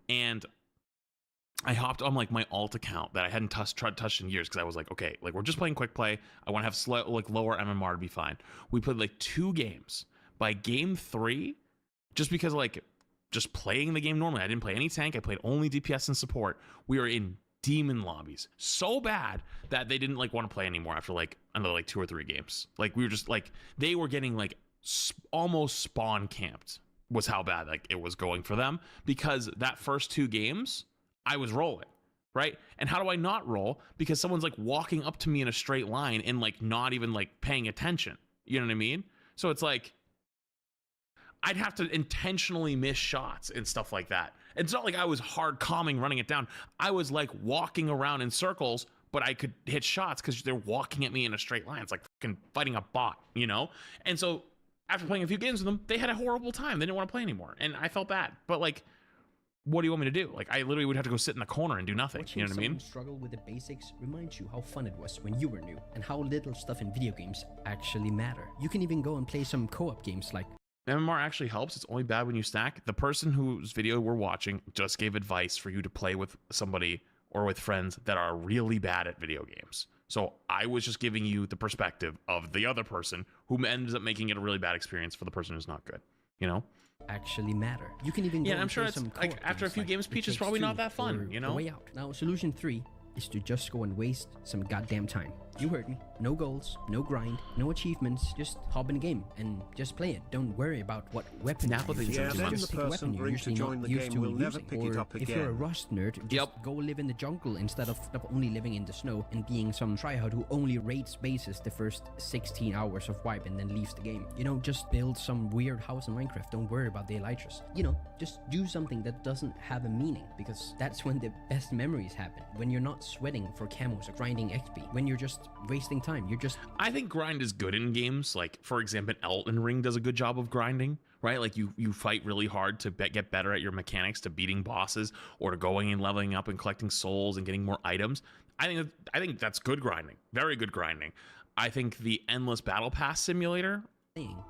Speaker 6: and I hopped on like my alt account that I hadn't touched in years because I was like, okay, like we're just playing quick play. I want to have like lower MMR to be fine. We played like 2 games. By game 3, just because like just playing the game normally, I didn't play any tank. I played only DPS and support. We were in demon lobbies so bad that they didn't like want to play anymore after like another like 2 or 3 games. Like we were just like they were getting like almost spawn camped was how bad like it was going for them, because that first 2 games I was rolling, right? And how do I not roll? Because someone's like walking up to me in a straight line and like not even like paying attention. You know what I mean? So it's like I'd have to intentionally miss shots and stuff like that. It's not like I was hard calming running it down. I was like walking around in circles, but I could hit shots because they're walking at me in a straight line. It's like fucking fighting a bot, you know? And so after playing a few games with them, they had a horrible time. They didn't want to play anymore. And I felt bad. But like, what do you want me to do? Like, I literally would have to go sit in the corner and do nothing.
Speaker 7: Watching
Speaker 6: You know what I mean?
Speaker 7: struggle with the basics reminds you how fun it was when you were new, and how little stuff in video games actually matter. You can even go and play some co-op games like
Speaker 6: MMR actually helps. It's only bad when you stack. The person whose video we're watching just gave advice for you to play with somebody or with friends that are really bad at video games. So I was just giving you the perspective of the other person who ends up making it a really bad experience for the person who's not good, you know?
Speaker 7: actually matter. You can even go
Speaker 6: I'm
Speaker 7: and
Speaker 6: sure
Speaker 7: play
Speaker 6: it's
Speaker 7: some
Speaker 6: like
Speaker 7: co-op
Speaker 6: after a few
Speaker 7: like
Speaker 6: games,
Speaker 7: It
Speaker 6: Peach is
Speaker 7: Takes
Speaker 6: probably
Speaker 7: Two
Speaker 6: not that fun,
Speaker 7: or
Speaker 6: you
Speaker 7: A
Speaker 6: know?
Speaker 7: Way Out. Now, solution 3 is to just go and waste some goddamn time. You heard me. No goals, no grind, no achievements. Just hop in a game and just play it. Don't worry about what weapon
Speaker 6: Snap with
Speaker 7: you
Speaker 6: the
Speaker 7: use.
Speaker 6: Yeah,
Speaker 7: Just
Speaker 6: then
Speaker 7: pick
Speaker 6: the
Speaker 7: a weapon you're usually not used to using. Or if you're a Rust nerd, just go live in the jungle instead of only living in the snow and being some tryhard who only raids bases the first 16 hours of wipe and then leaves the game. You know, just build some weird house in Minecraft. Don't worry about the elytras. You know, just do something that doesn't have a meaning, because that's when the best memories happen. When you're not sweating for camos or grinding XP. When you're just wasting time. You're just...
Speaker 6: I think grind is good in games. Like, for example, Elden Ring does a good job of grinding, right? Like, you fight really hard to get better at your mechanics, to beating bosses, or to going and leveling up and collecting souls and getting more items. I think that's good grinding. Very good grinding. I think the endless battle pass simulator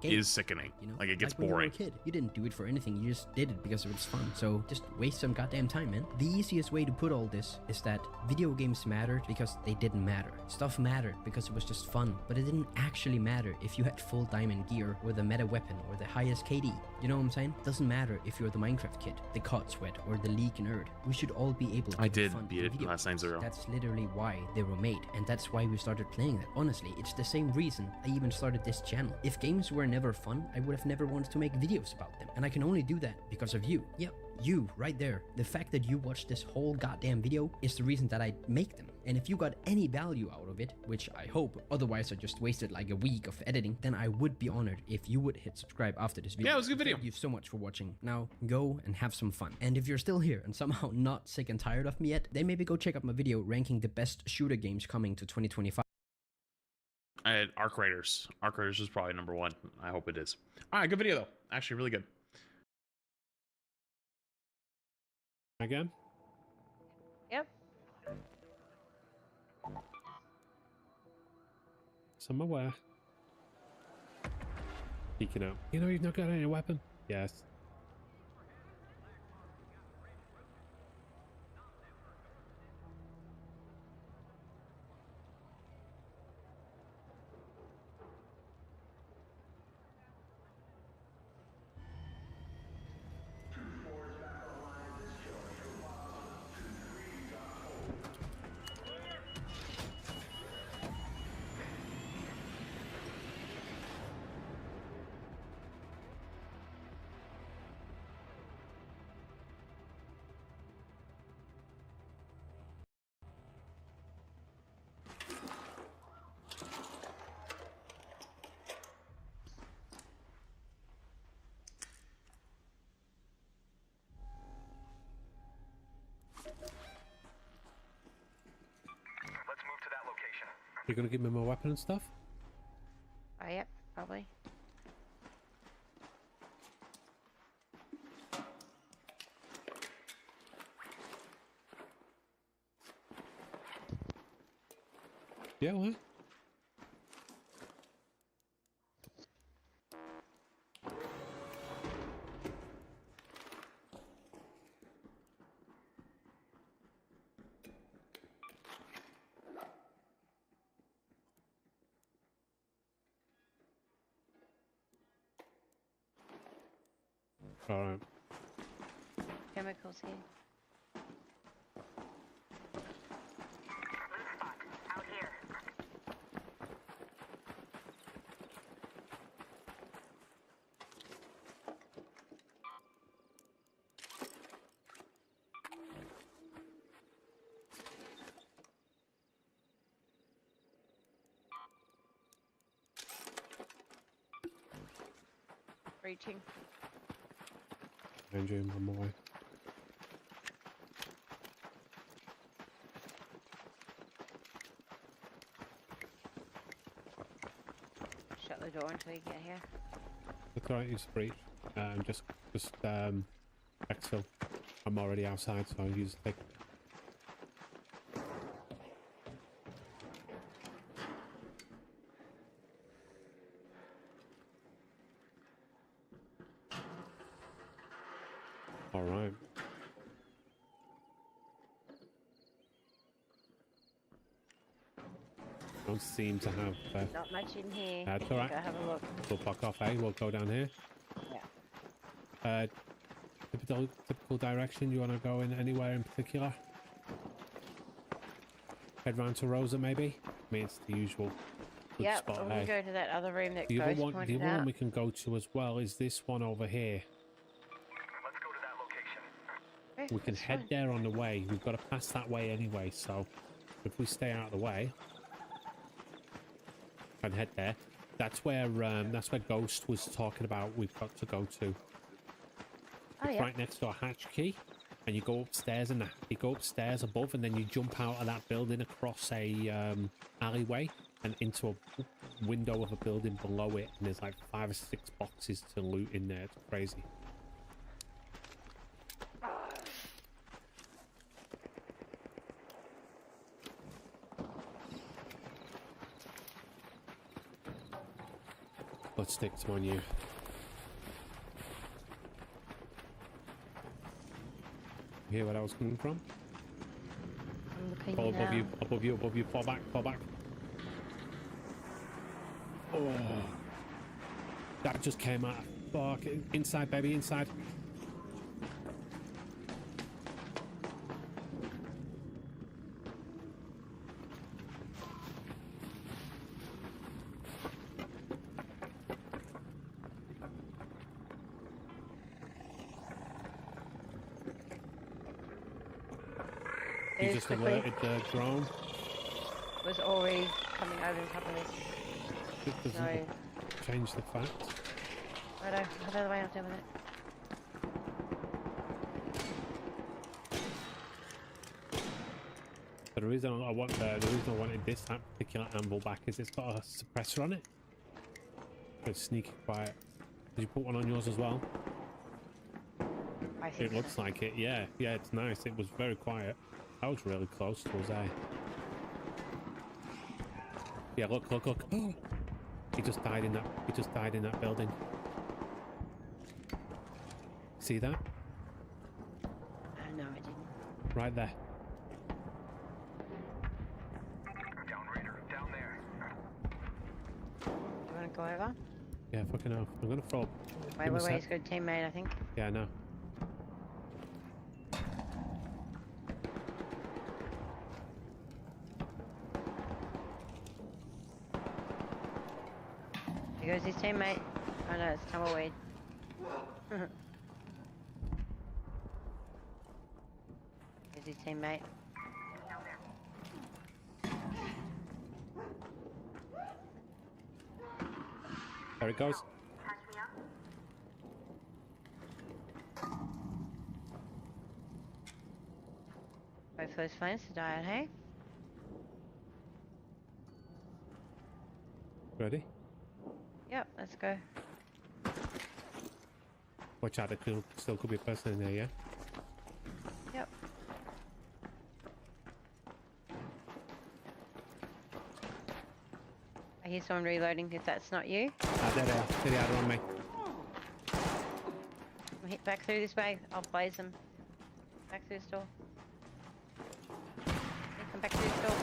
Speaker 6: is sickening.
Speaker 7: You know,
Speaker 6: like, it gets
Speaker 7: like when
Speaker 6: boring.
Speaker 7: You were a kid, you didn't do it for anything. You just did it because it was fun. So just waste some goddamn time, man. The easiest way to put all this is that video games mattered because they didn't matter. Stuff mattered because it was just fun, but it didn't actually matter if you had full diamond gear or the meta weapon or the highest KD. You know what I'm saying? It doesn't matter if you're the Minecraft kid, the COD sweat, or the League nerd. We should all be able to
Speaker 6: I
Speaker 7: have
Speaker 6: did
Speaker 7: fun
Speaker 6: beat
Speaker 7: in
Speaker 6: it
Speaker 7: video
Speaker 6: last
Speaker 7: games.
Speaker 6: 9-0.
Speaker 7: That's literally why they were made, and that's why we started playing that. Honestly, it's the same reason I even started this channel. If games were never fun, I would have never wanted to make videos about them. And I can only do that because of you. Yep, you, right there. The fact that you watched this whole goddamn video is the reason that I make them. And if you got any value out of it, which I hope, otherwise I just wasted like a week of editing, then I would be honored if you would hit subscribe after this video.
Speaker 6: Yeah, it was a good video.
Speaker 7: Thank you so much for watching. Now, go and have some fun. And if you're still here and somehow not sick and tired of me yet, then maybe go check out my video ranking the best shooter games coming to 2025.
Speaker 6: Arc Raiders. Arc Raiders is probably number 1. I hope it is. All right, good video though. Actually, really good.
Speaker 9: Again?
Speaker 10: Yep.
Speaker 9: Somewhere. Peeking out. You know you've not got any weapon? Yes. You're gonna give me my weapon and stuff?
Speaker 10: Oh, yep, probably.
Speaker 9: Yeah, what? All right.
Speaker 10: Chemicals here. Reaching.
Speaker 9: Andrew, I'm on my way.
Speaker 10: Shut the door until you get here.
Speaker 9: That's alright, use breach. Just exfil. I'm already outside, so I'll use the thing. Alright. Don't seem to have...
Speaker 10: Not much in here.
Speaker 9: That's alright.
Speaker 10: Go have a look.
Speaker 9: We'll block off, eh? We'll go down here.
Speaker 10: Yeah.
Speaker 9: Typical direction. You want to go in anywhere in particular? Head round to Rosa, maybe? I mean, it's the usual good
Speaker 10: Yep,
Speaker 9: spot,
Speaker 10: or we
Speaker 9: eh?
Speaker 10: go to that other room that
Speaker 9: The
Speaker 10: Ghost
Speaker 9: other one
Speaker 10: pointed out.
Speaker 9: we can go to as well is this one over here.
Speaker 8: Let's go to that location.
Speaker 10: Okay,
Speaker 9: We can
Speaker 10: that's
Speaker 9: head
Speaker 10: fine.
Speaker 9: there on the way. We've got to pass that way anyway, so if we stay out of the way and head there, that's where Ghost was talking about we've got to go to.
Speaker 10: Oh,
Speaker 9: It's
Speaker 10: yeah.
Speaker 9: right next to a hatch key, and you go upstairs and you go upstairs above, and then you jump out of that building across a alleyway and into a window of a building below it, and there's like 5 or 6 boxes to loot in there. It's crazy. Let's stick to on you. You hear where I was coming from?
Speaker 10: I'm looking
Speaker 9: Fall above
Speaker 10: now.
Speaker 9: you, above you, above you. Fall back, fall back. Oh, that just came out. Fuck. Inside, baby, inside. You
Speaker 10: It is
Speaker 9: just
Speaker 10: quickly.
Speaker 9: alerted the drone.
Speaker 10: Was already coming over the top of this.
Speaker 9: It doesn't
Speaker 10: No.
Speaker 9: change the fact.
Speaker 10: Righto, out of the way, I'll deal with it.
Speaker 9: But the reason I wanted this particular anvil back is it's got a suppressor on it. It's sneaky quiet. Did you put one on yours as well?
Speaker 10: I think
Speaker 9: It looks like it. Yeah, yeah, it's nice. It was very quiet. I was really close to us, eh? Yeah, look, look, look. He just died in that. He just died in that building. See that?
Speaker 10: No, I didn't.
Speaker 9: Right there.
Speaker 8: Down Raider, down there.
Speaker 10: Do you want to go over?
Speaker 9: Yeah, fucking hell. I'm gonna throw.
Speaker 10: Wait, wait, wait, he's got a teammate, I think.
Speaker 9: Yeah, I know.
Speaker 10: Here goes his teammate. Oh no, it's tumbleweed. Here's his teammate.
Speaker 9: There it goes.
Speaker 10: Wait for those flames to die out, hey?
Speaker 9: Ready?
Speaker 10: Yep, let's go.
Speaker 9: Watch out, there still could be a person in there, yeah?
Speaker 10: Yep. hear someone reloading if that's not you.
Speaker 9: There they are. They're on me.
Speaker 10: I'll hit back through this way. I'll blaze them. Back through this door. Come back through this door.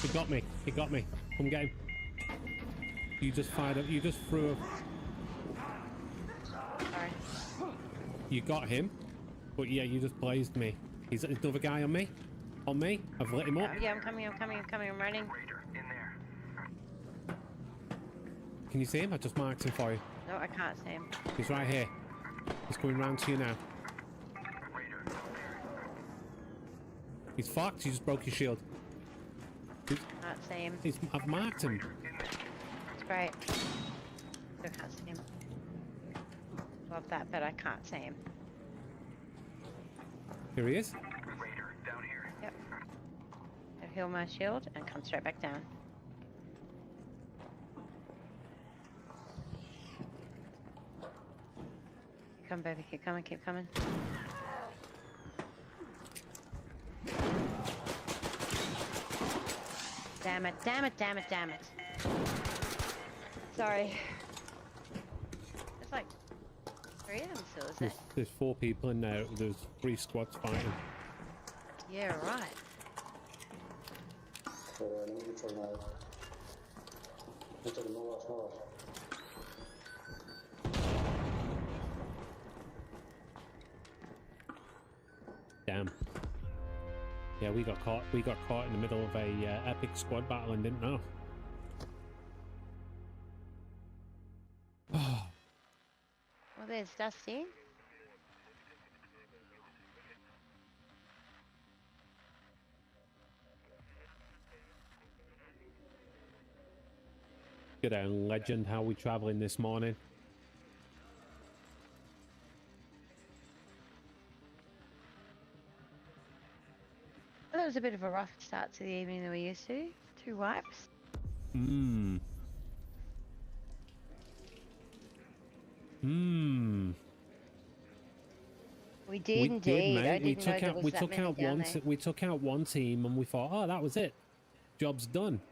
Speaker 9: He got me. He got me. Come get him. You just fired up. You just threw a...
Speaker 10: Sorry.
Speaker 9: You got him. But yeah, you just blazed me. He's another guy on me. On me. I've lit him up.
Speaker 10: Yeah, I'm coming, I'm running.
Speaker 8: Raider, in there.
Speaker 9: Can you see him? I just marked him for you.
Speaker 10: No, I can't see him.
Speaker 9: He's right here. He's coming round to you now.
Speaker 8: Raider, out there.
Speaker 9: He's fucked. You just broke your shield.
Speaker 10: Can't see him.
Speaker 9: I've marked him.
Speaker 10: It's great. Still can't see him. Love that, but I can't see him.
Speaker 9: Here he is.
Speaker 8: Raider, down here.
Speaker 10: Yep. I'll heal my shield and come straight back down. Come, baby, keep coming, keep coming. Damn it, damn it, damn it, damn it. Sorry. There's like 3 of them still, is it?
Speaker 9: There's 4 people in there. There's 3 squads fighting.
Speaker 10: Yeah, right.
Speaker 9: Damn. Yeah, we got caught. We got caught in the middle of a epic squad battle and didn't know.
Speaker 10: Well, there's Dusty.
Speaker 9: Good legend. How we traveling this morning?
Speaker 10: Well, that was a bit of a rough start to the evening than we used to. 2 wipes.
Speaker 9: Hmm. Hmm.
Speaker 10: We did indeed.
Speaker 9: mate.
Speaker 10: I didn't
Speaker 9: We
Speaker 10: know
Speaker 9: took
Speaker 10: there
Speaker 9: out.
Speaker 10: was
Speaker 9: We
Speaker 10: that
Speaker 9: took
Speaker 10: many
Speaker 9: out
Speaker 10: down
Speaker 9: one.
Speaker 10: there.
Speaker 9: We took out one team, and we thought, oh, that was it. Job's done.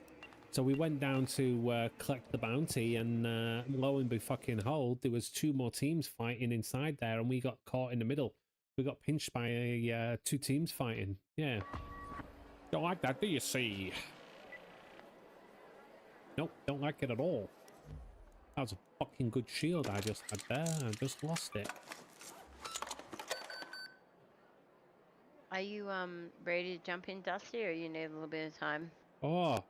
Speaker 9: So we went down to collect the bounty, and lo and behold, there was 2 more teams fighting inside there, and we got caught in the middle. We got pinched by 2 teams fighting. Yeah. Don't like that, do you see? Nope, don't like it at all. That was a fucking good shield I just had there. I just lost it.
Speaker 10: Are you ready to jump in, Dusty, or you need a little bit of time?
Speaker 9: Oh.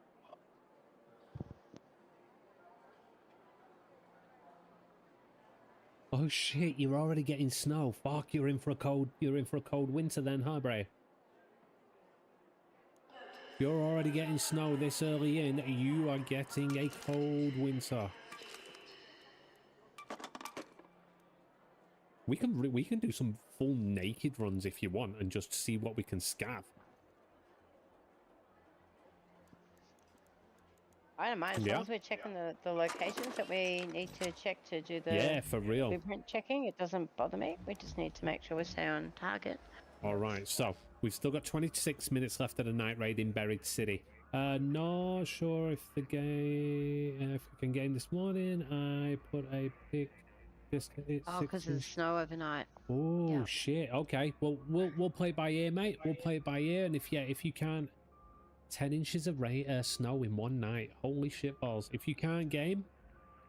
Speaker 9: Oh shit, you're already getting snow. Fuck, you're in for a cold winter then, huh, Bray? You're already getting snow this early in. You are getting a cold winter. We can do some full naked runs if you want and just see what we can scav.
Speaker 10: I don't mind, as
Speaker 9: Yeah.
Speaker 10: long as we're checking the locations that we need to check to do the
Speaker 9: Yeah, for real.
Speaker 10: blueprint checking. It doesn't bother me. We just need to make sure we stay on target.
Speaker 9: All right, so we've still got 26 minutes left of the night raid in Buried City. Not sure if the game, if we can get in this morning. I put a pick.
Speaker 10: Oh, because of the snow overnight.
Speaker 9: Oh
Speaker 10: Yeah.
Speaker 9: shit. Okay. Well, we'll play by ear, mate. We'll play it by ear, and if you can't, 10 inches of snow in one night. Holy shit balls! If you can't game,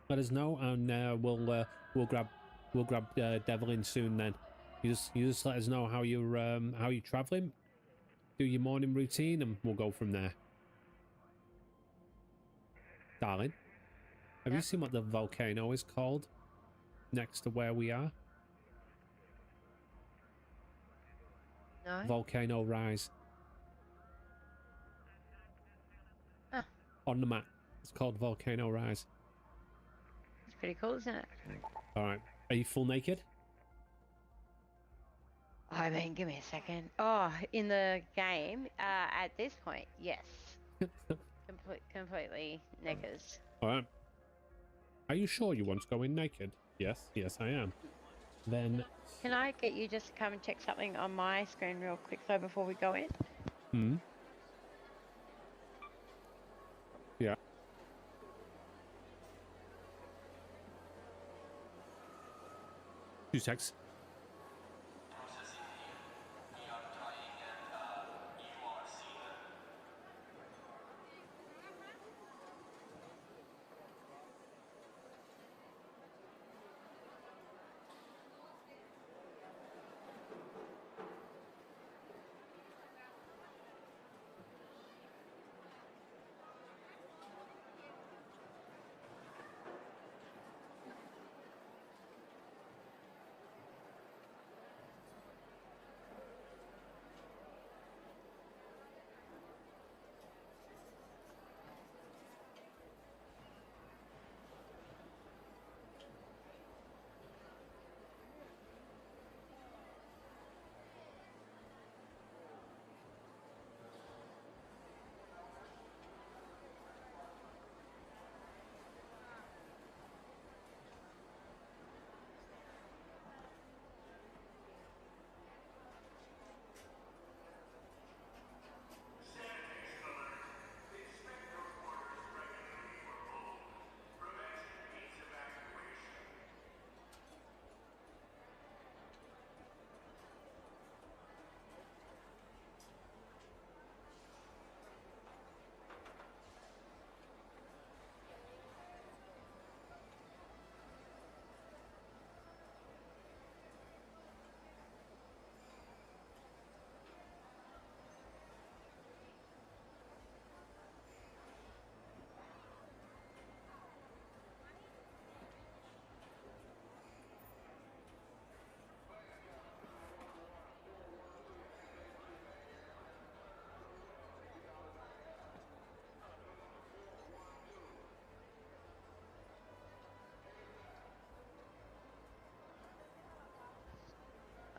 Speaker 9: let us know, and we'll grab Devlin soon. Then you just let us know how you're traveling. Do your morning routine, and we'll go from there. Darling, have you seen what the volcano is called next to where we are?
Speaker 10: No?
Speaker 9: Volcano Rise.
Speaker 10: Huh.
Speaker 9: On the map. It's called Volcano Rise.
Speaker 10: It's pretty cool, isn't it?
Speaker 9: Alright. Are you full naked?
Speaker 10: I mean, give me a second. Oh, in the game, at this point, yes. Completely knickers.
Speaker 9: Alright. Are you sure you want to go in naked? Yes, I am. Then,
Speaker 10: Can I get you just to come and check something on my screen real quick though before we go in?
Speaker 9: yeah. Two secs.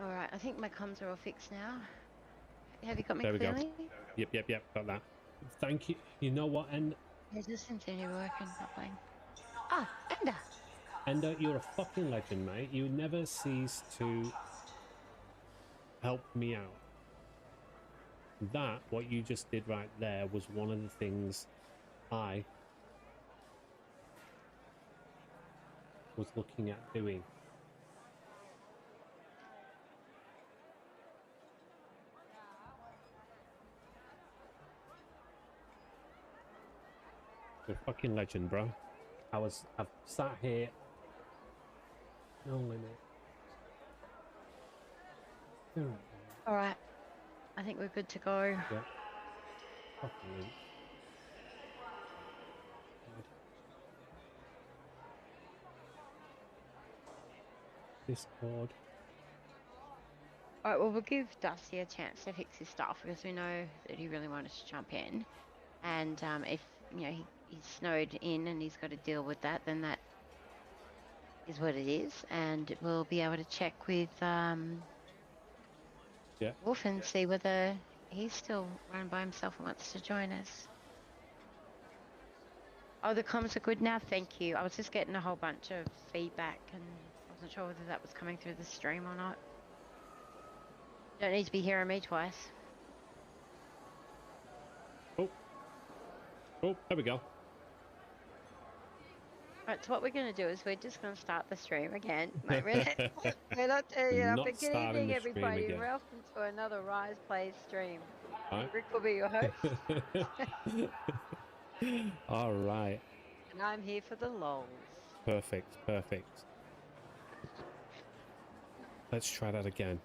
Speaker 10: All right, I think my comms are all fixed now. Have you got me
Speaker 9: There we go.
Speaker 10: clearly?
Speaker 9: Yep. Got that. Thank you. You know what, and
Speaker 10: It doesn't seem to be working properly. Ah, Ender!
Speaker 9: you're a fucking legend, mate. You never cease to help me out. That, what you just did right there, was one of the things I was looking at doing. You're a fucking legend, bro. I've sat here. No limit. You're right,
Speaker 10: All right, I think we're good to go.
Speaker 9: yeah. Fucking limit. Discord.
Speaker 10: All right, well, we'll give Dusty a chance to fix his stuff because we know that he really wanted to jump in. And if, you know, he's snowed in and he's got to deal with that, then that is what it is. And we'll be able to check with Wolf and see whether he's still running by himself and wants to join us. Oh, the comms are good now. Thank you. I was just getting a whole bunch of feedback and I wasn't sure whether that was coming through the stream or not. Don't need to be hearing me twice.
Speaker 9: Oh, there we go.
Speaker 10: Right, so what we're going to do is we're just going to start the stream again. Mate, we're not turning it up.
Speaker 9: Not
Speaker 10: But good
Speaker 9: starting
Speaker 10: evening,
Speaker 9: the stream
Speaker 10: everybody.
Speaker 9: again.
Speaker 10: Welcome to another Rise Plays stream.
Speaker 9: Right.
Speaker 10: Rick will be your host,
Speaker 9: All right.
Speaker 10: and I'm here for the lols.
Speaker 9: Perfect. Let's try that again.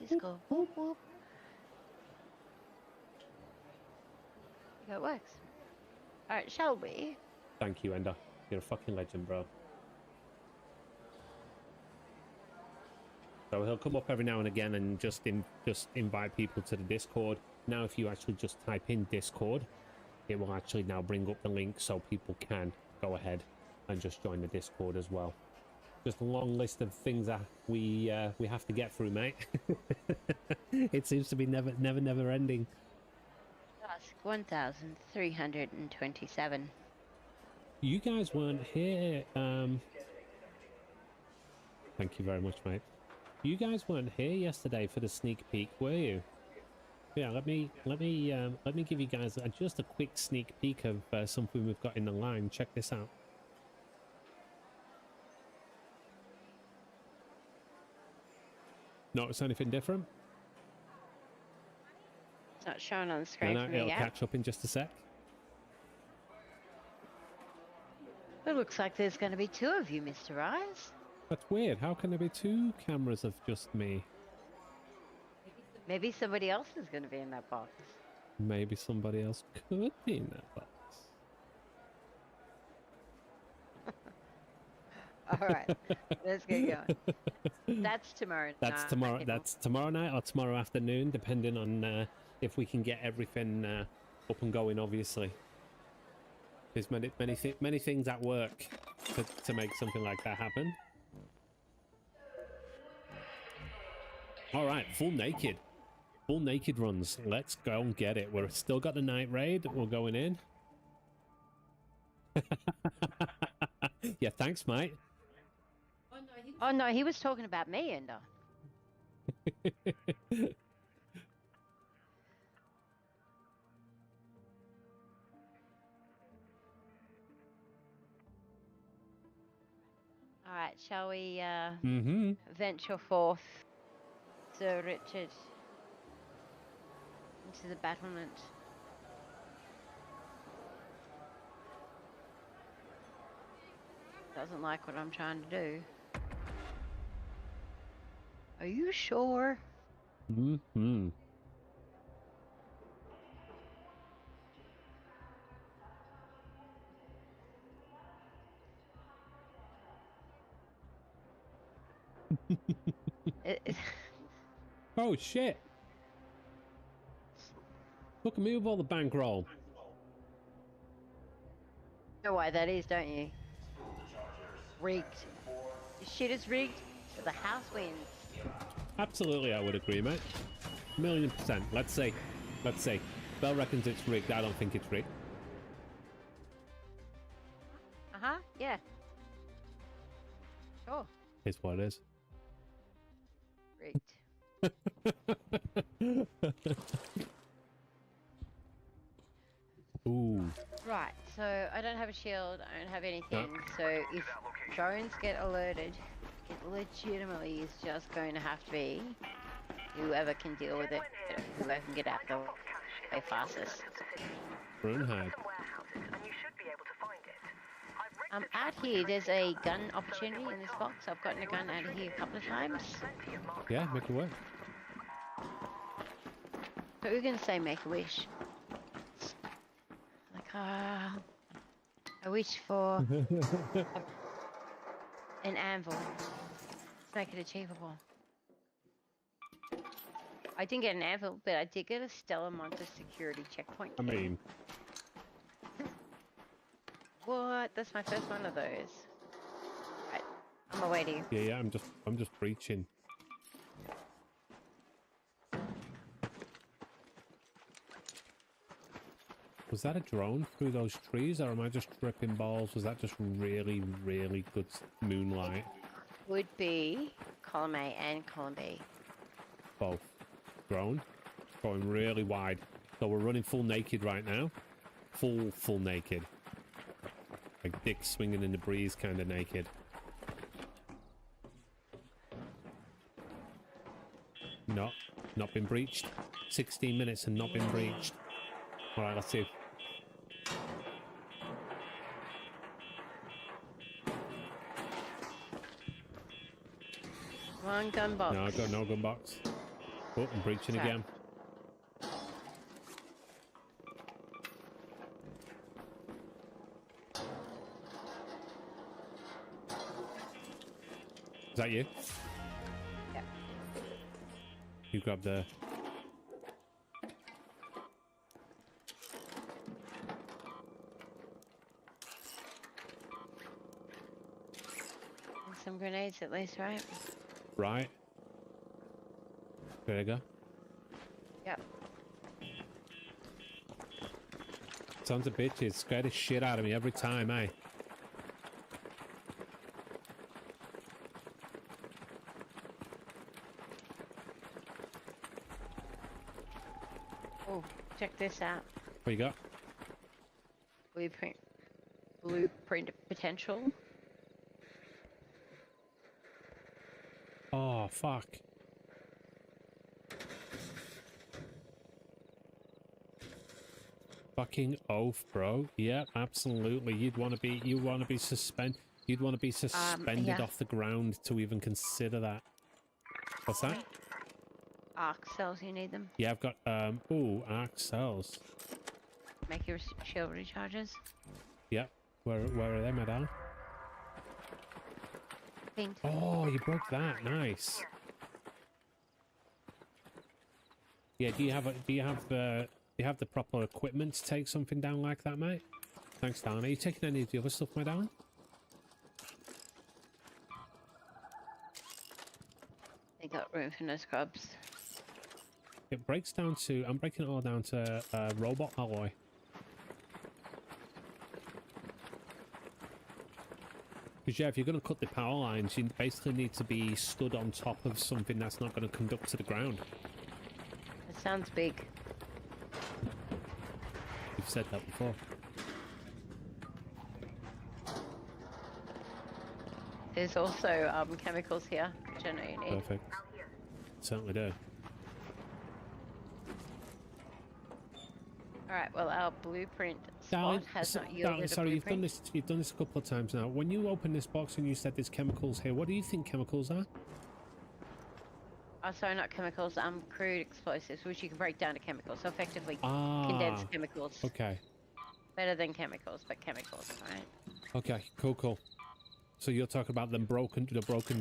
Speaker 10: Disco. Whoop, whoop. It works. Alright, shall we?
Speaker 9: Thank you, Ender. You're a fucking legend, bro. So he'll come up every now and again and just invite people to the Discord. Now, if you actually just type in Discord, it will actually now bring up the link so people can go ahead and just join the Discord as well. Just a long list of things that we have to get through, mate. It seems to be never ending.
Speaker 10: Task 1327.
Speaker 9: You guys weren't here. Thank you very much, mate. You guys weren't here yesterday for the sneak peek, were you? Yeah, let me give you guys just a quick sneak peek of something we've got in the line. Check this out. Notice anything different?
Speaker 10: It's not showing on the screen
Speaker 9: No,
Speaker 10: for me
Speaker 9: it'll
Speaker 10: yet.
Speaker 9: catch up in just a sec.
Speaker 10: It looks like there's going to be two of you, Mr. Rise.
Speaker 9: That's weird. How can there be two cameras of just me?
Speaker 10: Maybe somebody else is going to be in that box.
Speaker 9: Maybe somebody else could be in that box.
Speaker 10: All right, let's get going. That's tomorrow night.
Speaker 9: That's tomorrow.
Speaker 10: people.
Speaker 9: That's tomorrow night or tomorrow afternoon, depending on if we can get everything up and going. Obviously, there's many things at work to make something like that happen. All right, full naked runs. Let's go and get it. We're still got the night raid. We're going in. Yeah, thanks, mate.
Speaker 10: Oh no, he was talking about me, Ender. All right, shall we venture forth, Sir Richard, into the battlement? Doesn't like what I'm trying to do. Are you sure?
Speaker 9: Mm-hmm. Oh shit! Look at me with all the bankroll.
Speaker 10: You know why that is, don't you? Rigged. This shit is rigged, so the house wins.
Speaker 9: Absolutely, I would agree, mate. 1,000,000%. Let's say. Bell reckons it's rigged. I don't think it's rigged.
Speaker 10: Yeah. Sure.
Speaker 9: It's what it is.
Speaker 10: Rigged.
Speaker 9: Ooh.
Speaker 10: Right, so I don't have a shield, I don't have anything, so if drones get alerted, it legitimately is just going to have to be whoever can deal with it, whoever can get out the way fastest.
Speaker 9: Drone hide.
Speaker 10: Out here, there's a gun opportunity in this box. I've gotten a gun out of here a couple of times.
Speaker 9: Yeah, make it work.
Speaker 10: So we're going to say make a wish. Like, I wish for an anvil. Let's make it achievable. I didn't get an anvil, but I did get a Stella Monster security checkpoint.
Speaker 9: I mean,
Speaker 10: what? That's my first one of those. Right, I'm awaiting.
Speaker 9: yeah. I'm just preaching. Was that a drone through those trees, or am I just tripping balls? Was that just really, really good moonlight?
Speaker 10: Would be column A and column B.
Speaker 9: Both. Drone. Going really wide. So we're running full naked right now. Full naked. Like dick swinging in the breeze kind of naked. Not been breached. 16 minutes and not been breached. Alright, let's see.
Speaker 10: One gun box.
Speaker 9: No, I've got no gun box. Oh, I'm breaching
Speaker 10: Sorry.
Speaker 9: again. Is that you?
Speaker 10: Yeah.
Speaker 9: You grab the...
Speaker 10: some grenades at least, right?
Speaker 9: Right. There you go.
Speaker 10: Yep.
Speaker 9: Sons of bitches scare the shit out of me every time, eh?
Speaker 10: Oh, check this out.
Speaker 9: What you got?
Speaker 10: Blueprint potential.
Speaker 9: Oh, fuck. Fucking oath, bro. Yeah, absolutely. You'd want to be suspended
Speaker 10: Yeah.
Speaker 9: off the ground to even consider that. What's that?
Speaker 10: Arc cells, you need them.
Speaker 9: Yeah, I've got ooh, arc cells.
Speaker 10: Make your shield recharges.
Speaker 9: Yep. Where are they, madam?
Speaker 10: Pink.
Speaker 9: Oh, you broke that. Nice. Yeah, do you have the proper equipment to take something down like that, mate? Thanks, Dan. Are you taking any of the other stuff, my darling?
Speaker 10: They got room for no scrubs.
Speaker 9: It breaks down to... I'm breaking it all down to robot alloy. Because, yeah, if you're going to cut the power lines, you basically need to be stood on top of something that's not going to conduct to the ground.
Speaker 10: It sounds big.
Speaker 9: You've said that before.
Speaker 10: There's also chemicals here, which I know you need.
Speaker 9: Perfect. Certainly do.
Speaker 10: Alright, well our blueprint spot
Speaker 9: Darling,
Speaker 10: has not yielded
Speaker 9: darling,
Speaker 10: a
Speaker 9: sorry,
Speaker 10: blueprint.
Speaker 9: you've done this a couple of times now. When you open this box and you said there's chemicals here, what do you think chemicals are?
Speaker 10: Oh, sorry, not chemicals, crude explosives, which you can break down to chemicals. So effectively, condensed chemicals.
Speaker 9: Okay.
Speaker 10: Better than chemicals, but chemicals, right?
Speaker 9: Okay, cool. So you're talking about the broken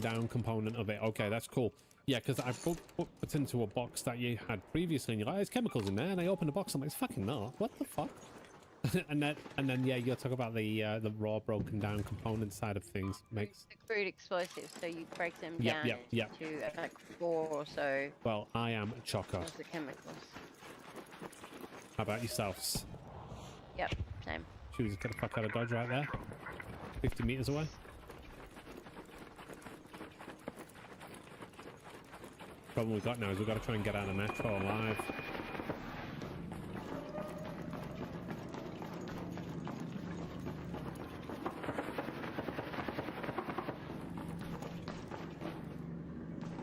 Speaker 9: down component of it. Okay, that's cool. Yeah, because I put it into a box that you had previously, and you're like, there's chemicals in there, and I opened the box, I'm like, it's fucking not. What the fuck? and then yeah, you're talking about the raw broken down component side of things. Makes
Speaker 10: The crude explosives, so you break them
Speaker 9: Yep,
Speaker 10: down
Speaker 9: yep.
Speaker 10: to like 4 or so
Speaker 9: Well, I am a choco.
Speaker 10: of the chemicals.
Speaker 9: How about yourselves?
Speaker 10: Yep, same.
Speaker 9: Should we just get the fuck out of dodge right there? 50 meters away. Problem we got now is we've got to try and get out of Metro alive.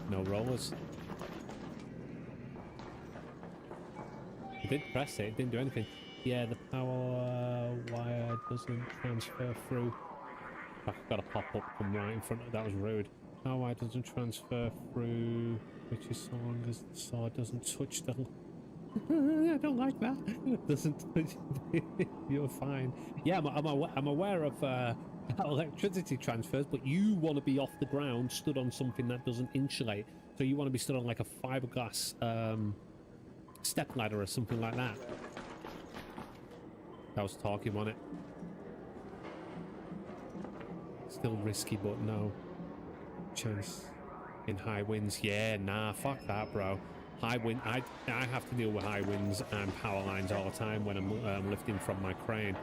Speaker 9: No rollers. I did press it, it didn't do anything. Yeah, the power wire doesn't transfer through. I've got a pop-up come right in front of that was rude. Power wire doesn't transfer through, which is so long as the saw doesn't touch the... I don't like that. Doesn't touch... You're fine. Yeah, I'm aware of how electricity transfers, but you want to be off the ground, stood on something that doesn't insulate. So you want to be stood on like a fiberglass step ladder or something like that. I was talking on it. Still risky, but no chance in high winds. Yeah, nah, fuck that, bro. High wind. I have to deal with high winds and power lines all the time when I'm lifting from my crane.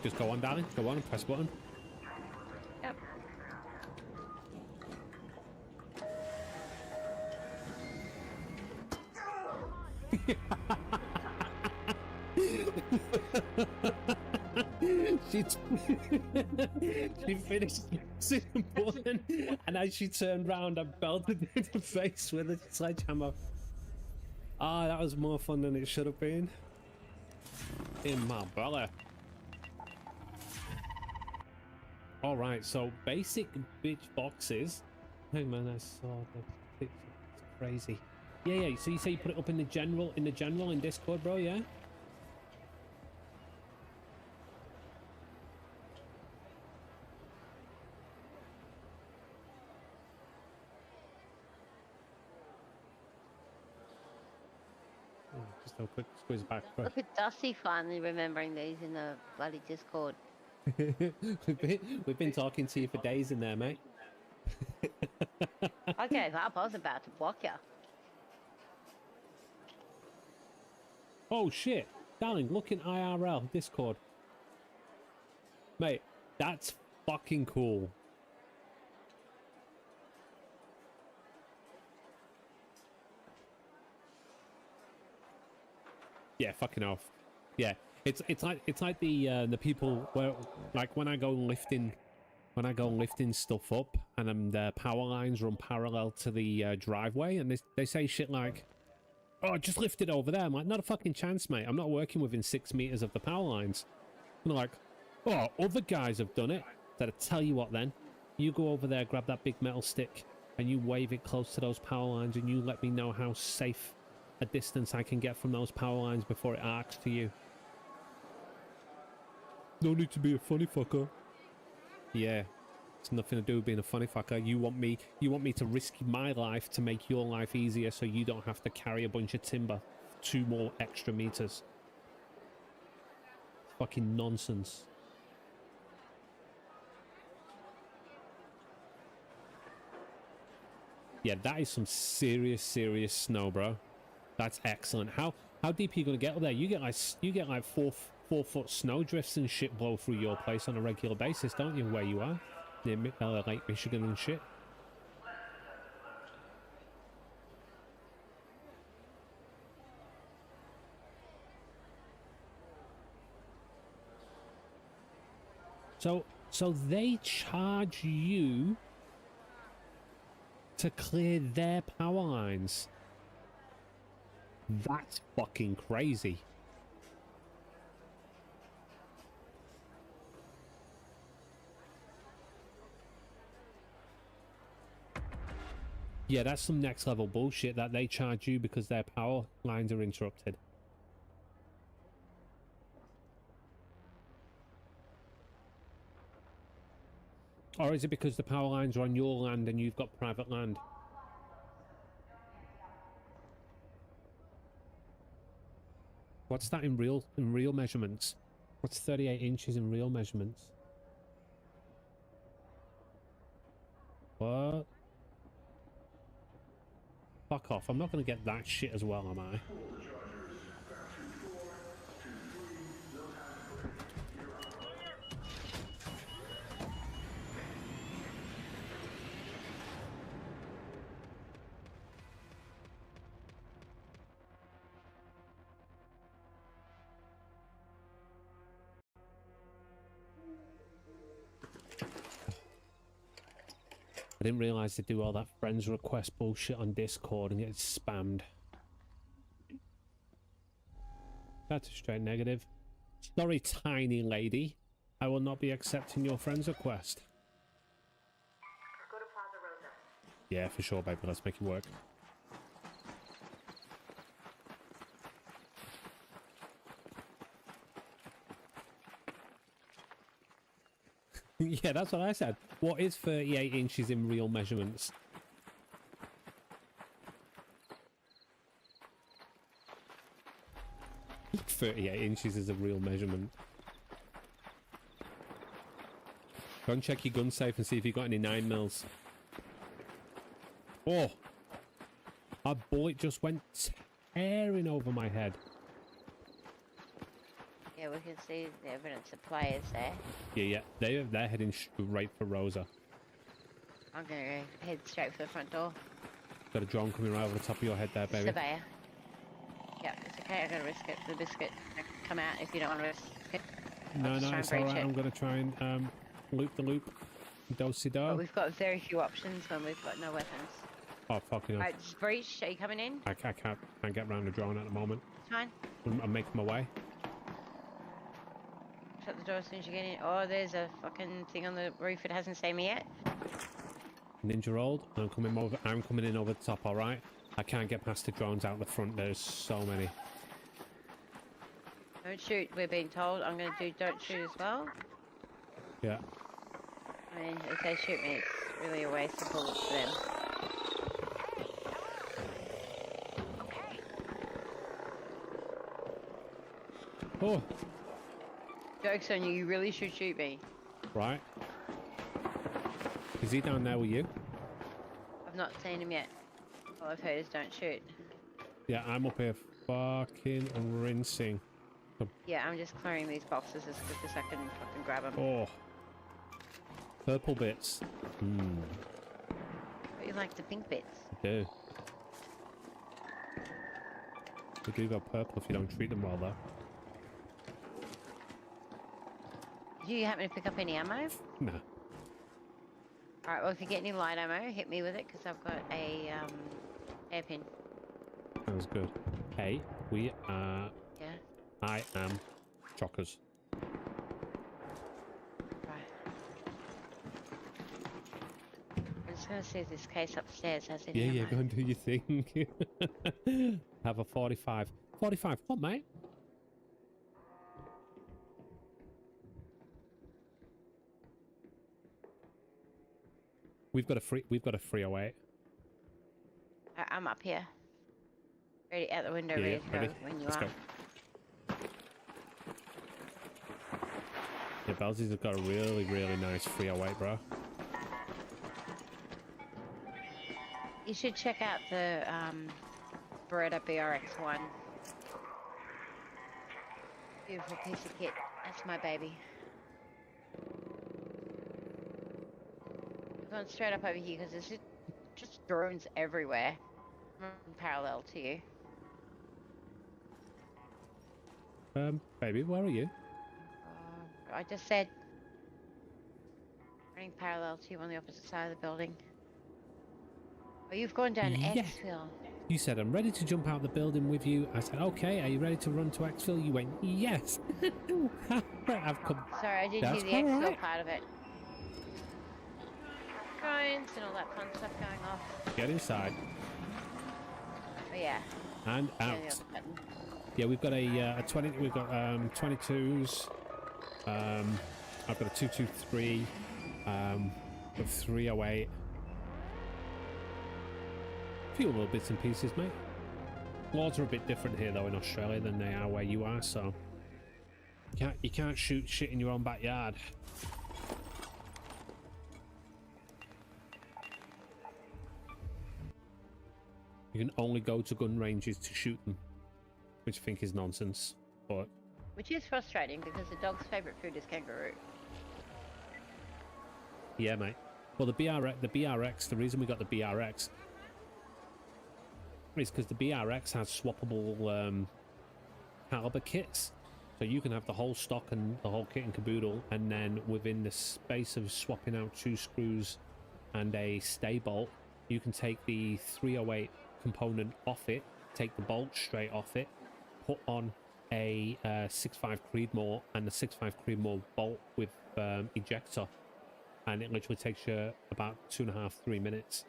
Speaker 9: Just go on, darling. Go on and press button.
Speaker 10: Yep.
Speaker 9: she finished using the button, and as she turned round, I belted her in the face with a sledgehammer. Ah, that was more fun than it should have been. In my belly. Alright, so basic bitch boxes. Hey man, I saw the picture. It's crazy. Yeah, so you say you put it up in the general in Discord, bro, yeah? Just a quick squeeze back.
Speaker 10: Look at Dusty finally remembering these in the bloody Discord.
Speaker 9: We've been talking to you for days in there, mate.
Speaker 10: I gave up. I was about to block you.
Speaker 9: Oh shit. Darling, look in IRL Discord. Mate, that's fucking cool. Yeah, fucking off. Yeah, it's like the people where, like, when I go lifting stuff up and the power lines run parallel to the driveway, and they say shit like, "Oh, just lift it over there." I'm like, not a fucking chance, mate. I'm not working within 6 meters of the power lines. And they're like, "Oh, other guys have done it." Said, I tell you what, then you go over there, grab that big metal stick, and you wave it close to those power lines, and you let me know how safe a distance I can get from those power lines before it arcs to you. No need to be a funny fucker. Yeah, it's nothing to do with being a funny fucker. You want me to risk my life to make your life easier, so you don't have to carry a bunch of timber 2 more extra meters. Fucking nonsense. Yeah, that is some serious snow, bro. That's excellent. How deep are you gonna get up there? You get like 4 foot snow drifts and shit blow through your place on a regular basis, don't you? Where you are, near Lake Michigan and shit. So they charge you to clear their power lines. That's fucking crazy. Yeah, that's some next level bullshit that they charge you because their power lines are interrupted. Or is it because the power lines are on your land and you've got private land? What's that in real measurements? What's 38 inches in real measurements? What? Fuck off. I'm not going to get that shit as well, am I? I didn't realise they do all that friends request bullshit on Discord and get spammed. That's a straight negative. Sorry, tiny lady. I will not be accepting your friends request.
Speaker 10: Go to Plaza Rosa.
Speaker 9: Yeah, for sure, baby. Let's make it work. Yeah, that's what I said. What is 38 inches in real measurements? Look, 38 inches is a real measurement. Go and check your gun safe and see if you've got any 9mm. Oh! A bullet just went tearing over my head.
Speaker 10: Yeah, we can see the evidence of players there.
Speaker 9: Yeah, they're heading straight for Rosa.
Speaker 10: I'm gonna head straight for the front door.
Speaker 9: Got a drone coming right over the top of your head there, baby.
Speaker 10: Surveyor. Yeah, it's okay. I'm gonna risk it for the biscuit. Come out if you don't want to risk it.
Speaker 9: No,
Speaker 10: just try and
Speaker 9: it's alright.
Speaker 10: breach it.
Speaker 9: I'm gonna try and loop the loop. Do-si-do.
Speaker 10: But we've got very few options when we've got no weapons.
Speaker 9: Oh, fucking hell.
Speaker 10: Alright, just breach. Are you coming in?
Speaker 9: I can't get around the drone at the moment.
Speaker 10: It's fine.
Speaker 9: I'm making my way.
Speaker 10: Shut the door as soon as you get in. Oh, there's a fucking thing on the roof. It hasn't seen me yet.
Speaker 9: Ninja rolled. I'm coming in over the top, alright? I can't get past the drones out the front. There's so many.
Speaker 10: Don't shoot, we're being told. I'm going to do don't shoot as well.
Speaker 9: Yeah.
Speaker 10: I mean, if they shoot me, it's really a waste of bullets for them.
Speaker 9: Oh,
Speaker 10: Joke's on you, you really should shoot me.
Speaker 9: right. Is he down there with you?
Speaker 10: I've not seen him yet. All I've heard is don't shoot.
Speaker 9: Yeah, I'm up here fucking rinsing.
Speaker 10: Yeah, I'm just clearing these boxes as quick as I can fucking grab them.
Speaker 9: Oh. Purple bits.
Speaker 10: But you like the pink bits.
Speaker 9: I do. They do go purple if you don't treat them well, though.
Speaker 10: Do you happen to pick up any ammo?
Speaker 9: Nah.
Speaker 10: Alright, well if you get any light ammo, hit me with it because I've got a hairpin.
Speaker 9: Sounds good. Hey, we are...
Speaker 10: Yeah.
Speaker 9: I am chockers.
Speaker 10: Right. I'm just gonna see if this case upstairs has any
Speaker 9: Yeah,
Speaker 10: ammo.
Speaker 9: go and do your thing. Have a 45. 45 what, mate? We've got a 308.
Speaker 10: I'm up here. Ready out the window,
Speaker 9: Yeah,
Speaker 10: ready to
Speaker 9: ready?
Speaker 10: go when you
Speaker 9: Let's
Speaker 10: are.
Speaker 9: go. Yeah, Belzy's have got a really, really nice 308, bro.
Speaker 10: You should check out the Beretta BRX1. Beautiful piece of kit. That's my baby. I'm going straight up over here because there's just drones everywhere. I'm running parallel to you.
Speaker 9: Baby, where are you?
Speaker 10: I just said running parallel to you on the opposite side of the building. Oh, you've gone down
Speaker 9: Yeah.
Speaker 10: Xville.
Speaker 9: You said, I'm ready to jump out the building with you. I said, okay, are you ready to run to Xville? You went, yes. I've come.
Speaker 10: Sorry, I didn't
Speaker 9: That's
Speaker 10: hear the Xville
Speaker 9: alright.
Speaker 10: part of it. Drones and all that fun stuff going off.
Speaker 9: Get inside
Speaker 10: But yeah.
Speaker 9: and
Speaker 10: yeah,
Speaker 9: out.
Speaker 10: the other button.
Speaker 9: Yeah, we've got a 20. We've got 22s. I've got a 223. A 308. A few little bits and pieces, mate. Laws are a bit different here though in Australia than they are where you are, so you can't shoot shit in your own backyard. You can only go to gun ranges to shoot them, which I think is nonsense. But
Speaker 10: Which is frustrating because the dog's favourite food is kangaroo.
Speaker 9: yeah, mate. Well, the BRX, the reason we got the BRX is because the BRX has swappable caliber kits, so you can have the whole stock and the whole kit and caboodle, and then within the space of swapping out 2 screws and a stay bolt, you can take the 308 component off it, take the bolt straight off it, put on a 6.5 Creedmoor and the 6.5 Creedmoor bolt with ejector, and it literally takes you about 2.5-3 minutes,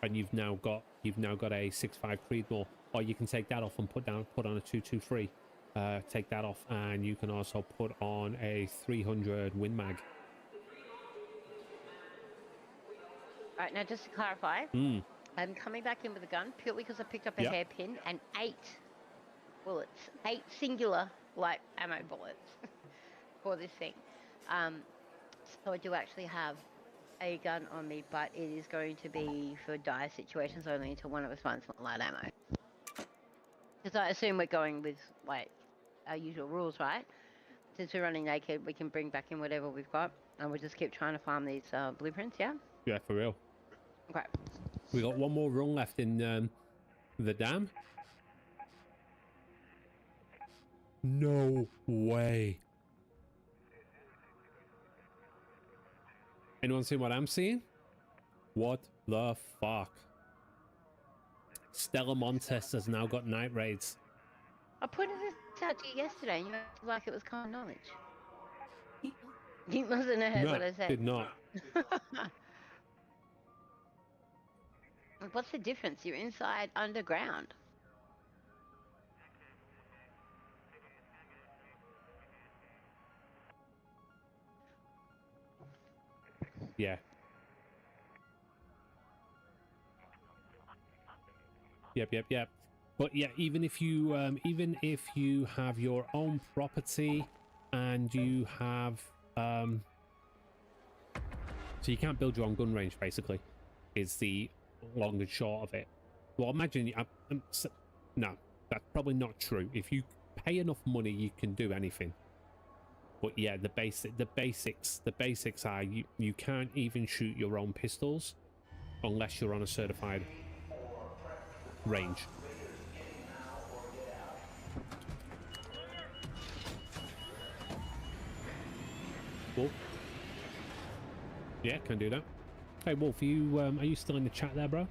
Speaker 9: and you've now got a 6.5 Creedmoor. Or you can take that off and put on a 223. Take that off, and you can also put on a 300 Win Mag.
Speaker 10: Alright, now just to clarify, I'm coming back in with a gun purely because I picked up a
Speaker 9: Yep.
Speaker 10: hairpin and 8 bullets. 8 singular light ammo bullets for this thing. So I do actually have a gun on me, but it is going to be for dire situations only until one of us finds some light ammo. Because I assume we're going with, like, our usual rules, right? Since we're running naked, we can bring back in whatever we've got, and we'll just keep trying to farm these blueprints, yeah?
Speaker 9: Yeah, for real.
Speaker 10: Okay.
Speaker 9: We got one more run left in the dam. No way. Anyone see what I'm seeing? What the fuck? Stella Montes has now got night raids.
Speaker 10: I pointed this out to you yesterday, and you acted like it was common knowledge. You mustn't have heard
Speaker 9: No,
Speaker 10: what I said.
Speaker 9: did not.
Speaker 10: What's the difference? You're inside underground.
Speaker 9: Yeah. Yep. But yeah, even if you have your own property and you have So you can't build your own gun range, basically, is the long and short of it. Well, imagine... no, that's probably not true. If you pay enough money, you can do anything. But yeah, the basics are you can't even shoot your own pistols unless you're on a certified range. Wolf? Yeah, can do that. Hey, Wolf, are you still in the chat there, bro?